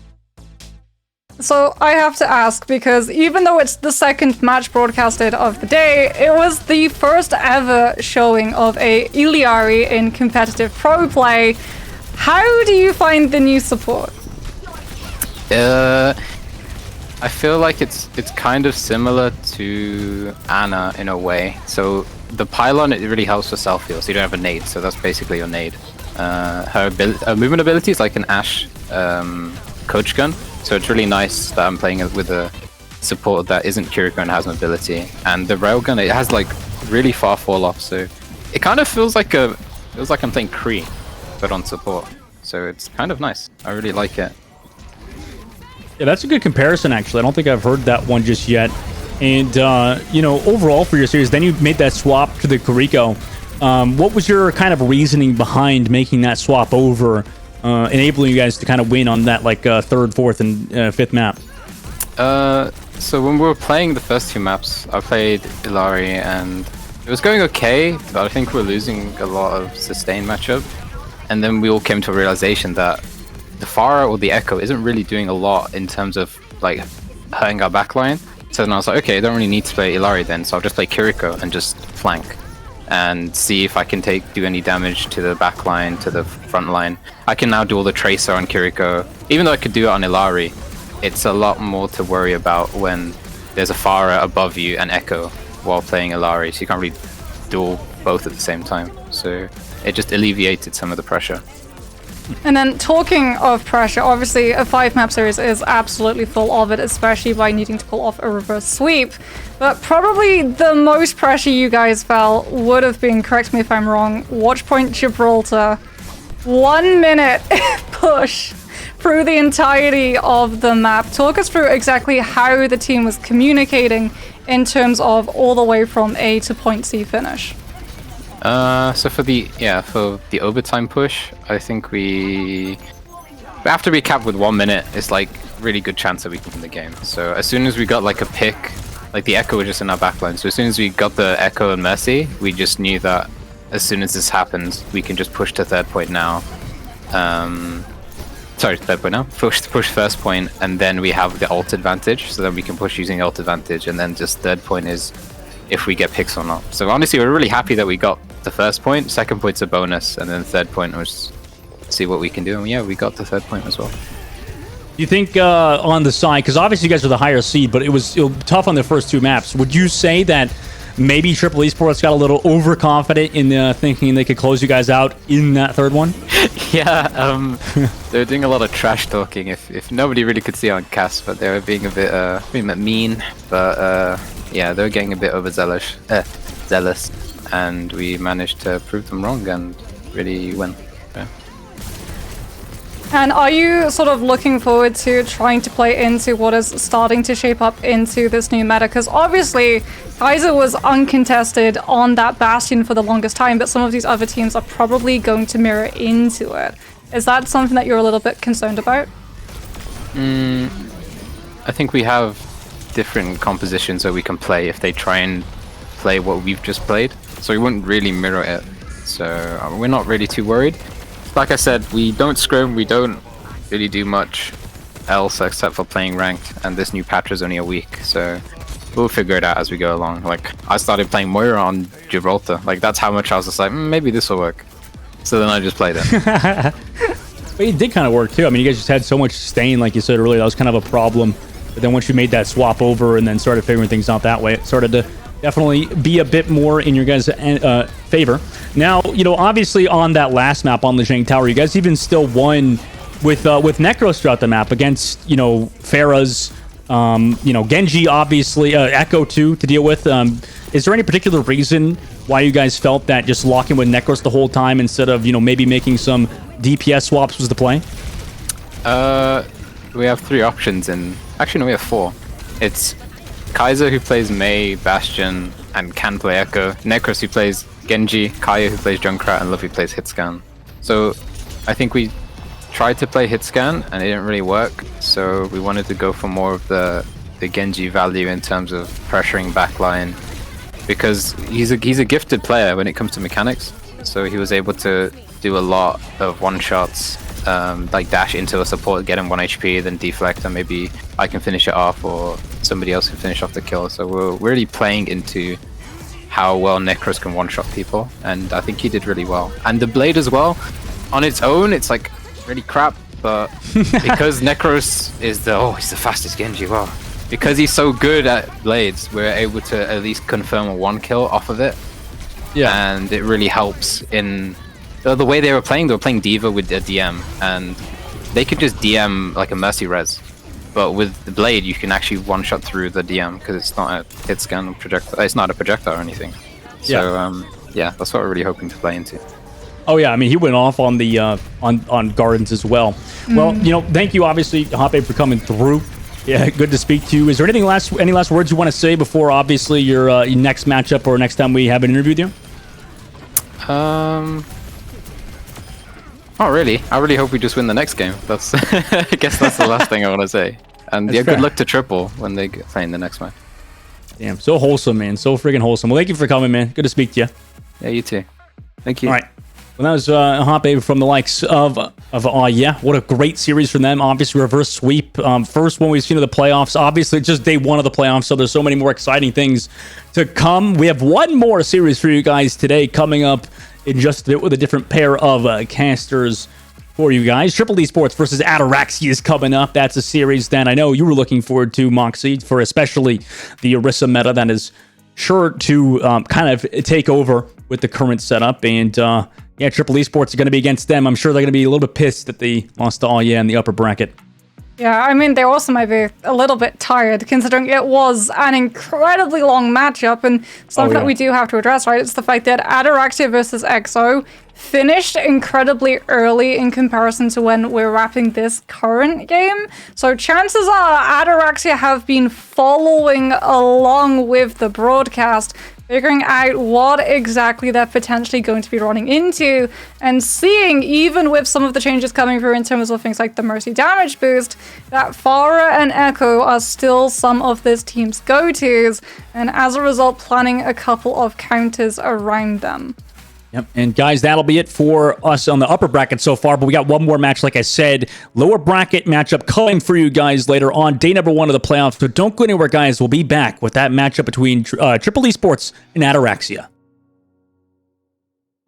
So I have to ask, because even though it's the second match broadcasted of the day, it was the first ever showing of a Iliari in competitive pro play. How do you find the new support? I feel like it's kind of similar to Anna in a way. So the pylon, it really helps for self-heal, so you don't have a nade, so that's basically your nade. Her movement ability is like an Ashe coach gun. So it's really nice that I'm playing it with a support that isn't Kiriko and has mobility. And the railgun, it has like really far fall off, so it kind of feels like I'm playing Kree, but on support. So it's kind of nice. I really like it. Yeah, that's a good comparison, actually. I don't think I've heard that one just yet. And, overall for your series, then you made that swap to the Kuriko. What was your kind of reasoning behind making that swap over, enabling you guys to kind of win on that, third, fourth, and fifth map? So when we were playing the first two maps, I played Illari, and it was going okay, but I think we're losing a lot of sustained matchup. And then we all came to a realization that the Pharah or the Echo isn't really doing a lot in terms of hurting our backline. So then I was like, okay, I don't really need to play Illari then, so I'll just play Kiriko and just flank and see if I can do any damage to the backline, to the front line. I can now do all the Tracer on Kiriko. Even though I could do it on Illari, it's a lot more to worry about when there's a Pharah above you and Echo while playing Illari, so you can't really duel both at the same time. So it just alleviated some of the pressure. And then talking of pressure, obviously a 5-map series is absolutely full of it, especially by needing to pull off a reverse sweep. But probably the most pressure you guys felt would have been, correct me if I'm wrong, Watchpoint Gibraltar. 1 minute push through the entirety of the map. Talk us through exactly how the team was communicating in terms of all the way from A to point C finish. So for the overtime push, I think after we cap with 1 minute, it's really good chance that we can win the game. So as soon as we got a pick, the Echo was just in our backline. So as soon as we got the Echo and Mercy, we just knew that as soon as this happens, we can just push to third point now. Third point now. Push first point, and then we have the ult advantage. So then we can push using the ult advantage, and then just third point is if we get picks or not. So honestly, we're really happy that we got the first point. Second point's a bonus, and then third point was see what we can do. And yeah, we got the third point as well. You think on the side, because obviously you guys were the higher seed, but it was tough on the first two maps. Would you say that maybe Triple Esports got a little overconfident in thinking they could close you guys out in that third one? Yeah, they were doing a lot of trash talking. If nobody really could see on cast, but they were being a bit mean. But yeah, they were getting a bit overzealous, and we managed to prove them wrong and really win. Yeah. And are you sort of looking forward to trying to play into what is starting to shape up into this new meta? Because obviously, Kaiser was uncontested on that Bastion for the longest time, but some of these other teams are probably going to mirror into it. Is that something that you're a little bit concerned about? I think we have different compositions that we can play if they try and play what we've just played. So we wouldn't really mirror it. So we're not really too worried. Like I said, we don't scrim, we don't really do much else except for playing ranked, and this new patch is only a week, so we'll figure it out as we go along. I started playing Moira on Gibraltar, that's how much I was just like, maybe this will work. So then I just played it. But it did kind of work too. I mean, you guys just had so much sustain, like you said earlier, that was kind of a problem. But then once you made that swap over and then started figuring things out that way, it started to definitely be a bit more in your guys' favor. Now, obviously on that last map on Lijiang Tower, you guys even still won with Necros throughout the map against, Pharah's, Genji, obviously, Echo too, to deal with. Is there any particular reason why you guys felt that just locking with Necros the whole time instead of, maybe making some DPS swaps was the play? We have 3 options, and actually no, we have 4. It's Kaiser, who plays Mei, Bastion, and can play Echo. Necros, who plays Genji. Kaya, who plays Junkrat, and Luffy plays Hitscan. So I think we tried to play Hitscan, and it didn't really work. So we wanted to go for more of the Genji value in terms of pressuring backline, because he's a gifted player when it comes to mechanics. So he was able to do a lot of one-shots, dash into a support, get him 1 HP, then deflect, and maybe I can finish it off, or somebody else can finish off the kill. So we're really playing into how well Necros can one-shot people, and I think he did really well. And the Blade as well, on its own, it's really crap, but because Necros is he's the fastest Genji, wow. Because he's so good at Blades, we're able to at least confirm a 1 kill off of it. Yeah. And it really helps in the way they were playing D.Va with a DM, and they could just DM a Mercy res. But with the Blade, you can actually one-shot through the DM because it's not a hit scan projectile. It's not a projectile or anything. So yeah, that's what we're really hoping to play into. Oh yeah, I mean he went off on the on Gardens as well. Well, thank you obviously, Hoppe, for coming through. Yeah, good to speak to you. Is there any last words you want to say before, obviously, your next matchup or next time we have an interview with you? Not really. I really hope we just win the next game. That's I guess that's the last thing I want to say. And That's yeah, fair. good luck to Triple when they play in the next match. Damn, so wholesome, man. So friggin' wholesome. Well, thank you for coming, man. Good to speak to you. Yeah, you too. Thank you. All right. Well, that was Hot Baby from the likes of yeah, what a great series from them. Obviously, reverse sweep. First one we've seen of the playoffs. Obviously, it's just day one of the playoffs, so there's so many more exciting things to come. We have one more series for you guys today coming up in just a bit with a different pair of casters for you guys. Triple Esports versus Ataraxia is coming up. That's a series that I know you were looking forward to, Moxie, for especially the Orisa meta that is sure to kind of take over with the current setup. And yeah, Triple Esports are going to be against them. I'm sure they're going to be a little bit pissed that they lost to yeah in the upper bracket. Yeah, I mean, they also might be a little bit tired, considering it was an incredibly long matchup, and something that we do have to address, right? It's the fact that Ataraxia versus EXO finished incredibly early in comparison to when we're wrapping this current game. So chances are Ataraxia have been following along with the broadcast, figuring out what exactly they're potentially going to be running into, and seeing, even with some of the changes coming through in terms of things like the Mercy damage boost, that Pharah and Echo are still some of this team's go-tos, and as a result, planning a couple of counters around them. Yep. And guys, that'll be it for us on the upper bracket so far. But we got one more match, like I said, lower bracket matchup coming for you guys later on. Day number 1 of the playoffs. So don't go anywhere, guys. We'll be back with that matchup between Triple Esports and Ataraxia.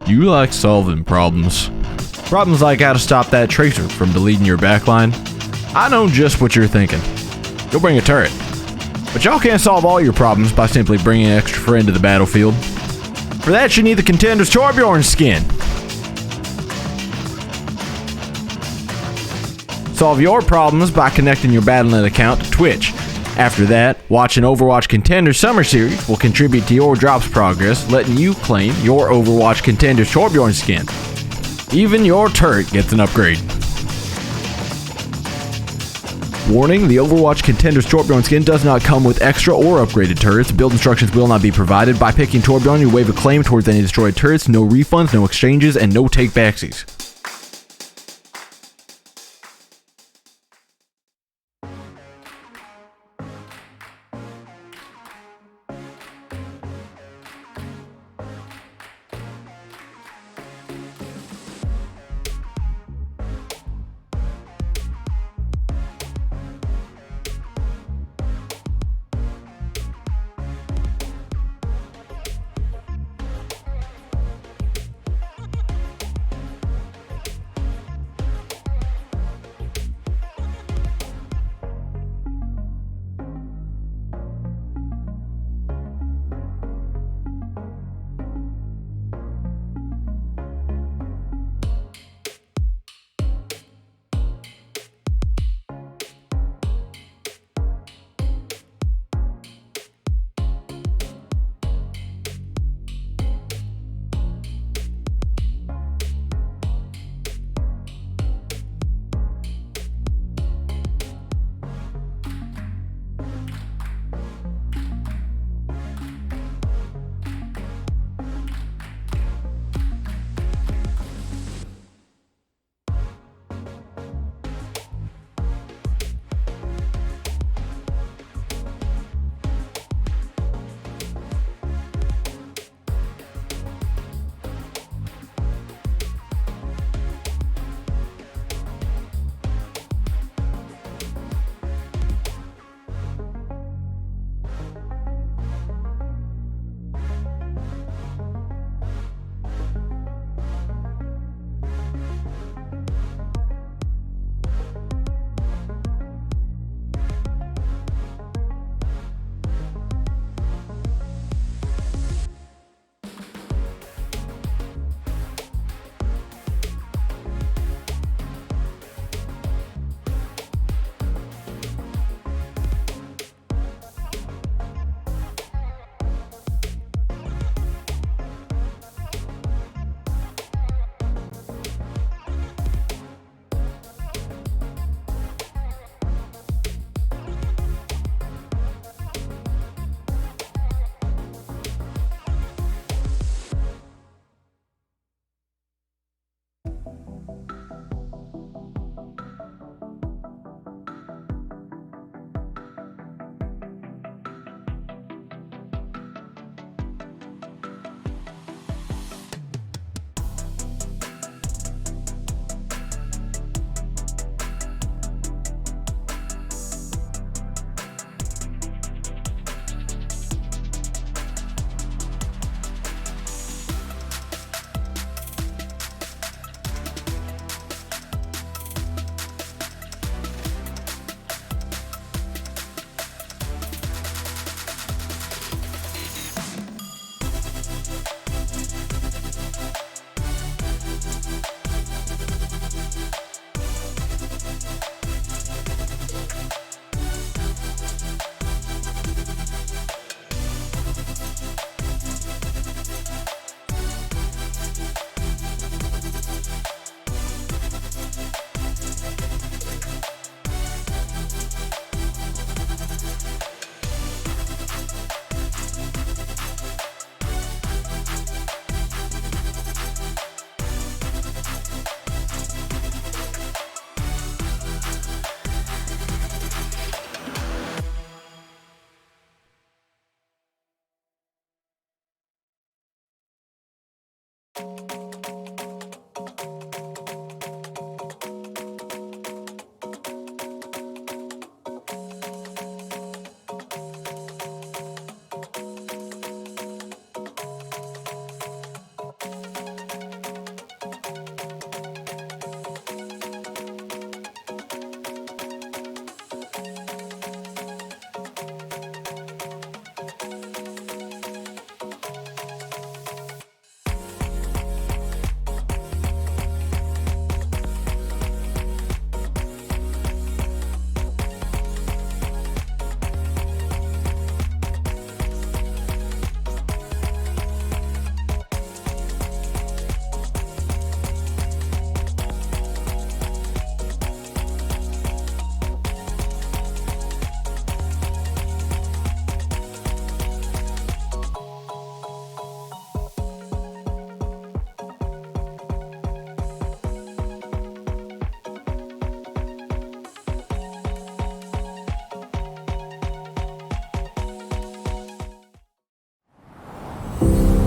You like solving problems. Problems like how to stop that tracer from deleting your backline. I know just what you're thinking. Go bring a turret. But y'all can't solve all your problems by simply bringing an extra friend to the battlefield. For that, you need the Contenders Torbjorn skin. Solve your problems by connecting your Battle.net account to Twitch. After that, watching Overwatch Contenders Summer Series will contribute to your drops progress, letting you claim your Overwatch Contenders Torbjorn skin. Even your turret gets an upgrade. Warning, the Overwatch Contenders Torbjorn skin does not come with extra or upgraded turrets. Build instructions will not be provided. By picking Torbjorn, you waive a claim towards any destroyed turrets. No refunds, no exchanges, and no take-backsies.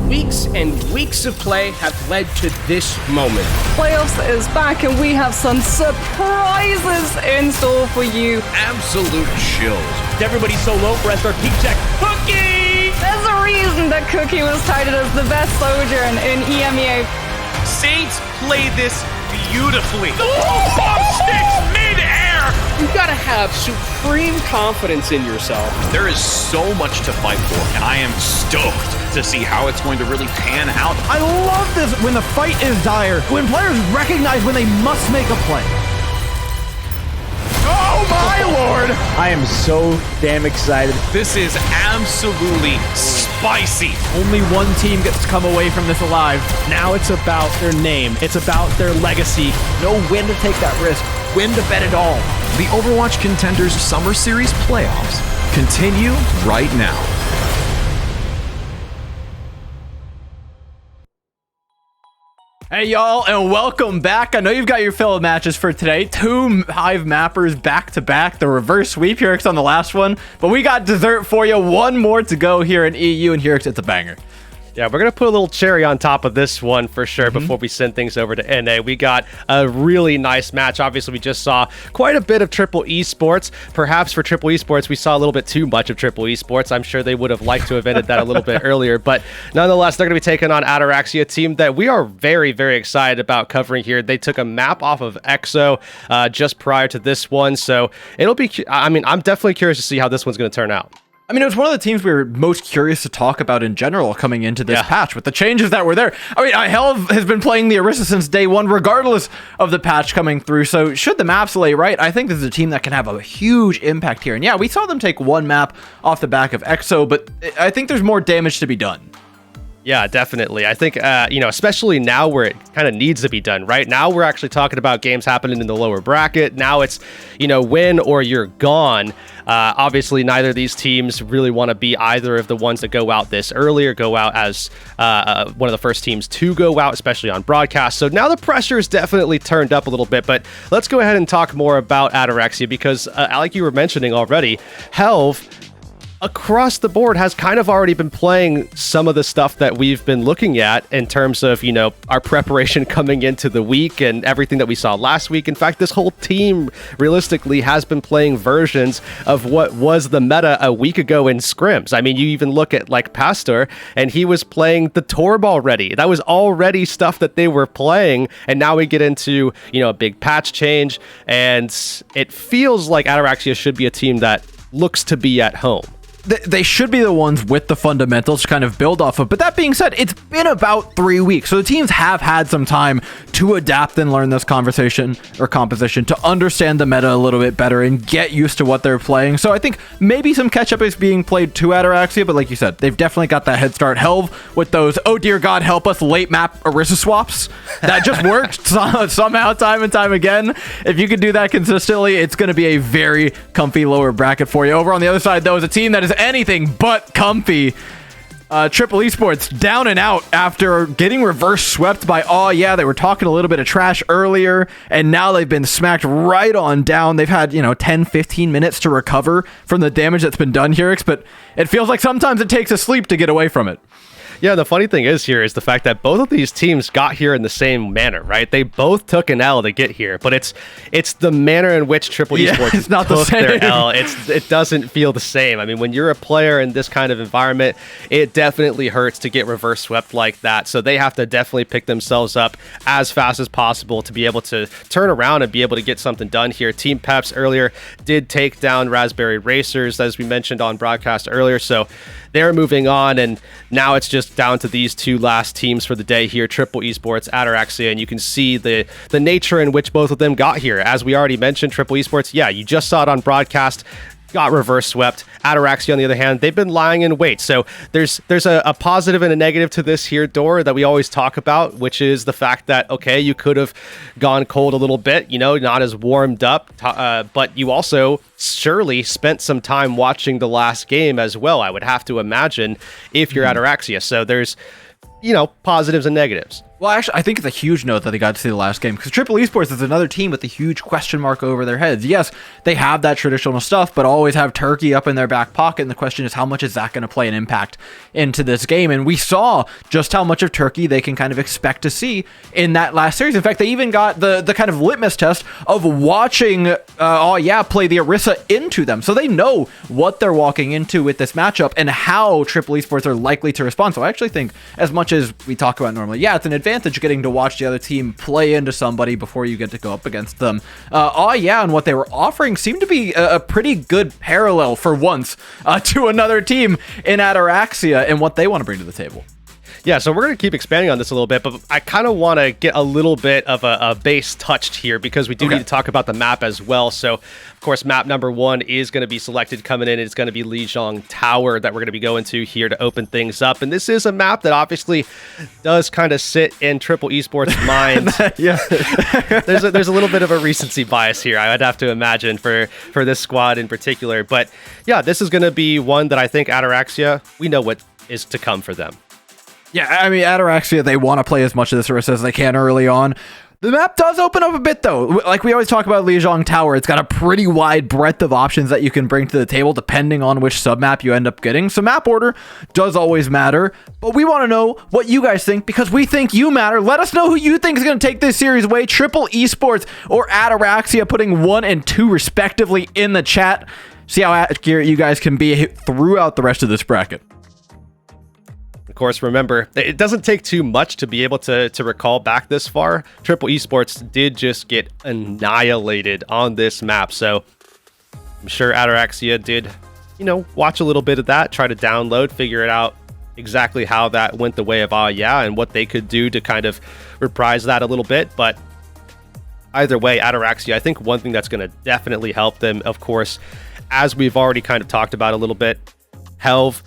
Weeks and weeks of play have led to this moment. Playoffs is back and we have some surprises in store for you. Absolute chills. Everybody's so low for our peak check. Cookie! There's a reason that Cookie was touted as the best soldier in EMEA. Saints play this beautifully. Bomb sticks mid-air! You've got to have supreme confidence in yourself. There is so much to fight for, and I am stoked to see how it's going to really pan out. I love this when the fight is dire, when players recognize when they must make a play. Oh my lord! I am so damn excited. This is absolutely spicy. Only one team gets to come away from this alive. Now it's about their name. It's about their legacy. Know when to take that risk. When to bet it all. The Overwatch Contenders Summer Series playoffs continue right now. Hey y'all, and welcome back. I know you've got your fill of matches for today. 2 Hive mappers back to back. The reverse sweep. Hurix on the last one, but we got dessert for you. One more to go here in EU, and Hurix, it's a banger. Yeah, we're going to put a little cherry on top of this one for sure before we send things over to NA. We got a really nice match. Obviously, we just saw quite a bit of Triple Esports. Perhaps for Triple Esports, we saw a little bit too much of Triple Esports. I'm sure they would have liked to have ended that a little bit earlier. But nonetheless, they're going to be taking on Ataraxia, a team that we are very, very excited about covering here. They took a map off of EXO just prior to this one. So it'll be, I mean, I'm definitely curious to see how this one's going to turn out. I mean, it was one of the teams we were most curious to talk about in general coming into this patch with the changes that were there. I mean, Hell has been playing the Orisa since day one, regardless of the patch coming through. So should the maps lay right, I think this is a team that can have a huge impact here. And yeah, we saw them take one map off the back of EXO, but I think there's more damage to be done. Yeah, definitely. I think, especially now where it kind of needs to be done, right? Now we're actually talking about games happening in the lower bracket. Now it's, win or you're gone. Obviously, neither of these teams really want to be either of the ones that go out this early or go out as one of the first teams to go out, especially on broadcast. So now the pressure is definitely turned up a little bit, but let's go ahead and talk more about Ataraxia because, like you were mentioning already, Helve, across the board, has kind of already been playing some of the stuff that we've been looking at in terms of, our preparation coming into the week and everything that we saw last week. In fact, this whole team realistically has been playing versions of what was the meta a week ago in scrims. I mean, you even look at like Pastor, and he was playing the Torb already. That was already stuff that they were playing. And now we get into, a big patch change. And it feels like Ataraxia should be a team that looks to be at home. They should be the ones with the fundamentals to kind of build off of. But that being said, it's been about 3 weeks. So the teams have had some time to adapt and learn this composition to understand the meta a little bit better and get used to what they're playing. So I think maybe some catch up is being played to Ataraxia, but like you said, they've definitely got that head start. Helve with those, oh dear God, help us, late map Orisa swaps. That just worked somehow time and time again. If you could do that consistently, it's going to be a very comfy lower bracket for you. Over on the other side, though, is a team that is anything but comfy. Triple Esports down and out after getting reverse swept by they were talking a little bit of trash earlier, and now they've been smacked right on down. They've had 10-15 minutes to recover from the damage that's been done here, but it feels like sometimes it takes a sleep to get away from it. Yeah, the funny thing is here is the fact that both of these teams got here in the same manner, right? They both took an L to get here, but it's the manner in which Triple Esports it's not took the same. their L. It doesn't feel the same. I mean, when you're a player in this kind of environment, it definitely hurts to get reverse swept like that. So they have to definitely pick themselves up as fast as possible to be able to turn around and be able to get something done here. Team Peps earlier did take down Raspberry Racers, as we mentioned on broadcast earlier. So they're moving on, and now it's just down to these two last teams for the day here, Triple Esports, Ataraxia, and you can see the nature in which both of them got here. As we already mentioned, Triple Esports, you just saw it on broadcast, got reverse swept. Ataraxia, on the other hand, they've been lying in wait. So there's a positive and a negative to this here, Door, that we always talk about, which is the fact that, okay, you could have gone cold a little bit, not as warmed up, but you also surely spent some time watching the last game as well, I would have to imagine, if you're Ataraxia. So there's, positives and negatives. Well, actually, I think it's a huge note that they got to see the last game, because Triple Esports is another team with a huge question mark over their heads. Yes, they have that traditional stuff, but always have Turkey up in their back pocket, and the question is, how much is that going to play an impact into this game? And we saw just how much of Turkey they can kind of expect to see in that last series. In fact, they even got the kind of litmus test of watching play the Orisa into them, so they know what they're walking into with this matchup and how Triple Esports are likely to respond. So I actually think, as much as we talk about normally, it's an advantage getting to watch the other team play into somebody before you get to go up against them. And what they were offering seemed to be a pretty good parallel for once to another team in Ataraxia and what they want to bring to the table. Yeah, so we're going to keep expanding on this a little bit, but I kind of want to get a little bit of a base touched here because we do need to talk about the map as well. So, of course, map number 1 is going to be selected coming in. It's going to be Lijiang Tower that we're going to be going to here to open things up. And this is a map that obviously does kind of sit in Triple Esports' mind. There's a little bit of a recency bias here, I would have to imagine, for this squad in particular. But yeah, this is going to be one that I think Ataraxia, we know what is to come for them. Yeah, I mean, Ataraxia, they want to play as much of this Orisa as they can early on. The map does open up a bit, though. Like we always talk about Lijiang Tower, it's got a pretty wide breadth of options that you can bring to the table depending on which submap you end up getting. So map order does always matter, but we want to know what you guys think because we think you matter. Let us know who you think is going to take this series away, Triple Esports or Ataraxia, putting 1 and 2 respectively in the chat. See how accurate you guys can be throughout the rest of this bracket. Of course, remember, it doesn't take too much to be able to recall back this far. Triple Esports did just get annihilated on this map, so I'm sure Ataraxia did, watch a little bit of that, try to download, figure it out exactly how that went the way of and what they could do to kind of reprise that a little bit. But either way, Ataraxia, I think one thing that's going to definitely help them, of course, as we've already kind of talked about a little bit, Helve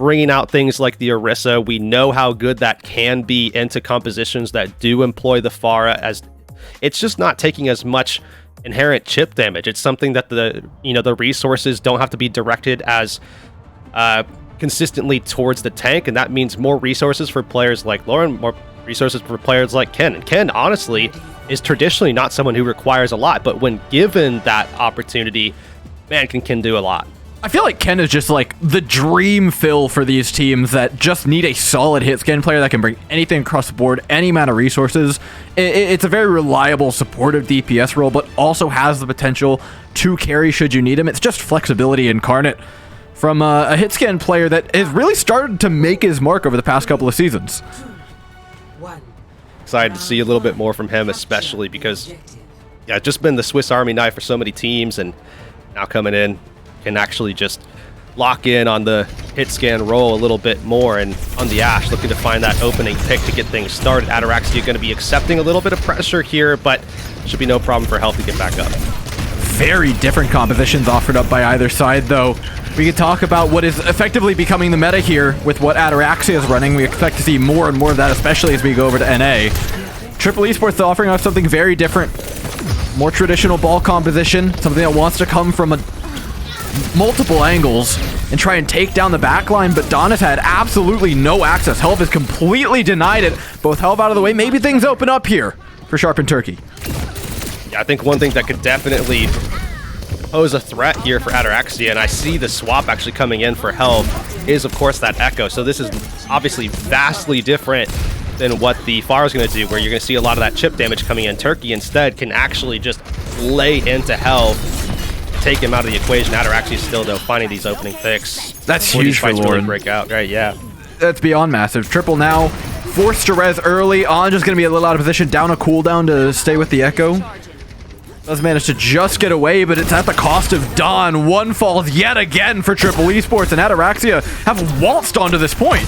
bringing out things like the Orisa. We know how good that can be into compositions that do employ the Pharah, as it's just not taking as much inherent chip damage. It's something that the resources don't have to be directed as consistently towards the tank, and that means more resources for players like Lauren, more resources for players like Ken. And Ken, honestly, is traditionally not someone who requires a lot, but when given that opportunity, man, can do a lot. I feel like Ken is just like the dream fill for these teams that just need a solid hit scan player that can bring anything across the board, any amount of resources. It's a very reliable, supportive DPS role, but also has the potential to carry should you need him. It's just flexibility incarnate from a hit scan player that has really started to make his mark over the past couple of seasons. Excited to see a little bit more from him, especially because, yeah, it's just been the Swiss Army knife for so many teams, and now coming in, can actually just lock in on the hit scan roll a little bit more, and on the Ashe, looking to find that opening pick to get things started. Ataraxia going to be accepting a little bit of pressure here, but should be no problem for Health to get back up. Very different compositions offered up by either side, though. We could talk about what is effectively becoming the meta here with what Ataraxia is running. We expect to see more and more of that, especially as we go over to NA. Triple Esports offering us something very different. More traditional ball composition, something that wants to come from multiple angles and try and take down the backline, but Don has had absolutely no access. Helv has completely denied it. Both Helv out of the way. Maybe things open up here for Sharp and Turkey. Yeah, I think one thing that could definitely pose a threat here for Ataraxia, and I see the swap actually coming in for Helv, is of course that Echo. So this is obviously vastly different than what the Pharah is going to do, where you're going to see a lot of that chip damage coming in. Turkey instead can actually just lay into Helv, take him out of the equation. Ataraxia still, though, finding these opening picks. That's huge for Lauren. Really break out, right? Yeah. That's beyond massive. Triple now forced to res early. On just going to be a little out of position. Down a cooldown to stay with the Echo. Does manage to just get away, but it's at the cost of Don. One falls yet again for Triple Esports, and Ataraxia have waltzed onto this point.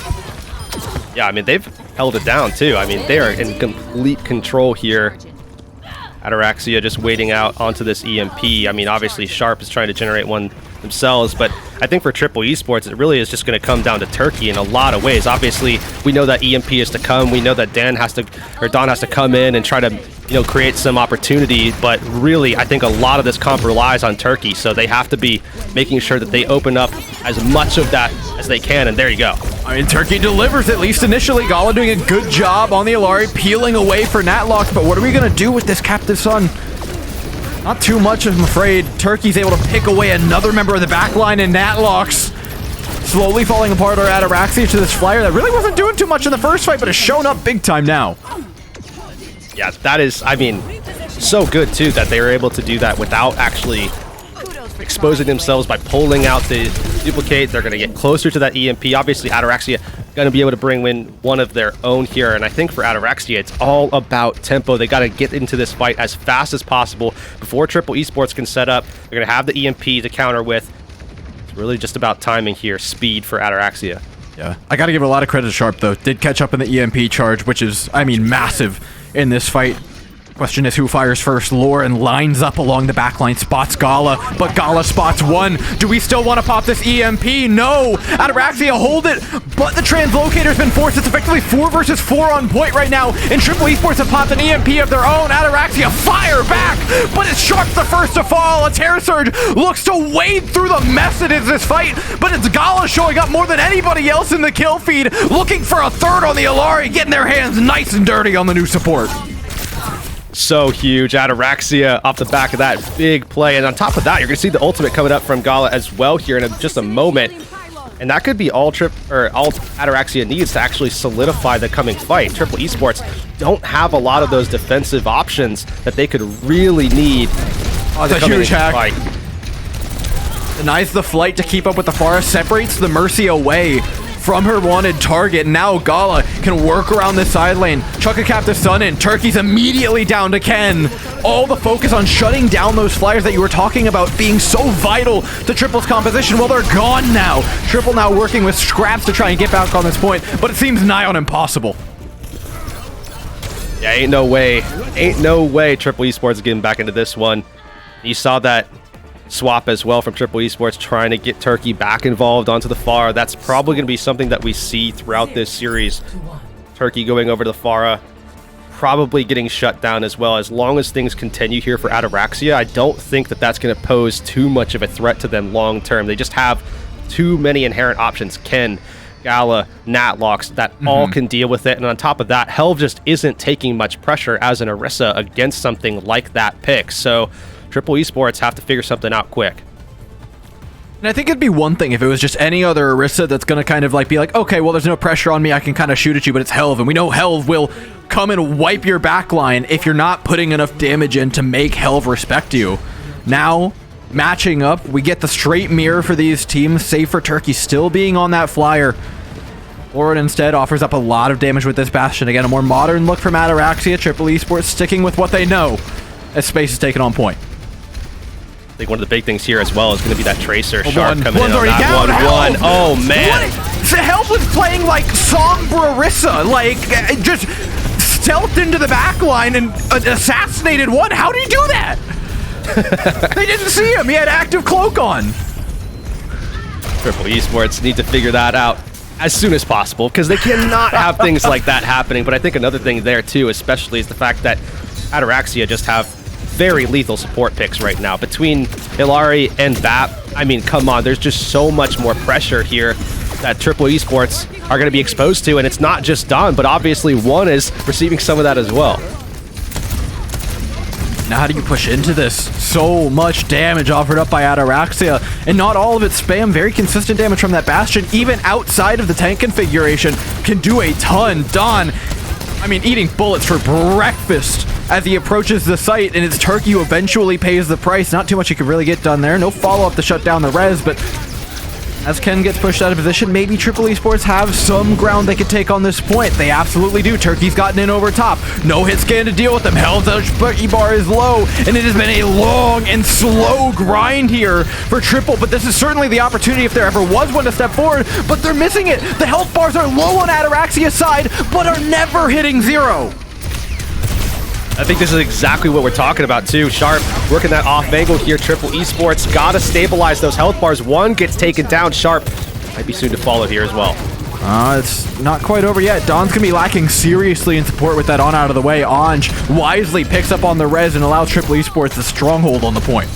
Yeah, I mean, they've held it down, too. I mean, they are in complete control here. Ataraxia just waiting out onto this EMP. I mean, obviously, Sharp is trying to generate one themselves, but I think for Triple Esports, it really is just going to come down to Turkey in a lot of ways. Obviously, we know that EMP is to come. We know that Don has to come in and try to, create some opportunity, but really, I think a lot of this comp relies on Turkey, so they have to be making sure that they open up as much of that as they can, and there you go. I mean, Turkey delivers, at least initially. Gala doing a good job on the Illari, peeling away for Natlocks, but what are we going to do with this Captive Sun? Not too much, I'm afraid. Turkey's able to pick away another member of the backline, and Natlocks slowly falling apart our Ataraxia to this flyer that really wasn't doing too much in the first fight, but has shown up big time now. Yeah, that is, I mean, so good, too, that they were able to do that without actually exposing themselves by pulling out the duplicate. They're going to get closer to that EMP. Obviously, Ataraxia going to be able to bring in one of their own here, and I think for Ataraxia, it's all about tempo. They got to get into this fight as fast as possible before Triple Esports can set up. They're going to have the EMP to counter with. It's really just about timing here, speed for Ataraxia. Yeah, I got to give a lot of credit to Sharp, though. Did catch up in the EMP charge, which is, I mean, massive in this fight. Question is who fires first. Lauren lines up along the backline, spots Gala, but Gala spots one. Do we still want to pop this EMP? No! Ataraxia hold it, but the translocator's been forced. It's effectively 4 versus 4 on point right now, and Triple Esports have popped an EMP of their own. Ataraxia fire back, but it's Sharp's the first to fall. A Terror Surge looks to wade through the mess that is this fight, but it's Gala showing up more than anybody else in the kill feed, looking for a third on the Illari, getting their hands nice and dirty on the new support. So huge. Ataraxia off the back of that big play. And on top of that, you're going to see the ultimate coming up from Gala as well here in just a moment. And that could be all Ataraxia needs to actually solidify the coming fight. Triple Esports don't have a lot of those defensive options that they could really need. It's a huge hack. Denies the flight to keep up with the Pharah, separates the Mercy away from her wanted target. Now Gala can work around the side lane, chuck a Captive Sun in. Turkey's immediately down to Ken. All the focus on shutting down those flyers that you were talking about being so vital to Triple's composition. Well, they're gone now. Triple now working with scraps to try and get back on this point, but it seems nigh on impossible. Yeah, ain't no way Triple Esports is getting back into this one. You saw that swap as well from Triple Esports, trying to get Turkey back involved onto the Pharah. That's probably going to be something that we see throughout this series. Turkey going over to the Pharah, probably getting shut down as well. As long as things continue here for Ataraxia, I don't think that that's going to pose too much of a threat to them long term. They just have too many inherent options. Ken, Gala, Natlox, that all can deal with it. And on top of that, Helve just isn't taking much pressure as an Orisa against something like that pick. So Triple Esports have to figure something out quick. And I think it'd be one thing if it was just any other Orisa that's going to kind of like be like, okay, well, there's no pressure on me. I can kind of shoot at you, but it's Helve. And we know Helve will come and wipe your backline if you're not putting enough damage in to make Helve respect you. Now, matching up, we get the straight mirror for these teams, save for Turkey still being on that flyer. Lauren instead offers up a lot of damage with this Bastion. Again, a more modern look from Ataraxia. Triple Esports sticking with what they know as Space is taken on point. I think one of the big things here as well is going to be that Tracer Sharp coming One's in on already that down. 1-1. Oh, man. The Helve was playing like Sombra Orisa, like just stealthed into the backline and assassinated one. How did he do that? They didn't see him. He had active cloak on. Triple Esports need to figure that out as soon as possible because they cannot have things like that happening. But I think another thing there too, especially, is the fact that Ataraxia just have very lethal support picks right now. Between Hilari and Bap, I mean, come on, there's just so much more pressure here that Triple Esports are going to be exposed to, and it's not just Don, but obviously One is receiving some of that as well. Now how do you push into this? So much damage offered up by Ataraxia, and not all of it spam. Very consistent damage from that Bastion, even outside of the tank configuration, can do a ton. Don, I mean, eating bullets for breakfast as he approaches the site, and it's Turkey who eventually pays the price. Not too much he could really get done there. No follow-up to shut down the res, but as Ken gets pushed out of position, maybe Triple Esports have some ground they could take on this point. They absolutely do. Turkey's gotten in over top. No hit scan to deal with them. Helve's bar is low, and it has been a long and slow grind here for Triple, but this is certainly the opportunity if there ever was one to step forward, but they're missing it. The health bars are low on Ataraxia's side, but are never hitting zero. I think this is exactly what we're talking about too. Sharp working that off angle here. Triple Esports gotta stabilize those health bars. One gets taken down. Sharp might be soon to follow here as well. It's not quite over yet. Don's gonna be lacking seriously in support with that on out of the way. Anj wisely picks up on the res and allows Triple Esports the stronghold on the point.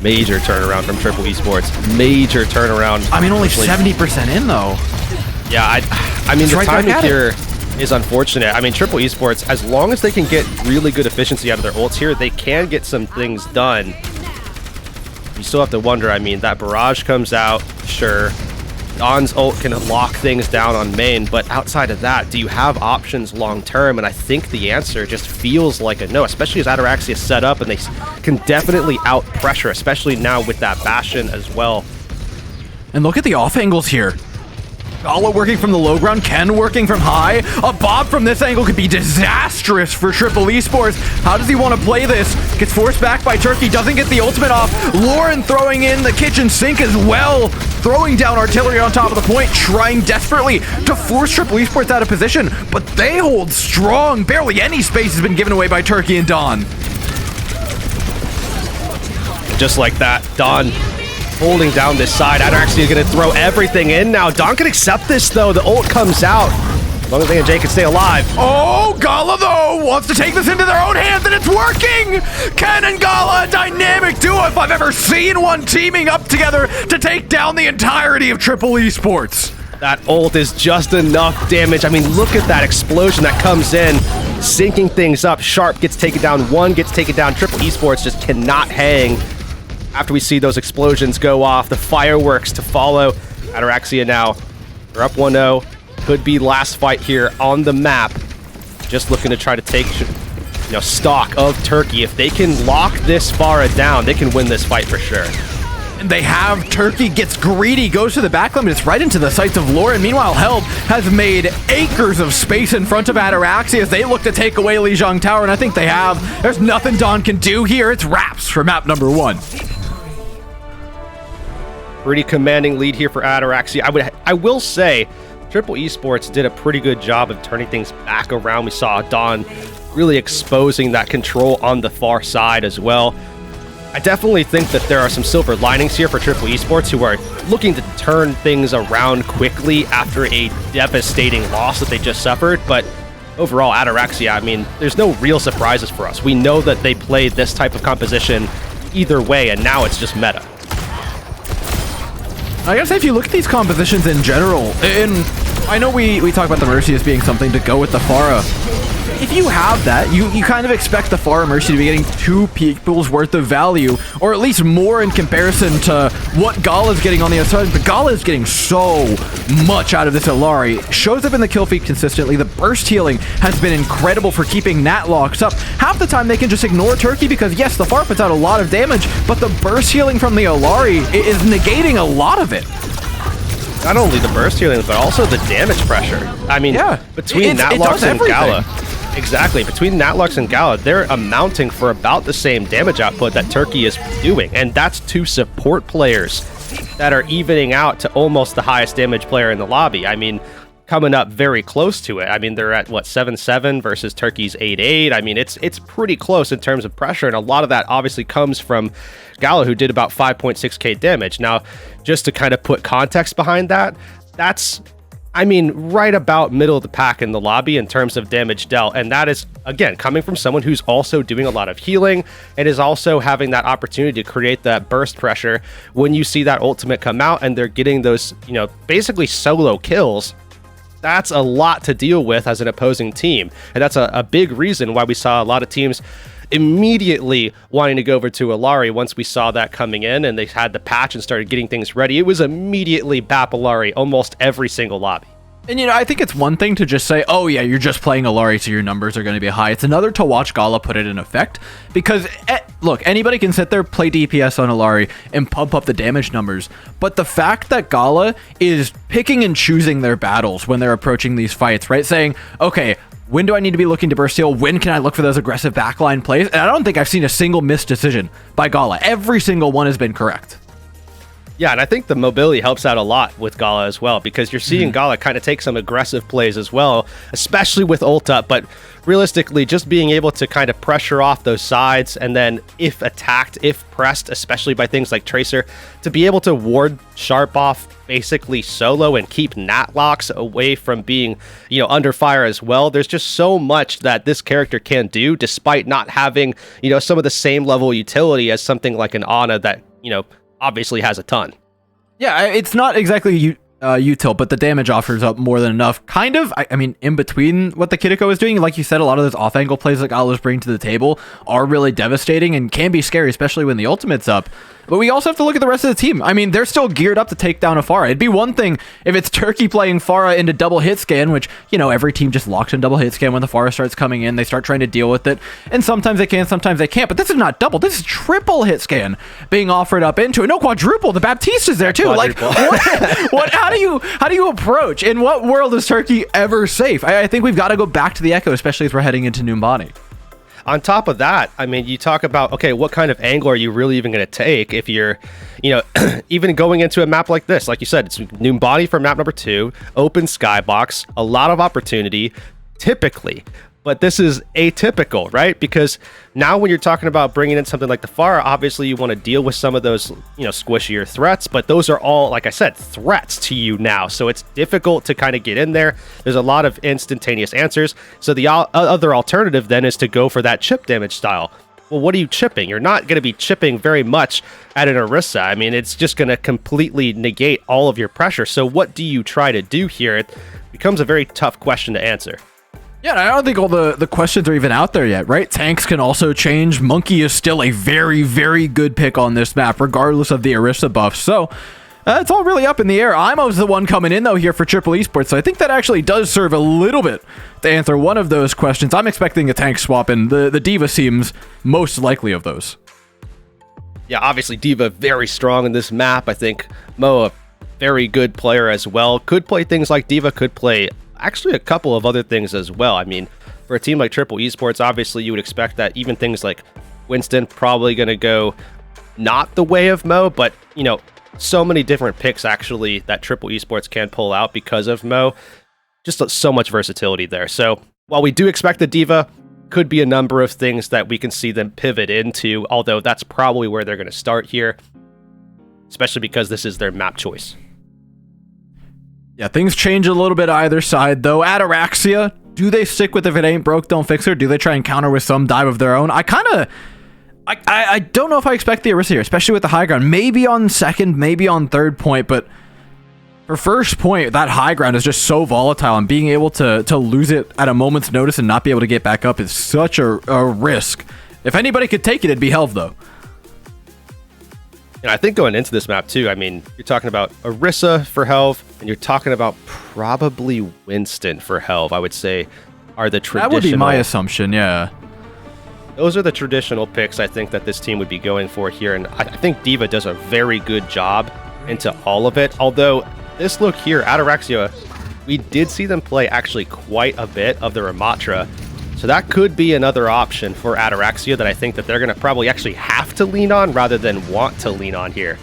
Major turnaround from Triple Esports. Major turnaround. I mean, only 70% in though. Yeah, I mean, the right timing back at here is unfortunate. I mean, Triple Esports, as long as they can get really good efficiency out of their ults here, they can get some things done. You still have to wonder, I mean, that barrage comes out, sure. Don's ult can lock things down on main, but outside of that, do you have options long term? And I think the answer just feels like a no, especially as Ataraxia is set up and they can definitely out pressure, especially now with that Bastion as well. And look at the off angles here. Gala working from the low ground, Ken working from high. A bob from this angle could be disastrous for Triple Esports. How does he want to play this? Gets forced back by Turkey, doesn't get the ultimate off. Lauren throwing in the kitchen sink as well. Throwing down artillery on top of the point, trying desperately to force Triple Esports out of position, but they hold strong. Barely any space has been given away by Turkey and Don. Just like that, Don holding down this side. Ataraxia is going to throw everything in now. Don can accept this, though. The ult comes out. As long as they and Jay can stay alive. Oh, Gala, though, wants to take this into their own hands, and it's working! Ken and Gala, a dynamic duo if I've ever seen one, teaming up together to take down the entirety of Triple Esports. That ult is just enough damage. I mean, look at that explosion that comes in, sinking things up. Sharp gets taken down. One gets taken down. Triple Esports just cannot hang. After we see those explosions go off, the fireworks to follow. Ataraxia now, they're up 1-0. Could be last fight here on the map. Just looking to try to take, stock of Turkey. If they can lock this Pharah down, they can win this fight for sure. And they have Turkey, gets greedy, goes to the back limit, it's right into the sights of Lauren. Meanwhile, Helve has made acres of space in front of Ataraxia as they look to take away Lijiang Tower, and I think they have. There's nothing Don can do here. It's wraps for map number 1. Pretty commanding lead here for Ataraxia. I will say, Triple Esports did a pretty good job of turning things back around. We saw Don really exposing that control on the far side as well. I definitely think that there are some silver linings here for Triple Esports, who are looking to turn things around quickly after a devastating loss that they just suffered. But overall, Ataraxia, I mean, there's no real surprises for us. We know that they play this type of composition either way, and now it's just meta. I gotta say, if you look at these compositions in general, and I know we talk about the Mercy as being something to go with the Pharah. If you have that, you kind of expect the Pharah Mercy to be getting 2 peak pools worth of value, or at least more in comparison to what Gala's getting on the other side. But Gala is getting so much out of this Illari. Shows up in the kill feed consistently. The burst healing has been incredible for keeping Nat locks up. Half the time they can just ignore Turkey because yes, the Pharah puts out a lot of damage, but the burst healing from the Illari is negating a lot of it. Not only the burst healing, but also the damage pressure. I mean, between Natlux and Gala, exactly, between Natlux and Gala, they're amounting for about the same damage output that Turkey is doing, and that's 2 support players that are evening out to almost the highest damage player in the lobby. I mean, coming up very close to it. I mean, they're at, what, 7-7 versus Turkey's 8-8. I mean, it's pretty close in terms of pressure, and a lot of that obviously comes from Gala, who did about 5.6k damage. Now, just to kind of put context behind that, that's, I mean, right about middle of the pack in the lobby in terms of damage dealt, and that is, again, coming from someone who's also doing a lot of healing and is also having that opportunity to create that burst pressure when you see that ultimate come out and they're getting those, you know, basically solo kills. That's a lot to deal with as an opposing team, and that's a big reason why we saw a lot of teams immediately wanting to go over to Illari once we saw that coming in and they had the patch and started getting things ready. It was immediately BAP Illari almost every single lobby. And, you know, I think it's one thing to just say, oh, yeah, you're just playing Illari, so your numbers are going to be high. It's another to watch Gala put it in effect. Because, look, anybody can sit there, play DPS on Illari, and pump up the damage numbers. But the fact that Gala is picking and choosing their battles when they're approaching these fights, right? Saying, okay, when do I need to be looking to burst heal? When can I look for those aggressive backline plays? And I don't think I've seen a single missed decision by Gala. Every single one has been correct. Yeah, and I think the mobility helps out a lot with Gala as well, because you're seeing Gala kind of take some aggressive plays as well, especially with ult up, but realistically, just being able to kind of pressure off those sides, and then if attacked, if pressed, especially by things like Tracer, to be able to ward Sharp off basically solo and keep Natlocks away from being, you know, under fire as well. There's just so much that this character can do, despite not having, you know, some of the same level utility as something like an Ana that, you know, obviously has a ton. Yeah, it's not exactly util, but the damage offers up more than enough. Kind of, I mean, in between what the Kiriko is doing, like you said, a lot of those off-angle plays that Gala's bring to the table are really devastating and can be scary, especially when the ultimate's up. But we also have to look at the rest of the team. I mean, they're still geared up to take down a Pharah. It'd be one thing if it's Turkey playing Pharah into double hit scan, which, you know, every team just locks in double hit scan when the Pharah starts coming in. They start trying to deal with it. And sometimes they can, sometimes they can't. But this is not double. This is triple hit scan being offered up into it. No, quadruple. The Baptista's there too. Like, what? How do you approach? In what world is Turkey ever safe? I think we've got to go back to the Echo, especially as we're heading into Numbani. On top of that, I mean, you talk about, okay, what kind of angle are you really even going to take if you're, you know, even going into a map like this? Like you said, it's Numbani for map number 2, open skybox, a lot of opportunity, typically. But this is atypical, right? Because now when you're talking about bringing in something like the Pharah, obviously you want to deal with some of those, you know, squishier threats, but those are all, like I said, threats to you now. So it's difficult to kind of get in there. There's a lot of instantaneous answers. So the other alternative then is to go for that chip damage style. Well, what are you chipping? You're not going to be chipping very much at an Orisa. I mean, it's just going to completely negate all of your pressure. So what do you try to do here? It becomes a very tough question to answer. Yeah, I don't think all the questions are even out there yet, right? Tanks can also change. Monkey is still a very, very good pick on this map, regardless of the Orisa buff. So it's all really up in the air. Imo's the one coming in, though, here for Triple Esports. So I think that actually does serve a little bit to answer one of those questions. I'm expecting a tank swap, and the D.Va seems most likely of those. Yeah, obviously D.Va very strong in this map. I think Mo, a very good player as well. Could play things like D.Va, could play actually a couple of other things as well. I mean, for a team like Triple Esports, obviously you would expect that even things like Winston probably going to go not the way of Mo, but, you know, so many different picks actually that Triple Esports can pull out because of Mo. Just so much versatility there. So while we do expect the D.Va, could be a number of things that we can see them pivot into, although that's probably where they're going to start here, especially because this is their map choice. Yeah, things change a little bit either side, though. Ataraxia, do they stick with if it ain't broke, don't fix it? Or do they try and counter with some dive of their own? I don't know if I expect the Orisa here, especially with the high ground. Maybe on second, maybe on third point, but for first point, that high ground is just so volatile, and being able to lose it at a moment's notice and not be able to get back up is such a risk. If anybody could take it, it'd be Helv, though. And I think going into this map too, I mean, you're talking about Orisa for Helv, and you're talking about probably Winston for Helv, I would say, are the traditional... That would be my assumption, yeah. Those are the traditional picks I think that this team would be going for here, and I think D.Va does a very good job into all of it. Although, this look here, Ataraxia, we did see them play actually quite a bit of the Ramatra, so that could be another option for Ataraxia that I think that they're going to probably actually have to lean on rather than want to lean on here.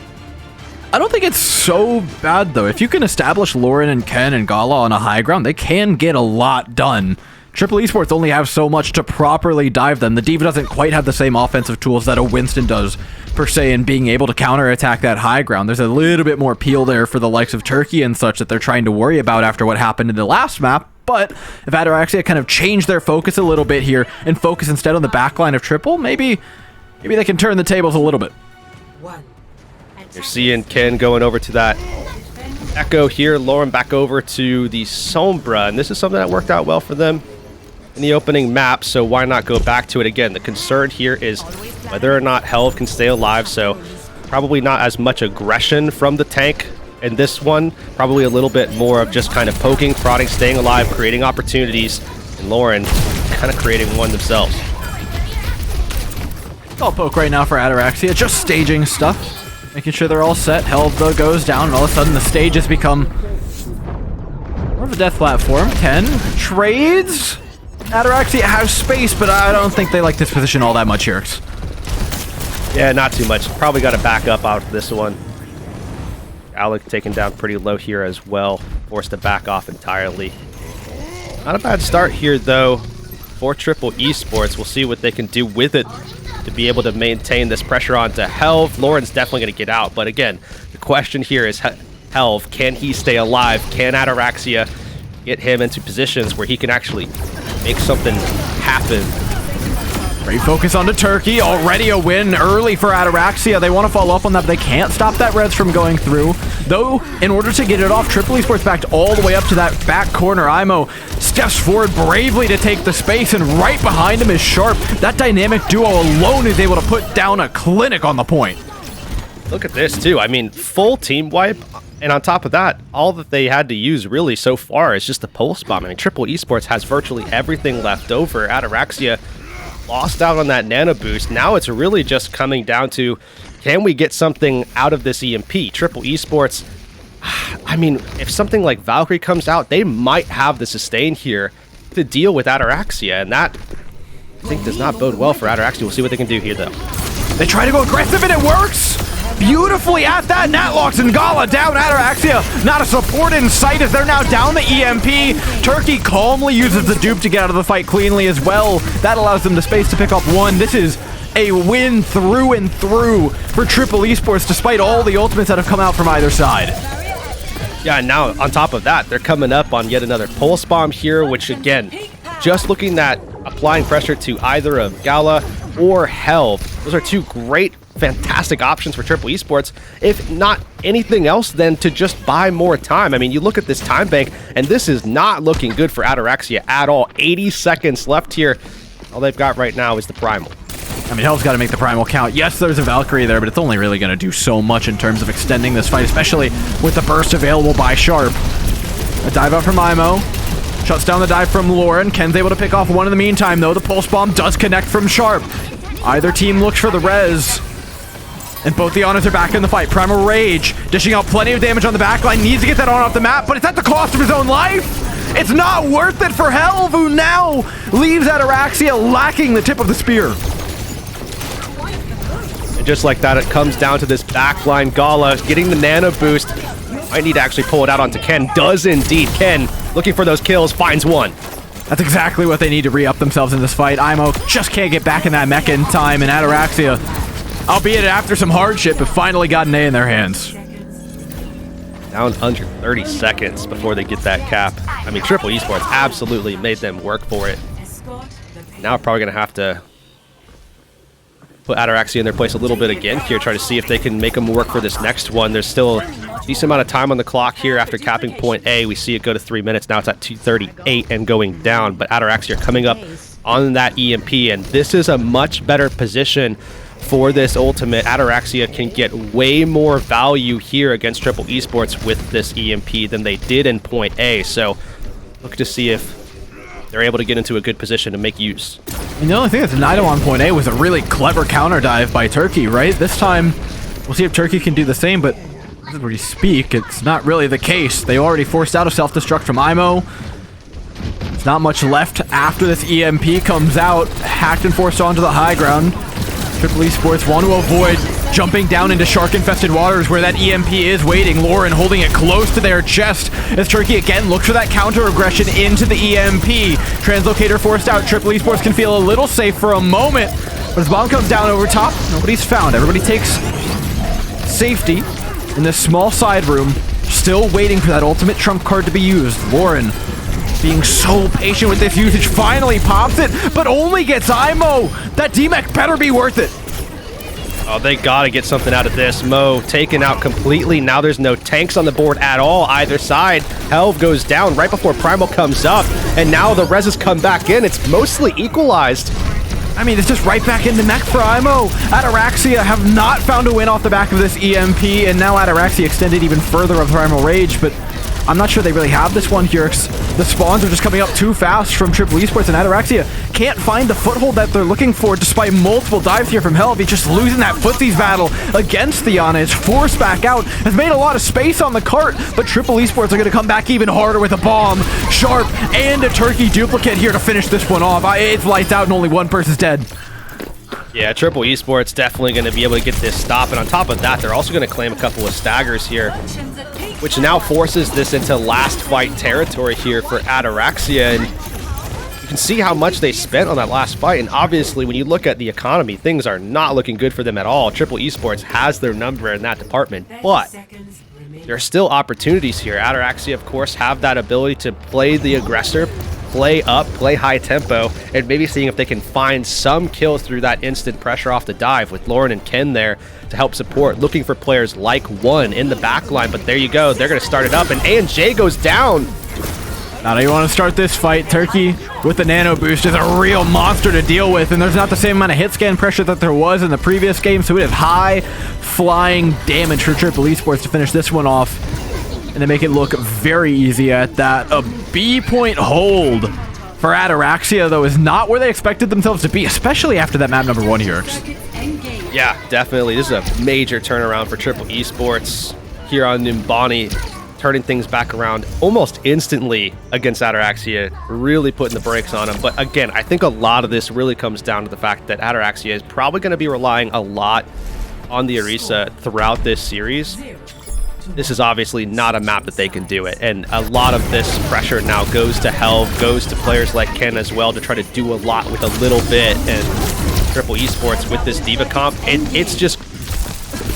I don't think it's so bad, though. If you can establish Lauren and Ken and Gala on a high ground, they can get a lot done. Triple Esports only have so much to properly dive them. The D.Va doesn't quite have the same offensive tools that a Winston does, per se, in being able to counterattack that high ground. There's a little bit more peel there for the likes of Turkey and such that they're trying to worry about after what happened in the last map. But if Ataraxia kind of change their focus a little bit here and focus instead on the backline of Triple, maybe they can turn the tables a little bit. You're seeing Ken going over to that Echo here, Lauren back over to the Sombra, and this is something that worked out well for them in the opening map, so why not go back to it again? The concern here is whether or not Helv can stay alive, so probably not as much aggression from the tank in this one, probably a little bit more of just kind of poking, prodding, staying alive, creating opportunities, and Lauren kind of creating one themselves. All poke right now for Ataraxia, just staging stuff, making sure they're all set. Helv, though, goes down, and all of a sudden the stage has become more of a death platform. Ken trades. Ataraxia has space, but I don't think they like this position all that much here. Yeah, not too much. Probably got to back up out of this one. Alec taken down pretty low here as well. Forced to back off entirely. Not a bad start here, though, for Triple Esports. We'll see what they can do with it to be able to maintain this pressure onto Helv. Lauren's definitely going to get out, but again, the question here is Helv, can he stay alive? Can Ataraxia get him into positions where he can actually make something happen? Great focus onto Turkey. Already a win early for Ataraxia. They want to follow up on that, but they can't stop that res from going through. Though, in order to get it off, Triple Esports backed all the way up to that back corner. Imo steps forward bravely to take the space, and right behind him is Sharp. That dynamic duo alone is able to put down a clinic on the point. Look at this, too. I mean, full team wipe. And on top of that, all that they had to use really so far is just the pulse bomb. I mean, Triple Esports has virtually everything left over. Ataraxia lost out on that nano boost. Now it's really just coming down to, can we get something out of this EMP? Triple Esports, I mean, if something like Valkyrie comes out, they might have the sustain here to deal with Ataraxia, and that, I think, does not bode well for Ataraxia. We'll see what they can do here, though. They try to go aggressive, and it works! Beautifully at that, Natlocks and Gala down Ataraxia. Not a support in sight as they're now down the EMP. Turkey calmly uses the dupe to get out of the fight cleanly as well. That allows them the space to pick up one. This is a win through and through for Triple Esports, despite all the ultimates that have come out from either side. Yeah, and now on top of that, they're coming up on yet another pulse bomb here, which again, just looking at applying pressure to either of Gala or Helv, those are two great, fantastic options for Triple Esports, if not anything else than to just buy more time. I mean, you look at this time bank, and this is not looking good for Ataraxia at all. 80 seconds left here. All they've got right now is the Primal. I mean, Helv's got to make the Primal count. Yes, there's a Valkyrie there, but it's only really going to do so much in terms of extending this fight, especially with the burst available by Sharp. A dive out from Imo. Shuts down the dive from Lauren. Ken's able to pick off one in the meantime, though. The Pulse Bomb does connect from Sharp. Either team looks for the res. And both the Honors are back in the fight. Primal Rage, dishing out plenty of damage on the backline. Needs to get that on off the map, but it's at the cost of his own life. It's not worth it for Helv, who now leaves Ataraxia lacking the tip of the spear. And just like that, it comes down to this backline. Gala getting the nano boost. Might need to actually pull it out onto Ken. Does indeed. Ken looking for those kills, finds one. That's exactly what they need to re-up themselves in this fight. Imo just can't get back in that mech in time, and Ataraxia, albeit after some hardship, have finally got an A in their hands. Down under 30 seconds before they get that cap. I mean, Triple Esports absolutely made them work for it. Now we're probably going to have to put Ataraxia in their place a little bit again here, try to see if they can make them work for this next one. There's still a decent amount of time on the clock here after capping point A. We see it go to 3 minutes. Now it's at 2:38 and going down, but Ataraxia are coming up on that EMP, and this is a much better position for this ultimate. Ataraxia can get way more value here against Triple Esports with this EMP than they did in point A, so look to see if they're able to get into a good position to make use. And the only thing that's denied on point A was a really clever counter dive by Turkey, right? This time, we'll see if Turkey can do the same, but as we speak, it's not really the case. They already forced out a self-destruct from Imo. There's not much left after this EMP comes out. Hacked and forced onto the high ground. Triple Esports want to avoid jumping down into shark-infested waters where that EMP is waiting. Lauren holding it close to their chest as Turkey again looks for that counter-aggression into the EMP. Translocator forced out. Triple Esports can feel a little safe for a moment, but as bomb comes down over top, nobody's found. Everybody takes safety in this small side room, still waiting for that ultimate trump card to be used. Lauren being so patient with this usage, finally pops it, but only gets Imo. That D-Mech better be worth it. Oh, they gotta get something out of this. Mo taken out completely. Now there's no tanks on the board at all, either side. Helv goes down right before Primal comes up, and now the reses come back in. It's mostly equalized. I mean, it's just right back in the mech for Imo. Ataraxia have not found a win off the back of this EMP, and now Ataraxia extended even further of Primal Rage, but I'm not sure they really have this one here. The spawns are just coming up too fast from Triple Esports, and Ataraxia can't find the foothold that they're looking for despite multiple dives here from Helv. He's just losing that footsies battle against Theana. It's forced back out, has made a lot of space on the cart, but Triple Esports are going to come back even harder with a bomb, Sharp, and a Turkey duplicate here to finish this one off. It's lights out and only one person's dead. Yeah, Triple Esports definitely going to be able to get this stop, and on top of that, they're also going to claim a couple of staggers here, which now forces this into last fight territory here for Ataraxia, and you can see how much they spent on that last fight, and obviously when you look at the economy, things are not looking good for them at all. Triple Esports has their number in that department, but there are still opportunities here. Ataraxia, of course, have that ability to play the aggressor, play up, play high tempo, and maybe seeing if they can find some kills through that instant pressure off the dive with Lauren and Ken there to help support, looking for players like One in the back line. But there you go, they're going to start it up, and A&J goes down. Now do you want to start this fight? Turkey with the nano boost is a real monster to deal with, and there's not the same amount of hit scan pressure that there was in the previous game, so we have high flying damage for Triple Esports to finish this one off. And they make it look very easy at that. A B-point hold for Ataraxia, though, is not where they expected themselves to be, especially after that map number 1 here. Yeah, definitely. This is a major turnaround for Triple Esports here on Numbani, turning things back around almost instantly against Ataraxia, really putting the brakes on them. But again, I think a lot of this really comes down to the fact that Ataraxia is probably going to be relying a lot on the Orisa throughout this series. This is obviously not a map that they can do it, and a lot of this pressure now goes to Helv, goes to players like Ken as well to try to do a lot with a little bit, and Triple Esports with this Diva comp, it's just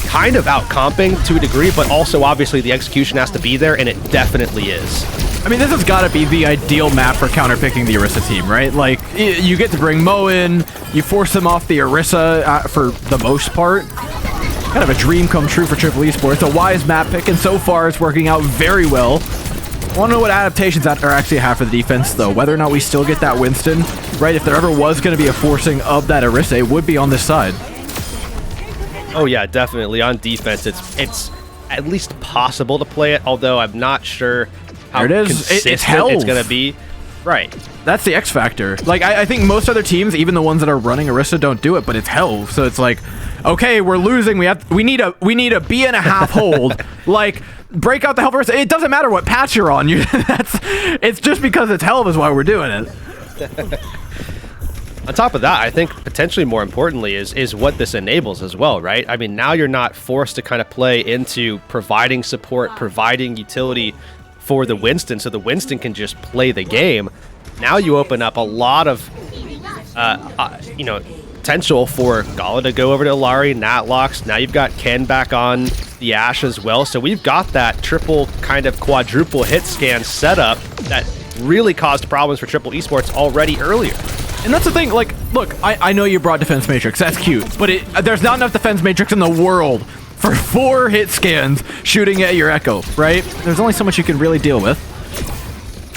kind of out-comping to a degree, but also obviously the execution has to be there, and it definitely is. I mean, this has got to be the ideal map for counterpicking the Orisa team, right? Like, you get to bring Mo in, you force them off the Orisa for the most part. Kind of a dream come true for Triple Esports. A wise map pick, and so far it's working out very well. I want to know what adaptations that are actually have for the defense, though. Whether or not we still get that Winston, right? If there ever was going to be a forcing of that Orisa, it would be on this side. Oh yeah, definitely. On defense, it's at least possible to play it, although I'm not sure how consistent it's going to be. Right. That's the X factor. Like, I think most other teams, even the ones that are running Orisa, don't do it, but it's Helv. So it's like, okay, we're losing. We need a B.5 hold. Like, break out the Helv Orisa. It doesn't matter what patch you're on. It's just because it's Helv is why we're doing it. On top of that, I think potentially more importantly is what this enables as well, right? I mean, now you're not forced to kind of play into providing support, providing utility for the Winston, so the Winston can just play the game. now you open up a lot of, potential for Gala to go over to Illari, Natlox. Now you've got Ken back on the Ashe as well. So we've got that triple kind of quadruple hit scan setup that really caused problems for Triple Esports already earlier. And that's the thing, like, look, I know you brought Defense Matrix, that's cute, but there's not enough Defense Matrix in the world for 4 hit scans shooting at your Echo, right? There's only so much you can really deal with.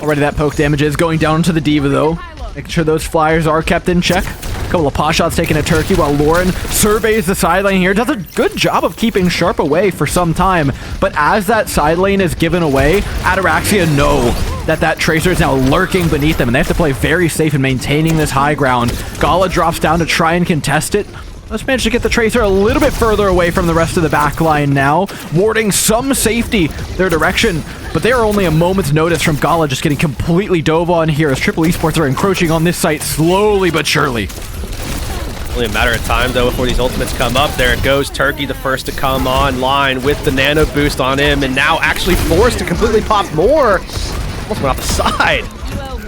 Already that poke damage is going down to the D.Va, though. Making sure those flyers are kept in check. A couple of pot shots taken at Turkey while Lauren surveys the side lane here. Does a good job of keeping Sharp away for some time. But as that side lane is given away, Ataraxia know that Tracer is now lurking beneath them, and they have to play very safe in maintaining this high ground. Gala drops down to try and contest it. Let's manage to get the Tracer a little bit further away from the rest of the backline now, warding some safety their direction, but they are only a moment's notice from Gala just getting completely dove on here as Triple Esports are encroaching on this site slowly but surely. Only a matter of time, though, before these ultimates come up. There it goes. Turkey, the first to come online with the nano boost on him, and now actually forced to completely pop more. Almost went off the side.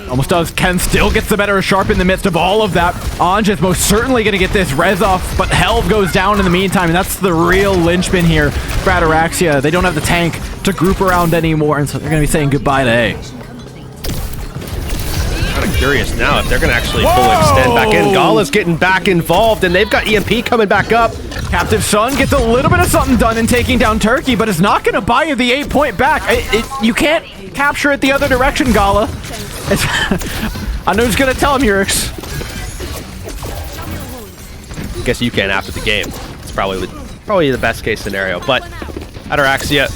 Almost does. Ken still gets the better of Sharp in the midst of all of that. Anj is most certainly going to get this res off, but Helv goes down in the meantime, and that's the real linchpin here for Ataraxia. They don't have the tank to group around anymore, and so they're going to be saying goodbye to A. Kind of curious now if they're going to actually fully extend back in. Gala's getting back involved, and they've got EMP coming back up. Captive Sun gets a little bit of something done in taking down Turkey, but it's not going to buy you the 8-point back. You can't capture it the other direction, Gala. I know who's going to tell him, Urix. Guess you can after the game. It's probably the best case scenario. But Ataraxia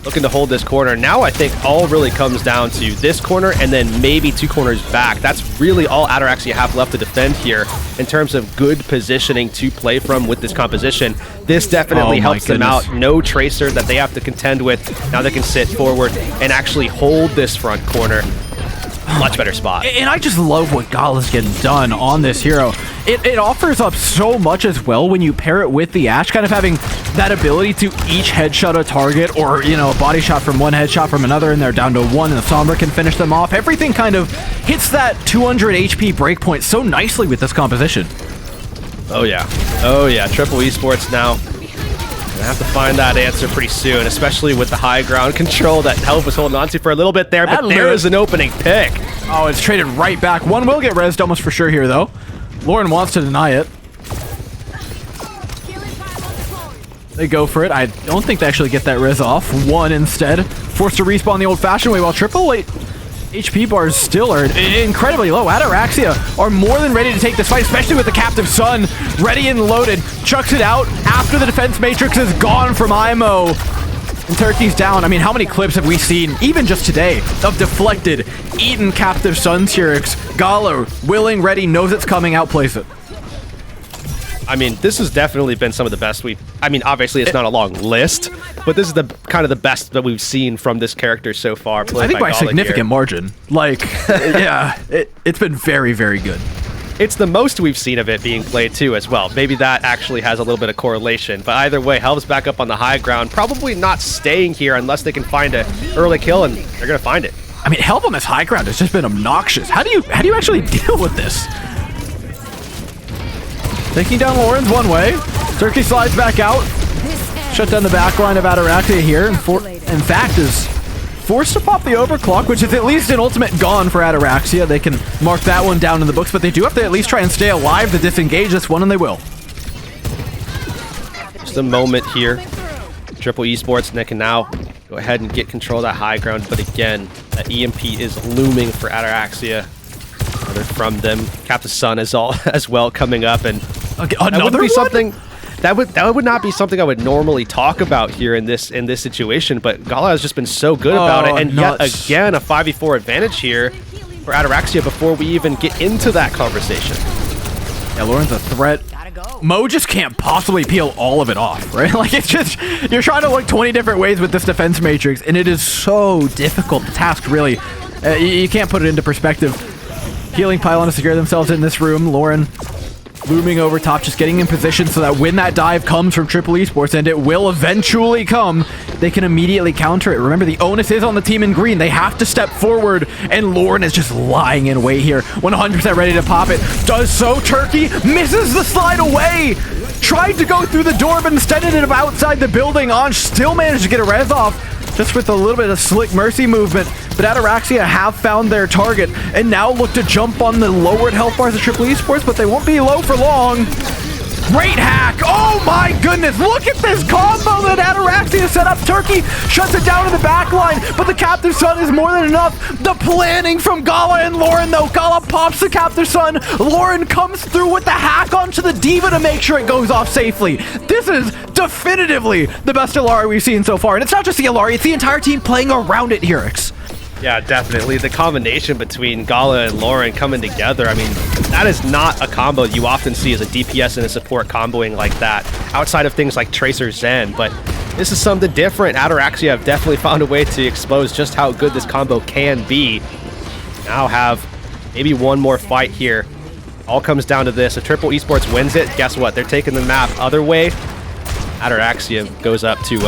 looking to hold this corner. Now I think all really comes down to this corner and then maybe 2 corners back. That's really all Ataraxia have left to defend here in terms of good positioning to play from with this composition. This definitely helps them out. No Tracer that they have to contend with. Now they can sit forward and actually hold this front corner. Much better spot. And I just love what Gala's getting done on this hero. It offers up so much as well when you pair it with the Ashe, kind of having that ability to each headshot a target, or, a body shot from one, headshot from another, and they're down to 1, and the Sombra can finish them off. Everything kind of hits that 200 HP breakpoint so nicely with this composition. Oh yeah. Triple Esports now. Gonna have to find that answer pretty soon, especially with the high ground control that Helv was holding on to for a little bit there, but there is an opening pick. Oh, it's traded right back. One will get rezzed almost for sure here, though. Lauren wants to deny it. They go for it. I don't think they actually get that res off. 1 instead. Forced to respawn the old-fashioned way, while Triple HP bars still are incredibly low. Ataraxia are more than ready to take this fight, especially with the Captive Sun ready and loaded. Chucks it out after the defense matrix is gone from IMO. And Turkey's down. I mean, how many clips have we seen, even just today, of deflected, eaten Captive Sun Tyrix? Gala, willing, ready, knows it's coming, outplays it. I mean, this has definitely been some of the best obviously it's not a long list, but this is the kind of the best that we've seen from this character so far. I think by a significant margin. Like, yeah, it's been very, very good. It's the most we've seen of it being played too as well. Maybe that actually has a little bit of correlation, but either way, Helv's back up on the high ground, probably not staying here unless they can find an early kill, and they're gonna find it. I mean, Helv on this high ground has just been obnoxious. How do you actually deal with this? Taking down Lauren's one way. Turkey slides back out. Shut down the back line of Ataraxia here. In fact, is forced to pop the overclock, which is at least an ultimate gone for Ataraxia. They can mark that one down in the books, but they do have to at least try and stay alive to disengage this one, and they will. Just a moment here. Triple Esports, and they can now go ahead and get control of that high ground, but again, that EMP is looming for Ataraxia. From them, Captain Sun is as well coming up, and that would be something that would not be something I would normally talk about here in this situation. But Gala has just been so good about it, and yet again a 5v4 advantage here for Ataraxia before we even get into that conversation. Yeah, Lauren's a threat. Mo just can't possibly peel all of it off, right? Like, it's just, you're trying to look 20 different ways with this defense matrix, and it is so difficult to task, really. You can't put it into perspective. Healing pylon to secure themselves in this room. Lauren looming over top, just getting in position so that when that dive comes from Triple Esports, and it will eventually come, they can immediately counter it. Remember, the onus is on the team in green. They have to step forward, and Lauren is just lying in wait here. 100% ready to pop it. Does so. Turkey misses the slide away. Tried to go through the door, but instead ended up outside the building. Anj still managed to get a res off, just with a little bit of slick mercy movement. But Ataraxia have found their target and now look to jump on the lowered health bars of Triple Esports, but they won't be low for long. Great hack! Oh my goodness! Look at this combo that Ataraxia set up. Turkey shuts it down in the back line, but the Captive Sun is more than enough. The planning from Gala and Lauren, though. Gala pops the Captive Sun. Lauren comes through with the hack onto the Diva to make sure it goes off safely. This is definitively the best Illari we've seen so far. And it's not just the Illari, it's the entire team playing around it, Hirix. Yeah, definitely. The combination between Gala and Lauren coming together, I mean, that is not a combo you often see as a DPS and a support comboing like that, outside of things like Tracer Zen, but this is something different. Ataraxia have definitely found a way to expose just how good this combo can be. Now have maybe one more fight here. All comes down to this. If Triple Esports wins it, guess what? They're taking the map other way. Ataraxia goes up 2-0.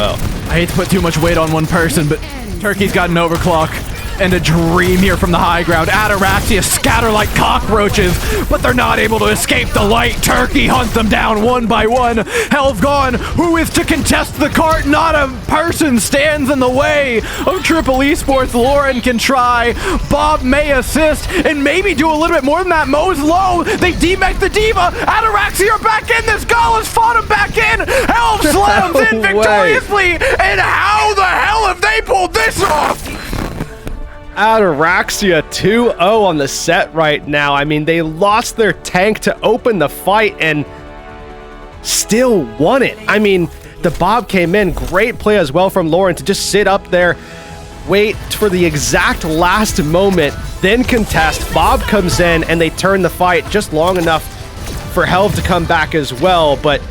I hate to put too much weight on one person, but Turkey's got an overclock. And a dream here from the high ground. Ataraxia scatter like cockroaches, but they're not able to escape the light. Turkey hunts them down one by one. Helvgon, who is to contest the cart? Not a person stands in the way of Triple Esports. Lauren can try. Bob may assist and maybe do a little bit more than that. Mo's low. They demech the Diva. Ataraxia are back in this. Gala's fought him back in. Helv slams in victoriously. And how the hell have they pulled this off? Ataraxia 2-0 on the set right now. I mean, they lost their tank to open the fight and still won it. I mean, the Bob came in. Great play as well from Lauren to just sit up there, wait for the exact last moment, then contest. Bob comes in and they turn the fight just long enough for Helv to come back as well. But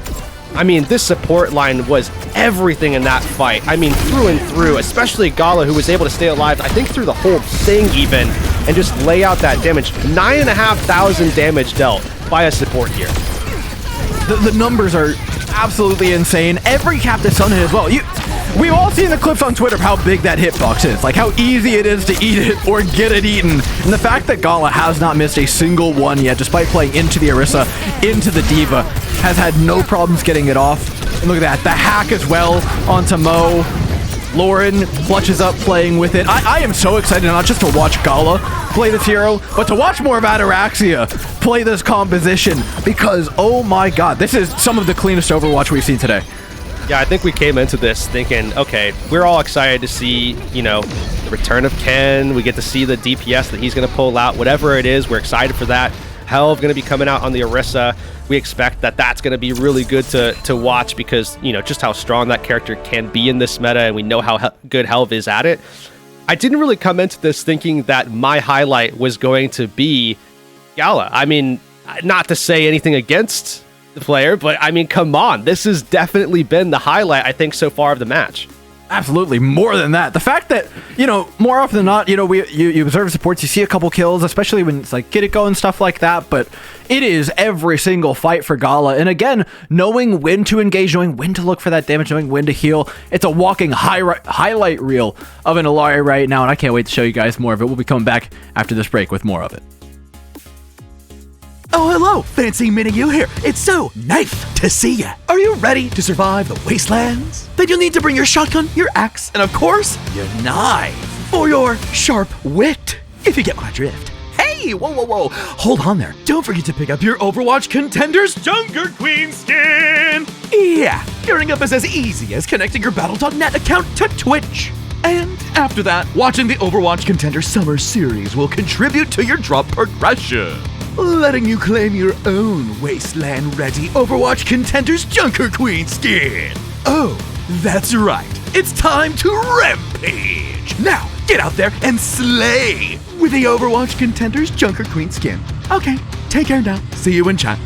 I mean, this support line was everything in that fight. I mean, through and through, especially Gala, who was able to stay alive, I think through the whole thing even, and just lay out that damage. 9,500 damage dealt by a support here. The numbers are absolutely insane. Every Captive Sun hit as well. We've all seen the clips on Twitter of how big that hitbox is, like how easy it is to eat it or get it eaten. And the fact that Gala has not missed a single one yet, despite playing into the Orisa, into the Diva, has had no problems getting it off. And look at that, the hack as well onto Mo. Lauren clutches up playing with it. I am so excited not just to watch Gala play this hero, but to watch more of Ataraxia play this composition, because oh my god, this is some of the cleanest Overwatch we've seen today. Yeah, I think we came into this thinking, okay, we're all excited to see, you know, the return of Ken. We get to see the DPS that he's going to pull out. Whatever it is, we're excited for that. Helv going to be coming out on the Orisa. We expect that that's going to be really good to watch because, you know, just how strong that character can be in this meta, and we know how good Helv is at it. I didn't really come into this thinking that my highlight was going to be Gala. I mean, not to say anything against the player, but I mean, come on, this has definitely been the highlight, I think, so far of the match. Absolutely, more than that. The fact that, you know, more often than not, you know, you observe supports, you see a couple kills, especially when it's like get it going, stuff like that, but it is every single fight for Gala. And again, knowing when to engage, knowing when to look for that damage, knowing when to heal, it's a walking highlight reel of an Illari right now, and I can't wait to show you guys more of it. We'll be coming back after this break with more of it. Oh, hello, fancy meeting you here. It's so nice to see ya. Are you ready to survive the wastelands? Then you'll need to bring your shotgun, your axe, and of course, your knife. Or your sharp wit, if you get my drift. Hey, whoa. Hold on there. Don't forget to pick up your Overwatch Contenders Junker Queen skin. Yeah, gearing up is as easy as connecting your Battle.net account to Twitch. And after that, watching the Overwatch Contender Summer Series will contribute to your drop progression, letting you claim your own wasteland-ready Overwatch Contenders Junker Queen skin. Oh, that's right. It's time to rampage. Now, get out there and slay with the Overwatch Contenders Junker Queen skin. Okay, take care now. See you in chat.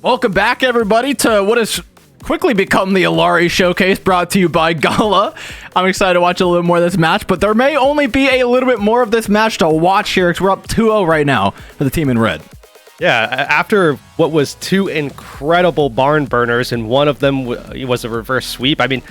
Welcome back, everybody, to what has quickly become the Alari Showcase, brought to you by Gala. I'm excited to watch a little more of this match, but there may only be a little bit more of this match to watch here, because we're up 2-0 right now for the team in red. Yeah, after what was two incredible barn burners, and one of them was a reverse sweep, I mean,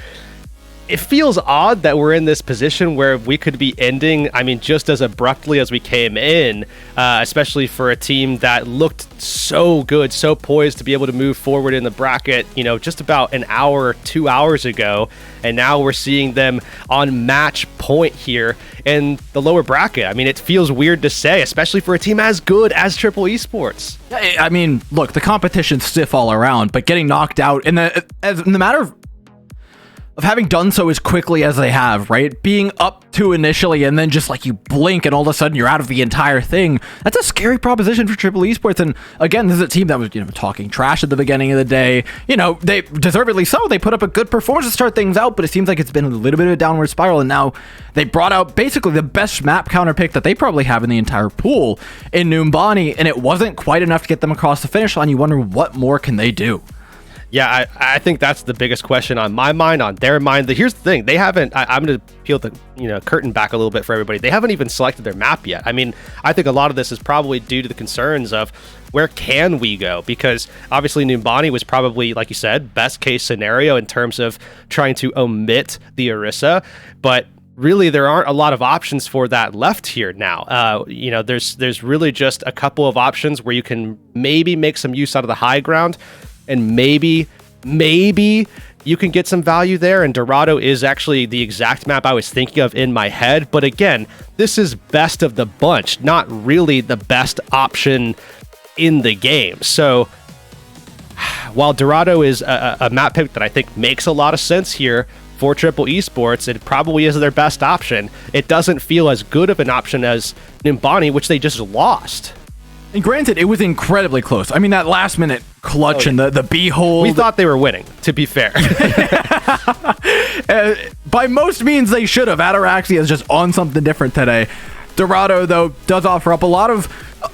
it feels odd that we're in this position where we could be ending, I mean, just as abruptly as we came in, especially for a team that looked so good, so poised to be able to move forward in the bracket, you know, just about an hour, 2 hours ago. And now we're seeing them on match point here in the lower bracket. I mean, it feels weird to say, especially for a team as good as Triple Esports. I mean, look, the competition's stiff all around, but getting knocked out in the matter of having done so as quickly as they have, right? Being up 2 initially, and then just like you blink and all of a sudden you're out of the entire thing. That's a scary proposition for Triple Esports. And again, this is a team that was, you know, talking trash at the beginning of the day. You know, they deservedly so. They put up a good performance to start things out, but it seems like it's been a little bit of a downward spiral. And now they brought out basically the best map counter pick that they probably have in the entire pool in Numbani, and it wasn't quite enough to get them across the finish line. You wonder what more can they do? Yeah, I think that's the biggest question on my mind, on their mind. Here's the thing. They haven't, I'm going to peel the curtain back a little bit for everybody. They haven't even selected their map yet. I mean, I think a lot of this is probably due to the concerns of where can we go? Because obviously Numbani was probably, like you said, best case scenario in terms of trying to omit the Orisa. But really, there aren't a lot of options for that left here now. There's really just a couple of options where you can maybe make some use out of the high ground. And maybe you can get some value there. And Dorado is actually the exact map I was thinking of in my head. But again, this is best of the bunch, not really the best option in the game. So while Dorado is a map pick that I think makes a lot of sense here for Triple Esports, it probably is their best option. It doesn't feel as good of an option as Numbani, which they just lost. And granted, it was incredibly close. I mean, that last minute clutch and the B-hold. We thought they were winning, to be fair. By most means, they should have. Ataraxia is just on something different today. Dorado, though, does offer up a lot of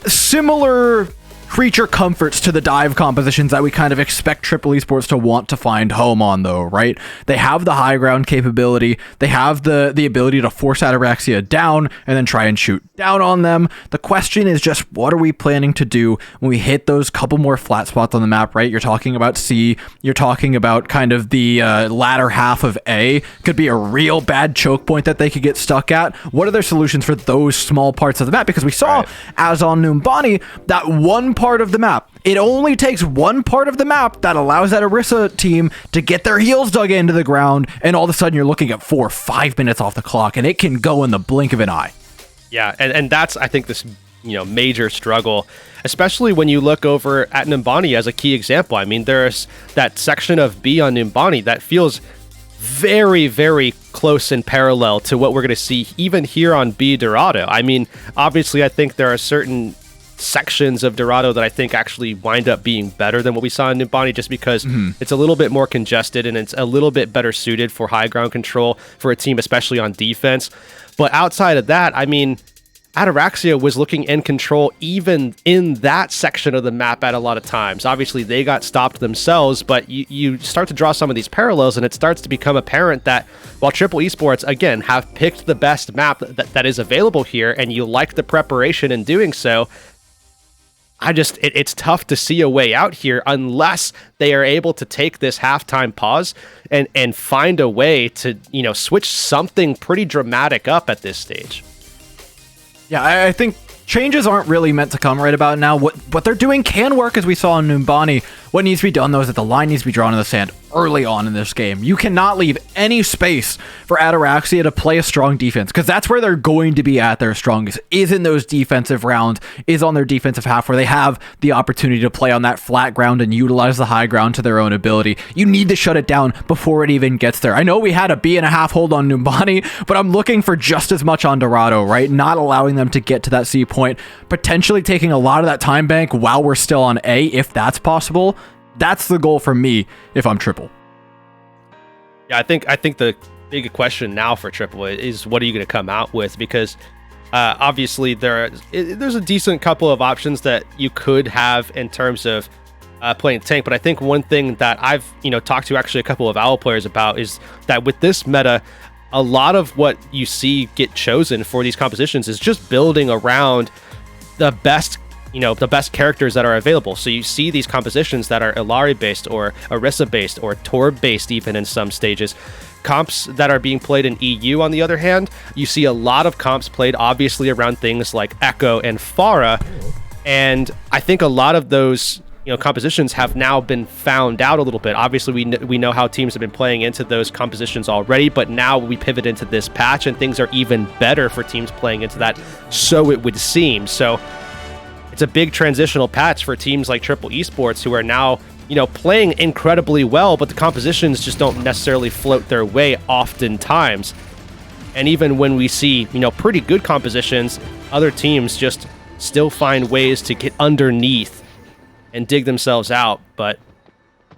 similar creature comforts to the dive compositions that we kind of expect Triple Esports to want to find home on, though, right? They have the high ground capability. They have the ability to force Ataraxia down and then try and shoot down on them. The question is just, what are we planning to do when we hit those couple more flat spots on the map, right? You're talking about C. You're talking about kind of the latter half of A. Could be a real bad choke point that they could get stuck at. What are their solutions for those small parts of the map? Because we saw, as on Numbani, that one part of the map. It only takes one part of the map that allows that Orisa team to get their heels dug into the ground, and all of a sudden you're looking at 4 or 5 minutes off the clock, and it can go in the blink of an eye. Yeah, and that's, I think, this major struggle, especially when you look over at Numbani as a key example. I mean, there's that section of B on Numbani that feels very, very close and parallel to what we're going to see even here on B Dorado. I mean, obviously, I think there are certain sections of Dorado that I think actually wind up being better than what we saw in Numbani, just because it's a little bit more congested and it's a little bit better suited for high ground control for a team, especially on defense. But outside of that, I mean, Ataraxia was looking in control even in that section of the map at a lot of times. Obviously, they got stopped themselves, but you start to draw some of these parallels, and it starts to become apparent that while Triple Esports, again, have picked the best map that is available here, and you like the preparation in doing so, it's tough to see a way out here unless they are able to take this halftime pause and find a way to, switch something pretty dramatic up at this stage. Yeah, I think changes aren't really meant to come right about now. What they're doing can work, as we saw in Numbani. What needs to be done, though, is that the line needs to be drawn in the sand early on in this game. You cannot leave any space for Ataraxia to play a strong defense, because that's where they're going to be at their strongest, is in those defensive rounds, is on their defensive half, where they have the opportunity to play on that flat ground and utilize the high ground to their own ability. You need to shut it down before it even gets there. I know we had a B.5 hold on Numbani, but I'm looking for just as much on Dorado, right? Not allowing them to get to that C point, potentially taking a lot of that time bank while we're still on A, if that's possible. That's the goal for me if I'm Triple. Yeah, I think the big question now for Triple is what are you going to come out with? Because obviously there's a decent couple of options that you could have in terms of playing tank, but I think one thing that I've talked to actually a couple of OWL players about is that with this meta, a lot of what you see get chosen for these compositions is just building around the best characters that are available. So you see these compositions that are Illari based or Orisa based or Torb based even in some stages. Comps that are being played in EU, on the other hand, you see a lot of comps played obviously around things like Echo and Pharah. And I think a lot of those compositions have now been found out a little bit. Obviously, we know how teams have been playing into those compositions already, but now we pivot into this patch and things are even better for teams playing into that, so it would seem. So it's a big transitional patch for teams like Triple Esports, who are now, playing incredibly well, but the compositions just don't necessarily float their way oftentimes. And even when we see, pretty good compositions, other teams just still find ways to get underneath and dig themselves out. But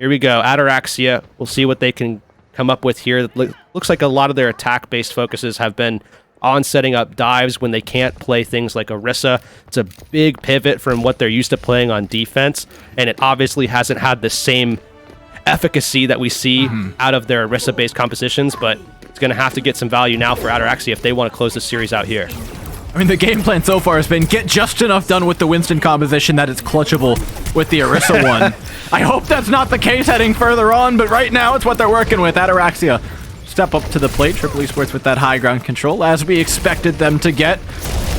here we go. Ataraxia, we'll see what they can come up with here. Looks like a lot of their attack-based focuses have been on setting up dives when they can't play things like Orisa. It's a big pivot from what they're used to playing on defense, and it obviously hasn't had the same efficacy that we see out of their Orisa-based compositions, but it's going to have to get some value now for Ataraxia if they want to close the series out here. I mean, the game plan so far has been get just enough done with the Winston composition that it's clutchable with the Orisa one. I hope that's not the case heading further on, but right now it's what they're working with. Ataraxia step up to the plate. Triple Esports with that high ground control, as we expected them to get.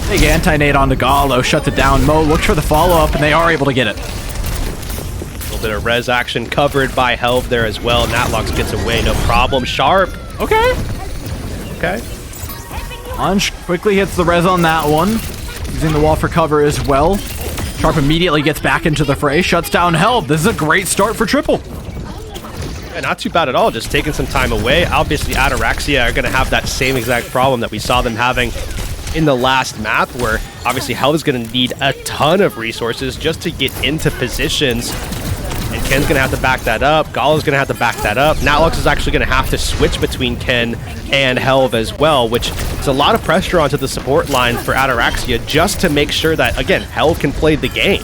Big anti-nade onto Gallo, shuts it down. Mo looks for the follow-up, and they are able to get it. A little bit of res action covered by Helv there as well. Natlox gets away, no problem. Sharp. Okay. Anj quickly hits the res on that one, using the wall for cover as well. Sharp immediately gets back into the fray, shuts down Helv. This is a great start for Triple. Yeah, not too bad at all, just taking some time away. Obviously, Ataraxia are going to have that same exact problem that we saw them having in the last map, where obviously Helv is going to need a ton of resources just to get into positions. And Ken's going to have to back that up. Gallo's going to have to back that up. Natlox is actually going to have to switch between Ken and Helv as well, which is a lot of pressure onto the support line for Ataraxia just to make sure that, again, Helv can play the game.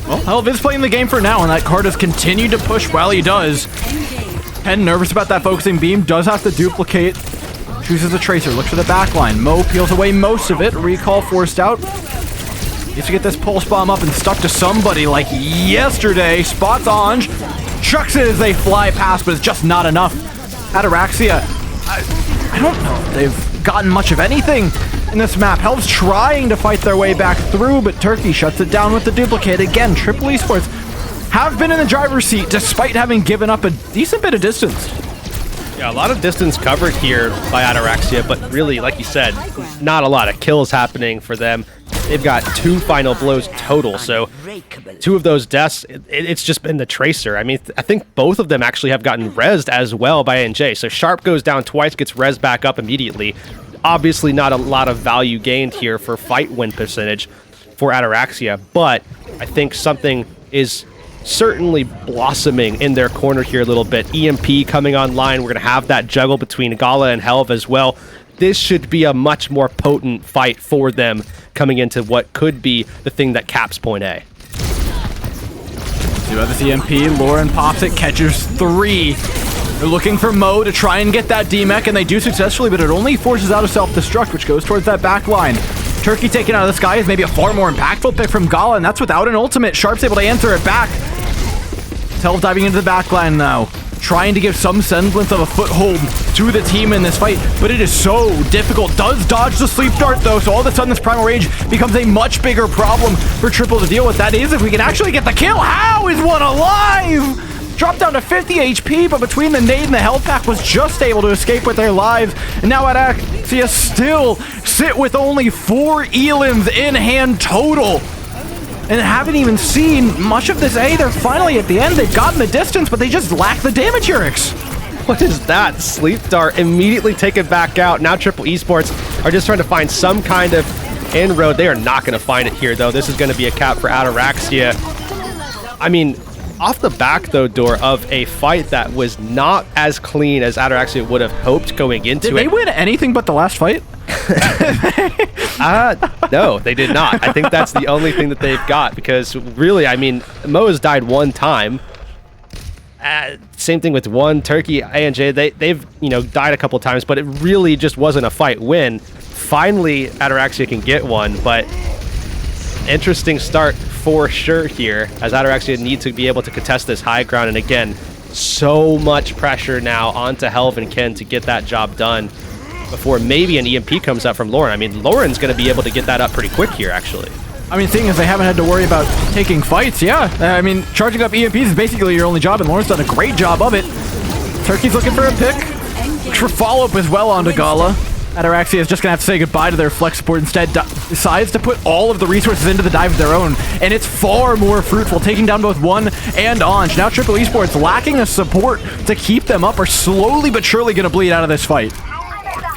Well, Helv is playing the game for now, and that card has continued to push while he does. Ken, nervous about that focusing beam, does have to duplicate. Chooses the Tracer, looks for the backline. Mo peels away most of it. Recall forced out. Needs to get this pulse bomb up and stuck to somebody like yesterday. Spots Anj. Chucks it as they fly past, but it's just not enough. Ataraxia, I don't know if they've gotten much of anything in this map. Helv's trying to fight their way back through, but Turkey shuts it down with the duplicate. Again, Triple Esports have been in the driver's seat despite having given up a decent bit of distance. Yeah, a lot of distance covered here by Ataraxia, but really, like you said, not a lot of kills happening for them. They've got 2 final blows total, so 2 of those deaths, it's just been the Tracer. I mean, I think both of them actually have gotten rezzed as well by NJ. So Sharp goes down twice, gets rezzed back up immediately. Obviously not a lot of value gained here for fight win percentage for Ataraxia, but I think something is certainly blossoming in their corner here a little bit. EMP coming online. We're going to have that juggle between Gala and Helv as well. This should be a much more potent fight for them coming into what could be the thing that caps point A. See about this EMP. Lauren pops it, catches 3. They're looking for Mo to try and get that D-Mech, and they do successfully, but it only forces out a self-destruct, which goes towards that back line. Turkey taken out of the sky is maybe a far more impactful pick from Gala, and that's without an ultimate. Sharp's able to answer it back. Telv diving into the backline now, trying to give some semblance of a foothold to the team in this fight, but it is so difficult. Does dodge the sleep dart though, so all of a sudden this Primal Rage becomes a much bigger problem for Triple to deal with. That is, if we can actually get the kill. How is one alive? Dropped down to 50 HP, but between the nade and the health pack was just able to escape with their lives. And now Ataraxia still sit with only 4 Elans in hand total. And haven't even seen much of this A. They're finally at the end. They've gotten the distance, but they just lack the damage Urix. What is that? Sleep Dart immediately taken back out. Now Triple Esports are just trying to find some kind of inroad. They are not going to find it here, though. This is going to be a cap for Ataraxia. I mean, off the back, though, Door, of a fight that was not as clean as Ataraxia would have hoped going into it. Did they win anything but the last fight? No, they did not. I think that's the only thing that they've got, because really, I mean, Mo has died one time. Same thing with one Turkey, ANJ. They've died a couple times, but it really just wasn't a fight win. Finally, Ataraxia can get one, but interesting start for sure here, as Ataraxia need to be able to contest this high ground. And again, so much pressure now onto Helv and Ken to get that job done before maybe an EMP comes up from Lauren. I mean, Lauren's going to be able to get that up pretty quick here, actually. I mean, seeing as they haven't had to worry about taking fights, yeah. I mean, charging up EMPs is basically your only job, and Lauren's done a great job of it. Turkey's looking for a pick. For follow-up as well onto Gala. Ataraxia is just going to have to say goodbye to their flex support. Instead, decides to put all of the resources into the dive of their own, and it's far more fruitful, taking down both One and Anj. Now Triple Esports, lacking a support to keep them up, are slowly but surely going to bleed out of this fight.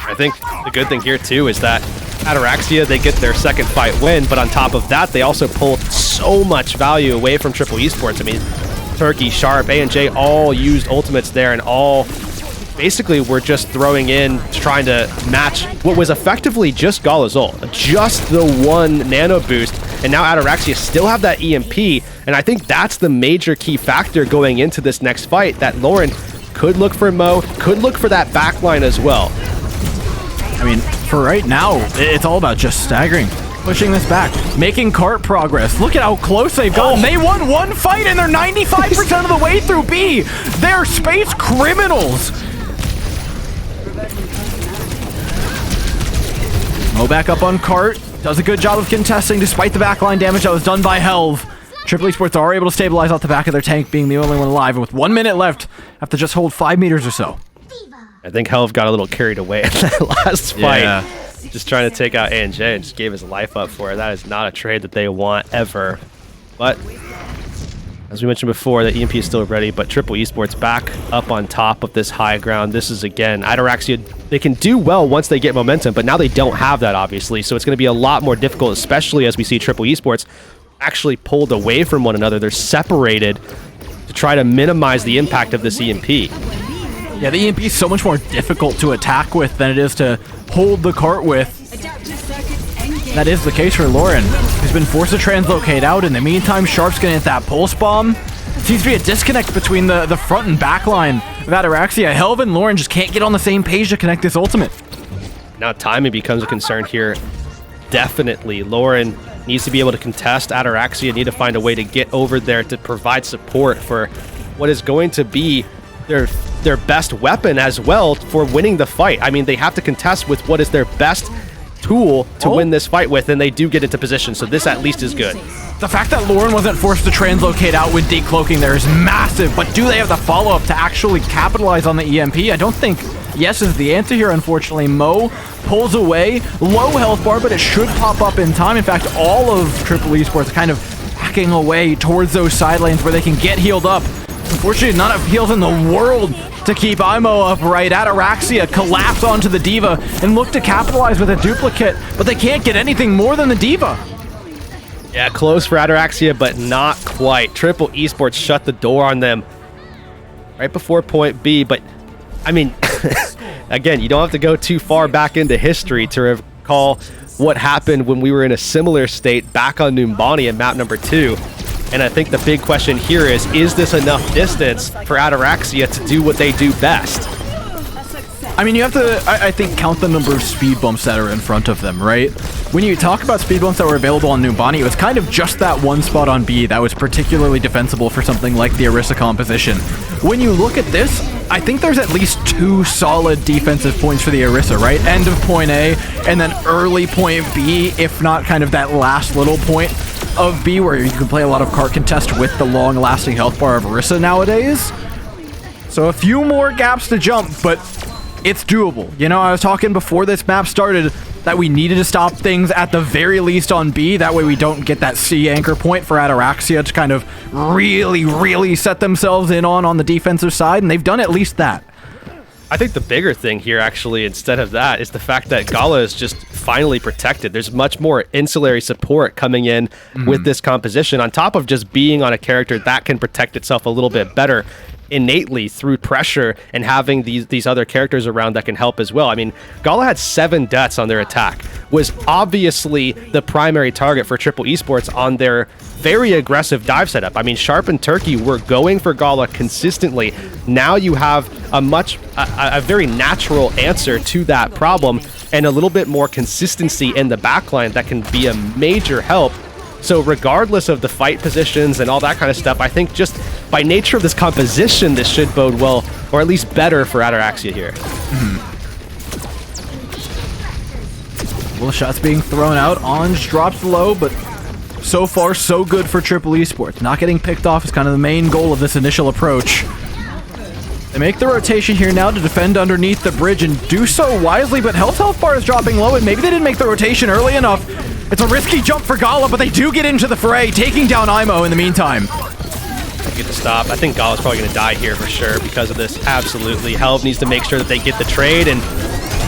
I think the good thing here, too, is that Ataraxia, they get their second fight win, but on top of that, they also pull so much value away from Triple Esports. I mean, Turkey, Sharp, A&J all used ultimates there, and all basically were just throwing in, trying to match what was effectively just Gala's ult, just the one nano boost, and now Ataraxia still have that EMP, and I think that's the major key factor going into this next fight, that Lauren could look for Mo, could look for that backline as well. I mean, for right now, it's all about just staggering, pushing this back, making cart progress. Look at how close they've gotten. They won one fight and they're 95% of the way through B. They're space criminals. Mo back up on cart, does a good job of contesting despite the backline damage that was done by Helv. Triple Esports are able to stabilize off the back of their tank, being the only one alive, and with 1 minute left, have to just hold 5 meters or so. I think Helv got a little carried away in that last fight. Yeah. Just trying to take out ANJ and just gave his life up for it. That is not a trade that they want ever. But as we mentioned before, the EMP is still ready, but Triple Esports back up on top of this high ground. This is, again, Ataraxia, they can do well once they get momentum, but now they don't have that, obviously. So it's going to be a lot more difficult, especially as we see Triple Esports actually pulled away from one another. They're separated to try to minimize the impact of this EMP. Yeah, the EMP is so much more difficult to attack with than it is to hold the cart with. That is the case for Lauren, who's been forced to translocate out. In the meantime, Sharp's gonna hit that pulse bomb. Seems to be a disconnect between the front and back line of Ataraxia. Helv and Lauren just can't get on the same page to connect this ultimate. Now timing becomes a concern here. Definitely, Lauren needs to be able to contest. Ataraxia need to find a way to get over there to provide support for what is going to be their best weapon as well for winning the fight. I mean, they have to contest with what is their best tool to win this fight with, and they do get into position, so this at least is good. The fact that Lauren wasn't forced to translocate out with decloaking there is massive, but do they have the follow-up to actually capitalize on the EMP? I don't think yes is the answer here, unfortunately. Mo pulls away, low health bar, but it should pop up in time. In fact, all of Triple Esports kind of hacking away towards those side lanes where they can get healed up. Unfortunately, not enough heals in the world to keep Imo upright. Ataraxia collapse onto the Diva and look to capitalize with a duplicate, but they can't get anything more than the Diva. Yeah, close for Ataraxia, but not quite. Triple Esports shut the door on them right before point B, but I mean, again, you don't have to go too far back into history to recall what happened when we were in a similar state back on Numbani in map number 2. And I think the big question here is this enough distance for Ataraxia to do what they do best? I mean, you have to, I think, count the number of speed bumps that are in front of them, right? when you talk about speed bumps that were available on Numbani, it was kind of just that one spot on B that was particularly defensible for something like the Orisa composition. When you look at this, I think there's at least 2 solid defensive points for the Orisa, right? End of point A, and then early point B, if not kind of that last little point of B where you can play a lot of cart contest with the long-lasting health bar of Orisa nowadays. So a few more gaps to jump, but it's doable. You know, I was talking before this map started that we needed to stop things at the very least on B. That way we don't get that C anchor point for Ataraxia to kind of really set themselves in on the defensive side, and they've done at least that. I think the bigger thing here, actually, instead of that, is the fact that Gala is just finally protected. There's much more insulary support coming in with this composition, on top of just being on a character that can protect itself a little bit better innately through pressure and having these other characters around that can help as well. I mean, Gala had 7 deaths on their attack, was obviously the primary target for Triple Esports on their very aggressive dive setup. I mean, Sharp and Turkey were going for Gala consistently. Now you have a very natural answer to that problem and a little bit more consistency in the backline that can be a major help. So regardless of the fight positions and all that kind of stuff, I think just by nature of this composition, this should bode well, or at least better for Ataraxia here. Well, shots being thrown out. Anj drops low, but so far so good for Triple Esports. Not getting picked off is kind of the main goal of this initial approach. They make the rotation here now to defend underneath the bridge and do so wisely, but health bar is dropping low, and maybe they didn't make the rotation early enough. It's a risky jump for Gala, but they do get into the fray, taking down Imo in the meantime. Get the stop. I think Gala's probably going to die here for sure because of this. Absolutely. Helv needs to make sure that they get the trade, and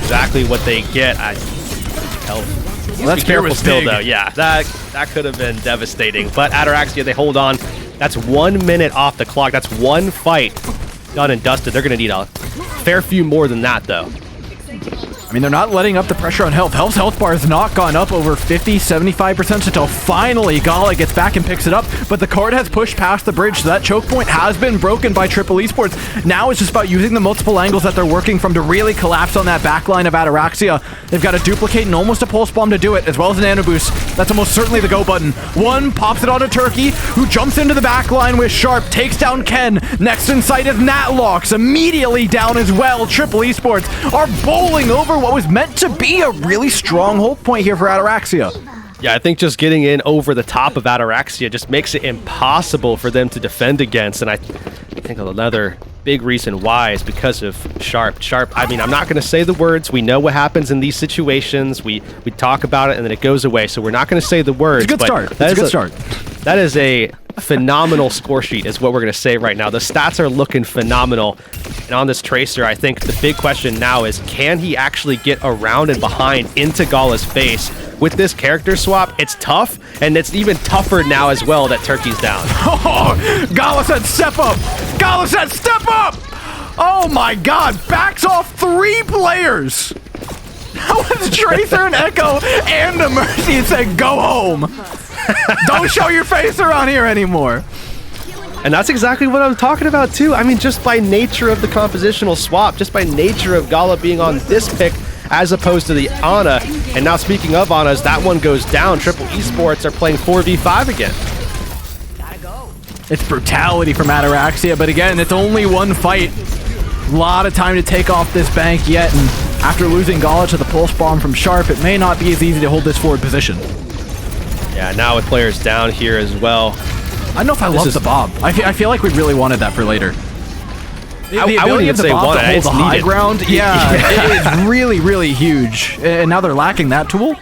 exactly what they get. Helv. Let's be careful still, though. Yeah, that could have been devastating. But Ataraxia, they hold on. That's 1 minute off the clock. That's one fight done and dusted. They're going to need a fair few more than that, though. I mean, they're not letting up the pressure on Helv. Helv's health bar has not gone up over 50, 75% until finally Gala gets back and picks it up, but the card has pushed past the bridge, so that choke point has been broken by Triple Esports. Now it's just about using the multiple angles that they're working from to really collapse on that backline of Ataraxia. They've got to duplicate and almost a pulse bomb to do it, as well as an nano boost. That's almost certainly the go button. One pops it onto Turkey, who jumps into the backline with Sharp, takes down Ken. Next in sight is Natlox, immediately down as well. Triple Esports are bowling over what was meant to be a really strong hold point here for Ataraxia. Yeah, I think just getting in over the top of Ataraxia just makes it impossible for them to defend against, and I think another big reason why is because of Sharp. Sharp, I mean, I'm not going to say the words. We know what happens in these situations. We talk about it, and then it goes away, so we're not going to say the words. It's a good start. It's a good start. That is a phenomenal score sheet is what we're going to say right now. The stats are looking phenomenal. And on this Tracer, I think the big question now is, can he actually get around and behind into Gala's face? With this character swap, it's tough, and it's even tougher now as well that Turkey's down. Oh, Gala said step up! Gala said step up! Oh my god, backs off 3 players! That was Tracer and Echo and a Mercy and said, go home! Don't show your face around here anymore! And that's exactly what I'm talking about too. I mean, just by nature of the compositional swap, just by nature of Gala being on this pick as opposed to the Ana. And now speaking of Anas, that one goes down. Triple Esports are playing 4v5 again. It's brutality from Ataraxia, but again, it's only one fight. A lot of time to take off this bank yet, and after losing Gala to the pulse bomb from Sharp, it may not be as easy to hold this forward position. Yeah, now with players down here as well. I don't know if I love the Bob. I feel like we really wanted that for later. The ability of the Bob to hold the high ground, yeah, it is really, really huge. And now they're lacking that tool.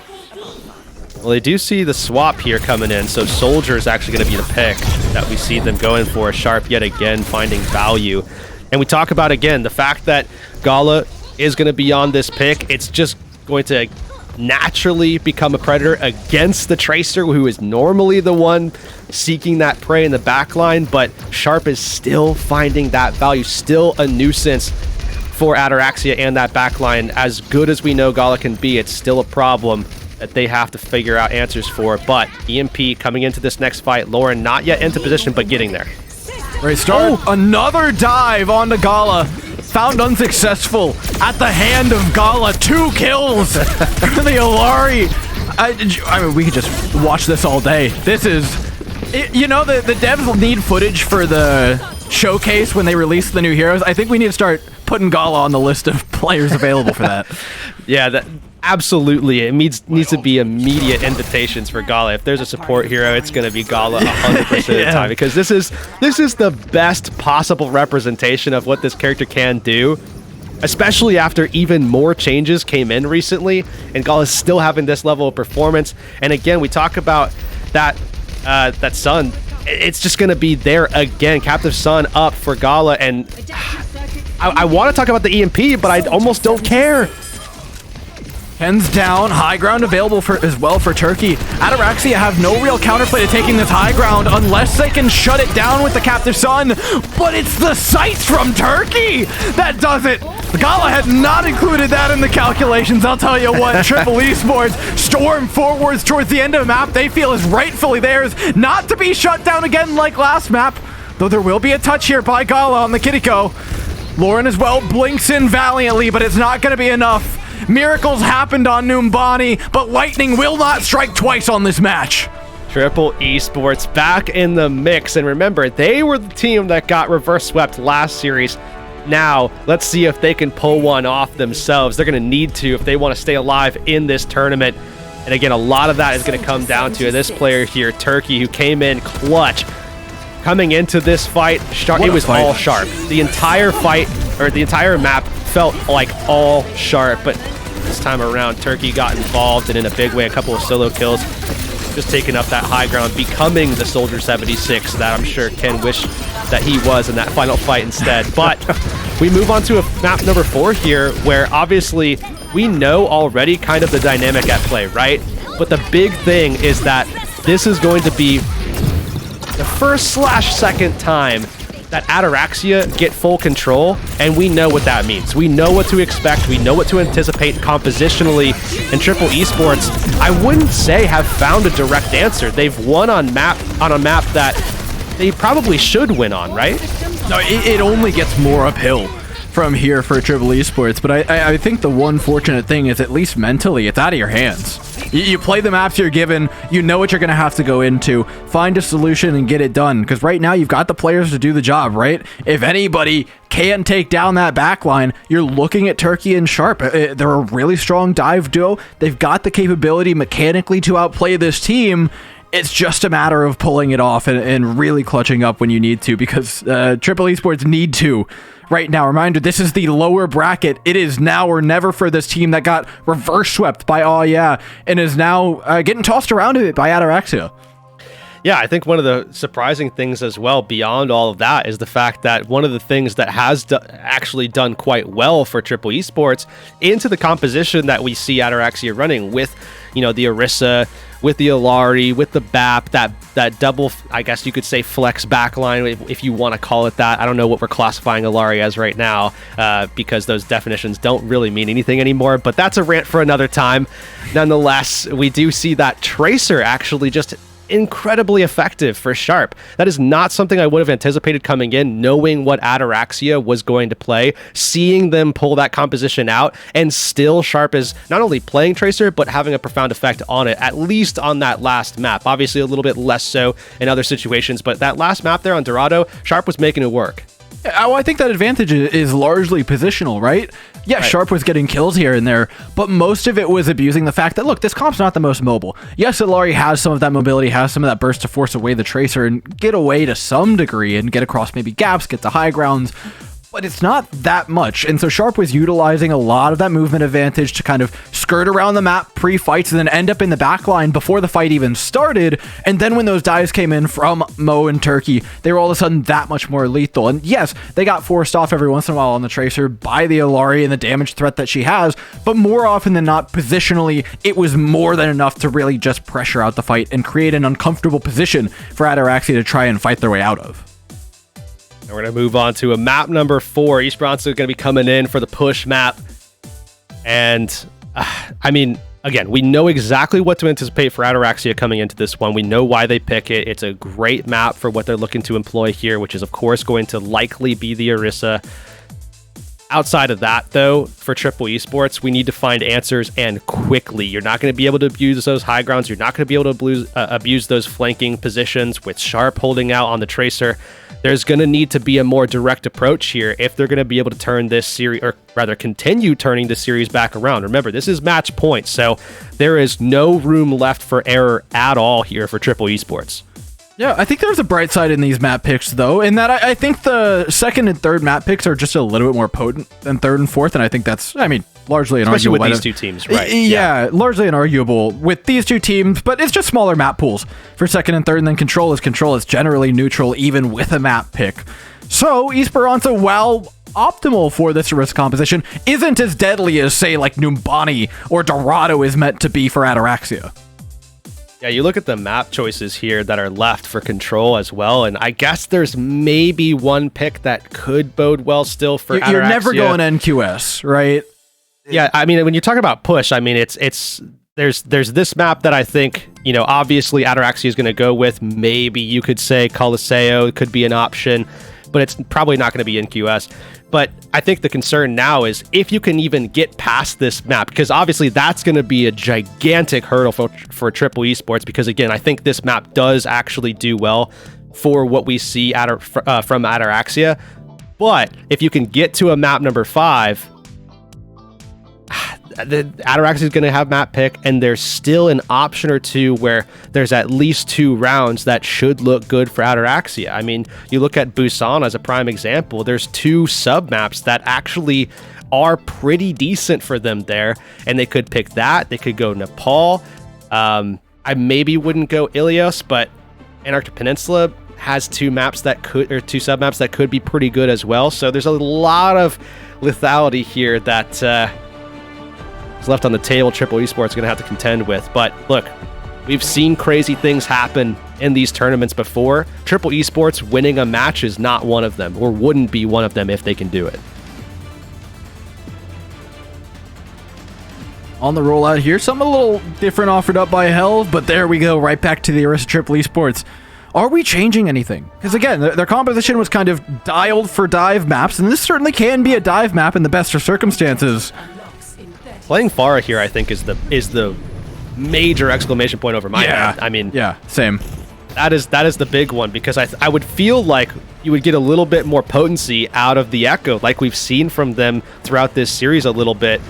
Well, they do see the swap here coming in, so Soldier is actually going to be the pick that we see them going for. Sharp yet again finding value. And we talk about, again, the fact that Gala is going to be on this pick. It's just going to naturally become a predator against the Tracer, who is normally the one seeking that prey in the backline, but Sharp is still finding that value, still a nuisance for Ataraxia and that backline. As good as we know Gala can be, it's still a problem that they have to figure out answers for. But EMP coming into this next fight, Lauren not yet into position, but getting there. Great start. Oh, another dive onto Gala. Found unsuccessful at the hand of Gala. 2 kills for the Alari. I mean, we could just watch this all day. This is, you know, the devs need footage for the showcase when they release the new heroes. I think we need to start putting Gala on the list of players available for that. Yeah, that absolutely. It needs to be immediate invitations for Gala. If there's a support hero, it's going to be Gala 100% of the time, because this is the best possible representation of what this character can do. Especially after even more changes came in recently, and Gala's still having this level of performance. And again, we talk about that Sun. It's just going to be there again. Captive Sun up for Gala, and I want to talk about the EMP, but I almost don't care. Hands down, high ground available as well for Turkey. Ataraxia have no real counterplay to taking this high ground unless they can shut it down with the Captive Sun. But it's the sights from Turkey that does it. Gala had not included that in the calculations. I'll tell you what, Triple Esports storm forwards towards the end of the map they feel is rightfully theirs, not to be shut down again like last map. Though there will be a touch here by Gala on the Kiriko. Lauren as well blinks in valiantly, but it's not going to be enough. Miracles happened on Numbani, but lightning will not strike twice on this match. Triple Esports back in the mix, and remember, they were the team that got reverse swept last series. Now, let's see if they can pull one off themselves. They're going to need to if they want to stay alive in this tournament. And again, a lot of that is going to come down to this player here, Turkey, who came in clutch. Coming into this fight, it was all Sharp. The entire fight, or the entire map, felt like all Sharp, but this time around, Turkey got involved, and in a big way, a couple of solo kills, just taking up that high ground, becoming the Soldier 76 that I'm sure Ken wished that he was in that final fight instead. But we move on to a map number 4 here, where obviously we know already kind of the dynamic at play, right? But the big thing is that this is going to be the first/second time that Ataraxia get full control, and we know what that means. We know what to expect, we know what to anticipate compositionally, and Triple Esports, I wouldn't say have found a direct answer. They've won on a map that they probably should win on, right? No, it only gets more uphill from here for Triple Esports, but I think the one fortunate thing is, at least mentally, it's out of your hands. You play the maps you're given, you know what you're going to have to go into, find a solution and get it done, because right now you've got the players to do the job, right? If anybody can take down that backline, you're looking at Turkey and Sharp. They're a really strong dive duo. They've got the capability mechanically to outplay this team. It's just a matter of pulling it off and really clutching up when you need to, because Triple Esports need to right now. Reminder, this is the lower bracket. It is now or never for this team that got reverse swept by Oh Yeah and is now getting tossed around a bit by Ataraxia. Yeah, I think one of the surprising things as well, beyond all of that, is the fact that one of the things that has actually done quite well for Triple Esports into the composition that we see Ataraxia running with, you know, the Orisa, with the Alari, with the BAP, that double, I guess you could say, flex backline, if you want to call it that. I don't know what we're classifying Alari as right now, because those definitions don't really mean anything anymore, but that's a rant for another time. Nonetheless, we do see that Tracer actually just incredibly effective for Sharp. That is not something I would have anticipated coming in, knowing what Ataraxia was going to play, seeing them pull that composition out, and still Sharp is not only playing Tracer, but having a profound effect on it, at least on that last map. Obviously a little bit less so in other situations, but that last map there on Dorado, Sharp was making it work. Oh, I think that advantage is largely positional, right? Yeah, right. Sharp was getting kills here and there, but most of it was abusing the fact that, look, this comp's not the most mobile. Yes, Alari has some of that mobility, has some of that burst to force away the Tracer and get away to some degree and get across maybe gaps, get to high grounds, but it's not that much. And so Sharp was utilizing a lot of that movement advantage to kind of skirt around the map pre-fights and then end up in the backline before the fight even started. And then when those dives came in from Mo and Turkey, they were all of a sudden that much more lethal. And yes, they got forced off every once in a while on the Tracer by the Alari and the damage threat that she has, but more often than not, positionally, it was more than enough to really just pressure out the fight and create an uncomfortable position for Ataraxia to try and fight their way out of. And we're going to move on to a map number 4. Esperança is going to be coming in for the push map. And, I mean, again, we know exactly what to anticipate for Ataraxia coming into this one. We know why they pick it. It's a great map for what they're looking to employ here, which is, of course, going to likely be the Orisa. Outside of that, though, for Triple Esports, we need to find answers and quickly. You're not going to be able to abuse those high grounds. You're not going to be able to abuse those flanking positions with Sharp holding out on the Tracer. There's going to need to be a more direct approach here if they're going to be able to turn this series, or rather continue turning the series back around. Remember, this is match point, so there is no room left for error at all here for Triple Esports. Yeah, I think there's a bright side in these map picks, though, in that I think the second and third map picks are just a little bit more potent than third and fourth, and I think that's, I mean, largely an especially arguable. with these two teams, right? Yeah, largely an arguable with these two teams, but it's just smaller map pools for second and third, and then Control is generally neutral, even with a map pick. So, Esperanza, while optimal for this risk composition, isn't as deadly as, say, like Numbani or Dorado is meant to be for Ataraxia. Yeah, you look at the map choices here that are left for Control as well, and I guess there's maybe one pick that could bode well still for Ataraxia. You're never going NQS, right? Yeah, I mean, when you talk about push, I mean, there's this map that I think, you know, obviously Ataraxia is going to go with. Maybe you could say Colosseo could be an option, but it's probably not going to be NQS. But I think the concern now is if you can even get past this map, because obviously that's going to be a gigantic hurdle for Triple Esports, because again, I think this map does actually do well for what we see from Ataraxia. But if you can get to a map number 5, the Ataraxia is going to have map pick, and there's still an option or two where there's at least 2 rounds that should look good for Ataraxia. I mean, you look at Busan as a prime example. There's 2 sub maps that actually are pretty decent for them there, and they could pick that. They could go Nepal. I maybe wouldn't go Ilios, but Antarctic Peninsula has 2 maps that could, or 2 sub maps that could be pretty good as well. So there's a lot of lethality here that left on the table Triple Esports is going to have to contend with. But look, we've seen crazy things happen in these tournaments before. Triple Esports winning a match is not one of them, or wouldn't be one of them if they can do it. On the rollout here, something a little different offered up by Helve, but there we go, right back to the Arista Triple Esports. Are we changing anything? Because again, their composition was kind of dialed for dive maps, and this certainly can be a dive map in the best of circumstances. Playing Pharah here, I think, is the major exclamation point over my head. I mean, yeah, same. That is the big one, because I would feel like you would get a little bit more potency out of the Echo, like we've seen from them throughout this series a little bit.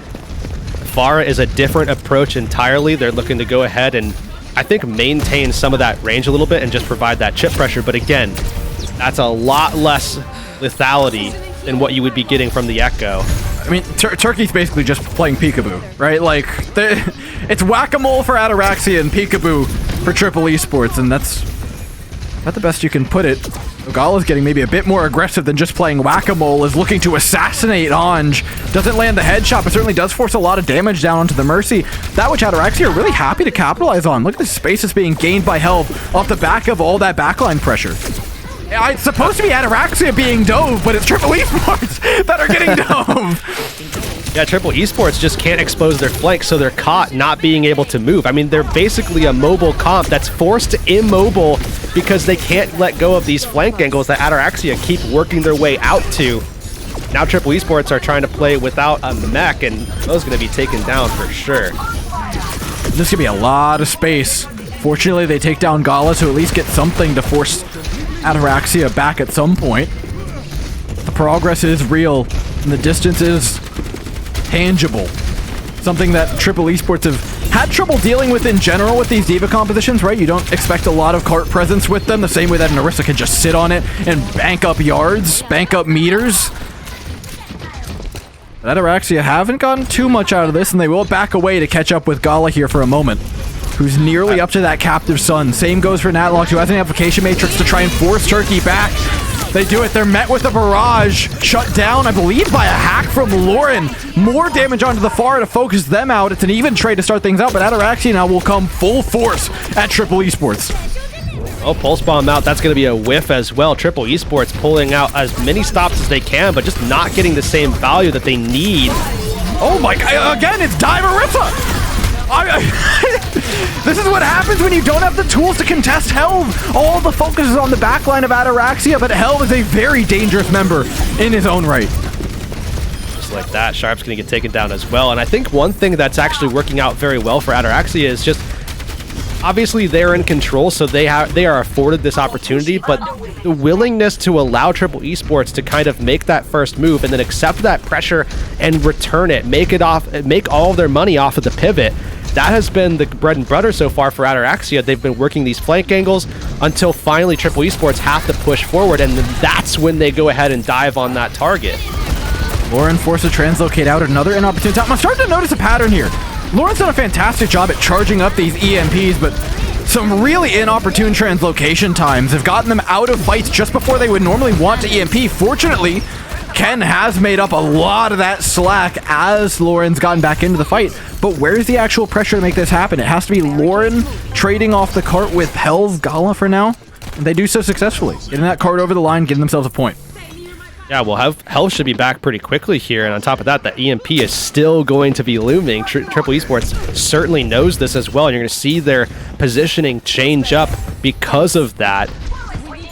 Pharah is a different approach entirely. They're looking to go ahead and, I think, maintain some of that range a little bit and just provide that chip pressure. But again, that's a lot less lethality than what you would be getting from the Echo. I mean, Turkey's basically just playing peekaboo, right? Like, it's whack-a-mole for Ataraxia and peekaboo for Triple Esports, and that's about the best you can put it. Ogala's getting maybe a bit more aggressive than just playing whack-a-mole, is looking to assassinate Anj. Doesn't land the headshot, but certainly does force a lot of damage down onto the Mercy. That which Ataraxia are really happy to capitalize on. Look at the space that's being gained by Helve off the back of all that backline pressure. It's supposed to be Ataraxia being dove, but it's Triple Esports that are getting dove. Yeah, Triple Esports just can't expose their flank, so they're caught not being able to move. I mean, they're basically a mobile comp that's forced immobile because they can't let go of these flank angles that Ataraxia keep working their way out to. Now Triple Esports are trying to play without a mech, and those are going to be taken down for sure. This could be a lot of space. Fortunately, they take down Gala to at least get something to force Ataraxia back at some point. The progress is real, and the distance is tangible. Something that Triple Esports have had trouble dealing with in general with these Diva compositions, right? You don't expect a lot of cart presence with them, the same way that an Orisa can just sit on it and bank up yards, bank up meters. But Ataraxia haven't gotten too much out of this, and they will back away to catch up with Gala here for a moment, who's nearly up to that captive sun. Same goes for Natlock, who has an application matrix to try and force Turkey back. They do it. They're met with a barrage. Shut down, I believe, by a hack from Lauren. More damage onto the far to focus them out. It's an even trade to start things out, but Ataraxia now will come full force at Triple Esports. Oh, Pulse Bomb out. That's going to be a whiff as well. Triple Esports pulling out as many stops as they can, but just not getting the same value that they need. Oh my god, again, it's Dive Orisa! This is what happens when you don't have the tools to contest Helve. All the focus is on the backline of Ataraxia, but Helve is a very dangerous member in his own right. like that. Sharp's going to get taken down as well. And I think one thing that's actually working out very well for Ataraxia is just, obviously they're in control, so they are afforded this opportunity, but the willingness to allow Triple Esports to kind of make that first move and then accept that pressure and return it, make all of their money off of the pivot. That has been the bread and butter so far for Ataraxia. They've been working these flank angles until finally Triple Esports have to push forward, and then that's when they go ahead and dive on that target. Lauren forced to translocate out another inopportune time. I'm starting to notice a pattern here. Lauren's done a fantastic job at charging up these EMPs, but some really inopportune translocation times have gotten them out of fights just before they would normally want to EMP. Fortunately, Ken has made up a lot of that slack as Lauren's gotten back into the fight. But where's the actual pressure to make this happen? It has to be Lauren trading off the cart with Helv Gala for now. And they do so successfully, getting that cart over the line, getting themselves a point. Yeah, well, Helv should be back pretty quickly here, and on top of that, the EMP is still going to be looming. Triple Esports certainly knows this as well, and you're going to see their positioning change up because of that.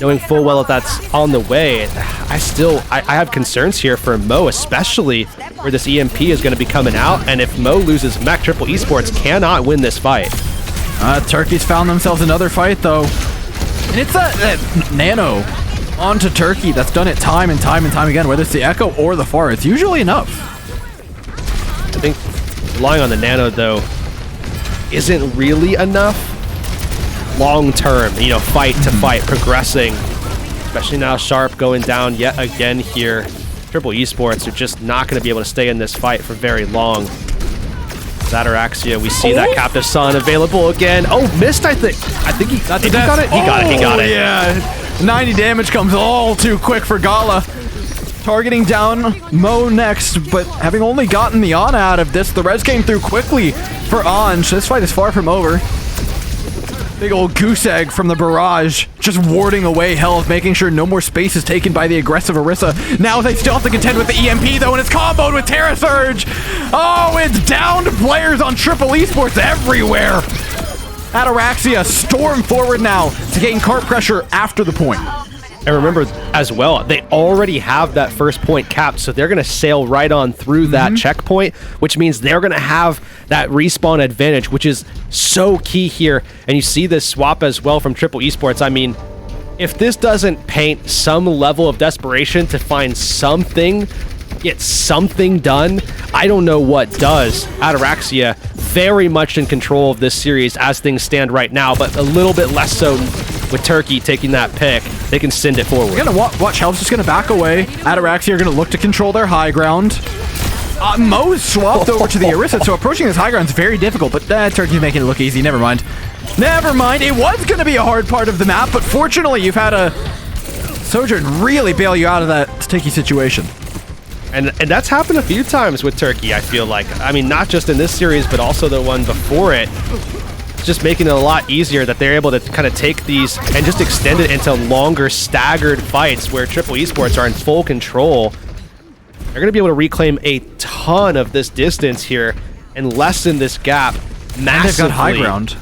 Knowing full well that that's on the way, I have concerns here for Mo, especially where this EMP is going to be coming out, and if Mo loses mech, Triple Esports cannot win this fight. Turkey's found themselves another fight, though, and it's that Nano onto Turkey that's done it time and time and time again, whether it's the Echo or the Far. It's usually enough. I think relying on the Nano, though, isn't really enough long term, fight to fight, progressing, especially now Sharp going down yet again here. Triple Esports are just not going to be able to stay in this fight for very long. Ataraxia, we see that Captive Sun available again. Oh, missed, I think he got it. He got it. Yeah. 90 damage comes all too quick for Gala. Targeting down Mo next, but having only gotten the Ana out of this, the res came through quickly for Anj. This fight is far from over. Big old goose egg from the barrage, just warding away health, making sure no more space is taken by the aggressive Orisa. Now they still have to contend with the EMP, though, and it's comboed with Terra Surge. Oh, it's down to players on Triple Esports everywhere. Ataraxia storm forward now to gain cart pressure after the point. And remember as well, they already have that first point capped, so they're going to sail right on through that checkpoint, which means they're going to have that respawn advantage, which is so key here. And you see this swap as well from Triple Esports. I mean, if this doesn't paint some level of desperation to find something, get something done, I don't know what does. Ataraxia very much in control of this series as things stand right now, but a little bit less so with Turkey taking that pick. They can send it forward. You're gonna watch Help's just gonna back away. Ataraxia are gonna look to control their high ground. Mo's swapped over to the Orisa, so approaching this high ground is very difficult, but Turkey's making it look easy. Never mind. It was gonna be a hard part of the map, but fortunately you've had a Sojourn really bail you out of that sticky situation. And that's happened a few times with Turkey, I feel like. I mean, not just in this series, but also the one before it. It's just making it a lot easier that they're able to kind of take these and just extend it into longer, staggered fights where Triple Esports are in full control. They're going to be able to reclaim a ton of this distance here and lessen this gap massively. And they've got high ground.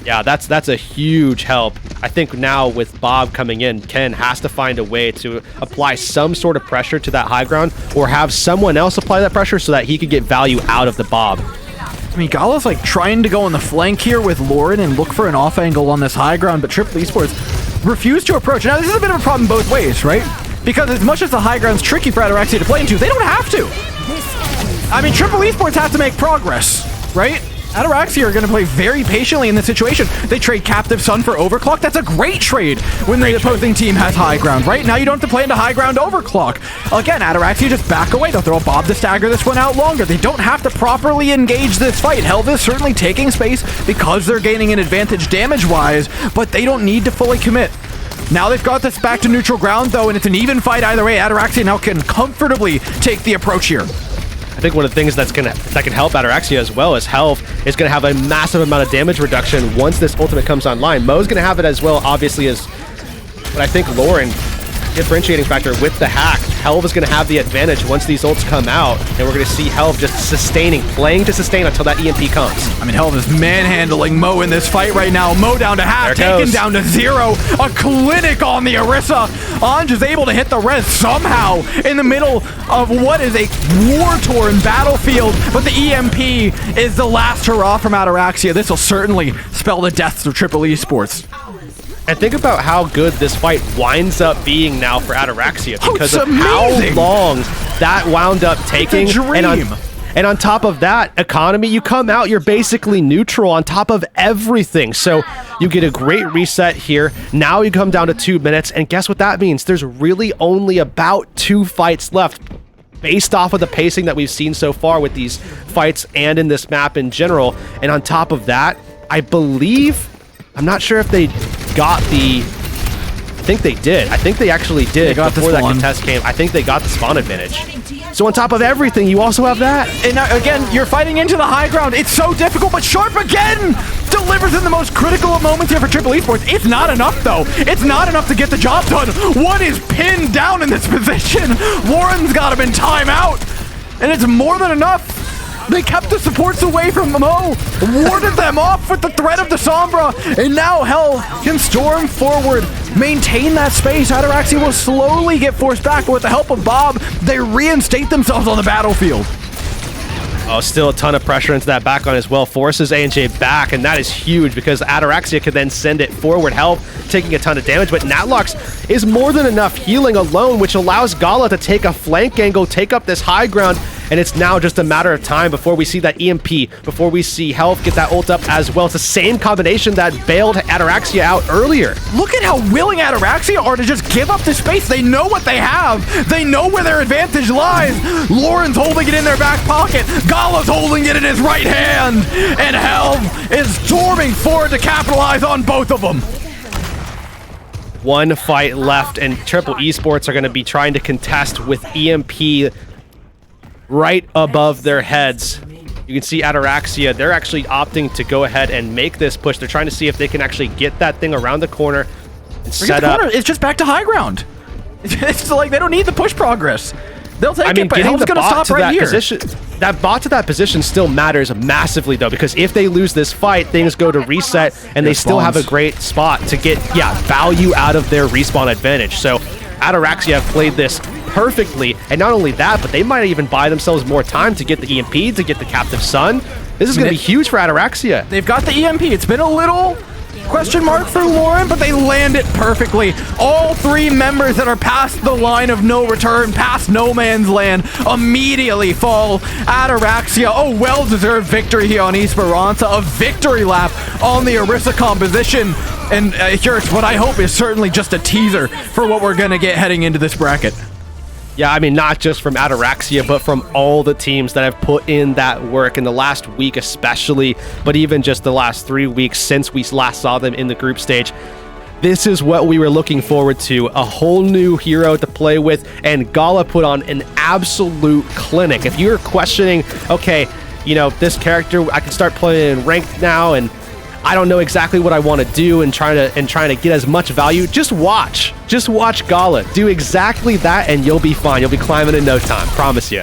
Yeah, that's a huge help. I think now with Bob coming in, Ken has to find a way to apply some sort of pressure to that high ground or have someone else apply that pressure so that he could get value out of the Bob. I mean, Gala's like trying to go on the flank here with Lauren and look for an off angle on this high ground, but Triple Esports refuse to approach. Now, this is a bit of a problem both ways, right? Because as much as the high ground's tricky for Ataraxia to play into, they don't have to. I mean, Triple Esports have to make progress, right? Ataraxia are going to play very patiently in this situation. They trade Captive Sun for Overclock. That's a great trade when the opposing team has high ground, right? Now you don't have to play into high ground Overclock. Again, Ataraxia just back away. They'll throw a Bob to stagger this one out longer. They don't have to properly engage this fight. Helv is certainly taking space because they're gaining an advantage damage-wise, but they don't need to fully commit. Now they've got this back to neutral ground, though, and it's an even fight either way. Ataraxia now can comfortably take the approach here. I think one of the things that can help Ataraxia as well is Helv is going to have a massive amount of damage reduction once this ultimate comes online. Mo's going to have it as well, obviously, but I think Lauren differentiating factor with the hack. Helv is going to have the advantage once these ults come out, and we're going to see Helv just sustaining, playing to sustain until that EMP comes. I mean, Helv is manhandling Mo in this fight right now. Mo down to half, taken down to 0. A clinic on the Orisa. Anj is able to hit the res somehow in the middle of what is a war-torn battlefield, but the EMP is the last hurrah from Ataraxia. This will certainly spell the deaths of Triple Esports. And think about how good this fight winds up being now for Ataraxia because of amazing. how long that wound up taking. It's a dream. And on top of that, economy, you come out, you're basically neutral on top of everything. So you get a great reset here. Now you come down to 2 minutes, and guess what that means? There's really only about 2 fights left based off of the pacing that we've seen so far with these fights and in this map in general. And on top of that, I believe, I'm not sure if they got the, I think they did. I think they actually did before that contest came. I think they got the spawn advantage. So on top of everything, you also have that. And now, again, you're fighting into the high ground. It's so difficult, but Sharp again delivers in the most critical of moments here for Triple Esports. It's not enough, though. It's not enough to get the job done. One is pinned down in this position. Lauren's got him in timeout, and it's more than enough. They kept the supports away from Mo, warded them off with the threat of the Sombra, and now Hell can storm forward, maintain that space. Ataraxia will slowly get forced back, but with the help of Bob, they reinstate themselves on the battlefield. Oh, still a ton of pressure into that back line as well. Forces A&J back, and that is huge because Ataraxia could then send it forward, Help taking a ton of damage, but Natlox is more than enough healing alone, which allows Gala to take a flank angle, take up this high ground, and it's now just a matter of time before we see that EMP, before we see Health get that ult up as well. It's the same combination that bailed Ataraxia out earlier. Look at how willing Ataraxia are to just give up the space. They know what they have. They know where their advantage lies. Lauren's holding it in their back pocket. Gala's holding it in his right hand. And Helm is storming forward to capitalize on both of them. One fight left, and Triple Esports are going to be trying to contest with EMP right above their heads. You can see Ataraxia, they're actually opting to go ahead and make this push. They're trying to see if they can actually get that thing around the corner and set up. It's just back to high ground. It's like they don't need the push progress. They'll take it, but Helm's going to stop right here. That bot to that position still matters massively, though, because if they lose this fight, things go to reset, and they still have a great spot to get, value out of their respawn advantage. So Ataraxia have played this perfectly, and not only that, but they might even buy themselves more time to get the EMP, to get the Captive Sun. This is going to be huge for Ataraxia. They've got the EMP. It's been a little question mark for Lauren, but they land it perfectly. All three members that are past the line of no return, past no man's land, immediately fall. Ataraxia, well-deserved victory here on Esperanza. A victory lap on the Orisa composition. And here's what I hope is certainly just a teaser for what we're going to get heading into this bracket. Yeah, I mean, not just from Ataraxia, but from all the teams that have put in that work in the last week especially, but even just the last 3 weeks since we last saw them in the group stage. This is what we were looking forward to, a whole new hero to play with, and Gala put on an absolute clinic. If you're questioning, okay, you know, this character, I can start playing ranked now, and I don't know exactly what I want to do and trying to get as much value, just watch Gala do exactly that, and you'll be fine. You'll be climbing in no time, promise you.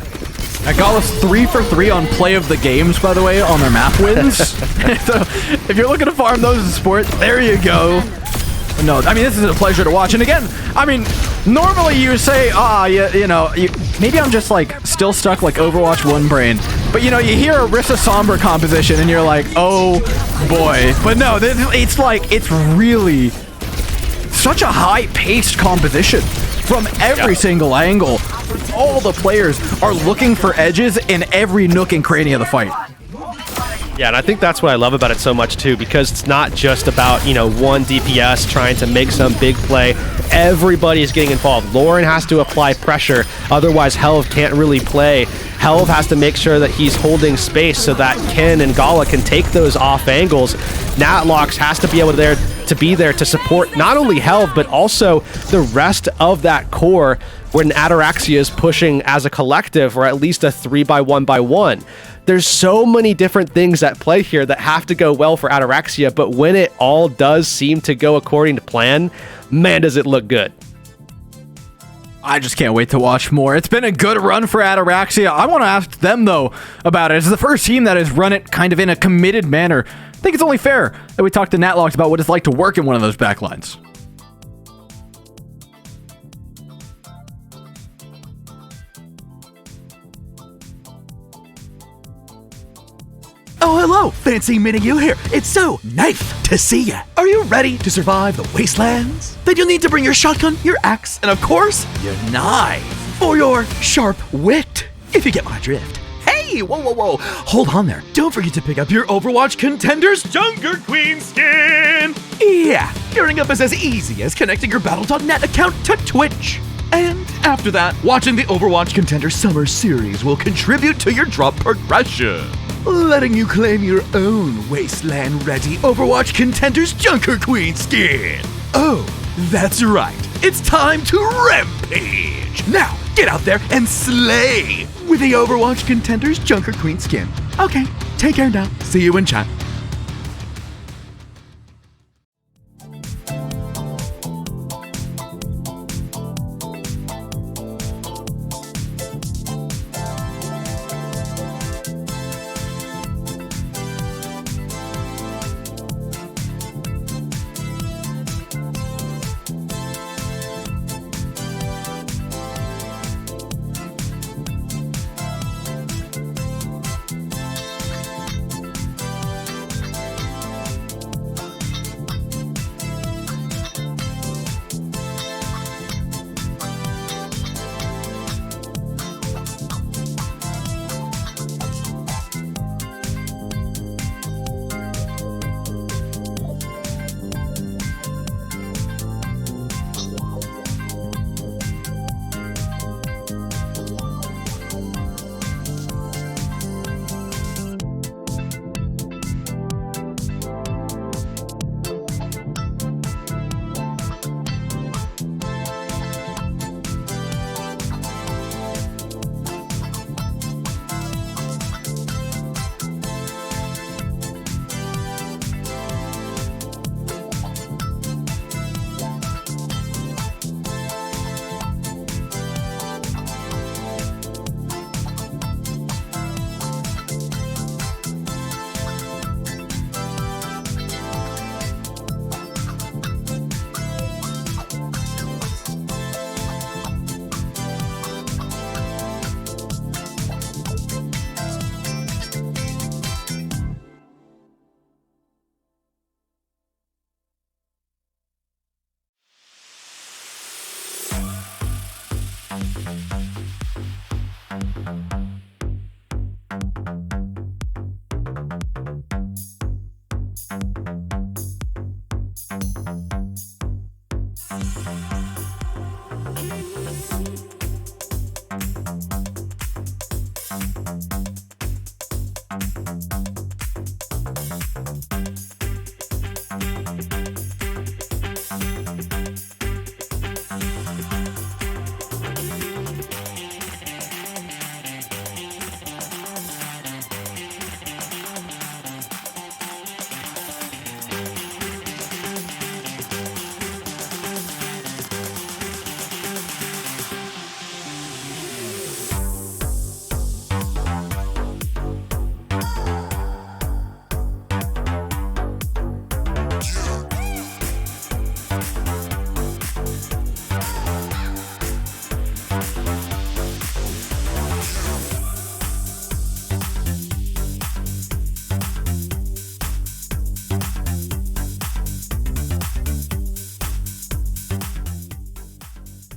Gala's 3 for 3 on play of the games, by the way, on their map wins. So if you're looking to farm those in sport, there you go. No, I mean, this is a pleasure to watch. And again, I mean, normally you say, maybe I'm just like still stuck like Overwatch 1 brain. But you know, you hear a Orisa Sombra composition and you're like, oh boy. But no, it's like, it's really such a high-paced composition from every single angle. All the players are looking for edges in every nook and cranny of the fight. Yeah, and I think that's what I love about it so much too, because it's not just about, you know, one DPS trying to make some big play. Everybody is getting involved. Lauren has to apply pressure, otherwise Helv can't really play. Helv has to make sure that he's holding space so that Ken and Gala can take those off angles. Natlox has to be able to be there to support not only Helv, but also the rest of that core when Ataraxia is pushing as a collective, or at least a 3x1x1. There's so many different things at play here that have to go well for Ataraxia, but when it all does seem to go according to plan, man, does it look good. I just can't wait to watch more. It's been a good run for Ataraxia. I want to ask them, though, about it. It's the first team that has run it kind of in a committed manner. I think it's only fair that we talk to Natlox about what it's like to work in one of those backlines. Oh, hello! Fancy meeting you here. It's so nice to see ya. Are you ready to survive the wastelands? Then you'll need to bring your shotgun, your axe, and of course, your knife. For your sharp wit, if you get my drift. Hey, whoa. Hold on there. Don't forget to pick up your Overwatch Contenders Junker Queen skin. Yeah, gearing up is as easy as connecting your Battle.net account to Twitch. And after that, watching the Overwatch Contender Summer Series will contribute to your drop progression, letting you claim your own wasteland-ready Overwatch Contenders Junker Queen skin. Oh, that's right. It's time to rampage. Now, get out there and slay with the Overwatch Contenders Junker Queen skin. Okay, take care now. See you in chat.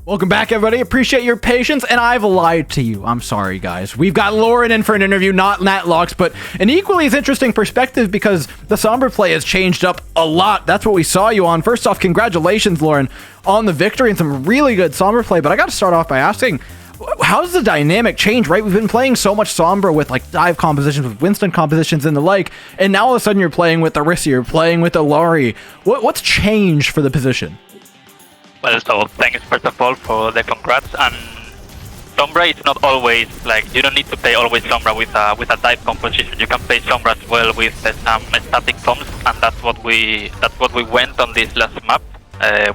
Welcome back, everybody. Appreciate your patience, and I've lied to you. I'm sorry, guys. We've got Lauren in for an interview, not Natlox, but an equally as interesting perspective because the Sombra play has changed up a lot. That's what we saw you on. First off, congratulations, Lauren, on the victory and some really good Sombra play, but I got to start off by asking, how's the dynamic change, right? We've been playing so much Sombra with like dive compositions, with Winston compositions and the like, and now all of a sudden you're playing with Orisa, you're playing with Ilari. What's changed for the position? Well, so thanks first of all for the congrats. And Sombra is not always like, you don't need to play always Sombra with a dive composition. You can play Sombra as well with some static comms, and that's what we went on this last map.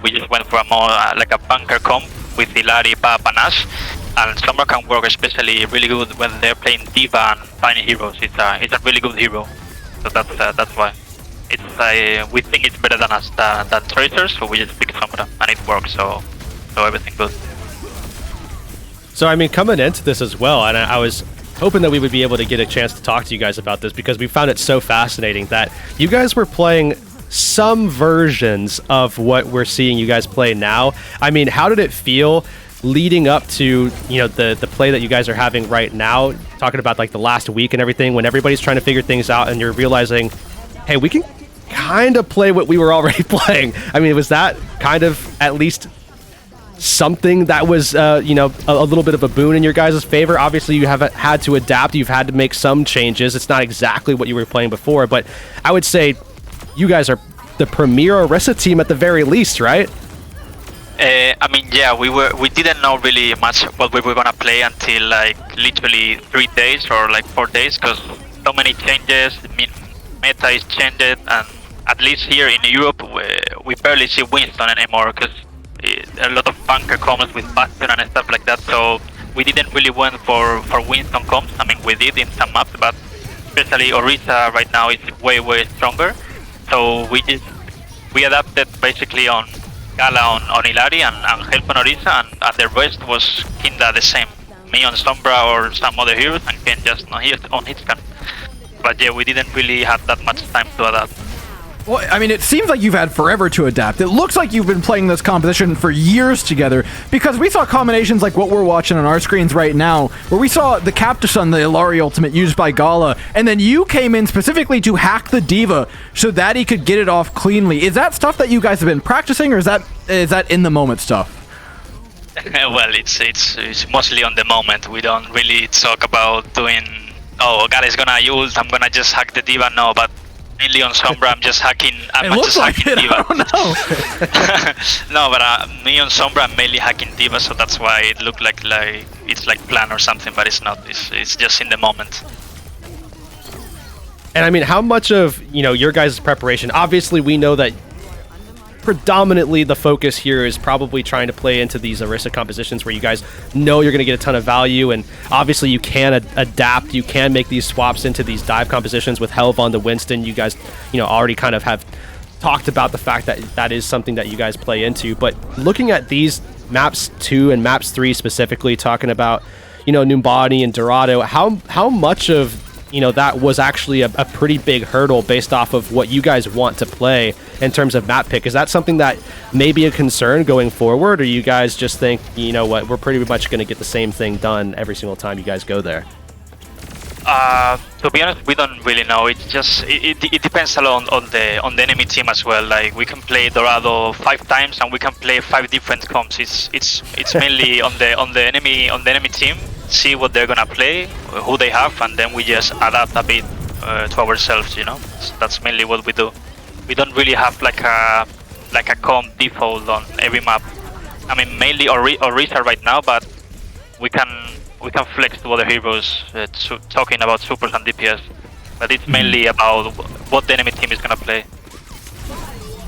We just went for a more like a bunker comp Hilari, Pap, and Ash. And Sombra can work especially really good when they're playing Diva and Tiny Heroes. It's a really good hero, so that's why. We think it's better than us than Tracer, so we just pick Sombra and it works. So everything good. So I mean, coming into this as well, and I was hoping that we would be able to get a chance to talk to you guys about this because we found it so fascinating that you guys were playing some versions of what we're seeing you guys play now. I mean, how did it feel leading up to, you know, the play that you guys are having right now, talking about like the last week and everything, when everybody's trying to figure things out and you're realizing, hey, we can kind of play what we were already playing? I mean, was that kind of at least something that was, you know, a little bit of a boon in your guys' favor? Obviously, you have had to adapt. You've had to make some changes. It's not exactly what you were playing before, but I would say you guys are the premier Orisa team at the very least, right? I mean, yeah, we didn't know really much what we were gonna play until like literally 3 days or like 4 days, because so many changes. Meta is changed, and at least here in Europe, we barely see Winston anymore because a lot of bunker comes with Bastion and stuff like that. So we didn't really went for Winston comps. I mean, we did in some maps, but especially Orisa right now is way stronger. So we adapted basically on Gala on Hilari and help on Orisa, and the rest was kinda the same. Me on Sombra or some other heroes, and Ken just on Hitscan. But yeah, we didn't really have that much time to adapt. Well, I mean, it seems like you've had forever to adapt. It looks like you've been playing this composition for years together, because we saw combinations like what we're watching on our screens right now, where we saw the Captason, the Hilari ultimate used by Gala, and then you came in specifically to hack the Diva so that he could get it off cleanly. Is that stuff that you guys have been practicing, or is that in the moment stuff? Well, it's mostly on the moment. We don't really talk about doing, oh, Gala's gonna ult, I'm gonna just hack the Diva. No, but mainly on Sombra, I'm just hacking. I'm just hacking Diva. I don't know. No, but me on Sombra, I'm mainly hacking Diva, so that's why it looked like it's like plan or something, but it's not. It's just in the moment. And I mean, how much of, you know, your guys' preparation? Obviously, we know that predominantly the focus here is probably trying to play into these Orisa compositions where you guys know you're going to get a ton of value, and obviously you can adapt, you can make these swaps into these dive compositions with Helvon to Winston. You guys, you know, already kind of have talked about the fact that that is something that you guys play into. But looking at these maps 2 and maps 3 specifically, talking about, you know, Numbani and Dorado, how much of, you know, that was actually a pretty big hurdle based off of what you guys want to play in terms of map pick? Is that something that may be a concern going forward, or you guys just think, you know what, we're pretty much going to get the same thing done every single time you guys go there? To be honest, we don't really know. It's just it depends a lot on the enemy team as well. Like, we can play Dorado 5 times and we can play 5 different comps. It's mainly on the enemy team. See what they're gonna play, who they have, and then we just adapt a bit to ourselves, you know. So that's mainly what we do. We don't really have like a comp default on every map. I mean, mainly Orisa right now, but we can flex to other heroes, talking about supers and DPS. But it's mainly about what the enemy team is gonna play.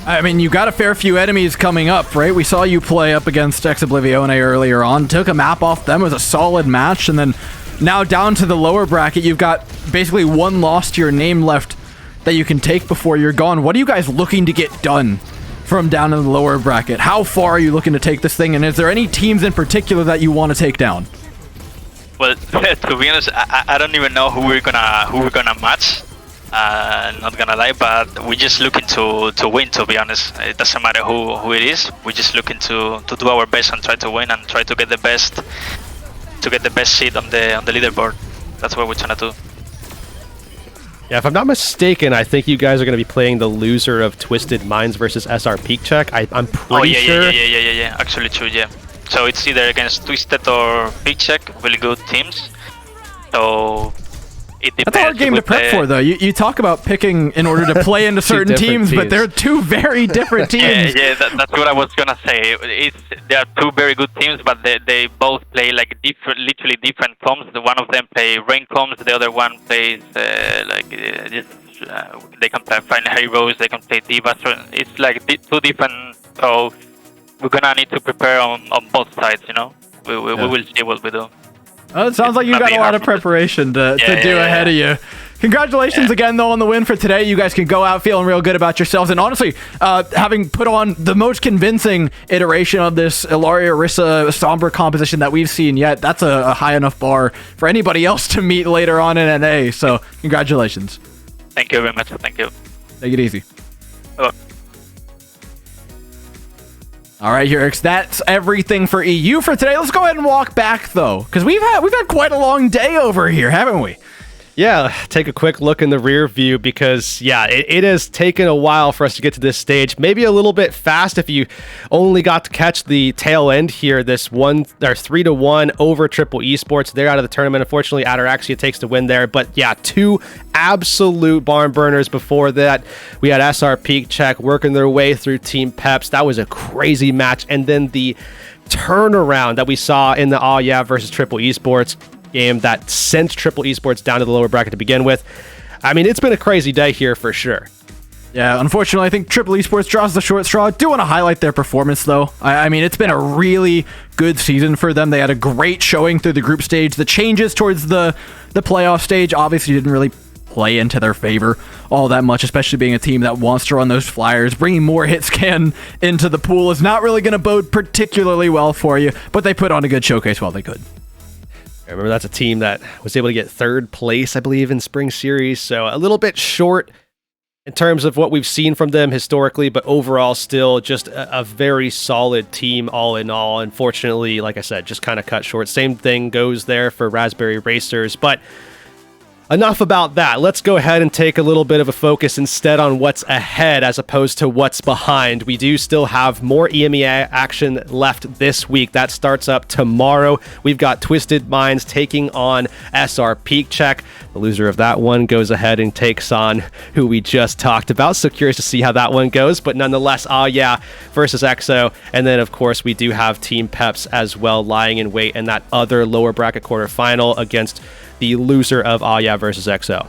I mean, you got a fair few enemies coming up, right? We saw you play up against Ex Oblivione earlier on, took a map off them, it was a solid match, and then now down to the lower bracket, you've got basically one loss to your name left that you can take before you're gone. What are you guys looking to get done from down in the lower bracket? How far are you looking to take this thing, and is there any teams in particular that you want to take down? Well, to be honest, I don't even know who we're gonna match. Not gonna lie, but we're just looking to win. To be honest, it doesn't matter who it is. We're just looking to do our best and try to win and try to get the best seat on the leaderboard. That's what we're trying to do. Yeah, if I'm not mistaken, I think you guys are going to be playing the loser of Twisted Minds versus SR Peak Check. I'm pretty sure. Yeah. Actually, true. Yeah. So it's either against Twisted or Peak Check, really good teams. So it depends. That's a hard game to prep for, though. You talk about picking in order to play into certain teams, but they're 2 very different teams. That's what I was gonna say. They are 2 very good teams, but they both play like literally different comps. One of them play rain comps, the other one plays they can play Final Heroes, they can play Diva. So it's like 2 different. So we're gonna need to prepare on both sides. You know, we will see what we do. Oh, it sounds like you got a lot of preparation to do ahead of you. Congratulations again, though, on the win for today. You guys can go out feeling real good about yourselves. And honestly, having put on the most convincing iteration of this Ilaria Orisa Sombra composition that we've seen yet, that's a high enough bar for anybody else to meet later on in NA. So congratulations. Thank you very much. Thank you. Take it easy. Bye. All right, Hurix, that's everything for EU for today. Let's go ahead and walk back, though, because we've had quite a long day over here, haven't we? Yeah, take a quick look in the rear view because, it has taken a while for us to get to this stage. Maybe a little bit fast if you only got to catch the tail end here. This 3-1 over Triple Esports. They're out of the tournament. Unfortunately, Ataraxia takes the win there. But yeah, 2 absolute barn burners before that. We had SR Peak Check working their way through Team Peps. That was a crazy match. And then the turnaround that we saw in the Oh Yeah versus Triple Esports game that sent Triple Esports down to the lower bracket to begin with. I mean, it's been a crazy day here for sure. Yeah, unfortunately, I think Triple Esports draws the short straw. I do want to highlight their performance, though. I mean, it's been a really good season for them. They had a great showing through the group stage. The changes towards the playoff stage obviously didn't really play into their favor all that much, especially being a team that wants to run those flyers. Bringing more hit scan into the pool is not really going to bode particularly well for you, but they put on a good showcase while they could. I remember that's a team that was able to get 3rd place, I believe, in Spring Series. So a little bit short in terms of what we've seen from them historically, but overall still just a very solid team all in all. Unfortunately, like I said, just kind of cut short. Same thing goes there for Raspberry Racers, but enough about that. Let's go ahead and take a little bit of a focus instead on what's ahead as opposed to what's behind. We do still have more EMEA action left this week. That starts up tomorrow. We've got Twisted Minds taking on SR Peak Check. The loser of that one goes ahead and takes on who we just talked about. So curious to see how that one goes. But nonetheless, Oh Yeah versus EXO. And then, of course, we do have Team Peps as well lying in wait in that other lower bracket quarterfinal against the loser of Oh Yeah versus EXO.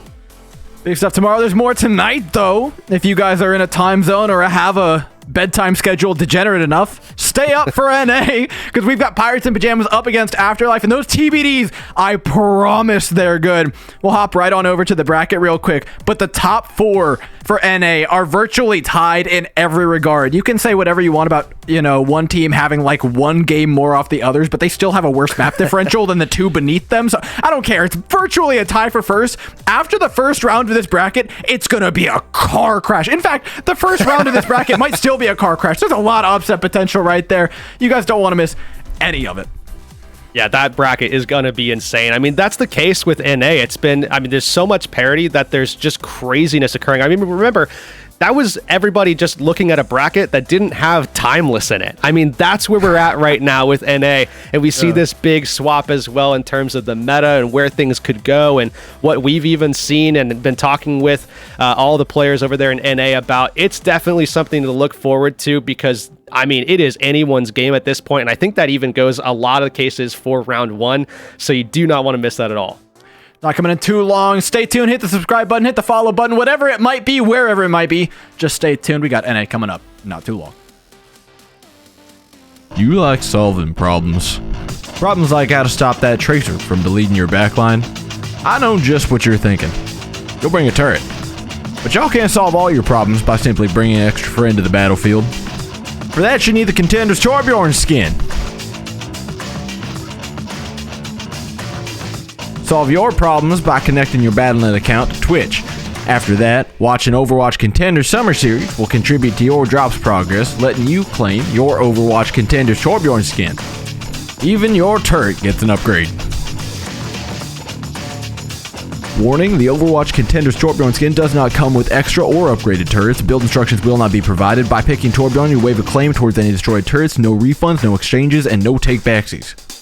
Big stuff tomorrow. There's more tonight, though. If you guys are in a time zone or have a bedtime schedule degenerate enough, stay up for NA, because we've got Pirates in Pajamas up against Afterlife, and those TBDs, I promise they're good. We'll hop right on over to the bracket real quick, but the top 4 for NA are virtually tied in every regard. You can say whatever you want about, one team having like 1 game more off the others, but they still have a worse map differential than the 2 beneath them, so I don't care. It's virtually a tie for first. After the first round of this bracket, it's gonna be a car crash. In fact, the first round of this bracket might still be a car crash. There's a lot of upset potential right there. You guys don't want to miss any of it. Yeah, that bracket is going to be insane. I mean, that's the case with NA. There's so much parity that there's just craziness occurring. I mean, remember, that was everybody just looking at a bracket that didn't have Timeless in it. I mean, that's where we're at right now with NA. And we see this big swap as well in terms of the meta and where things could go and what we've even seen and been talking with all the players over there in NA about. It's definitely something to look forward to because, I mean, it is anyone's game at this point. And I think that even goes a lot of cases for round 1. So you do not want to miss that at all. Not coming in too long. Stay tuned. Hit the subscribe button. Hit the follow button. Whatever it might be, wherever it might be. Just stay tuned. We got NA coming up. Not too long. You like solving problems. Problems like how to stop that tracer from deleting your backline. I know just what you're thinking. You'll bring a turret. But y'all can't solve all your problems by simply bringing an extra friend to the battlefield. For that, you need the Contenders Torbjorn skin. Solve your problems by connecting your Battle.net account to Twitch. After that, watching Overwatch Contenders Summer Series will contribute to your drops progress, letting you claim your Overwatch Contenders Torbjorn skin. Even your turret gets an upgrade. Warning, the Overwatch Contenders Torbjorn skin does not come with extra or upgraded turrets. Build instructions will not be provided. By picking Torbjorn, you waive a claim towards any destroyed turrets. No refunds, no exchanges, and no take-backsies.